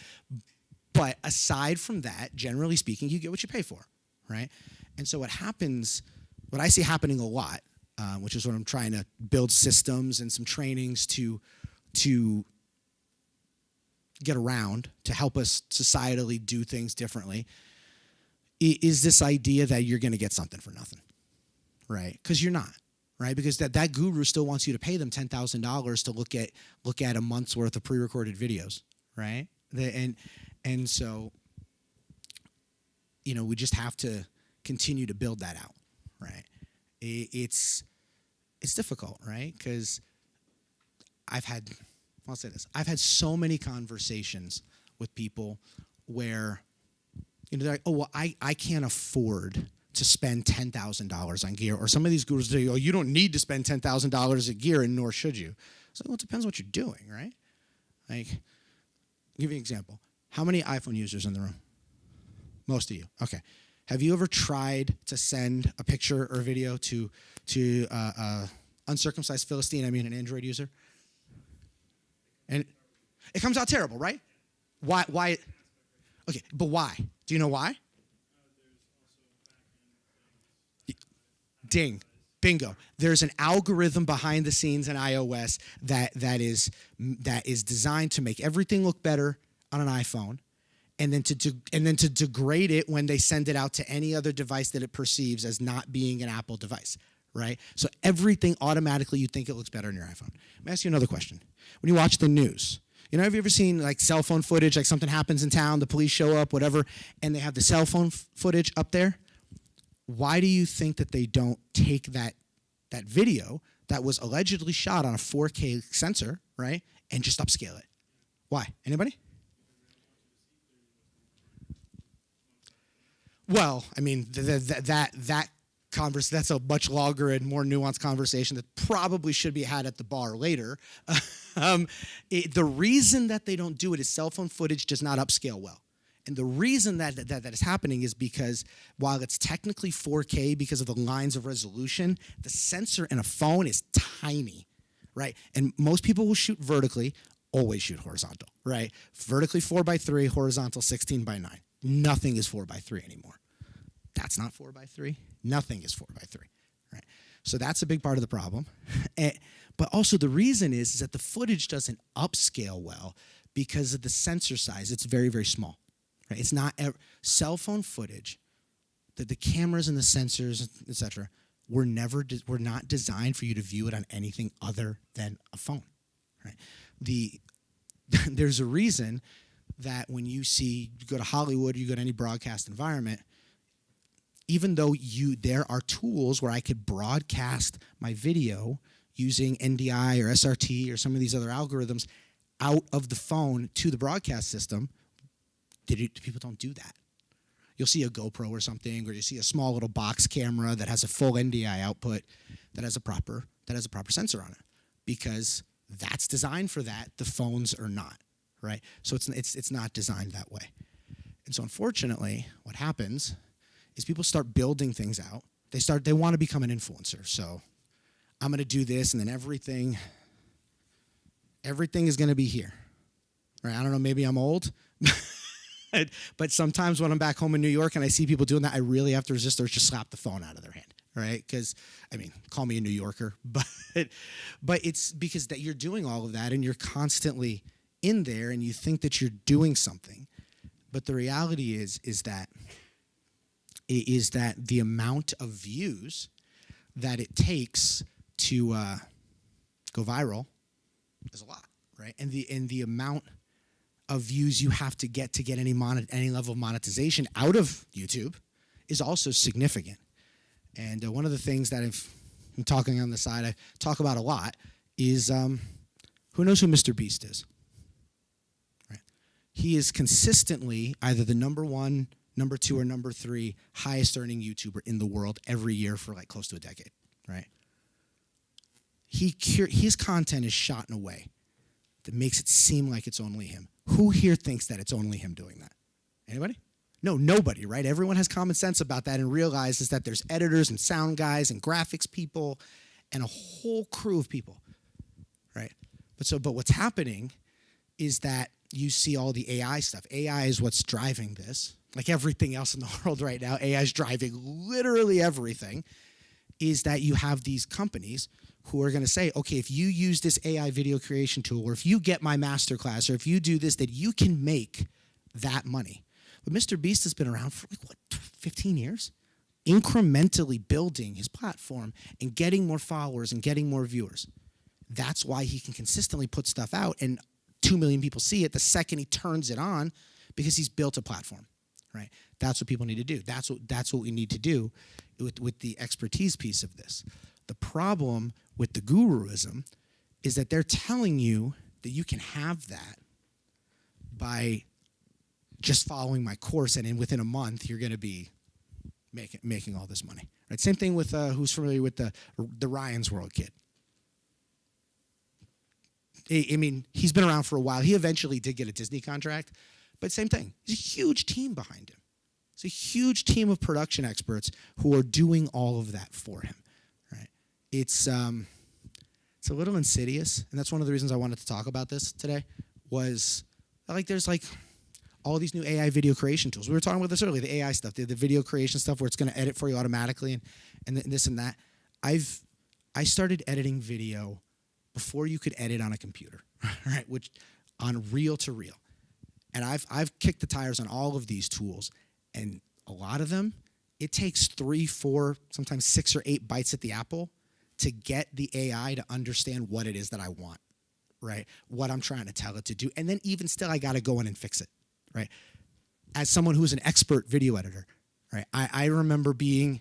But aside from that, generally speaking, you get what you pay for, right? And so what I see happening a lot, which is what I'm trying to build systems and some trainings to get around, to help us societally do things differently, is this idea that you're going to get something for nothing, right? Because you're not, right? Because that guru still wants you to pay them $10,000 to look at a month's worth of pre-recorded videos, right? And so, we just have to continue to build that out, right? It's difficult, right? Because I'll say this. I've had so many conversations with people where, they're like, "Oh, well, I can't afford to spend $10,000 on gear." Or some of these gurus say, "Oh, you don't need to spend $10,000 on gear, and nor should you." So, well, it depends what you're doing, right? Like, I'll give you an example. How many iPhone users in the room? Most of you. Okay. Have you ever tried to send a picture or video to uncircumcised Philistine, an Android user? And it comes out terrible, right? Why? Okay, but why? Do you know why? Ding. Bingo. There's an algorithm behind the scenes in iOS that is designed to make everything look better on an iPhone, and then to degrade it when they send it out to any other device that it perceives as not being an Apple device, right? So everything automatically, you think it looks better on your iPhone. Let me ask you another question. When you watch the news, have you ever seen like cell phone footage, like something happens in town, the police show up, whatever, and they have the cell phone footage up there? Why do you think that they don't take that video that was allegedly shot on a 4K sensor, right, and just upscale it? Why? Anybody? Well, I mean, that's a much longer and more nuanced conversation that probably should be had at the bar later. The reason that they don't do it is cell phone footage does not upscale well. And the reason that is happening is because while it's technically 4K because of the lines of resolution, the sensor in a phone is tiny, right? And most people will shoot vertically, always shoot horizontal, right? Vertically 4:3, horizontal 16:9. Nothing is 4:3 anymore. That's not 4:3. Nothing is 4:3, right? So that's a big part of the problem. But also the reason is that the footage doesn't upscale well because of the sensor size. It's very, very small. Right? It's not cell phone footage. The cameras and the sensors, etc., were not designed for you to view it on anything other than a phone. Right? There's a reason that when you go to Hollywood, you go to any broadcast environment, even though there are tools where I could broadcast my video using NDI or SRT or some of these other algorithms out of the phone to the broadcast system, people don't do that. You'll see a GoPro or something, or you see a small little box camera that has a full NDI output that has a proper sensor on it, because that's designed for that. The phones are not, right? So it's not designed that way. And so unfortunately, what happens is people start building things out. They want to become an influencer. So I'm going to do this, and then everything is going to be here, right? I don't know. Maybe I'm old. But sometimes when I'm back home in New York and I see people doing that, I really have to resist or just slap the phone out of their hand, right? Because, I mean, call me a New Yorker, but it's because that you're doing all of that and you're constantly in there and you think that you're doing something. But the reality is that the amount of views that it takes to go viral is a lot, right? And the amount of views you have to get any level of monetization out of YouTube is also significant. And one of the things that I'm talking on the side, I talk about a lot, is who knows who Mr. Beast is? Right? He is consistently either the number 1, number 2, or number 3 highest earning YouTuber in the world every year for like close to a decade, right? His content is shot in a way that makes it seem like it's only him. Who here thinks that it's only him doing that? Anybody? No, nobody, right? Everyone has common sense about that and realizes that there's editors and sound guys and graphics people and a whole crew of people, right? But what's happening is that you see all the AI stuff. AI is what's driving this. Like everything else in the world right now, AI is driving literally everything, is that you have these companies who are going to say, okay, if you use this AI video creation tool, or if you get my masterclass, or if you do this, that you can make that money. But Mr. Beast has been around for 15 years? Incrementally building his platform and getting more followers and getting more viewers. That's why he can consistently put stuff out and 2 million people see it the second he turns it on, because he's built a platform, right? That's what people need to do. That's what we need to do with the expertise piece of this. The problem with the guruism is that they're telling you that you can have that by just following my course, and within a month you're going to be making all this money. Right? Same thing with who's familiar with the Ryan's World kid. I mean, he's been around for a while. He eventually did get a Disney contract, but same thing. There's a huge team behind him. It's a huge team of production experts who are doing all of that for him. Right? It's a little insidious, and that's one of the reasons I wanted to talk about this today. Was like there's like all these new AI video creation tools. We were talking about this earlier, the AI stuff, the video creation stuff where it's going to edit for you automatically and this and that. I started editing video before you could edit on a computer, right? Which on reel to reel. And I've kicked the tires on all of these tools, and a lot of them, it takes 3, 4, sometimes 6 or 8 bites at the apple to get the AI to understand what it is that I want, right? What I'm trying to tell it to do. And then even still, I got to go in and fix it, right? As someone who's an expert video editor, right? I remember being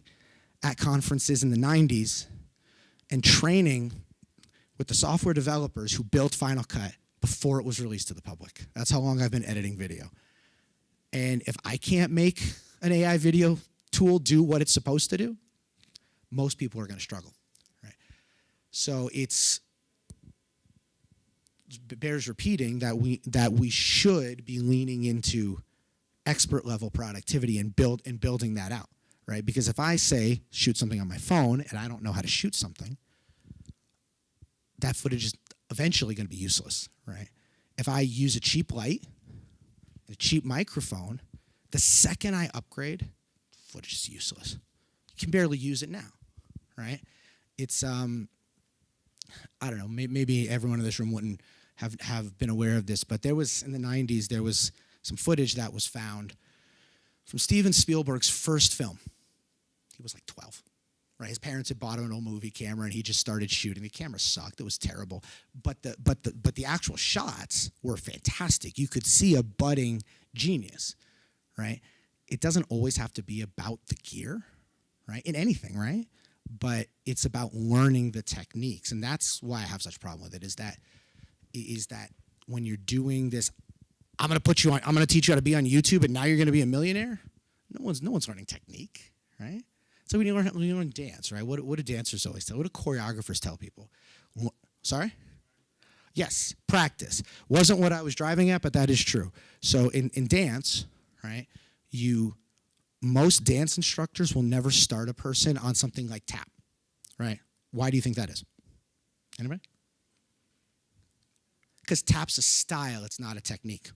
at conferences in the 90s and training with the software developers who built Final Cut before it was released to the public. That's how long I've been editing video. And if I can't make an AI video tool do what it's supposed to do, most people are going to struggle, right? So it bears repeating that we should be leaning into expert level productivity and building that out, right? Because if I say shoot something on my phone and I don't know how to shoot something, that footage is eventually going to be useless, right? If I use a cheap light, a cheap microphone, the second I upgrade, footage is useless. You can barely use it now, right? It's I don't know, maybe everyone in this room wouldn't have been aware of this, but there was, in the 90s, there was some footage that was found from Steven Spielberg's first film. He was like 12, right? His parents had bought him an old movie camera, and he just started shooting. The camera sucked; it was terrible. But the actual shots were fantastic. You could see a budding genius, right? It doesn't always have to be about the gear, right? In anything, right? But it's about learning the techniques, and that's why I have such a problem with it. Is that when you're doing this, I'm going to teach you how to be on YouTube, and now you're going to be a millionaire. No one's learning technique, right? So when you learn dance, right? What do dancers always tell? What do choreographers tell people? Sorry? Yes, practice. Wasn't what I was driving at, but that is true. So in dance, right, most dance instructors will never start a person on something like tap, right? Why do you think that is? Anybody? Because tap's a style, it's not a technique.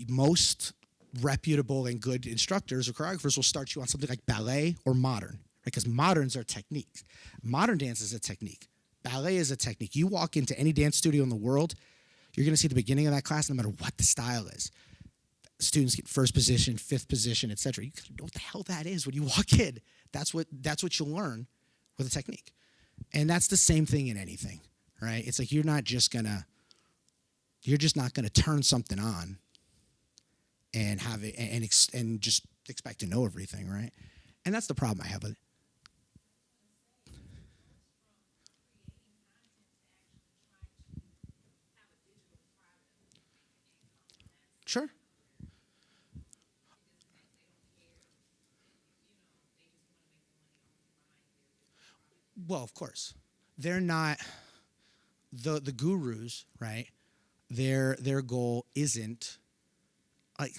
Most reputable and good instructors or choreographers will start you on something like ballet or modern, because moderns are techniques. Modern dance is a technique. Ballet is a technique. You walk into any dance studio in the world, you're going to see the beginning of that class no matter what the style is. Students get first position, fifth position, etc. You gotta know what the hell that is when you walk in. That's what you'll learn with a technique. And that's the same thing in anything, right? It's like you're just not gonna turn something on and have it and just expect to know everything, right? And that's the problem I have with it. Sure. Well, of course. They're not the gurus, right? Their goal isn't like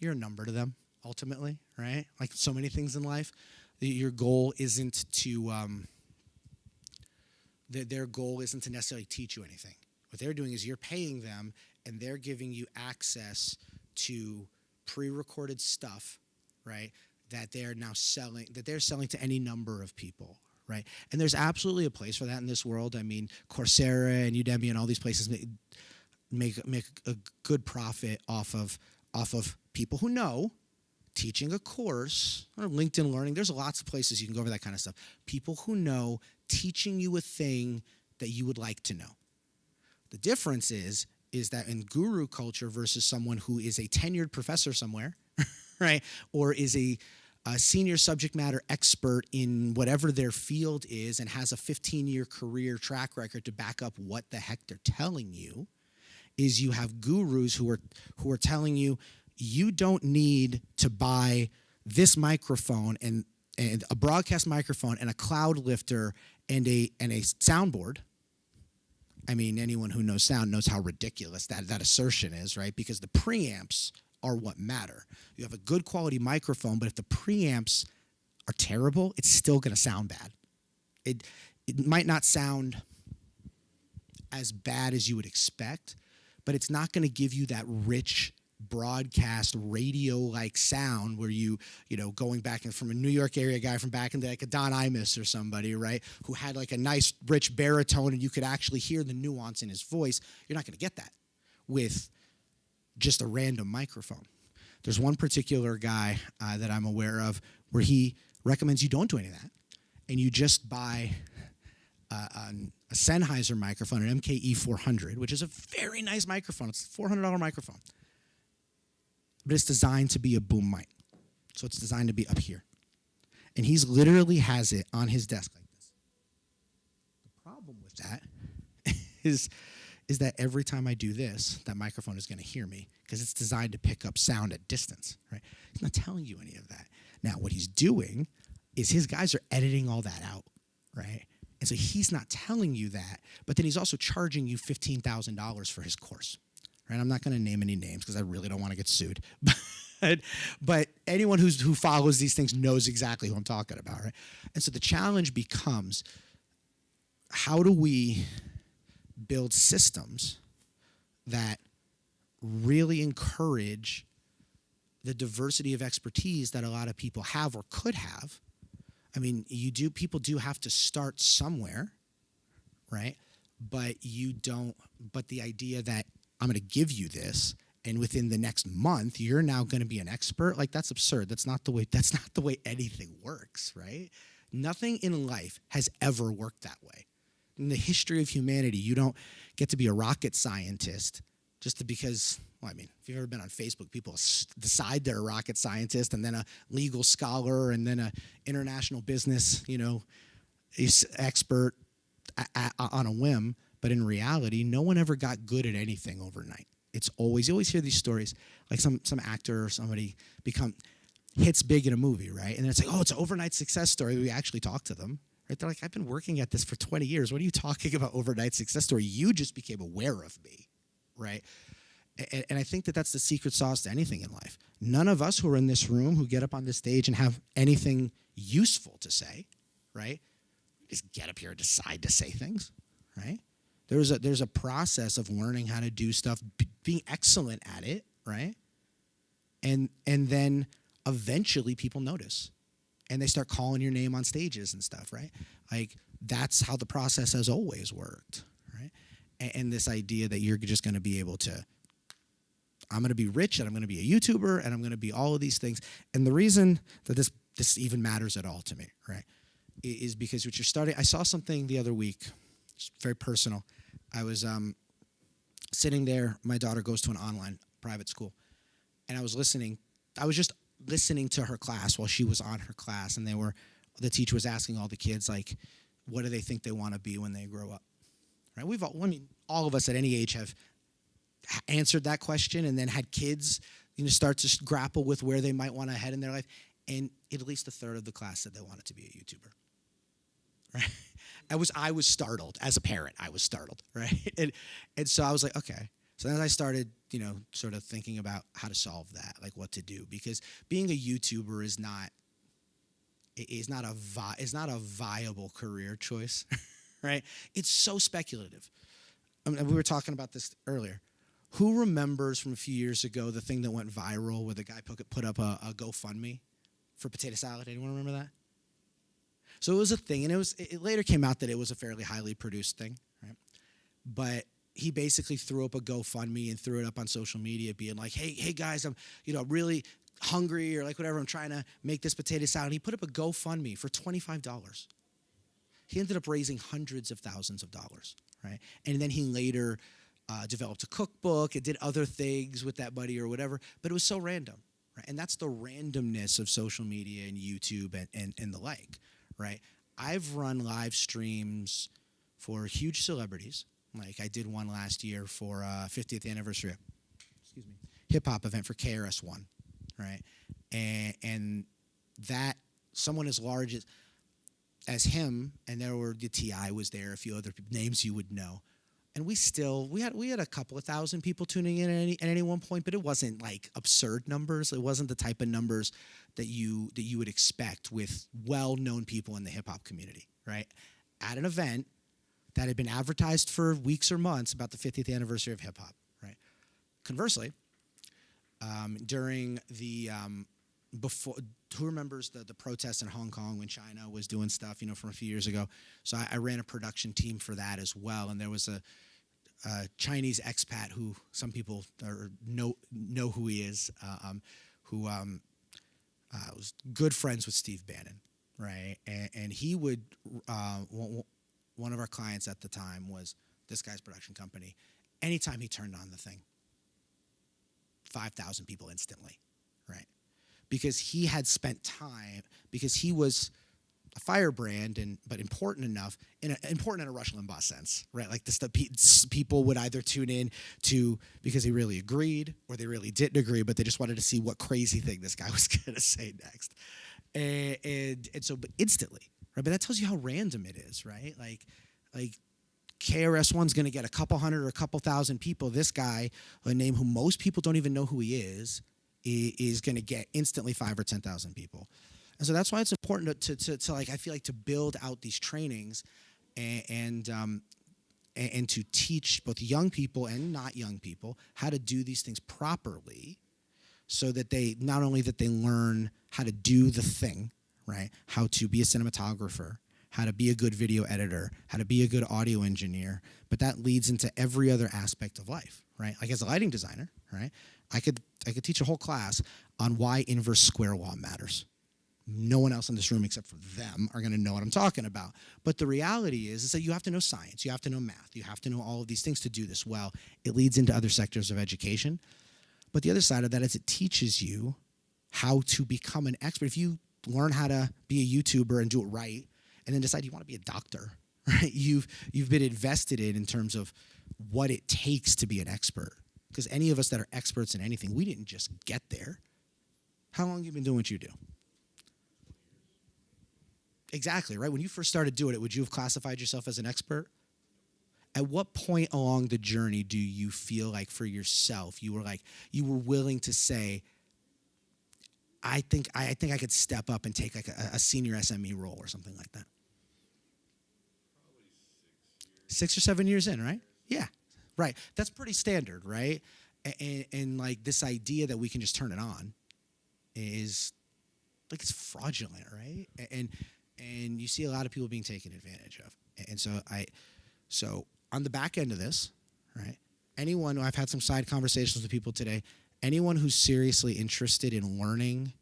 you're a number to them ultimately, right? Like so many things in life, your goal isn't to their goal isn't to necessarily teach you anything. What they're doing is you're paying them and they're giving you access to pre-recorded stuff, right? That they're now selling to any number of people, right? And there's absolutely a place for that in this world. I mean, Coursera and Udemy and all these places make a good profit off of people who know. Teaching a course or LinkedIn Learning, there's lots of places you can go over that kind of stuff. People who know teaching you a thing that you would like to know. The difference is that in guru culture versus someone who is a tenured professor somewhere, right, or is a senior subject matter expert in whatever their field is and has a 15-year career track record to back up what the heck they're telling you, is you have gurus who are telling you, you don't need to buy this microphone and a broadcast microphone and a cloud lifter and a soundboard. I mean, anyone who knows sound knows how ridiculous that assertion is, right? Because the preamps are what matter. You have a good quality microphone, but if the preamps are terrible, it's still going to sound bad. It might not sound as bad as you would expect, but it's not going to give you that rich broadcast radio-like sound where you know, going back and from a New York area guy from back in the, like a Don Imus or somebody, right, who had like a nice rich baritone and you could actually hear the nuance in his voice. You're not going to get that with just a random microphone. There's one particular guy that I'm aware of where he recommends you don't do any of that, and you just buy a Sennheiser microphone, an MKE 400, which is a very nice microphone. It's a $400 microphone. But it's designed to be a boom mic. So it's designed to be up here. And he's literally has it on his desk like this. The problem with that is that every time I do this, that microphone is going to hear me because it's designed to pick up sound at distance, right? He's not telling you any of that. Now, what he's doing is his guys are editing all that out, right? And so he's not telling you that, but then he's also charging you $15,000 for his course. Right? I'm not going to name any names because I really don't want to get sued. But anyone who follows these things knows exactly who I'm talking about, right? And so the challenge becomes, how do we build systems that really encourage the diversity of expertise that a lot of people have or could have? I mean, people do have to start somewhere, right? But the idea that I'm going to give you this, and within the next month you're now going to be an expert, like, that's absurd. That's not the way anything works, right? Nothing in life has ever worked that way. In the history of humanity, you don't get to be a rocket scientist just because, well, I mean, if you've ever been on Facebook, people decide they're a rocket scientist and then a legal scholar and then a international business, expert on a whim. But in reality, no one ever got good at anything overnight. It's always, you always hear these stories, like some actor or somebody hits big in a movie, right? And then it's like, oh, it's an overnight success story. We actually talk to them, right? They're like, I've been working at this for 20 years. What are you talking about overnight success story? You just became aware of me, right? And I think that that's the secret sauce to anything in life. None of us who are in this room who get up on this stage and have anything useful to say, right? Just get up here and decide to say things, right? There's a process of learning how to do stuff, being excellent at it, right? And then eventually people notice, and they start calling your name on stages and stuff, right? Like, that's how the process has always worked, right? And this idea that you're just going to be able to, I'm going to be rich and I'm going to be a YouTuber and I'm going to be all of these things. And the reason that this even matters at all to me, right, is because what you're starting. I saw something the other week. It's very personal. I was sitting there. My daughter goes to an online private school, and I was listening. I was just listening to her class while she was on her class, and the teacher was asking all the kids, like, what do they think they want to be when they grow up? Right? All of us at any age have answered that question, and then had kids, start to grapple with where they might want to head in their life. And at least a third of the class said they wanted to be a YouTuber. Right? I was startled as a parent. I was startled, right? And so I was like, okay. So then I started, sort of thinking about how to solve that, like what to do, because being a YouTuber is not a viable career choice, right? It's so speculative. I mean, we were talking about this earlier. Who remembers from a few years ago the thing that went viral where the guy put up a GoFundMe for potato salad? Anyone remember that? So it was a thing, and it later came out that it was a fairly highly produced thing, right? But he basically threw up a GoFundMe and threw it up on social media, being like, hey guys, I'm really hungry, or like whatever, I'm trying to make this potato salad. And he put up a GoFundMe for $25. He ended up raising hundreds of thousands of dollars, right? And then he later developed a cookbook and did other things with that money or whatever, but it was so random, right? And that's the randomness of social media and YouTube and the like. Right, I've run live streams for huge celebrities. Like I did one last year for 50th anniversary, hip hop event for KRS-One, right? And that someone as large as him, and the T.I. was there, a few other names you would know, and we had a couple of thousand people tuning in at any one point, but it wasn't like absurd numbers. It wasn't the type of numbers that you would expect with well-known people in the hip-hop community, right? At an event that had been advertised for weeks or months about the 50th anniversary of hip-hop, right? Conversely, during the before. Who remembers the protests in Hong Kong when China was doing stuff, from a few years ago? So I ran a production team for that as well, and there was a Chinese expat who some people know who he is, who was good friends with Steve Bannon, right? And he would one of our clients at the time was this guy's production company. Anytime he turned on the thing, 5,000 people instantly, right? Because he had spent time, because he was a firebrand, but important enough, important in a Rush Limbaugh sense, right? Like people would either tune in to because he really agreed, or they really didn't agree, but they just wanted to see what crazy thing this guy was going to say next, and so, but instantly, right? But that tells you how random it is, right? Like KRS-One's going to get a couple hundred or a couple thousand people. This guy, a name who most people don't even know who he is going to get instantly 5,000 or 10,000 people. And so that's why it's important to like, I feel like, to build out these trainings and to teach both young people and not young people how to do these things properly, so that they not only that they learn how to do the thing, right? How to be a cinematographer, how to be a good video editor, how to be a good audio engineer, but that leads into every other aspect of life, right? Like as a lighting designer, right? I could teach a whole class on why inverse square law matters. No one else in this room except for them are going to know what I'm talking about. But the reality is that you have to know science, you have to know math, you have to know all of these things to do this well. It leads into other sectors of education. But the other side of that is it teaches you how to become an expert. If you learn how to be a YouTuber and do it right, and then decide you want to be a doctor, right? You've been invested in terms of what it takes to be an expert. Because any of us that are experts in anything, we didn't just get there. How long have you been doing what you do? Exactly, right? When you first started doing it, would you have classified yourself as an expert? At what point along the journey do you feel like for yourself you were willing to say, I think I could step up and take like a senior SME role or something like that? 6 or 7 years in, right? Yeah, right. That's pretty standard, right? And like this idea that we can just turn it on is like, it's fraudulent, right? And you see a lot of people being taken advantage of. And so on the back end of this, right? Anyone, I've had some side conversations with people today, anyone who's seriously interested in learning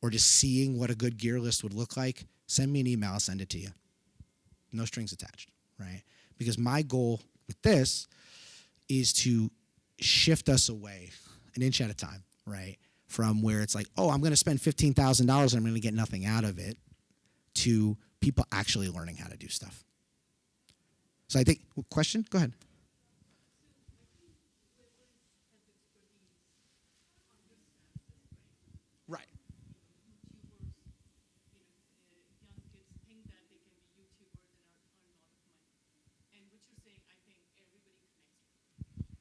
or just seeing what a good gear list would look like, send me an email, I'll send it to you. No strings attached, right? Because my goal with this is to shift us away an inch at a time, right? From where it's like, oh, I'm going to spend $15,000 and I'm going to get nothing out of it, to people actually learning how to do stuff. So I think, question? Go ahead. Right.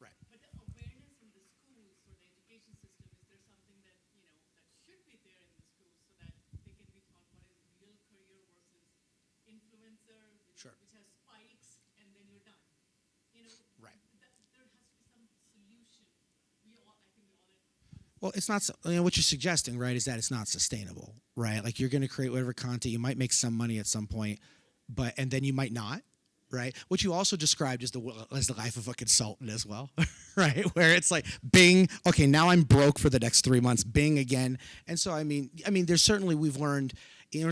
Right. But the awareness in the schools or the education system, is there something that, that should be there in the schools so that they can be taught what is real career versus influencer, which has spikes, and then you're done? Right. There has to be some solution. I think we all. Well, it's not, what you're suggesting, right, is that it's not sustainable, right? Like, you're going to create whatever content, you might make some money at some point, and then you might not, right? What you also described as the life of a consultant as well, right? Where it's like, bing, okay, now I'm broke for the next 3 months, bing again. And so, I mean, there's certainly, we've learned,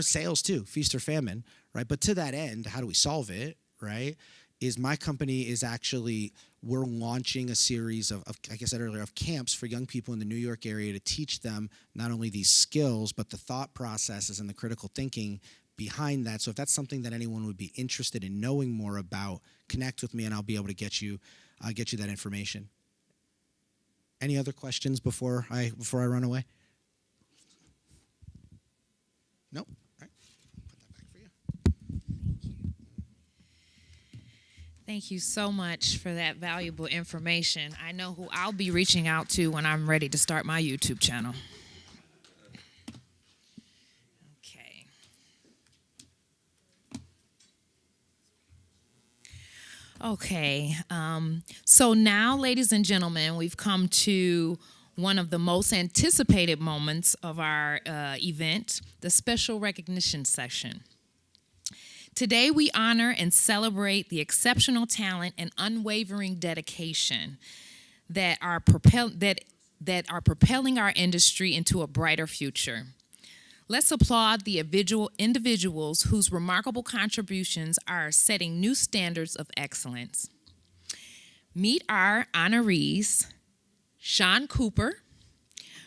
sales too, feast or famine, right? But to that end, how do we solve it, right? Is my company is actually, we're launching a series of, like I said earlier, of camps for young people in the New York area to teach them not only these skills, but the thought processes and the critical thinking behind that. So if that's something that anyone would be interested in knowing more about, connect with me and I'll be able to get you that information. Any other questions before I run away? Nope. All right. Put that back for you. Thank you so much for that valuable information. I know who I'll be reaching out to when I'm ready to start my YouTube channel. Okay. Okay. So now, ladies and gentlemen, we've come to one of the most anticipated moments of our event, the special recognition session. Today, we honor and celebrate the exceptional talent and unwavering dedication that are propelling our industry into a brighter future. Let's applaud the individuals whose remarkable contributions are setting new standards of excellence. Meet our honorees, Sean Cooper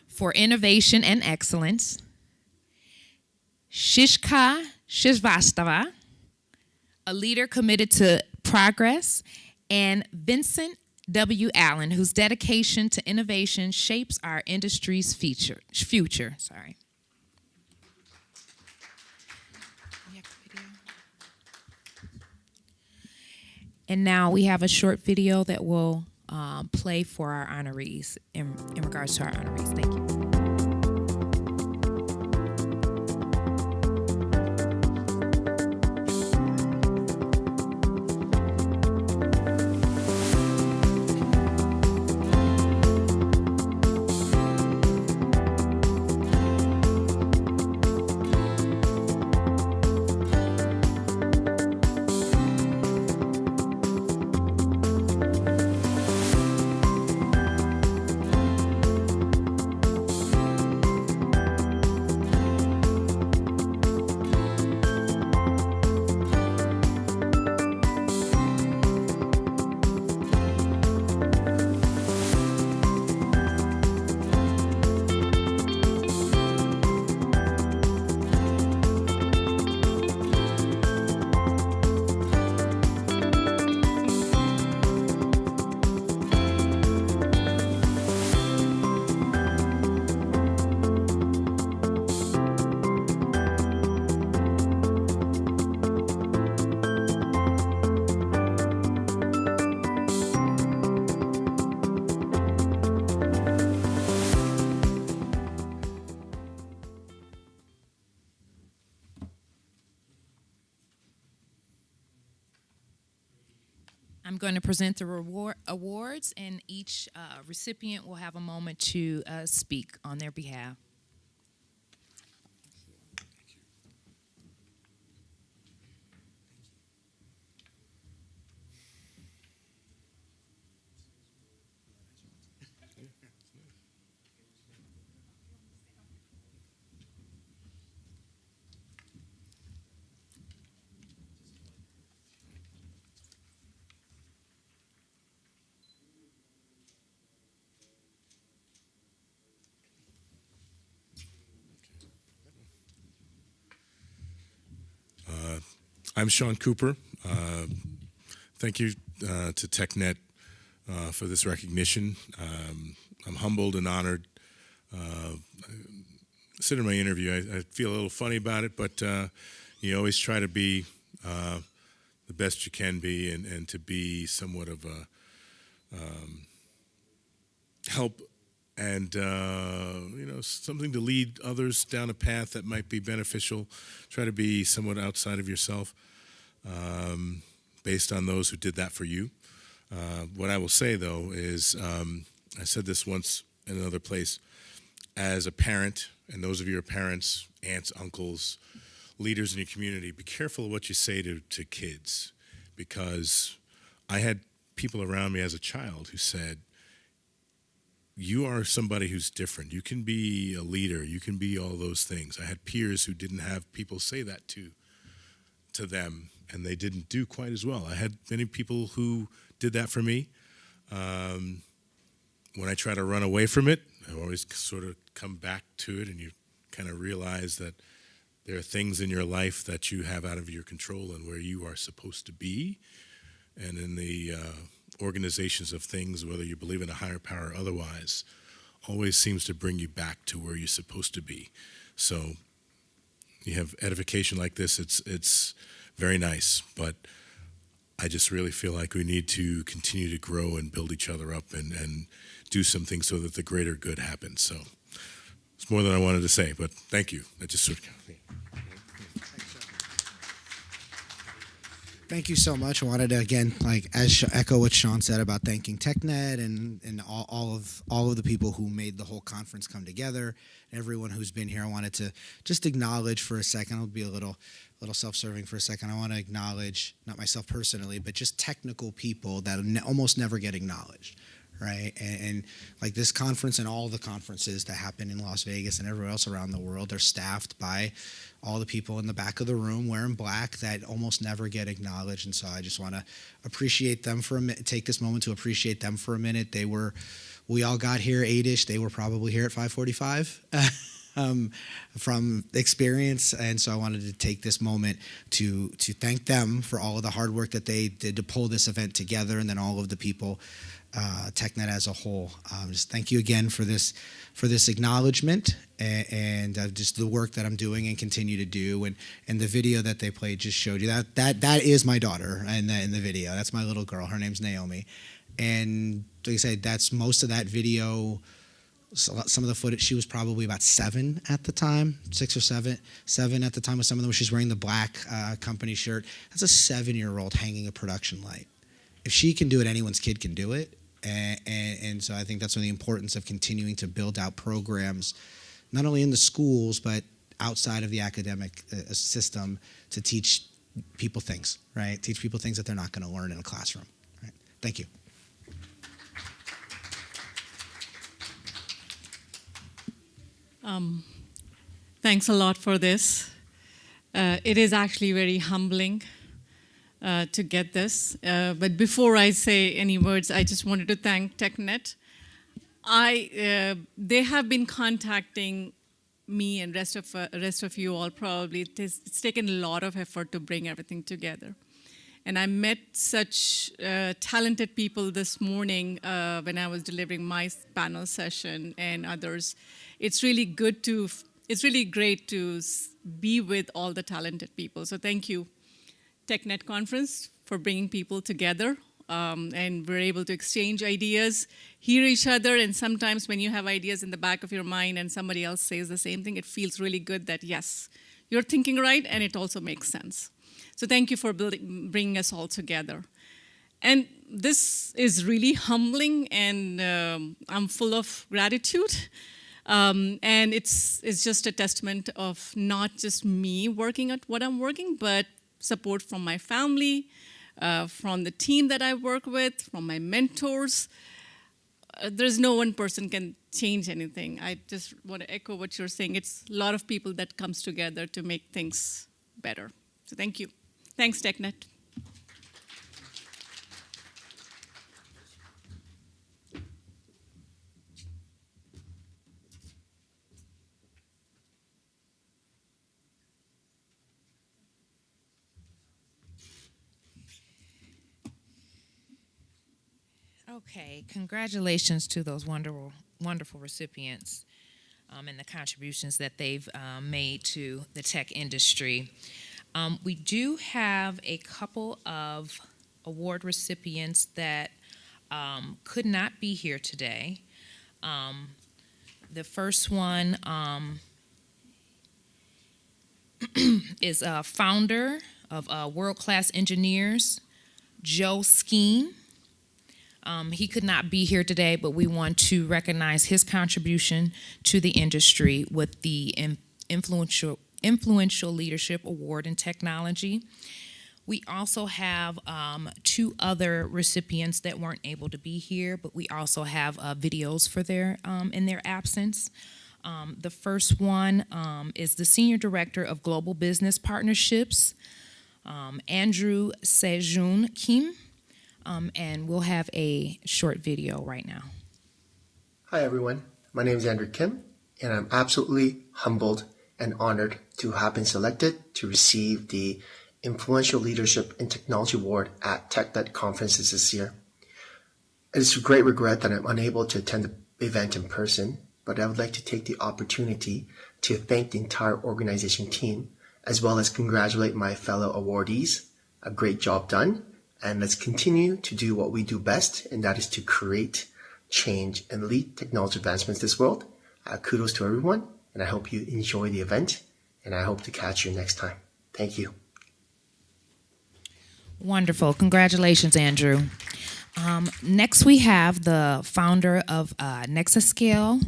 for Innovation and Excellence, Shishka Shrivastava, a leader committed to progress, and Vincent W. Allen, whose dedication to innovation shapes our industry's future. And now we have a short video that will play for our honorees in regards to our honorees. Thank you. I'm going to present the awards, and each recipient will have a moment to speak on their behalf. I'm Sean Cooper. Thank you to TechNet for this recognition. I'm humbled and honored. I said in my interview, I feel a little funny about it, but you always try to be the best you can be and to be somewhat of a help and something to lead others down a path that might be beneficial. Try to be somewhat outside of yourself, based on those who did that for you. What I will say, though, is I said this once in another place. As a parent, and those of you who are parents, aunts, uncles, leaders in your community, be careful of what you say to kids, because I had people around me as a child who said, you are somebody who's different. You can be a leader. You can be all those things. I had peers who didn't have people say that to them, and they didn't do quite as well. I had many people who did that for me. When I try to run away from it, I always sort of come back to it, and you kind of realize that there are things in your life that you have out of your control and where you are supposed to be. And in the organizations of things, whether you believe in a higher power or otherwise, always seems to bring you back to where you're supposed to be. So you have edification like this, it's very nice, but I just really feel like we need to continue to grow and build each other up and do some things so that the greater good happens. So it's more than I wanted to say, but thank you. I just sort of Thank you so much. I wanted to again, echo what Sean said about thanking TechNet and all of the people who made the whole conference come together. Everyone who's been here, I wanted to just acknowledge for a second. I'll be a little self-serving for a second. I want to acknowledge, not myself personally, but just technical people that almost never get acknowledged. Right, and like this conference and all the conferences that happen in Las Vegas and everywhere else around the world are staffed by all the people in the back of the room wearing black that almost never get acknowledged. And so I just want to appreciate them for a minute, take this moment to appreciate them for a minute. We all got here 8-ish. They were probably here at 5:45. From experience, and so I wanted to take this moment to thank them for all of the hard work that they did to pull this event together, and then all of the people, TechNet as a whole. Just thank you again for this acknowledgement and just the work that I'm doing and continue to do. And the video that they played just showed you that is my daughter in the video. That's my little girl. Her name's Naomi, and like I said, that's most of that video. Some of the footage, she was probably about 7 at the time, 6 or 7 at the time with some of them. She's wearing the black company shirt. That's a 7-year-old hanging a production light. If she can do it, anyone's kid can do it. And so I think that's one of the importance of continuing to build out programs, not only in the schools, but outside of the academic system to teach people things, right? Teach people things that they're not going to learn in a classroom. Right? Thank you. Thanks a lot for this. It is actually very humbling to get this. But before I say any words, I just wanted to thank TechNet. They have been contacting me and rest of you all probably. It's taken a lot of effort to bring everything together. And I met such talented people this morning when I was delivering my panel session and others. It's really great to be with all the talented people. So thank you, TechNet Conference, for bringing people together. And we're able to exchange ideas, hear each other, and sometimes when you have ideas in the back of your mind and somebody else says the same thing, it feels really good that, yes, you're thinking right, and it also makes sense. So thank you for bringing us all together. And this is really humbling, and I'm full of gratitude. And it's just a testament of not just me working at what I'm working, but support from my family, from the team that I work with, from my mentors. There's no one person can change anything. I just want to echo what you're saying. It's a lot of people that comes together to make things better. So thank you. Thanks, TechNet. Okay, congratulations to those wonderful recipients and the contributions that they've made to the tech industry. We do have a couple of award recipients that could not be here today. The first one is a founder of World Class Engineers, Joe Skeen. He could not be here today, but we want to recognize his contribution to the industry with the Influential Leadership Award in Technology. We also have 2 other recipients that weren't able to be here, but we also have videos for in their absence. The first one is the Senior Director of Global Business Partnerships, Andrew Sejun Kim. And we'll have a short video right now. Hi everyone, my name is Andrew Kim, and I'm absolutely humbled and honored to have been selected to receive the Influential Leadership in Technology Award at TechNet Conferences this year. It is a great regret that I'm unable to attend the event in person, but I would like to take the opportunity to thank the entire organization team, as well as congratulate my fellow awardees. A great job done. And let's continue to do what we do best, and that is to create, change, and lead technology advancements in this world. Kudos to everyone, and I hope you enjoy the event, and I hope to catch you next time. Thank you. Wonderful. Congratulations, Andrew. Next, we have the founder of Nexascale,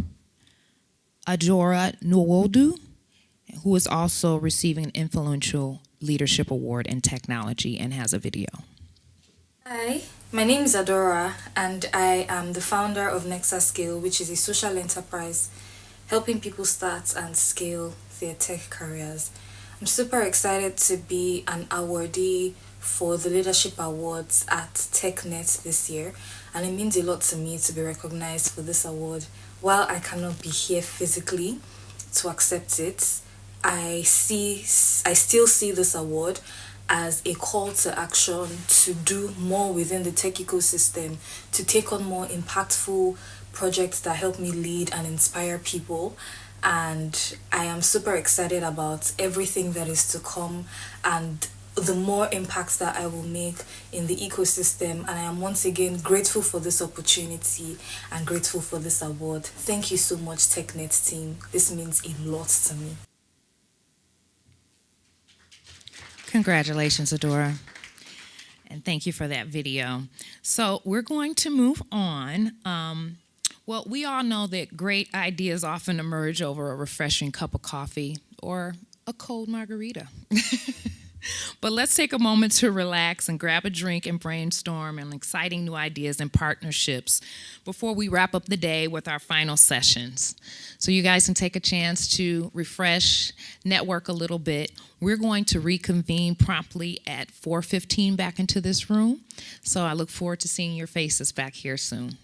Adora Nwodu, who is also receiving an Influential Leadership Award in Technology and has a video. Hi, my name is Adora, and I am the founder of Nexascale, which is a social enterprise helping people start and scale their tech careers. I'm super excited to be an awardee for the Leadership Awards at TechNet this year, and it means a lot to me to be recognized for this award. While I cannot be here physically to accept it, I still see this award as a call to action to do more within the tech ecosystem, to take on more impactful projects that help me lead and inspire people. And I am super excited about everything that is to come and the more impacts that I will make in the ecosystem. And I am once again grateful for this opportunity and grateful for this award. Thank you so much, TechNet team. This means a lot to me. Congratulations, Adora. And thank you for that video. So we're going to move on. Well, we all know that great ideas often emerge over a refreshing cup of coffee or a cold margarita. But let's take a moment to relax and grab a drink and brainstorm on exciting new ideas and partnerships before we wrap up the day with our final sessions. So you guys can take a chance to refresh, network a little bit. We're going to reconvene promptly at 4:15 back into this room. So I look forward to seeing your faces back here soon.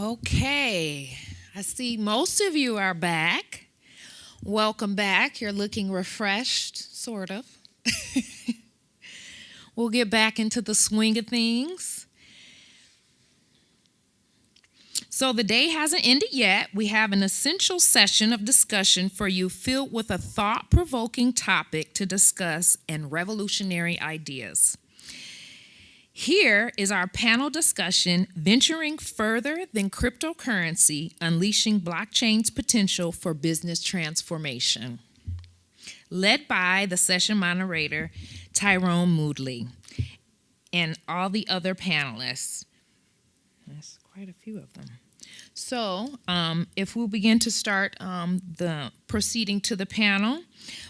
Okay, I see most of you are back. Welcome back. You're looking refreshed, sort of. We'll get back into the swing of things. So the day hasn't ended yet. We have an essential session of discussion for you filled with a thought-provoking topic to discuss and revolutionary ideas. Here is our panel discussion, Venturing Further Than Cryptocurrency, Unleashing Blockchain's Potential for Business Transformation, led by the session moderator, Tyrone Moodley, and all the other panelists. That's quite a few of them. So if we'll begin to start the proceeding to the panel.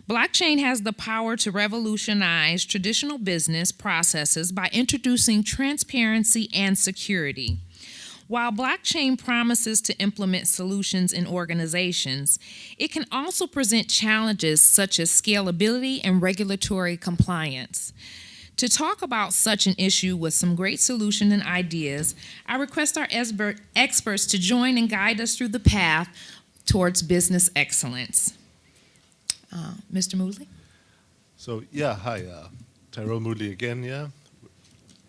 Blockchain has the power to revolutionize traditional business processes by introducing transparency and security. While blockchain promises to implement solutions in organizations, it can also present challenges such as scalability and regulatory compliance. To talk about such an issue with some great solutions and ideas, I request our experts to join and guide us through the path towards business excellence. Mr. Moodley? So, yeah, hi, Tyrone Moodley again, yeah.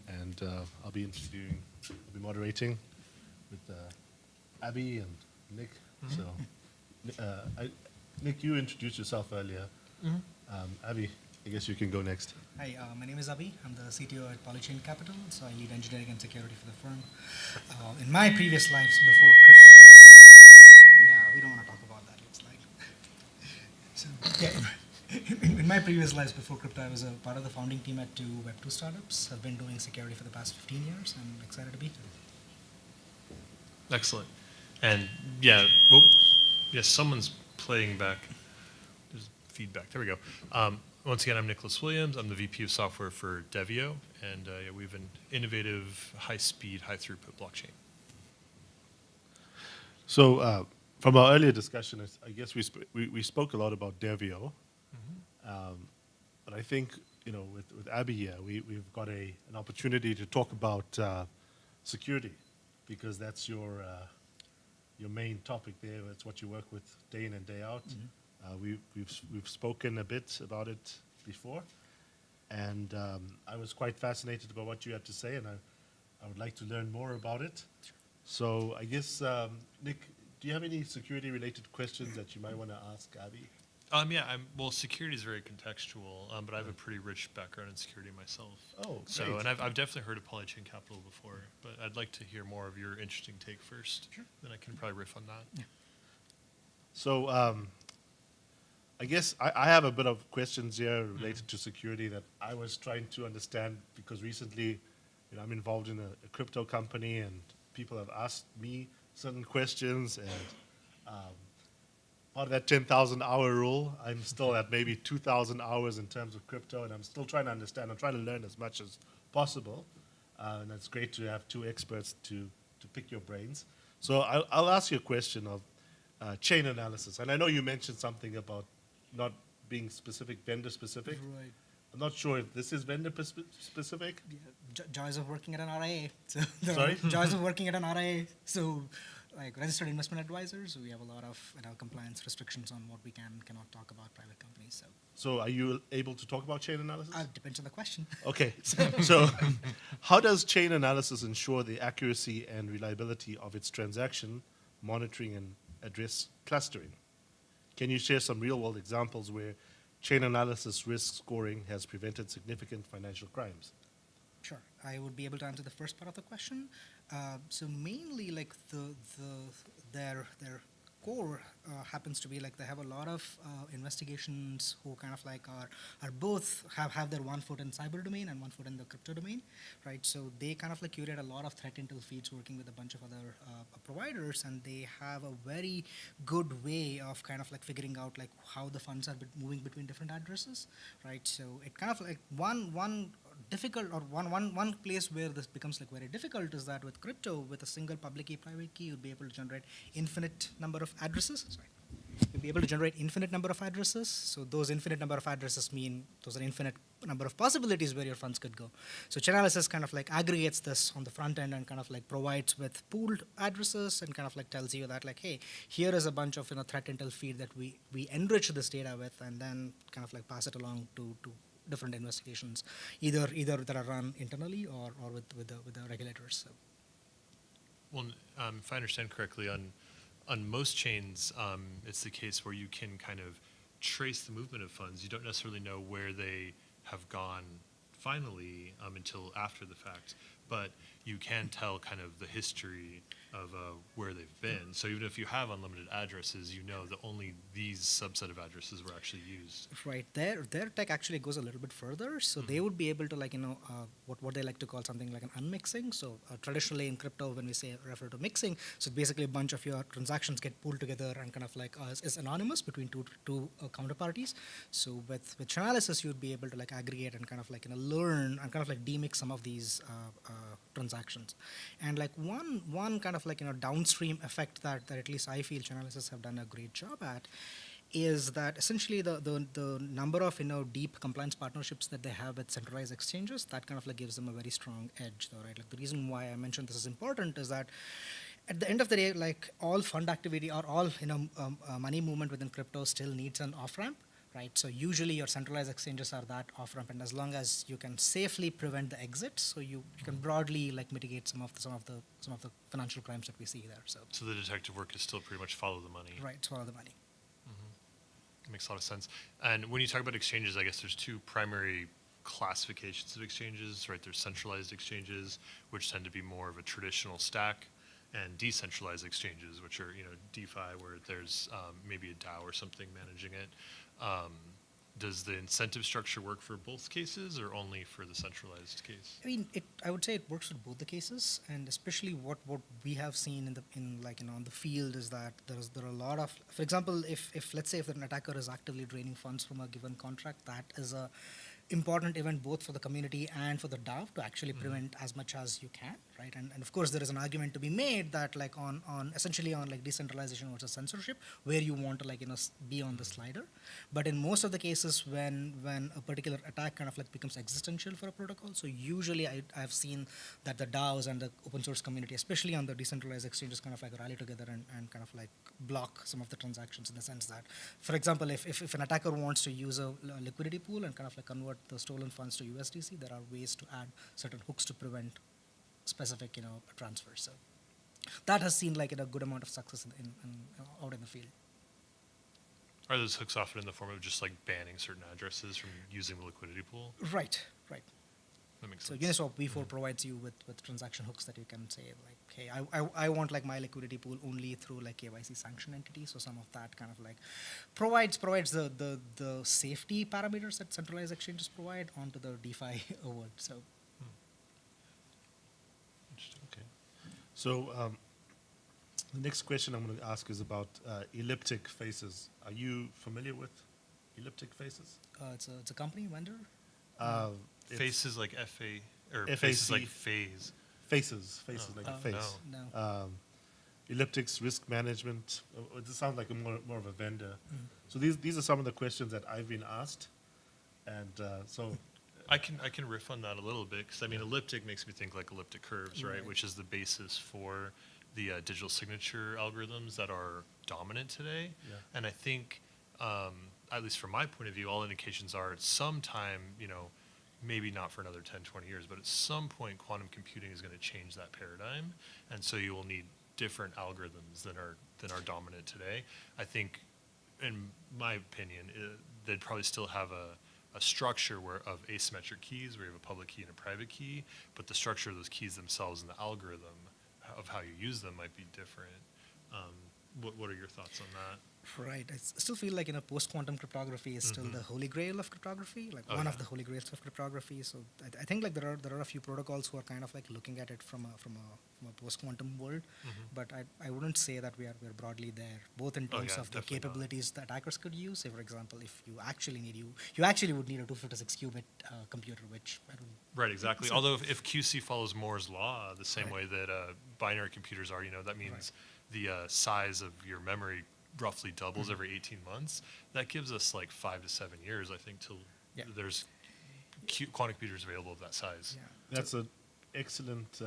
And I'll be moderating with Abby and Nick. So, Nick, you introduced yourself earlier. Abby, I guess you can go next. Hi, my name is Abhi. I'm the CTO at Polychain Capital, so I lead engineering and security for the firm. In my previous lives before crypto, yeah, we don't want to talk about that, looks like. So, yeah, in my previous lives before crypto, I was a part of the founding team at two Web2 startups. I've been doing security for the past 15 years. I'm excited to be here. Excellent. And yeah, well, yes, someone's playing back. There's feedback. There we go. Once again, I'm Nicholas Williams. I'm the VP of software for Devio, and yeah, we have an innovative, high-speed, high-throughput blockchain. So, from our earlier discussion, I guess we spoke a lot about Devio, but I think with Abby here, we've got an opportunity to talk about security, because that's your main topic there. That's what you work with day in and day out. We've spoken a bit about it before, and I was quite fascinated about what you had to say, and I would like to learn more about it. So I guess, Nick, do you have any security-related questions that you might want to ask Abby? Yeah, well, security is very contextual, but I have a pretty rich background in security myself. Oh, so, great. and I've definitely heard of Polychain Capital before, but I'd like to hear more of your interesting take first. Sure. Then I can probably riff on that. Yeah. So I guess I have a bit of questions here related to security that I was trying to understand, because recently I'm involved in a crypto company, and people have asked me certain questions, and part of that 10,000 hour rule, I'm still at maybe 2,000 hours in terms of crypto, and I'm still trying to understand. I'm trying to learn as much as possible, and it's great to have two experts to pick your brains. So I'll ask you a question of chain analysis, and I know you mentioned something about not being vendor specific. Right. I'm not sure if this is vendor specific. Yeah, joys of working at an RIA. So Sorry? joys of working at an RIA. So, like registered investment advisors, we have a lot of compliance restrictions on what we can and cannot talk about private companies. So are you able to talk about chain analysis? Depends on the question. Okay. So how does chain analysis ensure the accuracy and reliability of its transaction monitoring and address clustering? Can you share some real-world examples where chain analysis risk scoring has prevented significant financial crimes? Sure, I would be able to answer the first part of the question. So mainly, like their core happens to be like they have a lot of investigations who kind of like are both have their one foot in cyber domain and one foot in the crypto domain, right? So they kind of like curate a lot of threat intel feeds working with a bunch of other providers, and they have a very good way of kind of like figuring out like how the funds are moving between different addresses, right? So it kind of like one difficult, or one place where this becomes like very difficult is that with crypto, with a single public key private key, you'd be able to generate infinite number of addresses. Sorry. You'd be able to generate infinite number of addresses. So those infinite number of addresses mean those are infinite number of possibilities where your funds could go. So Chainalysis kind of like aggregates this on the front end and kind of like provides with pooled addresses and kind of like tells you that like, hey, here is a bunch of threat intel feed that we enrich this data with and then kind of like pass it along to different investigations, either that are run internally or with the regulators. So. Well, if I understand correctly, on most chains, it's the case where you can kind of trace the movement of funds. You don't necessarily know where they have gone finally until after the fact, but you can tell kind of the history of where they've been. So even if you have unlimited addresses, you know that only these subset of addresses were actually used. Right. Their tech actually goes a little bit further. So they would be able to what they like to call something like an unmixing. So traditionally in crypto, when we refer to mixing, so basically a bunch of your transactions get pooled together and kind of like is anonymous between two counterparties. So with Chainalysis, you'd be able to like aggregate and kind of like learn and kind of like demix some of these transactions. And like one kind of like downstream effect that at least I feel Chainalysis have done a great job at is that essentially the number of deep compliance partnerships that they have with centralized exchanges, that kind of like gives them a very strong edge though, right? Like the reason why I mentioned this is important is that at the end of the day, like all fund activity or all money movement within crypto still needs an off ramp. Right, so usually your centralized exchanges are that off ramp, and as long as you can safely prevent the exit, so you can broadly like mitigate some of the financial crimes that we see there. So the detective work is still pretty much follow the money. Right, follow the money. It makes a lot of sense. And when you talk about exchanges, I guess there's two primary classifications of exchanges, right? There's centralized exchanges, which tend to be more of a traditional stack, and decentralized exchanges, which are DeFi, where there's maybe a DAO or something managing it. Does the incentive structure work for both cases or only for the centralized case? I mean, I would say it works for both the cases, and especially what we have seen on the field is that there are a lot of, for example, if let's say if an attacker is actively draining funds from a given contract, that is a important event both for the community and for the DAO to actually prevent as much as you can, right? And of course there is an argument to be made that like on essentially on like decentralization versus censorship, where you want to be on the slider. But in most of the cases when a particular attack kind of like becomes existential for a protocol, so usually I've seen that the DAOs and the open source community, especially on the decentralized exchanges, kind of like rally together and kind of like block some of the transactions in the sense that, for example, if an attacker wants to use a liquidity pool and kind of like convert the stolen funds to USDC, there are ways to add certain hooks to prevent specific transfers. So that has seen like a good amount of success in out in the field. Are those hooks often in the form of just like banning certain addresses from using the liquidity pool? Right. That makes So sense. Uniswap V4 provides you with transaction hooks that you can say like, hey, I want like my liquidity pool only through like KYC sanction entities. So some of that kind of like provides the safety parameters that centralized exchanges provide onto the DeFi world. So. Interesting. Okay. So the next question I'm going to ask is about elliptic faces. Are you familiar with elliptic faces? It's a company vendor. Faces like FA or FAC. faces like phase. Faces like a face. No. Elliptics, risk management. It sounds like more of a vendor. So these are some of the questions that I've been asked, and so. I can riff on that a little bit because I mean elliptic makes me think like elliptic curves, right? Which is the basis for the digital signature algorithms that are dominant today. Yeah. And I think, at least from my point of view, all indications are at some time, maybe not for another 10, 20 years, but at some point quantum computing is going to change that paradigm. And so you will need different algorithms than are dominant today. I think, in my opinion, they'd probably still have a structure of asymmetric keys where you have a public key and a private key, but the structure of those keys themselves and the algorithm of how you use them might be different. What are your thoughts on that? Right. I still feel like post-quantum cryptography is still the holy grail of cryptography, like one of the holy grails of cryptography. So I think like there are a few protocols who are kind of like looking at it from a post-quantum world, but I wouldn't say that we're broadly there, both in terms of the capabilities that attackers could use. Say, for example, if you actually would need a 256 qubit computer, which I don't. Right, exactly. Although if QC follows Moore's law the same way that binary computers are, that means the size of your memory roughly doubles every 18 months, that gives us like 5 to 7 years, I think, till there's quantum computers available of that size. That's an excellent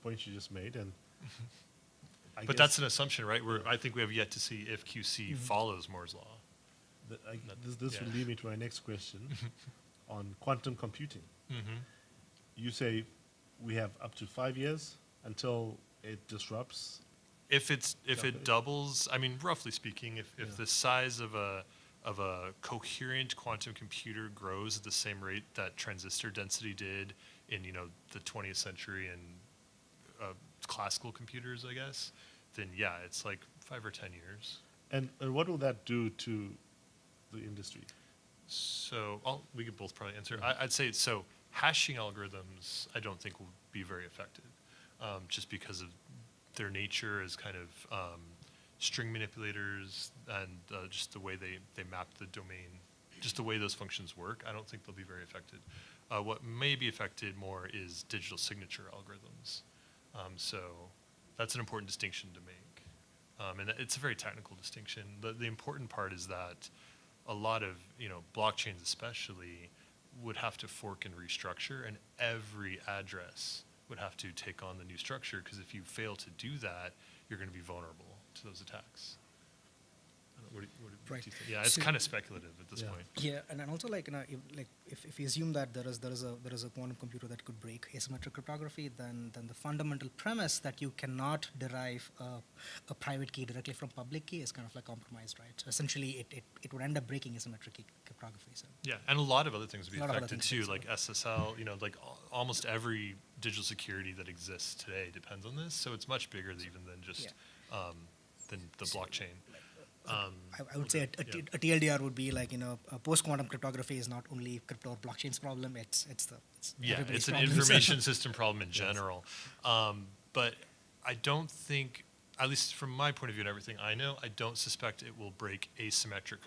point you just made, and But that's an assumption, right? I think we have yet to see if QC follows Moore's law. This will lead me to my next question on quantum computing. You say we have up to 5 years until it disrupts. If it doubles, I mean, roughly speaking, if the size of a coherent quantum computer grows at the same rate that transistor density did in the 20th century and classical computers, I guess, then yeah, it's like 5 or 10 years. And what will that do to the industry? So we could both probably answer. I'd say so. Hashing algorithms, I don't think will be very effective, just because of their nature as kind of string manipulators and just the way they map the domain, just the way those functions work. I don't think they'll be very affected. What may be affected more is digital signature algorithms. So that's an important distinction to make, and it's a very technical distinction. The important part is that a lot of blockchains, especially, would have to fork and restructure, and every address would have to take on the new structure, because if you fail to do that, you're going to be vulnerable to those attacks. What do you think? Yeah, it's kind of speculative at this point. Yeah, and also if you assume that there is a quantum computer that could break asymmetric cryptography, then the fundamental premise that you cannot derive a private key directly from public key is kind of like compromised, right? So essentially, it would end up breaking asymmetric cryptography. So. Yeah, and a lot of other things would be affected too, like SSL. Like almost every digital security that exists today depends on this. So it's much bigger even than just than the blockchain. I would say a TLDR would be like post-quantum cryptography is not only crypto or blockchain's problem. It's it's an information system problem in general. But I don't think, at least from my point of view and everything I know, I don't suspect it will break asymmetric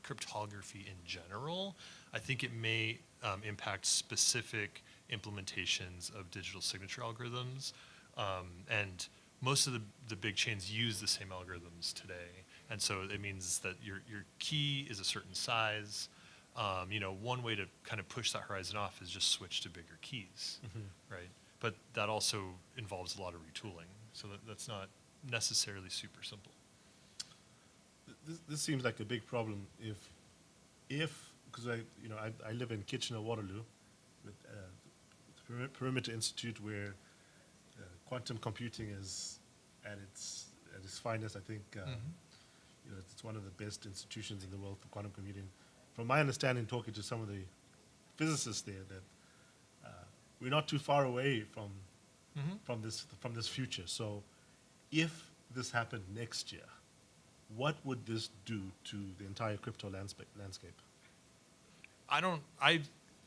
cryptography in general. I think it may impact specific implementations of digital signature algorithms, and most of the big chains use the same algorithms today. And so it means that your key is a certain size. One way to kind of push that horizon off is just switch to bigger keys, right? But that also involves a lot of retooling. So that's not necessarily super simple. This seems like a big problem if because I live in Kitchener-Waterloo, with the Perimeter Institute, where quantum computing is at its finest. I think it's one of the best institutions in the world for quantum computing. From my understanding, talking to some of the physicists there, that we're not too far away from this future. So, if this happened next year, what would this do to the entire crypto landscape?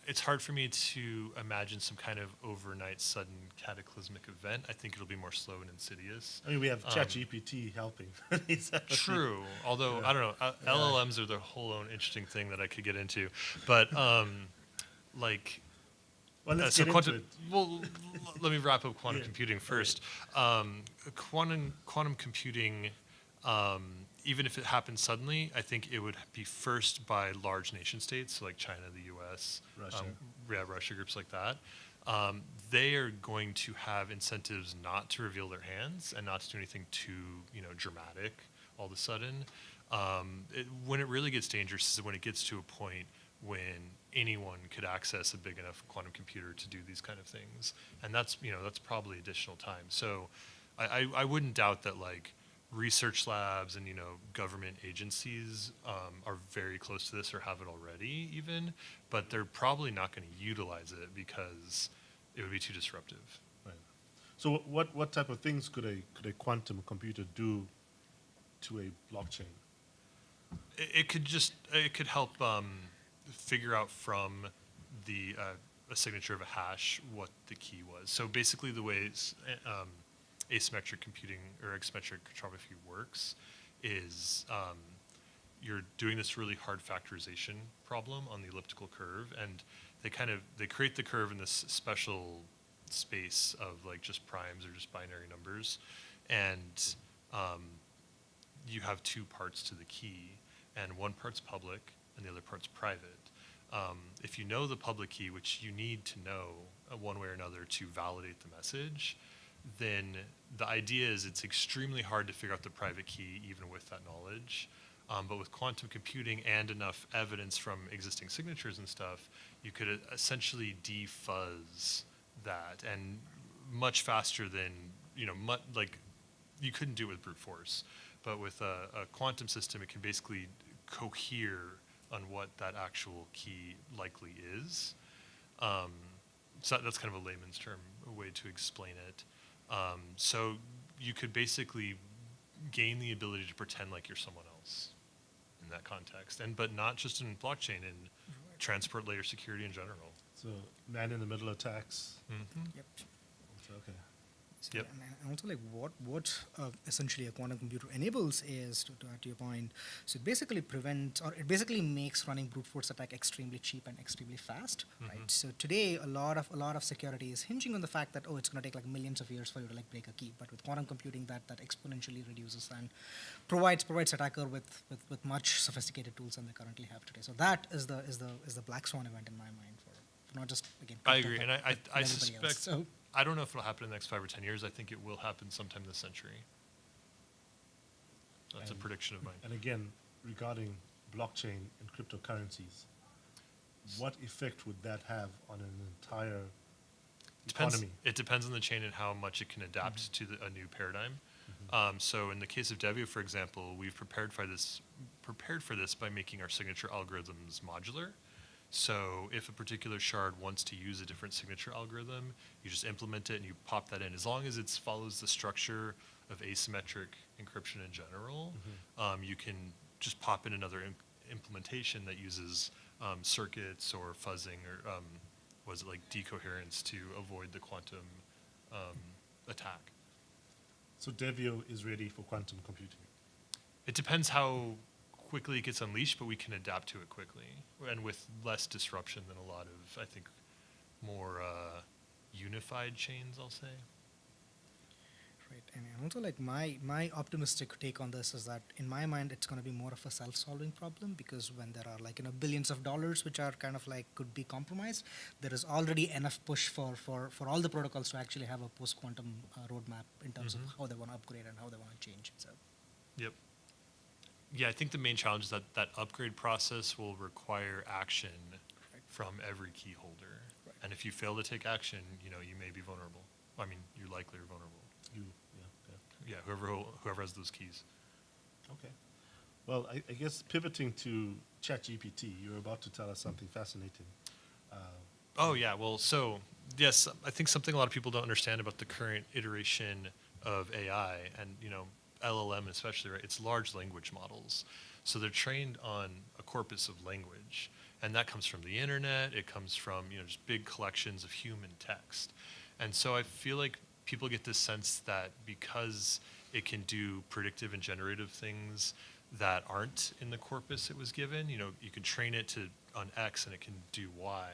It's hard for me to imagine some kind of overnight sudden cataclysmic event. I think it'll be more slow and insidious. I mean, we have ChatGPT helping. True. Although, I don't know, LLMs are the whole own interesting thing that I could get into. But, well, let's get into it. Well, let me wrap up quantum computing first. Quantum computing, even if it happened suddenly, I think it would be first by large nation states, so like China, the U.S., Russia. Russia, groups like that. They are going to have incentives not to reveal their hands and not to do anything too, dramatic all of a sudden. When it really gets dangerous is when it gets to a point when anyone could access a big enough quantum computer to do these kind of things, and that's probably additional time. So, I wouldn't doubt that research labs and government agencies are very close to this or have it already even, but they're probably not going to utilize it because it would be too disruptive. Right. So what type of things could a quantum computer do to a blockchain? It could help figure out from a signature of a hash what the key was. So basically the way asymmetric computing or asymmetric cryptography works is you're doing this really hard factorization problem on the elliptical curve, and they create the curve in this special space of just primes or just binary numbers, and you have two parts to the key, and one part's public and the other part's private. If you know the public key, which you need to know one way or another to validate the message, then the idea is it's extremely hard to figure out the private key even with that knowledge. But with quantum computing and enough evidence from existing signatures and stuff, you could essentially defuzz that, and much faster than, like you couldn't do it with brute force. But with a quantum system, it can basically cohere on what that actual key likely is. So that's kind of a layman's term, a way to explain it. So you could basically gain the ability to pretend like you're someone else in that context, but not just in blockchain, in transport layer security in general. So man in the middle attacks. Mm-hmm. Yep. Okay. So, Yep. And also, like what essentially a quantum computer enables is, to add to your point, so it basically prevents, or it basically makes running brute force attack extremely cheap and extremely fast, right? So today, a lot of security is hinging on the fact that, it's going to take like millions of years for you to like break a key. But with quantum computing, that exponentially reduces and provides attacker with much sophisticated tools than they currently have today. So that is the black swan event in my mind for not just, again, I crypto, agree, but and I everybody suspect. else. So, I don't know if it'll happen in the next 5 or 10 years. I think it will happen sometime this century. That's a prediction of mine. And again, regarding blockchain and cryptocurrencies, what effect would that have on an entire economy? It depends on the chain and how much it can adapt to a new paradigm. So in the case of Devio, for example, we've prepared for this by making our signature algorithms modular. So if a particular shard wants to use a different signature algorithm, you just implement it and you pop that in. As long as it follows the structure of asymmetric encryption in general, you can just pop in another implementation that uses circuits or fuzzing or decoherence to avoid the quantum attack. So Devio is ready for quantum computing. It depends how quickly it gets unleashed, but we can adapt to it quickly and with less disruption than a lot of, I think, more unified chains, I'll say. right, and also like my optimistic take on this is that in my mind it's going to be more of a self-solving problem, because when there are like billions of dollars which are kind of like could be compromised, there is already enough push for all the protocols to actually have a post-quantum roadmap in terms of how they want to upgrade and how they want to change. So. Yep. Yeah, I think the main challenge is that upgrade process will require action from every key holder. Right. And if you fail to take action, you may be vulnerable. I mean, you're likely vulnerable. Yeah, whoever has those keys. Okay. Well, I guess pivoting to ChatGPT, you're about to tell us something fascinating. Oh, yeah. Well, so, yes, I think something a lot of people don't understand about the current iteration of AI, and, LLM especially, right? It's large language models. So they're trained on a corpus of language. And that comes from the internet. It comes from, just big collections of human text. And so I feel like people get this sense that because it can do predictive and generative things that aren't in the corpus it was given, you can train it on X and it can do Y.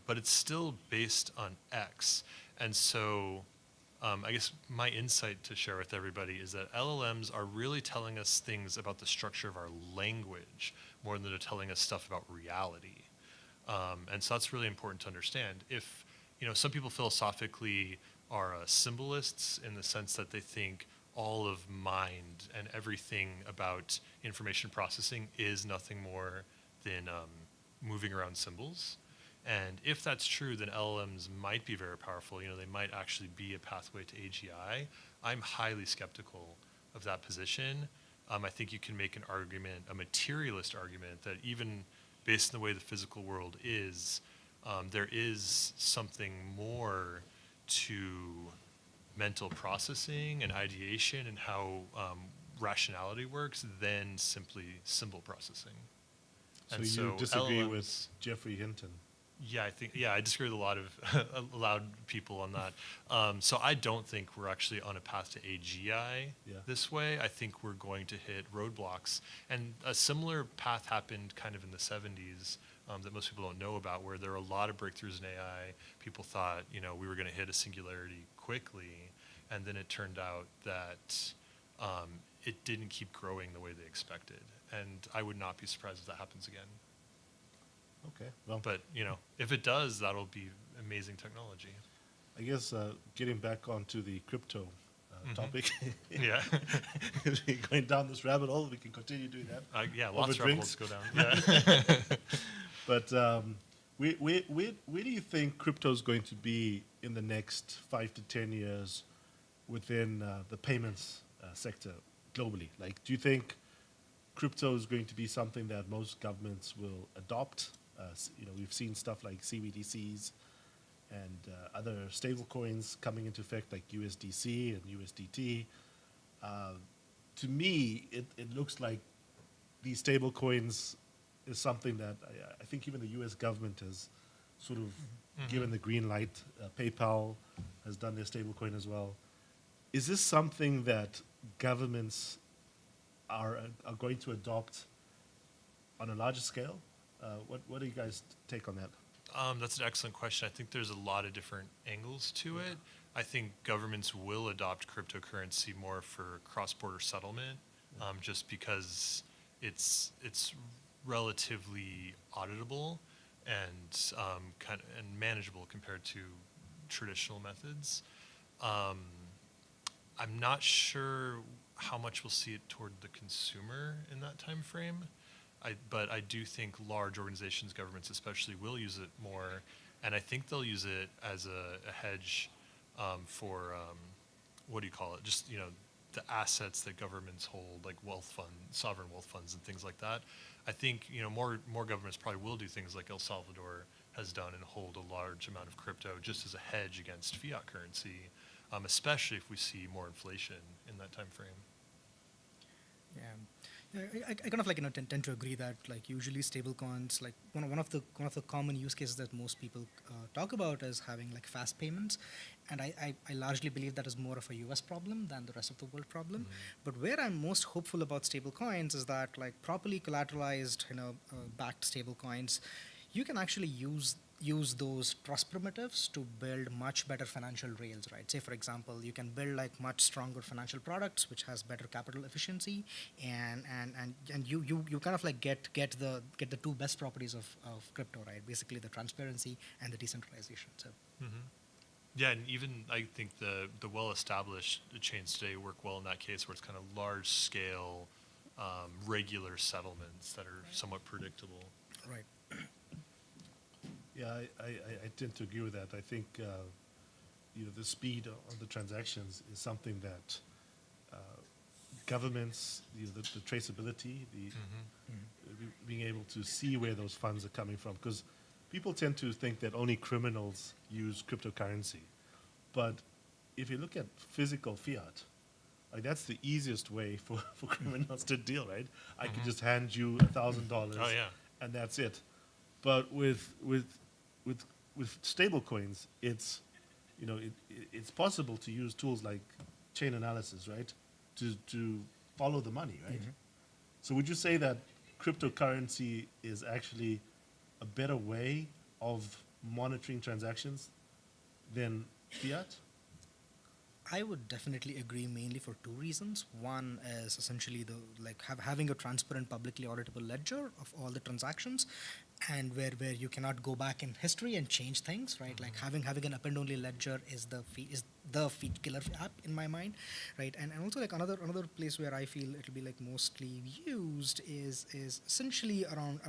But it's still based on X. And so I guess my insight to share with everybody is that LLMs are really telling us things about the structure of our language more than they're telling us stuff about reality. And so that's really important to understand. If, some people philosophically are symbolists in the sense that they think all of mind and everything about information processing is nothing more than moving around symbols. And if that's true, then LLMs might be very powerful. They might actually be a pathway to AGI. I'm highly skeptical of that position. I think you can make an argument, a materialist argument, that even based on the way the physical world is, there is something more to mental processing and ideation and how rationality works than simply symbol processing. So And you disagree LLMs with Jeffrey Hinton? Yeah, I disagree with a lot of loud people on that. So I don't think we're actually on a path to AGI this way. I think we're going to hit roadblocks. And a similar path happened kind of in the 70s that most people don't know about, where there were a lot of breakthroughs in AI. People thought, we were going to hit a singularity quickly. And then it turned out that it didn't keep growing the way they expected. And I would not be surprised if that happens again. Okay, well, But, if it does, that'll be amazing technology. I guess getting back onto the crypto topic. Yeah. If we're going down this rabbit hole, we can continue doing that. Yeah, over lots of rabbit holes drinks. to go down. Yeah. But where do you think crypto is going to be in the next 5 to 10 years within the payments sector globally? Like, do you think crypto is going to be something that most governments will adopt? We've seen stuff like CBDCs and other stable coins coming into effect, like USDC and USDT. To me, it looks like these stable coins is something that I think even the U.S. government has sort of given the green light. PayPal has done their stable coin as well. Is this something that governments are going to adopt on a larger scale? What do you guys take on that? That's an excellent question. I think there's a lot of different angles to it. I think governments will adopt cryptocurrency more for cross-border settlement, just because it's relatively auditable and and manageable compared to traditional methods. I'm not sure how much we'll see it toward the consumer in that time frame. But I do think large organizations, governments especially, will use it more, and I think they'll use it as a hedge for what do you call it? Just the assets that governments hold, like sovereign wealth funds, and things like that. I think more governments probably will do things like El Salvador has done and hold a large amount of crypto just as a hedge against fiat currency, especially if we see more inflation in that time frame. Yeah. I kind of tend to agree that usually stable coins, one of the common use cases that most people talk about is having fast payments, and I largely believe that is more of a US problem than the rest of the world problem. But where I'm most hopeful about stable coins is that properly collateralized backed stable coins, you can actually use those trust primitives to build much better financial rails, right? Say, for example, you can build much stronger financial products which has better capital efficiency, and you kind of get the two best properties of crypto, right? Basically the transparency and the decentralization. So yeah, and even I think the well-established chains today work well in that case, where it's kind of large scale regular settlements that are somewhat predictable. Right. Yeah, I tend to agree with that. I think the speed of the transactions is something that governments, the traceability, being able to see where those funds are coming from, because people tend to think that only criminals use cryptocurrency, but if you look at physical fiat, that's the easiest way for criminals to deal, right? I can just hand you $1,000, Oh, yeah. and that's it. But with stable coins, it's it's possible to use tools like chain analysis, right, to follow the money, right? So would you say that cryptocurrency is actually a better way of monitoring transactions than fiat? I would definitely agree, mainly for two reasons. One is essentially having a transparent, publicly auditable ledger of all the transactions, and where you cannot go back in history and change things, right? Like having an append-only ledger is the feat killer app in my mind, right? And also another place where I feel it'll be mostly used is essentially around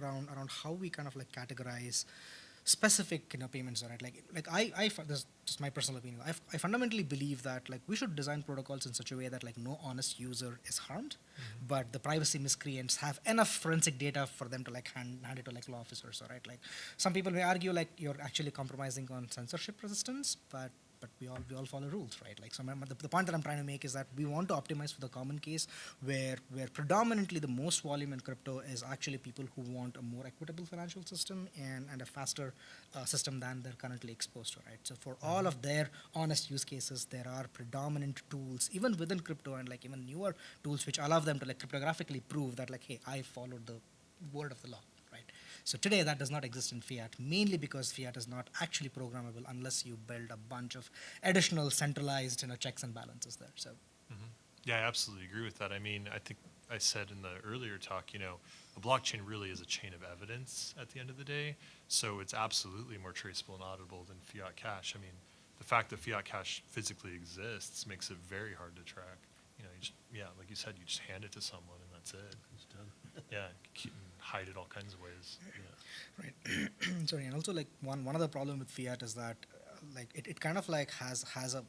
how we kind of categorize specific payments, right? This is just my personal opinion. I fundamentally believe that we should design protocols in such a way that no honest user is harmed, but the privacy miscreants have enough forensic data for them to hand it to law officers, right? Some people may argue you're actually compromising on censorship resistance, but we all follow rules, right? So the point that I'm trying to make is that we want to optimize for the common case where predominantly the most volume in crypto is actually people who want a more equitable financial system and a faster system than they're currently exposed to, right? So for all of their honest use cases, there are predominant tools, even within crypto and even newer tools, which allow them to cryptographically prove that hey, I followed the word of the law. So today that does not exist in fiat, mainly because fiat is not actually programmable unless you build a bunch of additional centralized checks and balances there. So Yeah, I absolutely agree with that. I mean, I think I said in the earlier talk, a blockchain really is a chain of evidence at the end of the day. So it's absolutely more traceable and auditable than fiat cash. I mean, the fact that fiat cash physically exists makes it very hard to track. Like you said, you just hand it to someone and that's it. It's done. Yeah, keep and hide it all kinds of ways. Yeah. Right. Sorry, and also like one other problem with fiat is that like it kind of like has a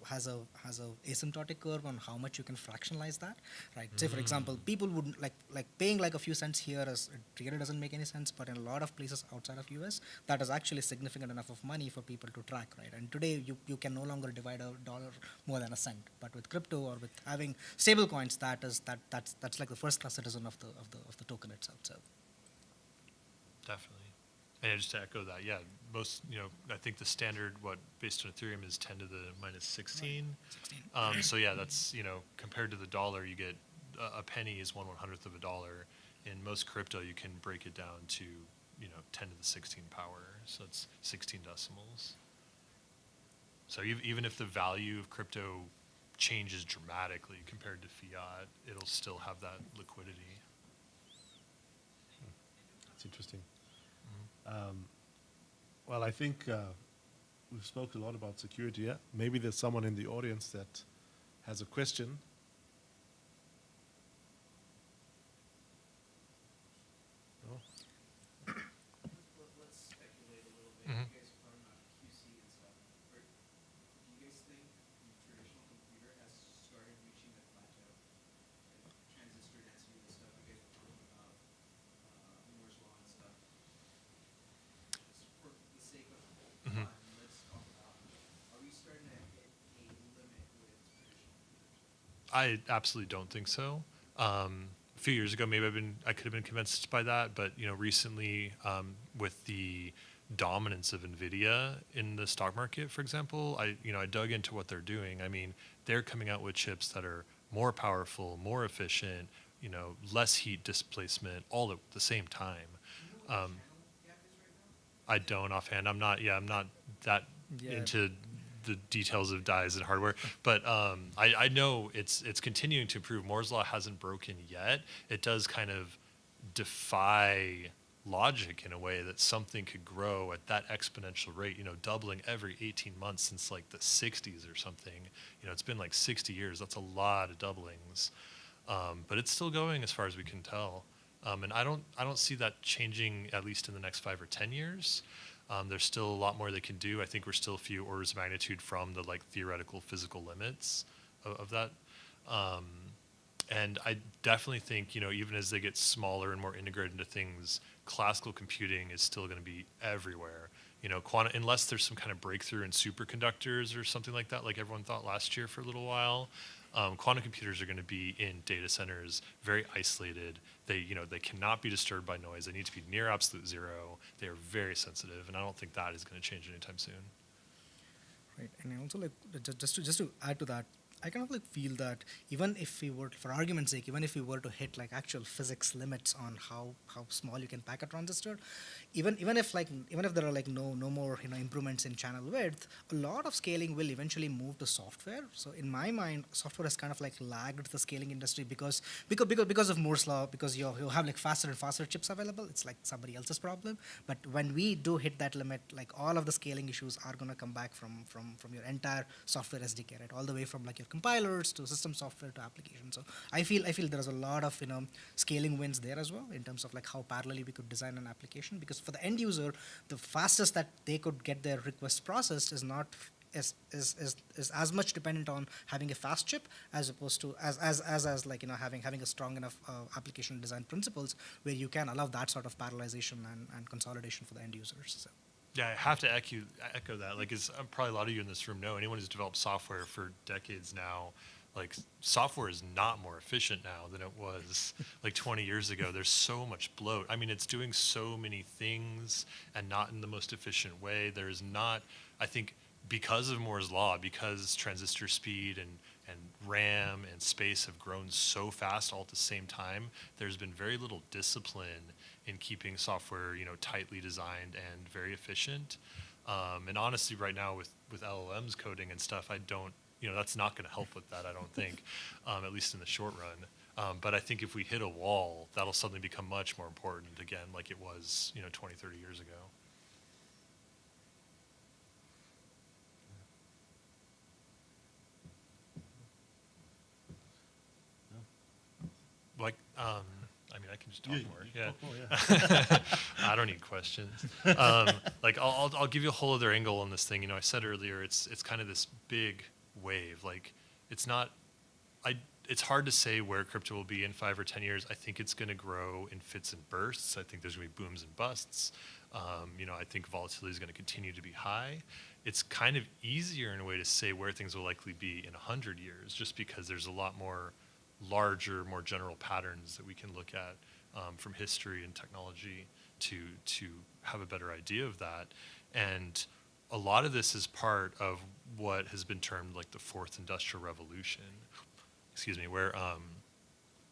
asymptotic curve on how much you can fractionalize that, right? Say for example, people would like paying like a few cents here as it really doesn't make any sense, but in a lot of places outside of US, that is actually significant enough of money for people to track, right? And today you can no longer divide a dollar more than a cent, but with crypto or with having stable coins, that's like the first class citizen of the token itself. So Definitely. And just to echo that, yeah, most, I think the standard, based on Ethereum is 10 to the minus 16. 16. So yeah, that's, compared to the dollar, you get a penny is 1/100th of a dollar. In most crypto, you can break it down to, 10 to the 16 power. So it's 16 decimals. So even if the value of crypto changes dramatically compared to fiat, it'll still have that liquidity. That's interesting. Well, I think we've spoken a lot about security. Yeah? Maybe there's someone in the audience that has a question. No? Let's speculate a little bit. You guys are talking about QC and stuff. Do you guys think the traditional computer has started reaching a plateau? Like transistor density and stuff. You guys were talking about Moore's law and stuff. Just for the sake of fun, let's talk about, are we starting to hit a limit with traditional computers? I absolutely don't think so. A few years ago, maybe I could have been convinced by that, but recently, with the dominance of Nvidia in the stock market, for example, I dug into what they're doing. I mean, they're coming out with chips that are more powerful, more efficient, less heat displacement, all at the same time. I don't offhand. I'm not that into the details of dies and hardware, but I know it's continuing to improve. Moore's law hasn't broken yet. It does kind of defy logic in a way that something could grow at that exponential rate, doubling every 18 months since like the 60s or something. It's been like 60 years. That's a lot of doublings. But it's still going as far as we can tell. And I don't see that changing, at least in the next 5 or 10 years. There's still a lot more they can do. I think we're still a few orders of magnitude from the theoretical physical limits of that. And I definitely think, even as they get smaller and more integrated into things, classical computing is still going to be everywhere. Unless there's some kind of breakthrough in superconductors or something like that, like everyone thought last year for a little while. Quantum computers are going to be in data centers, very isolated. They cannot be disturbed by noise. They need to be near absolute zero. They are very sensitive, and I don't think that is going to change anytime soon. right, and I also just to add to that, I kind of feel that even if we were, for argument's sake, even if we were to hit actual physics limits on how small you can pack a transistor, even if there are no more improvements in channel width, a lot of scaling will eventually move to software. So in my mind, software has kind of lagged the scaling industry because of Moore's law, because you have faster and faster chips available. It's somebody else's problem. But when we do hit that limit, all of the scaling issues are going to come back from your entire software SDK, right? All the way from your compilers to system software to applications. So I feel there's a lot of scaling wins there as well in terms of how parallelly we could design an application, because for the end user, the fastest that they could get their request processed is not is as much dependent on having a fast chip as opposed to having a strong enough application design principles where you can allow that sort of parallelization and consolidation for the end users. So. Yeah, I have to echo that. As probably a lot of you in this room know, anyone who's developed software for decades now, software is not more efficient now than it was 20 years ago. There's so much bloat. I mean, it's doing so many things and not in the most efficient way. There's not, I think, because of Moore's law, because transistor speed and RAM and space have grown so fast all at the same time, there's been very little discipline in keeping software, tightly designed and very efficient. And honestly, right now with LLMs coding and stuff, I don't that's not going to help with that, I don't think, at least in the short run. But I think if we hit a wall, that'll suddenly become much more important again, like it was, 20, 30 years ago. Like, I can just talk more. You Yeah. talk more, yeah. I don't need questions. Like, I'll give you a whole other angle on this thing. I said earlier, it's kind of this big wave. Like, it's not. It's hard to say where crypto will be in 5 or 10 years. I think it's going to grow in fits and bursts. I think there's going to be booms and busts. I think volatility is going to continue to be high. It's kind of easier in a way to say where things will likely be in 100 years, just because there's a lot more larger, more general patterns that we can look at from history and technology to have a better idea of that. And a lot of this is part of what has been termed like the fourth industrial revolution, where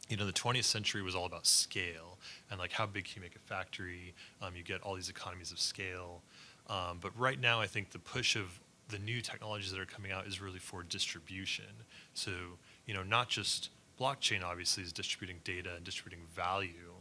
the 20th century was all about scale and like how big can you make a factory. You get all these economies of scale. But right now, I think the push of the new technologies that are coming out is really for distribution. So, not just blockchain obviously is distributing data and distributing value,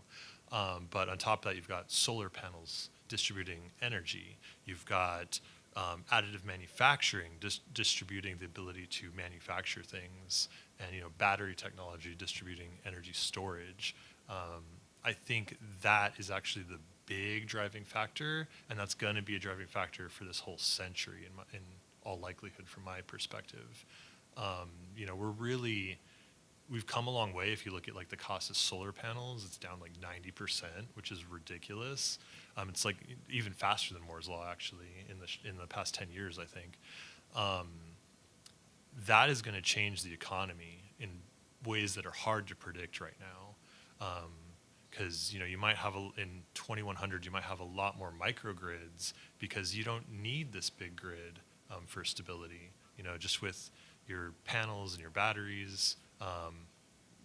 but on top of that, you've got solar panels distributing energy. You've got additive manufacturing distributing the ability to manufacture things, and battery technology distributing energy storage. I think that is actually the big driving factor, and that's going to be a driving factor for this whole century in all likelihood from my perspective. We've come a long way. If you look at like the cost of solar panels, it's down like 90%, which is ridiculous. It's like even faster than Moore's law actually in the past 10 years, I think. That is going to change the economy in ways that are hard to predict right now. Because you might have in 2100 you might have a lot more microgrids because you don't need this big grid for stability. Just with your panels and your batteries.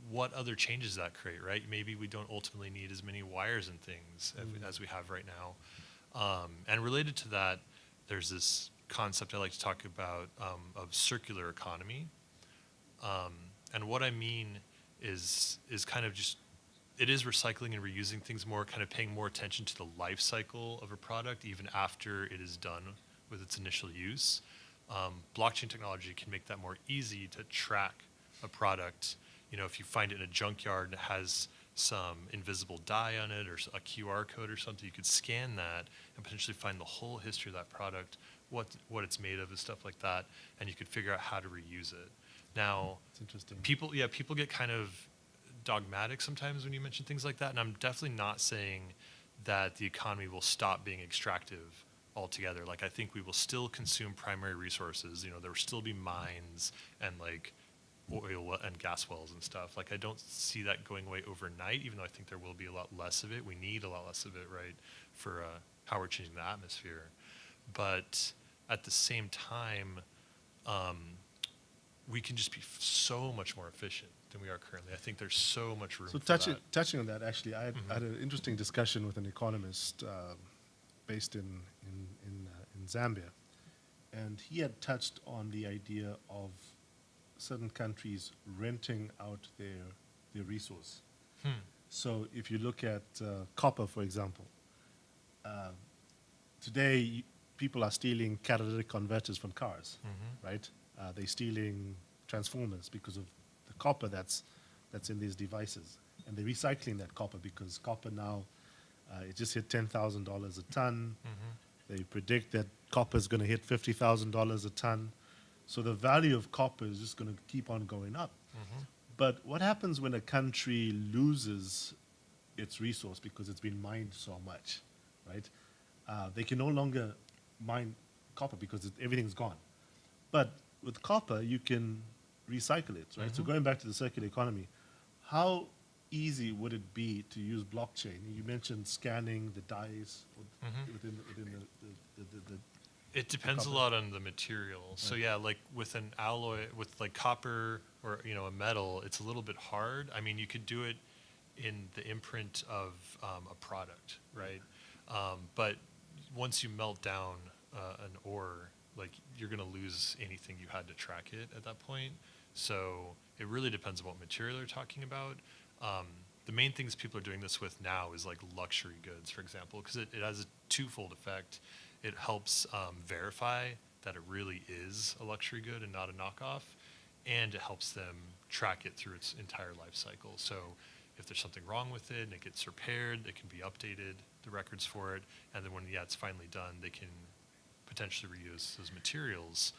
What other changes that create, right? Maybe we don't ultimately need as many wires and things as we have right now. And related to that, there's this concept I like to talk about of circular economy. And what I mean is kind of just, it is recycling and reusing things more, kind of paying more attention to the life cycle of a product even after it is done with its initial use. Blockchain technology can make that more easy to track a product. If you find it in a junkyard and it has some invisible dye on it or a QR code or something, you could scan that and potentially find the whole history of that product, what it's made of and stuff like that, and you could figure out how to reuse it. Now, it's interesting. People get kind of dogmatic sometimes when you mention things like that, and I'm definitely not saying that the economy will stop being extractive altogether. Like, I think we will still consume primary resources. There will still be mines and like oil and gas wells and stuff. Like, I don't see that going away overnight, even though I think there will be a lot less of it. We need a lot less of it, right, for how we're changing the atmosphere. But at the same time, we can just be so much more efficient than we are currently. I think there's so much room So for that. touching on that, actually, I had an interesting discussion with an economist based in Zambia, and he had touched on the idea of certain countries renting out their resource. So if you look at copper, for example, today people are stealing catalytic converters from cars, right? They're stealing transformers because of the copper that's in these devices, and they're recycling that copper because copper now it just hit $10,000 a ton. They predict that copper is going to hit $50,000 a ton. So the value of copper is just going to keep on going up. But what happens when a country loses its resource because it's been mined so much, right? They can no longer mine copper because everything's gone. But with copper, you can recycle it, right? So going back to the circular economy, how easy would it be to use blockchain? You mentioned scanning the dyes within the It depends a lot on the material. So yeah, like with an alloy, with like copper or a metal, it's a little bit hard. I mean, you could do it in the imprint of a product, right? But once you melt down an ore, like you're going to lose anything you had to track it at that point. So it really depends on what material you're talking about. The main things people are doing this with now is like luxury goods, for example, because it has a twofold effect. It helps verify that it really is a luxury good and not a knockoff, and it helps them track it through its entire life cycle. So if there's something wrong with it and it gets repaired, it can be updated, the records for it, and then when it's finally done, they can potentially reuse those materials.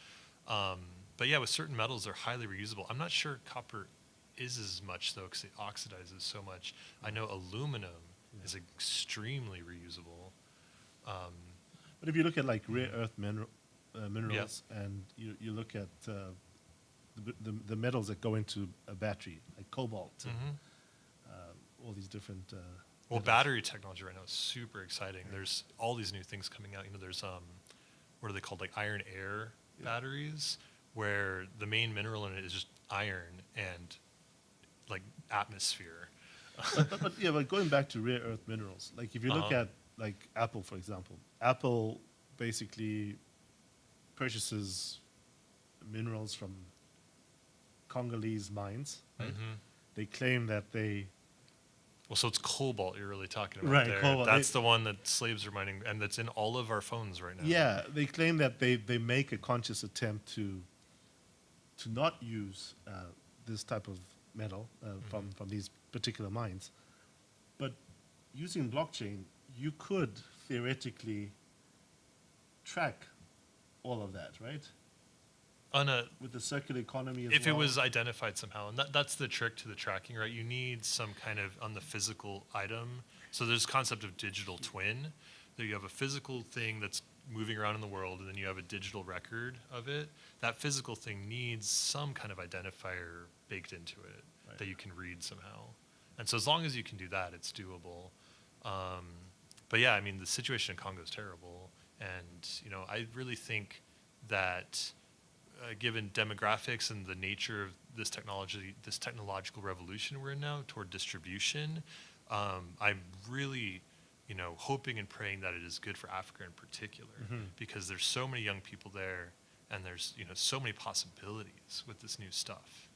But yeah, with certain metals, they're highly reusable. I'm not sure copper is as much though, because it oxidizes so much. I know aluminum is extremely reusable. But if you look at like rare earth minerals, and you look at the metals that go into a battery, like cobalt, and, all these different. Well, metals. battery technology right now is super exciting. There's all these new things coming out. There's what are they called, like iron air batteries, where the main mineral in it is just iron and like atmosphere. but going back to rare earth minerals, like if you look at like Apple, for example, Apple basically purchases minerals from Congolese mines, right? They claim that they... Well, so it's cobalt you're really talking about, right, there. Cobalt. That's the one that slaves are mining, and that's in all of our phones right now. Yeah, they claim that they make a conscious attempt to not use this type of metal from these particular mines. But using blockchain, you could theoretically track all of that, right? With the circular economy as well. If it was identified somehow, and that's the trick to the tracking, right? You need some kind of on the physical item. So there's concept of digital twin, that you have a physical thing that's moving around in the world, and then you have a digital record of it. That physical thing needs some kind of identifier baked into it that you can read somehow. And so as long as you can do that, it's doable. But yeah, I mean, the situation in Congo is terrible. And, I really think that given demographics and the nature of this technological revolution we're in now toward distribution, I'm really, hoping and praying that it is good for Africa in particular, because there's so many young people there, and there's so many possibilities with this new stuff.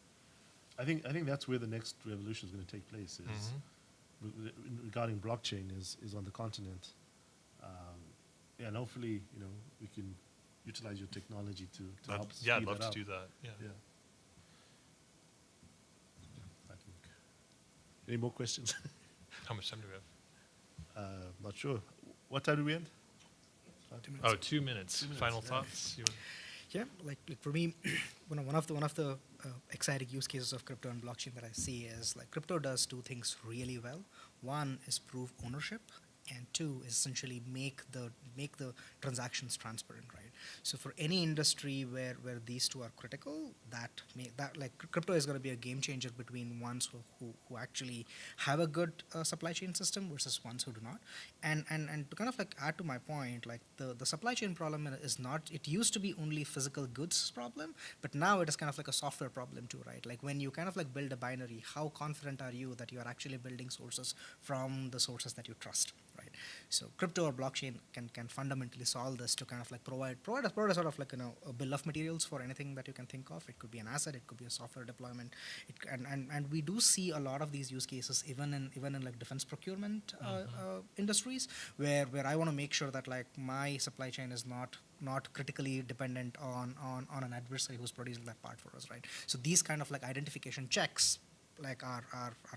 I think that's where the next revolution is going to take place. Is regarding blockchain is on the continent, and hopefully we can utilize your technology to help speed I'd love that up. to do that. Yeah. I think. Any more questions? How much time do we have? Not sure. What time do we end? 2 minutes. 2 minutes. Final thoughts? Yeah, like for me, one of the exciting use cases of crypto and blockchain that I see is like crypto does two things really well. One is prove ownership, and two is essentially make the transactions transparent, right? So for any industry where these two are critical, that like crypto is going to be a game changer between ones who actually have a good supply chain system versus ones who do not. And to kind of like add to my point, like the supply chain problem is not, it used to be only physical goods problem, but now it is kind of like a software problem too, right? Like when you kind of like build a binary, how confident are you that you are actually building sources from the sources that you trust, right? So crypto or blockchain can fundamentally solve this to kind of like provide a sort of like a bill of materials for anything that you can think of. It could be an asset, it could be a software deployment, and we do see a lot of these use cases even in like defense procurement industries where I want to make sure that like my supply chain is not critically dependent on an adversary who's producing that part for us, right? So these kind of like identification checks like are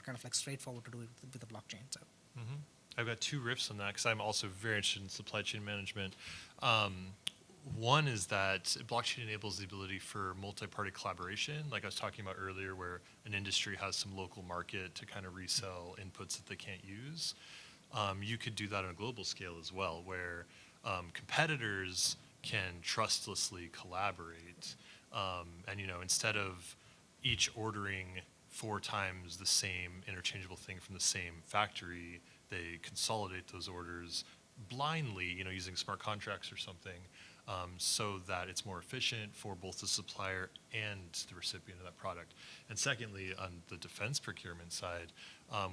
kind of like straightforward to do with the blockchain. So. I've got two riffs on that because I'm also very interested in supply chain management. One is that blockchain enables the ability for multi-party collaboration, like I was talking about earlier, where an industry has some local market to kind of resell inputs that they can't use. You could do that on a global scale as well, where competitors can trustlessly collaborate. And instead of each ordering 4 times the same interchangeable thing from the same factory, they consolidate those orders blindly, using smart contracts or something, so that it's more efficient for both the supplier and the recipient of that product. And secondly, on the defense procurement side,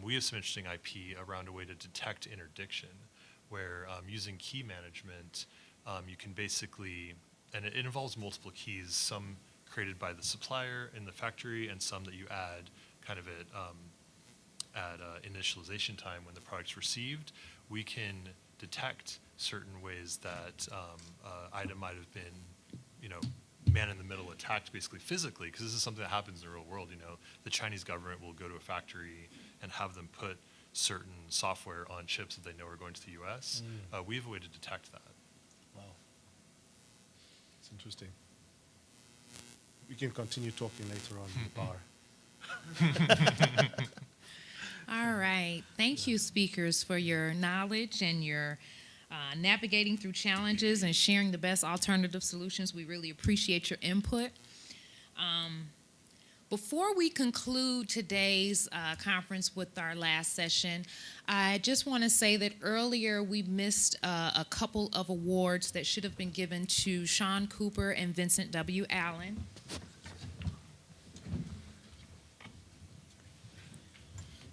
we have some interesting IP around a way to detect interdiction, where using key management, you can basically and it involves multiple keys, some created by the supplier in the factory and some that you add kind of at initialization time when the product's received. We can detect certain ways that item might have been, man-in-the-middle attacked basically physically, because this is something that happens in the real world. The Chinese government will go to a factory and have them put certain software on chips that they know are going to the U.S. We have a way to detect that. Wow. It's interesting. We can continue talking later on in the bar. All right. Thank you, speakers, for your knowledge and your navigating through challenges and sharing the best alternative solutions. We really appreciate your input. Before we conclude today's conference with our last session, I just want to say that earlier we missed a couple of awards that should have been given to Sean Cooper and Vincent W. Allen.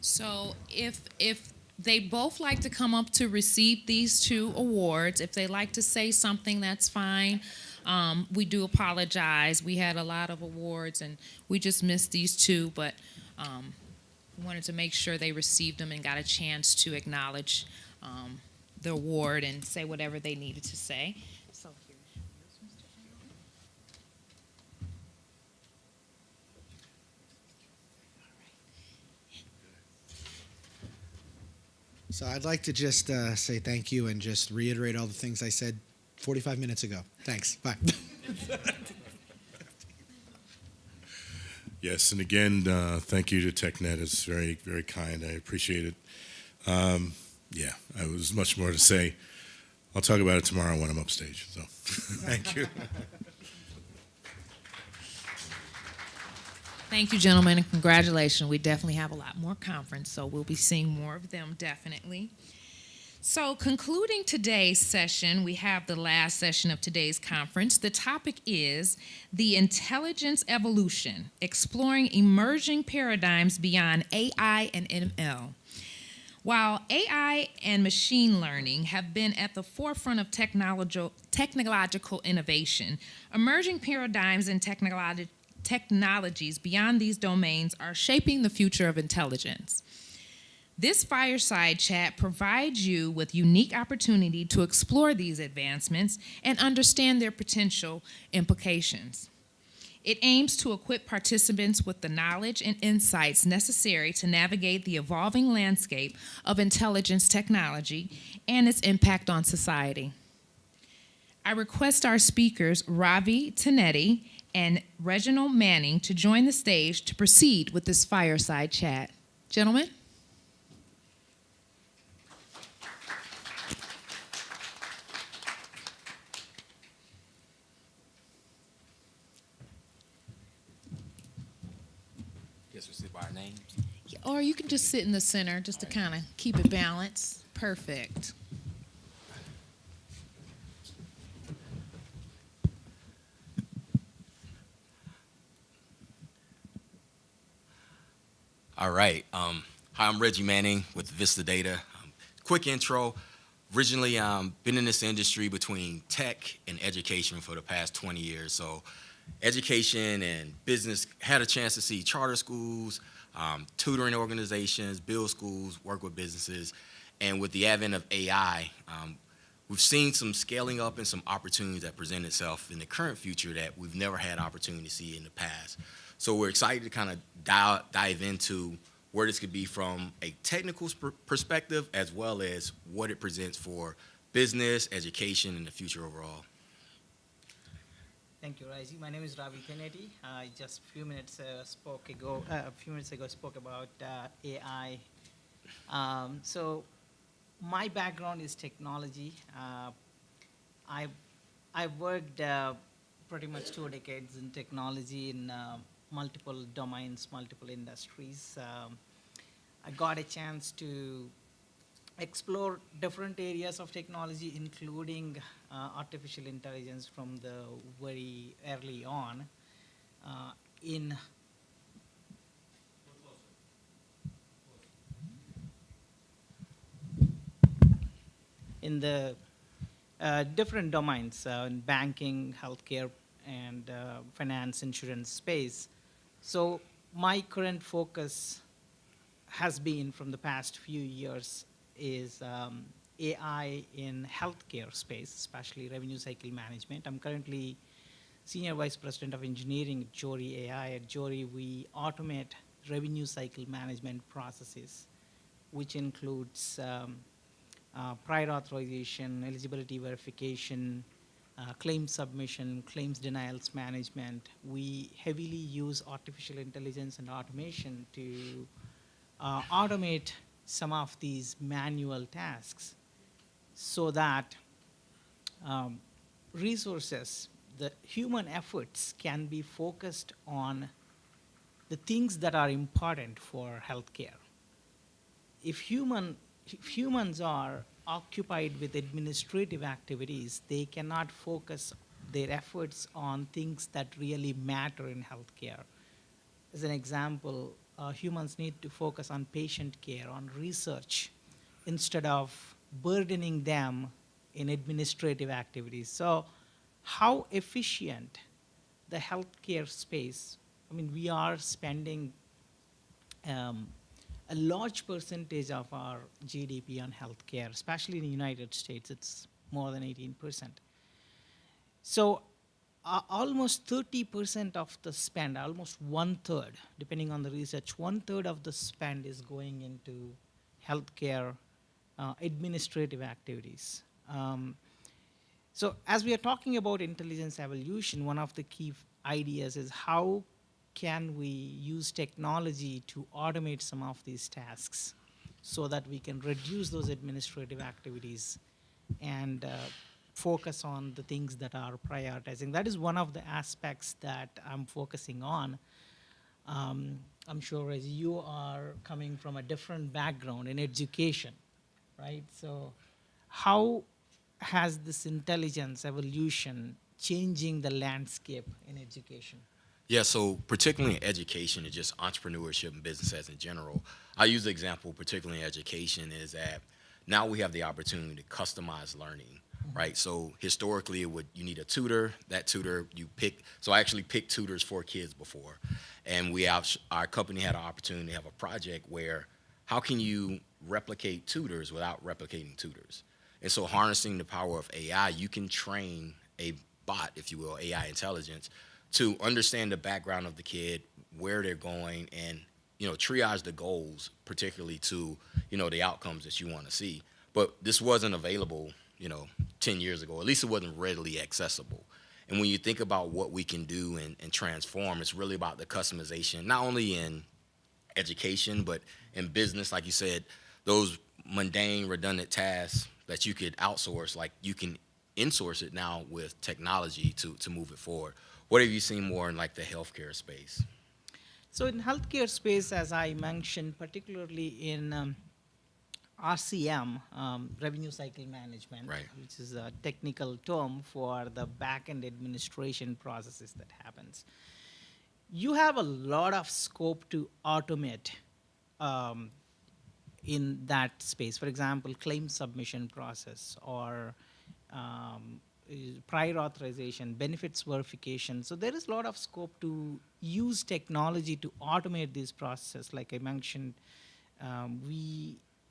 So if they both like to come up to receive these two awards, if they like to say something, that's fine. We do apologize. We had a lot of awards and we just missed these two, but we wanted to make sure they received them and got a chance to acknowledge the award and say whatever they needed to say. So here's yours, Mr. Allen. So I'd like to just say thank you and just reiterate all the things I said 45 minutes ago. Thanks. Bye. Yes, and again, thank you to TechNet. It's very, very kind. I appreciate it. Yeah, I was much more to say. I'll talk about it tomorrow when I'm upstage. So, thank you. Thank you, gentlemen, and congratulations. We definitely have a lot more conference, so we'll be seeing more of them definitely. So concluding today's session, we have the last session of today's conference. The topic is the intelligence evolution, exploring emerging paradigms beyond AI and ML. While AI and machine learning have been at the forefront of technological innovation, emerging paradigms and technologies beyond these domains are shaping the future of intelligence. This fireside chat provides you with unique opportunity to explore these advancements and understand their potential implications. It aims to equip participants with the knowledge and insights necessary to navigate the evolving landscape of intelligence technology and its impact on society. I request our speakers, Ravi Tanetti and Reginald Manning, to join the stage to proceed with this fireside chat. Gentlemen? Guess we sit by our names. Or you can just sit in the center just to kind of keep it balanced. Perfect. All right. Hi, I'm Reggie Manning with Vista Data. Quick intro. Originally, been in this industry between tech and education for the past 20 years. So education and business, had a chance to see charter schools, tutoring organizations, build schools, work with businesses. And with the advent of AI, we've seen some scaling up and some opportunities that present itself in the current future that we've never had opportunity to see in the past. So we're excited to kind of dive into where this could be from a technical perspective, as well as what it presents for business, education, and the future overall. Thank you, Raji. My name is Ravi Kennedy. I just a few minutes ago spoke about AI. So my background is technology. I've worked pretty much 2 decades in technology in multiple domains, multiple industries. I got a chance to explore different areas of technology, including artificial intelligence from the very early on. In the different domains in banking, healthcare, and finance, insurance space. So my current focus has been from the past few years is AI in healthcare space, especially revenue cycle management. I'm currently Senior Vice President of Engineering at Jory AI. At Jory, we automate revenue cycle management processes, which includes prior authorization, eligibility verification, claim submission, claims denials management. We heavily use artificial intelligence and automation to automate some of these manual tasks so that resources, the human efforts can be focused on the things that are important for healthcare. If humans are occupied with administrative activities, they cannot focus their efforts on things that really matter in healthcare. As an example, humans need to focus on patient care, on research, instead of burdening them in administrative activities. So how efficient the healthcare space, I mean, we are spending a large percentage of our GDP on healthcare, especially in the United States, it's more than 18%. So almost 30% of the spend, almost 1/3, depending on the research, 1/3 of the spend is going into healthcare administrative activities. So as we are talking about intelligence evolution, one of the key ideas is how can we use technology to automate some of these tasks so that we can reduce those administrative activities and focus on the things that are prioritizing. That is one of the aspects that I'm focusing on. I'm sure as you are coming from a different background in education, right? So how has this intelligence evolution changing the landscape in education? Yeah, so particularly in education and just entrepreneurship and businesses in general, I use the example, particularly in education, is that now we have the opportunity to customize learning, right? So historically, you need a tutor. That tutor you pick. So I actually picked tutors for kids before, and our company had an opportunity to have a project where how can you replicate tutors without replicating tutors? And so harnessing the power of AI, you can train a bot, if you will, AI intelligence, to understand the background of the kid, where they're going, and triage the goals, particularly to the outcomes that you want to see. But this wasn't available 10 years ago. At least it wasn't readily accessible. And when you think about what we can do and transform, it's really about the customization, not only in education, but in business, like you said, those mundane, redundant tasks that you could outsource, like you can insource it now with technology to move it forward. What have you seen more in like the healthcare space? So in healthcare space, as I mentioned, particularly in RCM, revenue cycle management, right, which is a technical term for the back-end administration processes that happens. You have a lot of scope to automate in that space. For example, claim submission process or prior authorization, benefits verification. So there is a lot of scope to use technology to automate these processes. Like I mentioned,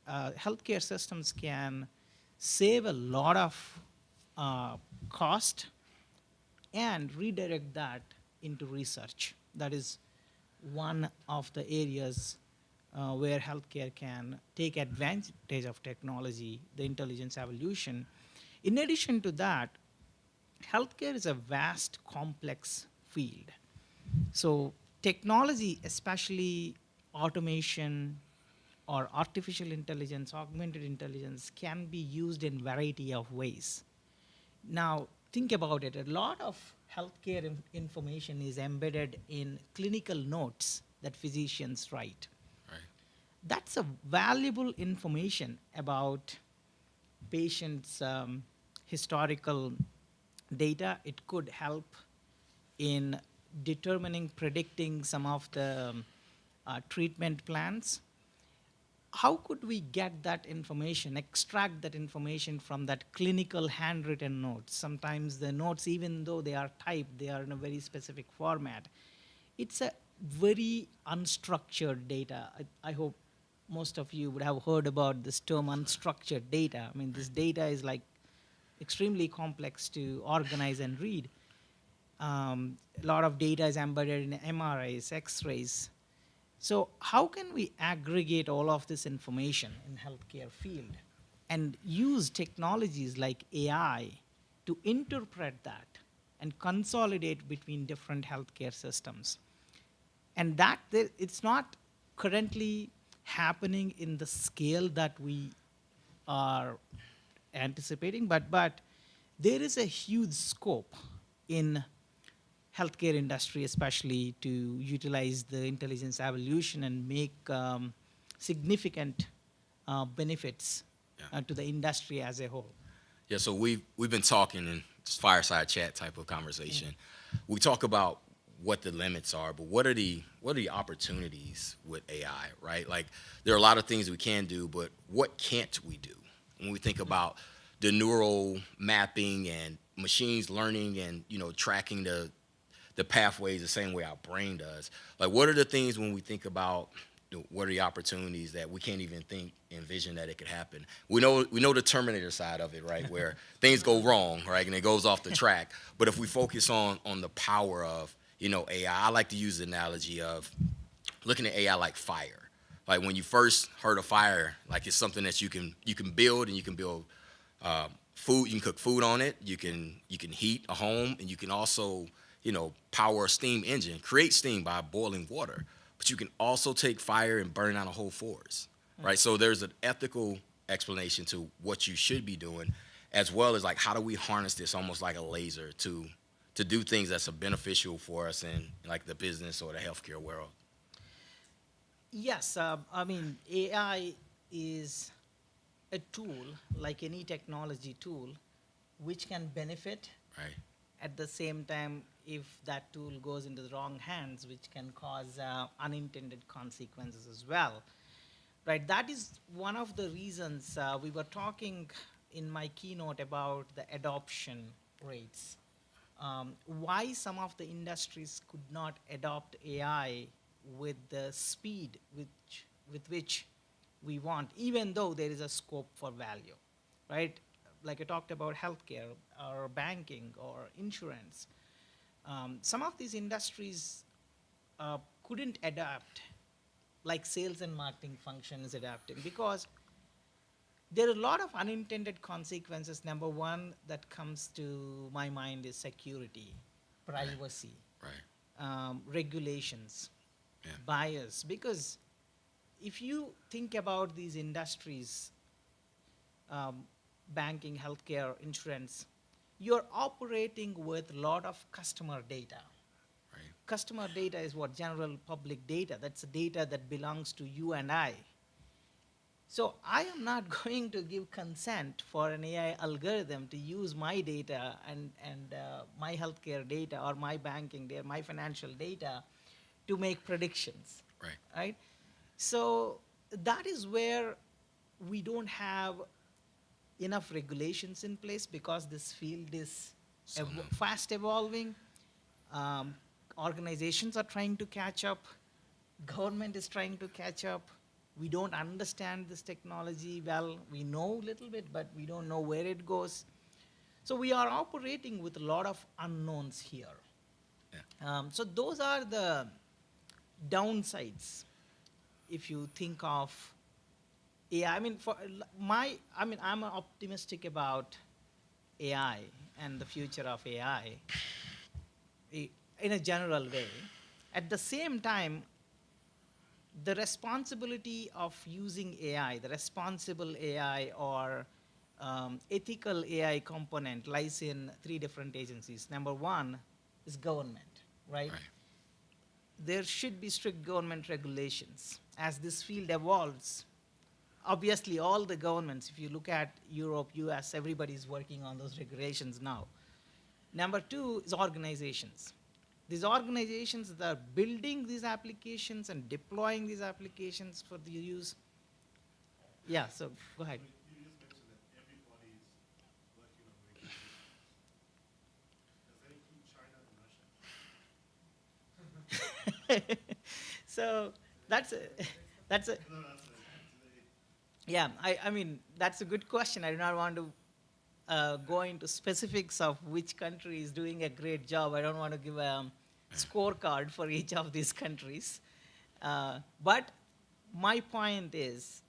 healthcare systems can save a lot of cost and redirect that into research. That is one of the areas where healthcare can take advantage of technology, the intelligence evolution. In addition to that, healthcare is a vast, complex field. So technology, especially automation or artificial intelligence, augmented intelligence, can be used in a variety of ways. Now, think about it. A lot of healthcare information is embedded in clinical notes that physicians write. Right. That's a valuable information about patients' historical data. It could help in predicting some of the treatment plans. how could we get that information, extract that information from that clinical handwritten notes? Sometimes the notes, even though they are typed, they are in a very specific format. It's a very unstructured data. I hope most of you would have heard about this term unstructured data. I mean, this data is like extremely complex to organize and read. A lot of data is embedded in MRIs, X-rays. So how can we aggregate all of this information in healthcare field and use technologies like AI to interpret that and consolidate between different healthcare systems? And that it's not currently happening in the scale that we are anticipating, but there is a huge scope in healthcare industry, especially to utilize the intelligence evolution and make significant benefits to the industry as a whole. Yeah, so we've been talking in this fireside chat type of conversation. We talk about what the limits are, but what are the opportunities with AI, right? Like, there are a lot of things we can do, but what can't we do? When we think about the neural mapping and machines learning and, you know, tracking the pathways the same way our brain does. Like, what are the things when we think about, you know, what are the opportunities that we can't even envision that it could happen? We know the Terminator side of it, right, where things go wrong, right, and it goes off the track. But if we focus on the power of, you know, AI, I like to use the analogy of looking at AI like fire. Like, when you first heard of fire, like, it's something that you can build, and you can build food. You can cook food on it. You can heat a home, and you can also, you know, power a steam engine, create steam by boiling water. But you can also take fire and burn out a whole forest, right? So there's an ethical explanation to what you should be doing, as well as, like, how do we harness this almost like a laser to do things that's beneficial for us in, like, the business or the healthcare world. Yes, I mean, AI is a tool, like any technology tool, which can benefit. Right. At the same time, if that tool goes into the wrong hands, which can cause unintended consequences as well. Right, that is one of the reasons we were talking in my keynote about the adoption rates. Why some of the industries could not adopt AI with the speed with which we want, even though there is a scope for value, right? Like I talked about healthcare or banking or insurance. Some of these industries couldn't adapt like sales and marketing function is adapting, because there are a lot of unintended consequences. Number one that comes to my mind is security, privacy, regulations, bias. Because if you think about these industries, banking, healthcare, insurance, you're operating with a lot of customer data. Customer data is what? General public data. That's the data that belongs to you and I. So I am not going to give consent for an AI algorithm to use my data and my healthcare data or my banking data, my financial data, to make predictions. Right? So that is where we don't have enough regulations in place, because this field is fast evolving. Organizations are trying to catch up. Government is trying to catch up. We don't understand this technology well. We know a little bit, but we don't know where it goes. So we are operating with a lot of unknowns here. So those are the downsides if you think of AI. I mean, I'm optimistic about AI and the future of AI in a general way. At the same time, the responsibility of using AI, the responsible AI or ethical AI component lies in three different agencies. Number one is government, right? There should be strict government regulations. As this field evolves, obviously all the governments, if you look at Europe, US, everybody's working on those regulations now. Number two is organizations. These organizations that are building these applications and deploying these applications for the use Yeah, so go ahead. You just mentioned that everybody's working on regulations. Does that include China and Russia? So that's a, that's a, yeah, I mean, that's a good question. I do not want to go into specifics of which country is doing a great job. I don't want to give a scorecard for each of these countries. But my point is,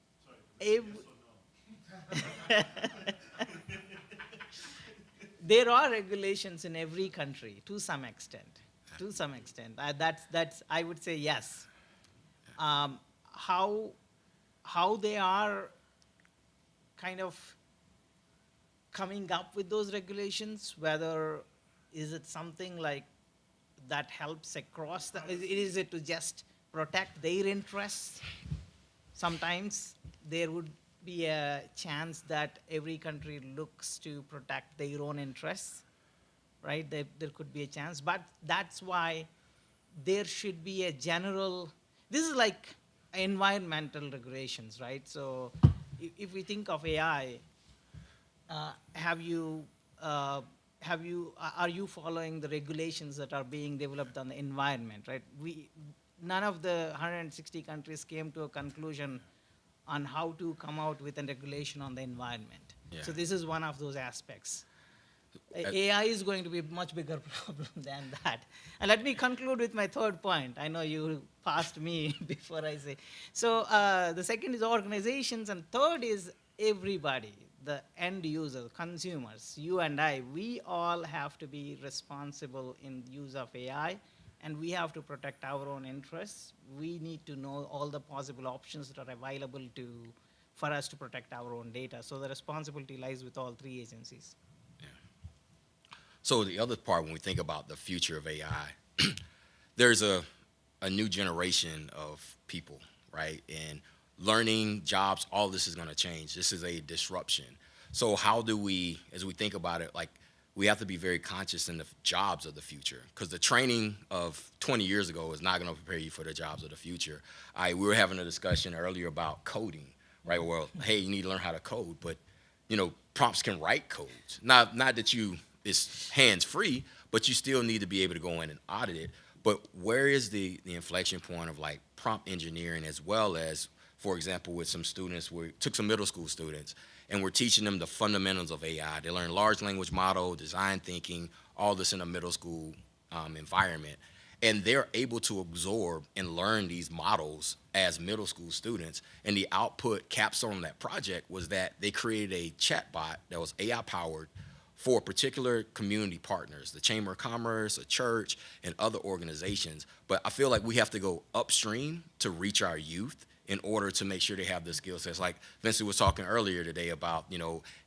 there are regulations in every country to some extent. To some extent, that's I would say yes. How they are kind of coming up with those regulations, whether is it something like that helps across the, is it to just protect their interests? Sometimes there would be a chance that every country looks to protect their own interests, right? There could be a chance, but that's why there should be a general, this is like environmental regulations, right? So if we think of AI, are you following the regulations that are being developed on the environment, right? None of the 160 countries came to a conclusion on how to come out with a regulation on the environment. Yeah. So this is one of those aspects. AI is going to be a much bigger problem than that. And let me conclude with my third point. I know you passed me before I say. So the second is organizations, and third is everybody, the end user, consumers, you and I. We all have to be responsible in use of AI, and we have to protect our own interests. We need to know all the possible options that are available for us to protect our own data. So the responsibility lies with all three agencies. So the other part, when we think about the future of AI, there's a new generation of people, right? And learning, jobs, all this is going to change. This is a disruption. So how do we, as we think about it, like we have to be very conscious in the jobs of the future, because the training of 20 years ago is not going to prepare you for the jobs of the future. We were having a discussion earlier about coding, right? Well, hey, you need to learn how to code, but prompts can write codes. Not that it's hands-free, but you still need to be able to go in and audit it. But where is the inflection point of like prompt engineering, as well as, for example, with some students, we took some middle school students and we're teaching them the fundamentals of AI. They learn large language model, design thinking, all this in a middle school environment. And they're able to absorb and learn these models as middle school students. And the output capstone on that project was that they created a chatbot that was AI powered for particular community partners, the Chamber of Commerce, a church, and other organizations. But I feel like we have to go upstream to reach our youth in order to make sure they have the skill sets. Like Vincent was talking earlier today about,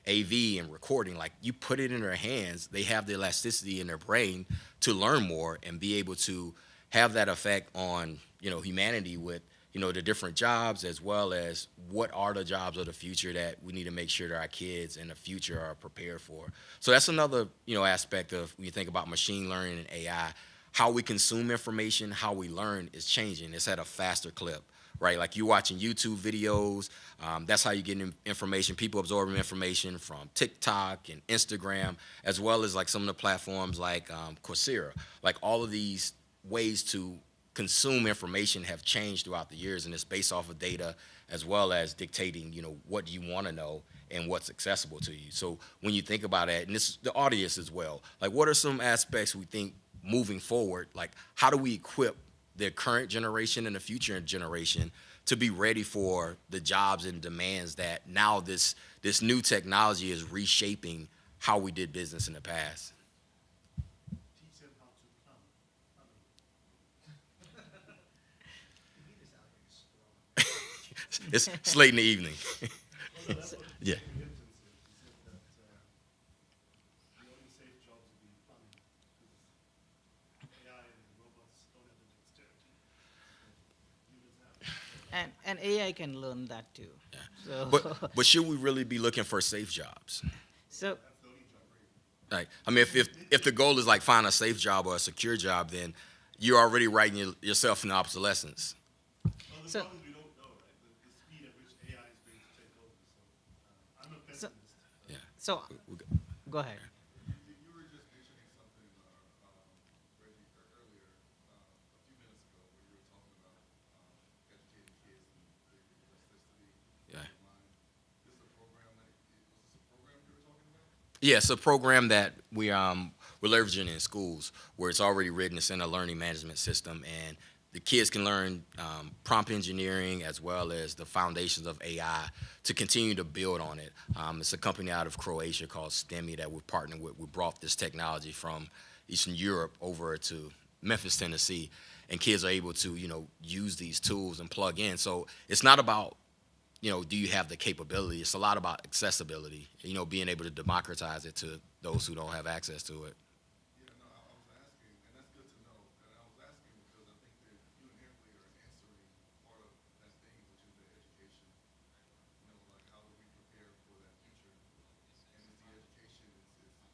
AV and recording. Like, you put it in their hands, they have the elasticity in their brain to learn more and be able to have that effect on, humanity with, the different jobs, as well as what are the jobs of the future that we need to make sure that our kids in the future are prepared for. So that's another, aspect of when you think about machine learning and AI, how we consume information, how we learn is changing. It's at a faster clip, right? Like, you're watching YouTube videos. That's how you get information. People absorbing information from TikTok and Instagram, as well as like some of the platforms like Coursera. Like, all of these ways to consume information have changed throughout the years, and it's based off of data, as well as dictating, what you want to know and what's accessible to you. So when you think about it, and this the audience as well, like, what are some aspects we think moving forward, like how do we equip the current generation and the future generation to be ready for the jobs and demands that now this new technology is reshaping how we did business in the past? It's late in the evening. Yeah. And AI can learn that too. Yeah. So But should we really be looking for safe jobs? So Like, I mean, if the goal is like find a safe job or a secure job, then you're already writing yourself in obsolescence. So, we don't know, right? The speed at which AI is going to take So, so go ahead. You were just mentioning something, Reggie, earlier, a few minutes ago, where you were talking about educating kids and the elasticity Yeah. of mind. This is a program that, was this a program you were talking about? Yeah, it's a program that we're leveraging in schools where it's already written. It's in a learning management system, and the kids can learn prompt engineering as well as the foundations of AI to continue to build on it. It's a company out of Croatia called STEMI that we're partnering with. We brought this technology from Eastern Europe over to Memphis, Tennessee, and kids are able to, use these tools and plug in. So it's not about, do you have the capability? It's a lot about accessibility, being able to democratize it to those who don't have access to it. Yeah, no, I was asking, and that's good to know. And I was asking because I think that you inherently are answering part of that thing, which is the education. Like how do we prepare for that future? And it's the education,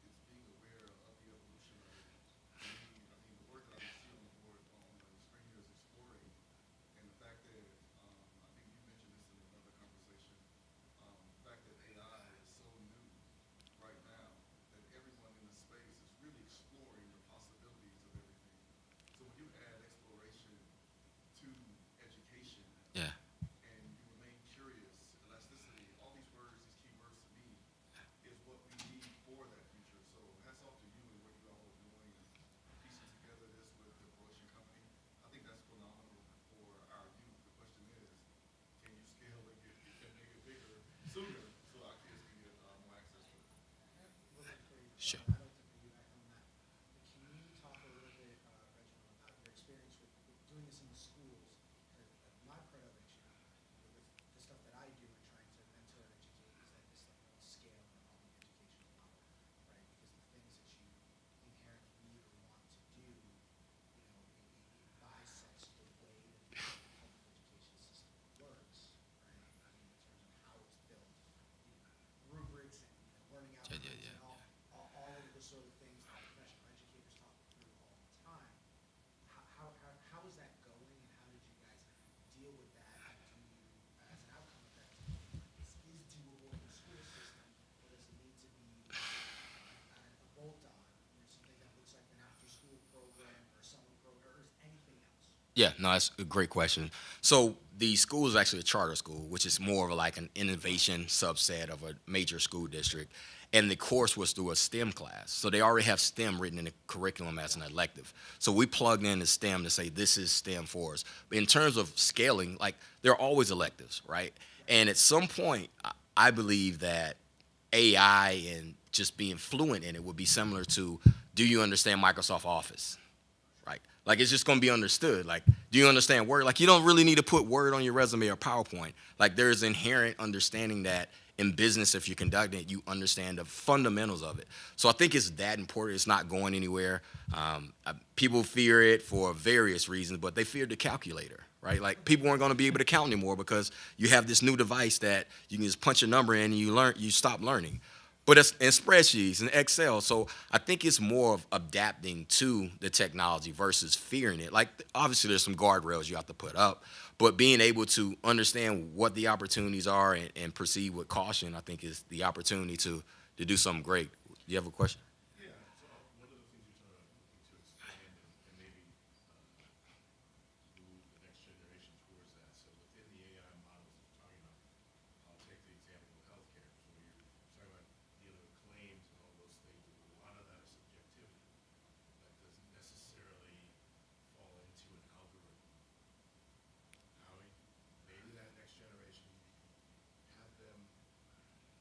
it's being aware of the evolution of it. I mean, the word that I see on the board on the screen here is exploring, and the fact that I think you mentioned this in another conversation. The fact that AI is so new right now that everyone in the space is really exploring the possibilities of everything. So when you add exploration to education, Yeah. and you remain curious, elasticity, all these words, these key words to me, is what we need for that future. So hats off to you and what you all are doing and piecing together this with the Croatian company. I think that's phenomenal for our youth. The question is, can you scale and make it bigger sooner so our kids can get more access to it? Sure. I'd like to piggyback on that. Can you talk a little bit, Reginald, about your experience with doing this in the schools? My predilection with the stuff that I do in trying to mentor and educate is that this stuff won't scale in a public educational model, right? Because the things that you inherently need or want to do, it bisects the way that the public education system works, right? I mean, in terms of how it's built, rubrics and learning outcomes and all of the sort of things that professional educators talk through all the time. How is that going, and how did you guys deal with that? Do you, as an outcome of that, is doable in the school system, or does it need to be a bolt-on, something that looks like an after-school program or a summer program, or anything else? Yeah, no, that's a great question. So the school is actually a charter school, which is more of like an innovation subset of a major school district. And the course was through a STEM class. So they already have STEM written in the curriculum as an elective. So we plugged in the STEM to say this is STEM for us. But in terms of scaling, like there are always electives, right? And at some point, I believe that AI and just being fluent in it would be similar to, do you understand Microsoft Office? Right? Like it's just going to be understood. Like, do you understand Word? Like you don't really need to put Word on your resume or PowerPoint. Like there's inherent understanding that in business, if you're conducting it, you understand the fundamentals of it. So I think it's that important. It's not going anywhere. People fear it for various reasons, but they fear the calculator, right? Like people aren't going to be able to count anymore because you have this new device that you can just punch a number in and you stop learning. But it's in spreadsheets and Excel. So I think it's more of adapting to the technology versus fearing it. Like obviously there's some guardrails you have to put up, but being able to understand what the opportunities are and proceed with caution, I think is the opportunity to do something great. Do you have a question? Yeah. So one of the things you're looking to expand and maybe move the next generation towards that. So within the AI models that you're talking about, I'll take the example of healthcare. So you're talking about dealing with claims and all those things. A lot of that is subjectivity that doesn't necessarily fall into an algorithm. Maybe that next generation, have them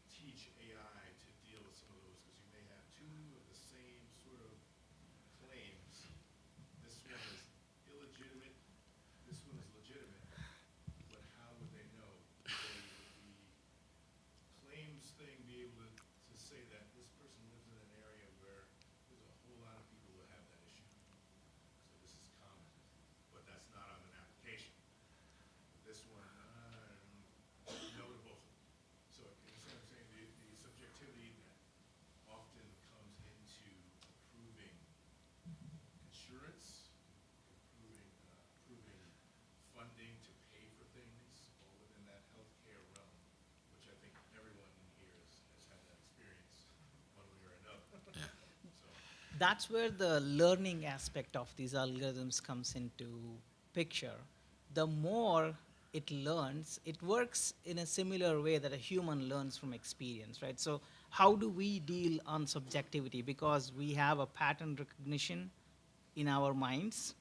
teach AI to deal with some of those, because you may have two of the same sort of claims. This one is illegitimate, this one is legitimate, but how would they know? Would the claims thing be able to say that this person lives in an area where there's a whole lot of people who have that issue? So this is common, but that's not on an application. This one, no to both of them. So you see what I'm saying? The subjectivity that often comes into approving insurance, approving funding to pay for things, all within that healthcare realm, which I think everyone here is that's where the learning aspect of these algorithms comes into picture. The more it learns, it works in a similar way that a human learns from experience, right? So how do we deal on subjectivity? Because we have a pattern recognition in our minds,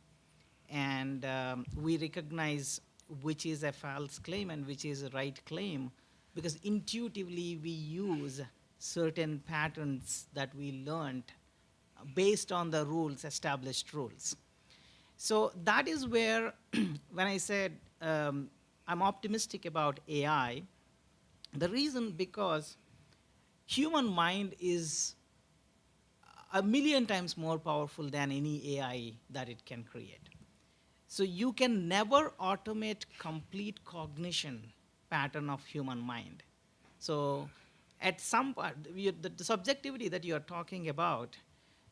and we recognize which is a false claim and which is a right claim, because intuitively we use certain patterns that we learned based on the rules, established rules. So that is where, when I said I'm optimistic about AI, the reason because human mind is a million times more powerful than any AI that it can create. So you can never automate complete cognition pattern of human mind. So at some point, the subjectivity that you are talking about,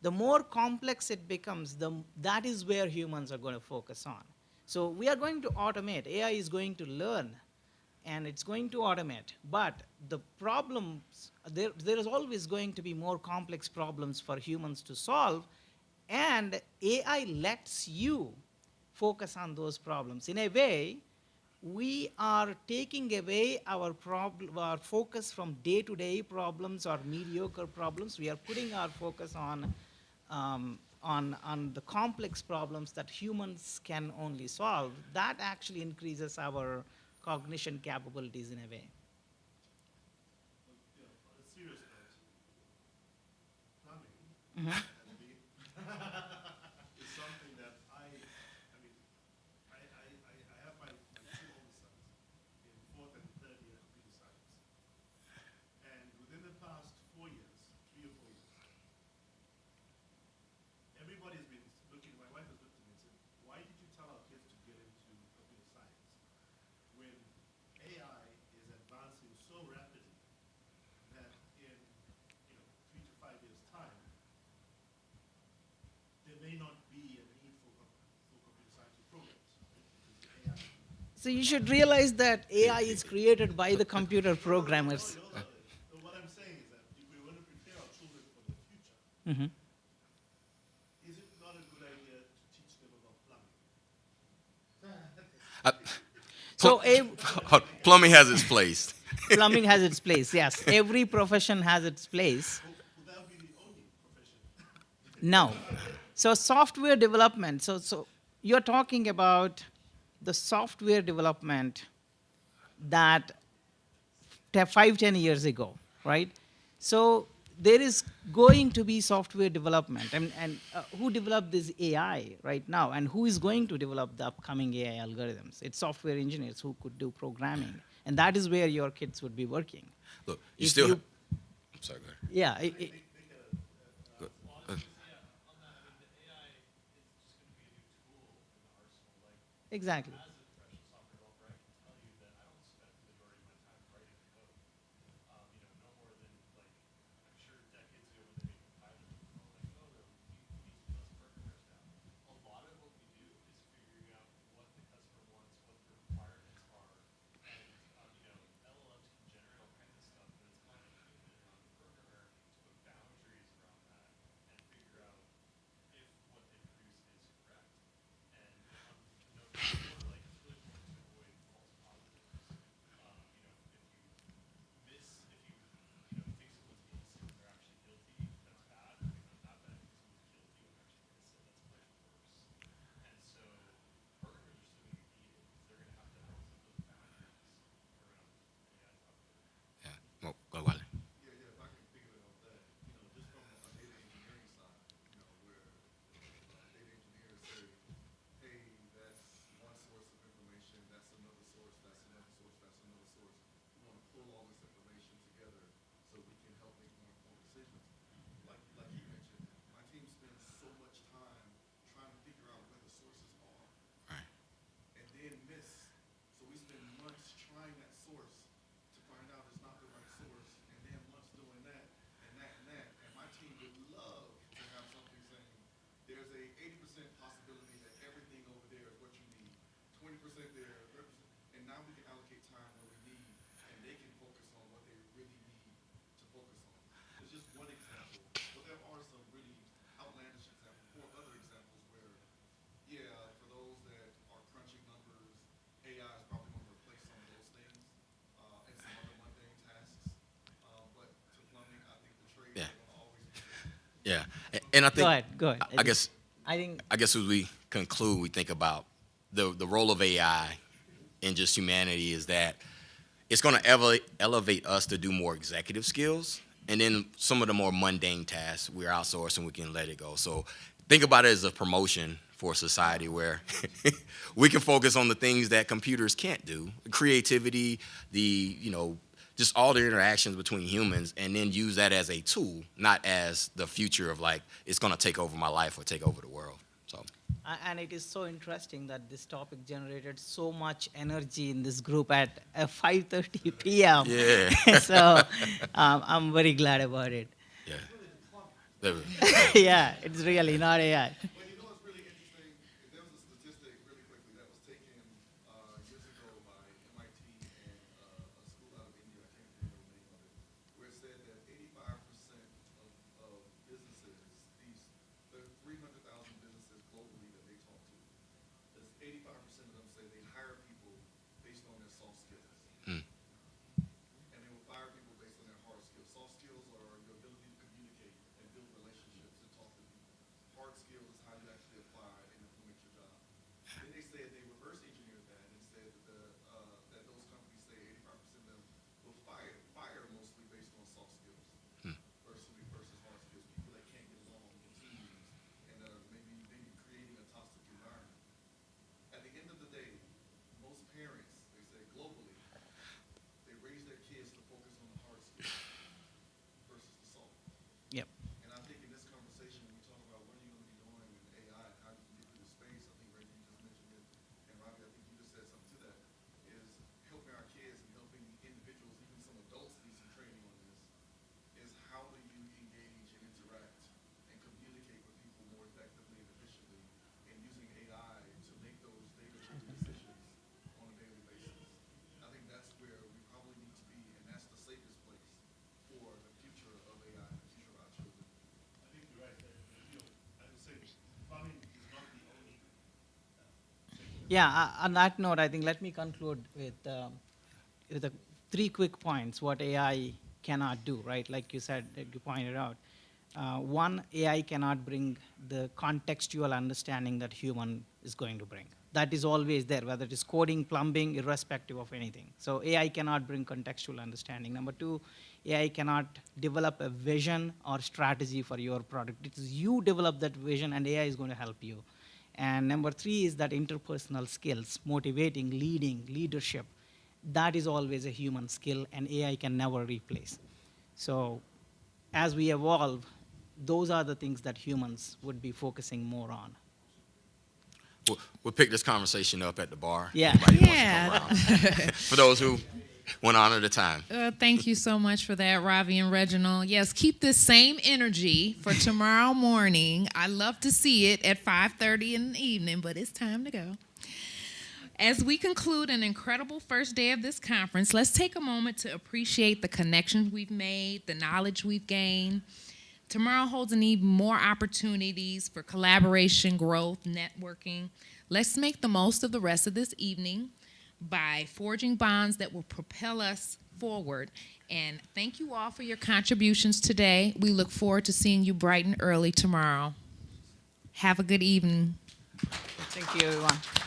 the more complex it becomes, that is where humans are going to focus on. So we are going to automate. AI is going to learn, and it's going to automate. But the problems, there is always going to be more complex problems for humans to solve, and AI lets you focus on those problems. In a way, we are taking away our focus from day-to-day problems or mediocre problems. We are putting our focus on the complex problems that humans can only solve. That actually increases our cognition capabilities in a way. You know, on a serious note, plumbing Mhm. is something that I mean, I have my two oldest sons in fourth and third year computer science. And within the past 4 years, 3 or 4 years, everybody's been looking, my wife has looked at me and said, why did you tell our kids to get into computer science when AI is advancing so rapidly that in 3 to 5 years time, there may not be a need for computer science programs, right? Because the AI. So you should realize that AI is created by the computer programmers. So what I'm saying is that if we want to prepare our children for the future, Mhm. is it not a good idea to teach them about plumbing? So Plumbing has its place. plumbing has its place, yes. Every profession has its place. Would that be the only profession? No. So software development, so you're talking about the software development that 5-10 years ago, right? So there is going to be software development, and who developed this AI right now, and who is going to develop the upcoming AI algorithms? It's software engineers who could do programming, and that is where your kids would be working. Look, I'm sorry, go ahead. Yeah. Exactly. Yeah. Go Wally. Yeah, if I can piggyback off that, just from a data engineering side, where data engineers say, hey, that's one source of information, that's another source, that's another source, that's another source. We want to pull all this information together so we can help make more informed decisions. Like he mentioned, my team spends so much time trying to figure out where the sources are. Right. And then miss. So we spend months trying that source to find out it's not the right source, and then months doing that, and that, and that. And my team would love to have something saying, there's a 80% possibility that everything over there is what you need, 20% there, 30%, and now we can allocate time where we need, and they can focus on what they really need to focus on. It's just one example, but there are some really outlandish Yeah, and I think Go ahead. I guess I as we conclude, we think about the role of AI in just humanity is that it's going to elevate us to do more executive skills, and then some of the more mundane tasks we're outsourcing, we can let it go. So think about it as a promotion for society where we can focus on the things that computers can't do, creativity, just all the interactions between humans, and then use that as a tool, not as the future of like, it's going to take over my life or take over the world. So. And it is so interesting that this topic generated so much energy in this group at 5:30 p.m. Yeah. So I'm very glad about it. Yeah. Yeah, it's really not AI. Well, you know what's really interesting? There was a statistic really quickly that was taken years ago by MIT and a school out of India, I can't remember the name of it, where it said that 85% of businesses, there are 300,000 businesses globally that they talk to, there's 85% of them say they hire people based on their soft skills. And they will fire people based on their hard skills. Soft skills are your ability to communicate and build relationships and talk to people. Hard skills is how you actually apply and implement your job. Then they said they reverse engineered that and said that that those companies say 85% of them will fire mostly based on soft skills versus hard skills. People that can't get along in teams and maybe creating a toxic environment. At the end of the day, most parents, they say globally, they raise their kids to focus on the hard skills versus the soft. Yep. And I think in this conversation, when we talk about what are you going to be doing in AI and how you can get through the space, I think Reggie just mentioned it, and Robbie, I think you just said something to that, is helping our kids and helping individuals, even some adults need some training on this, is how do you engage and interact and communicate with people more effectively and efficiently and using AI to make those data-driven decisions on a daily basis. I think that's where we probably need to be, and that's the safest place for the future of AI and the future of our children. I think you're right. I would say farming is not the only. Yeah, on that note, I think let me conclude with the 3 quick points what AI cannot do, right? Like you said, like you pointed out. One, AI cannot bring the contextual understanding that human is going to bring. That is always there, whether it is coding, plumbing, irrespective of anything. So AI cannot bring contextual understanding. Number 2, AI cannot develop a vision or strategy for your product. It is you develop that vision and AI is going to help you. And number 3 is that interpersonal skills, motivating, leading, leadership. That is always a human skill and AI can never replace. So as we evolve, those are the things that humans would be focusing more on. We'll pick this conversation up at the bar. Yeah. Anybody wants to come around. For those who went on at a time. Thank you so much for that, Ravi and Reginald. Yes, keep this same energy for tomorrow morning. I love to see it at 5:30 in the evening, but it's time to go. As we conclude an incredible first day of this conference, let's take a moment to appreciate the connections we've made, the knowledge we've gained. Tomorrow holds an even more opportunities for collaboration, growth, networking. Let's make the most of the rest of this evening by forging bonds that will propel us forward. And thank you all for your contributions today. We look forward to seeing you bright and early tomorrow. Have a good evening. Thank you, everyone.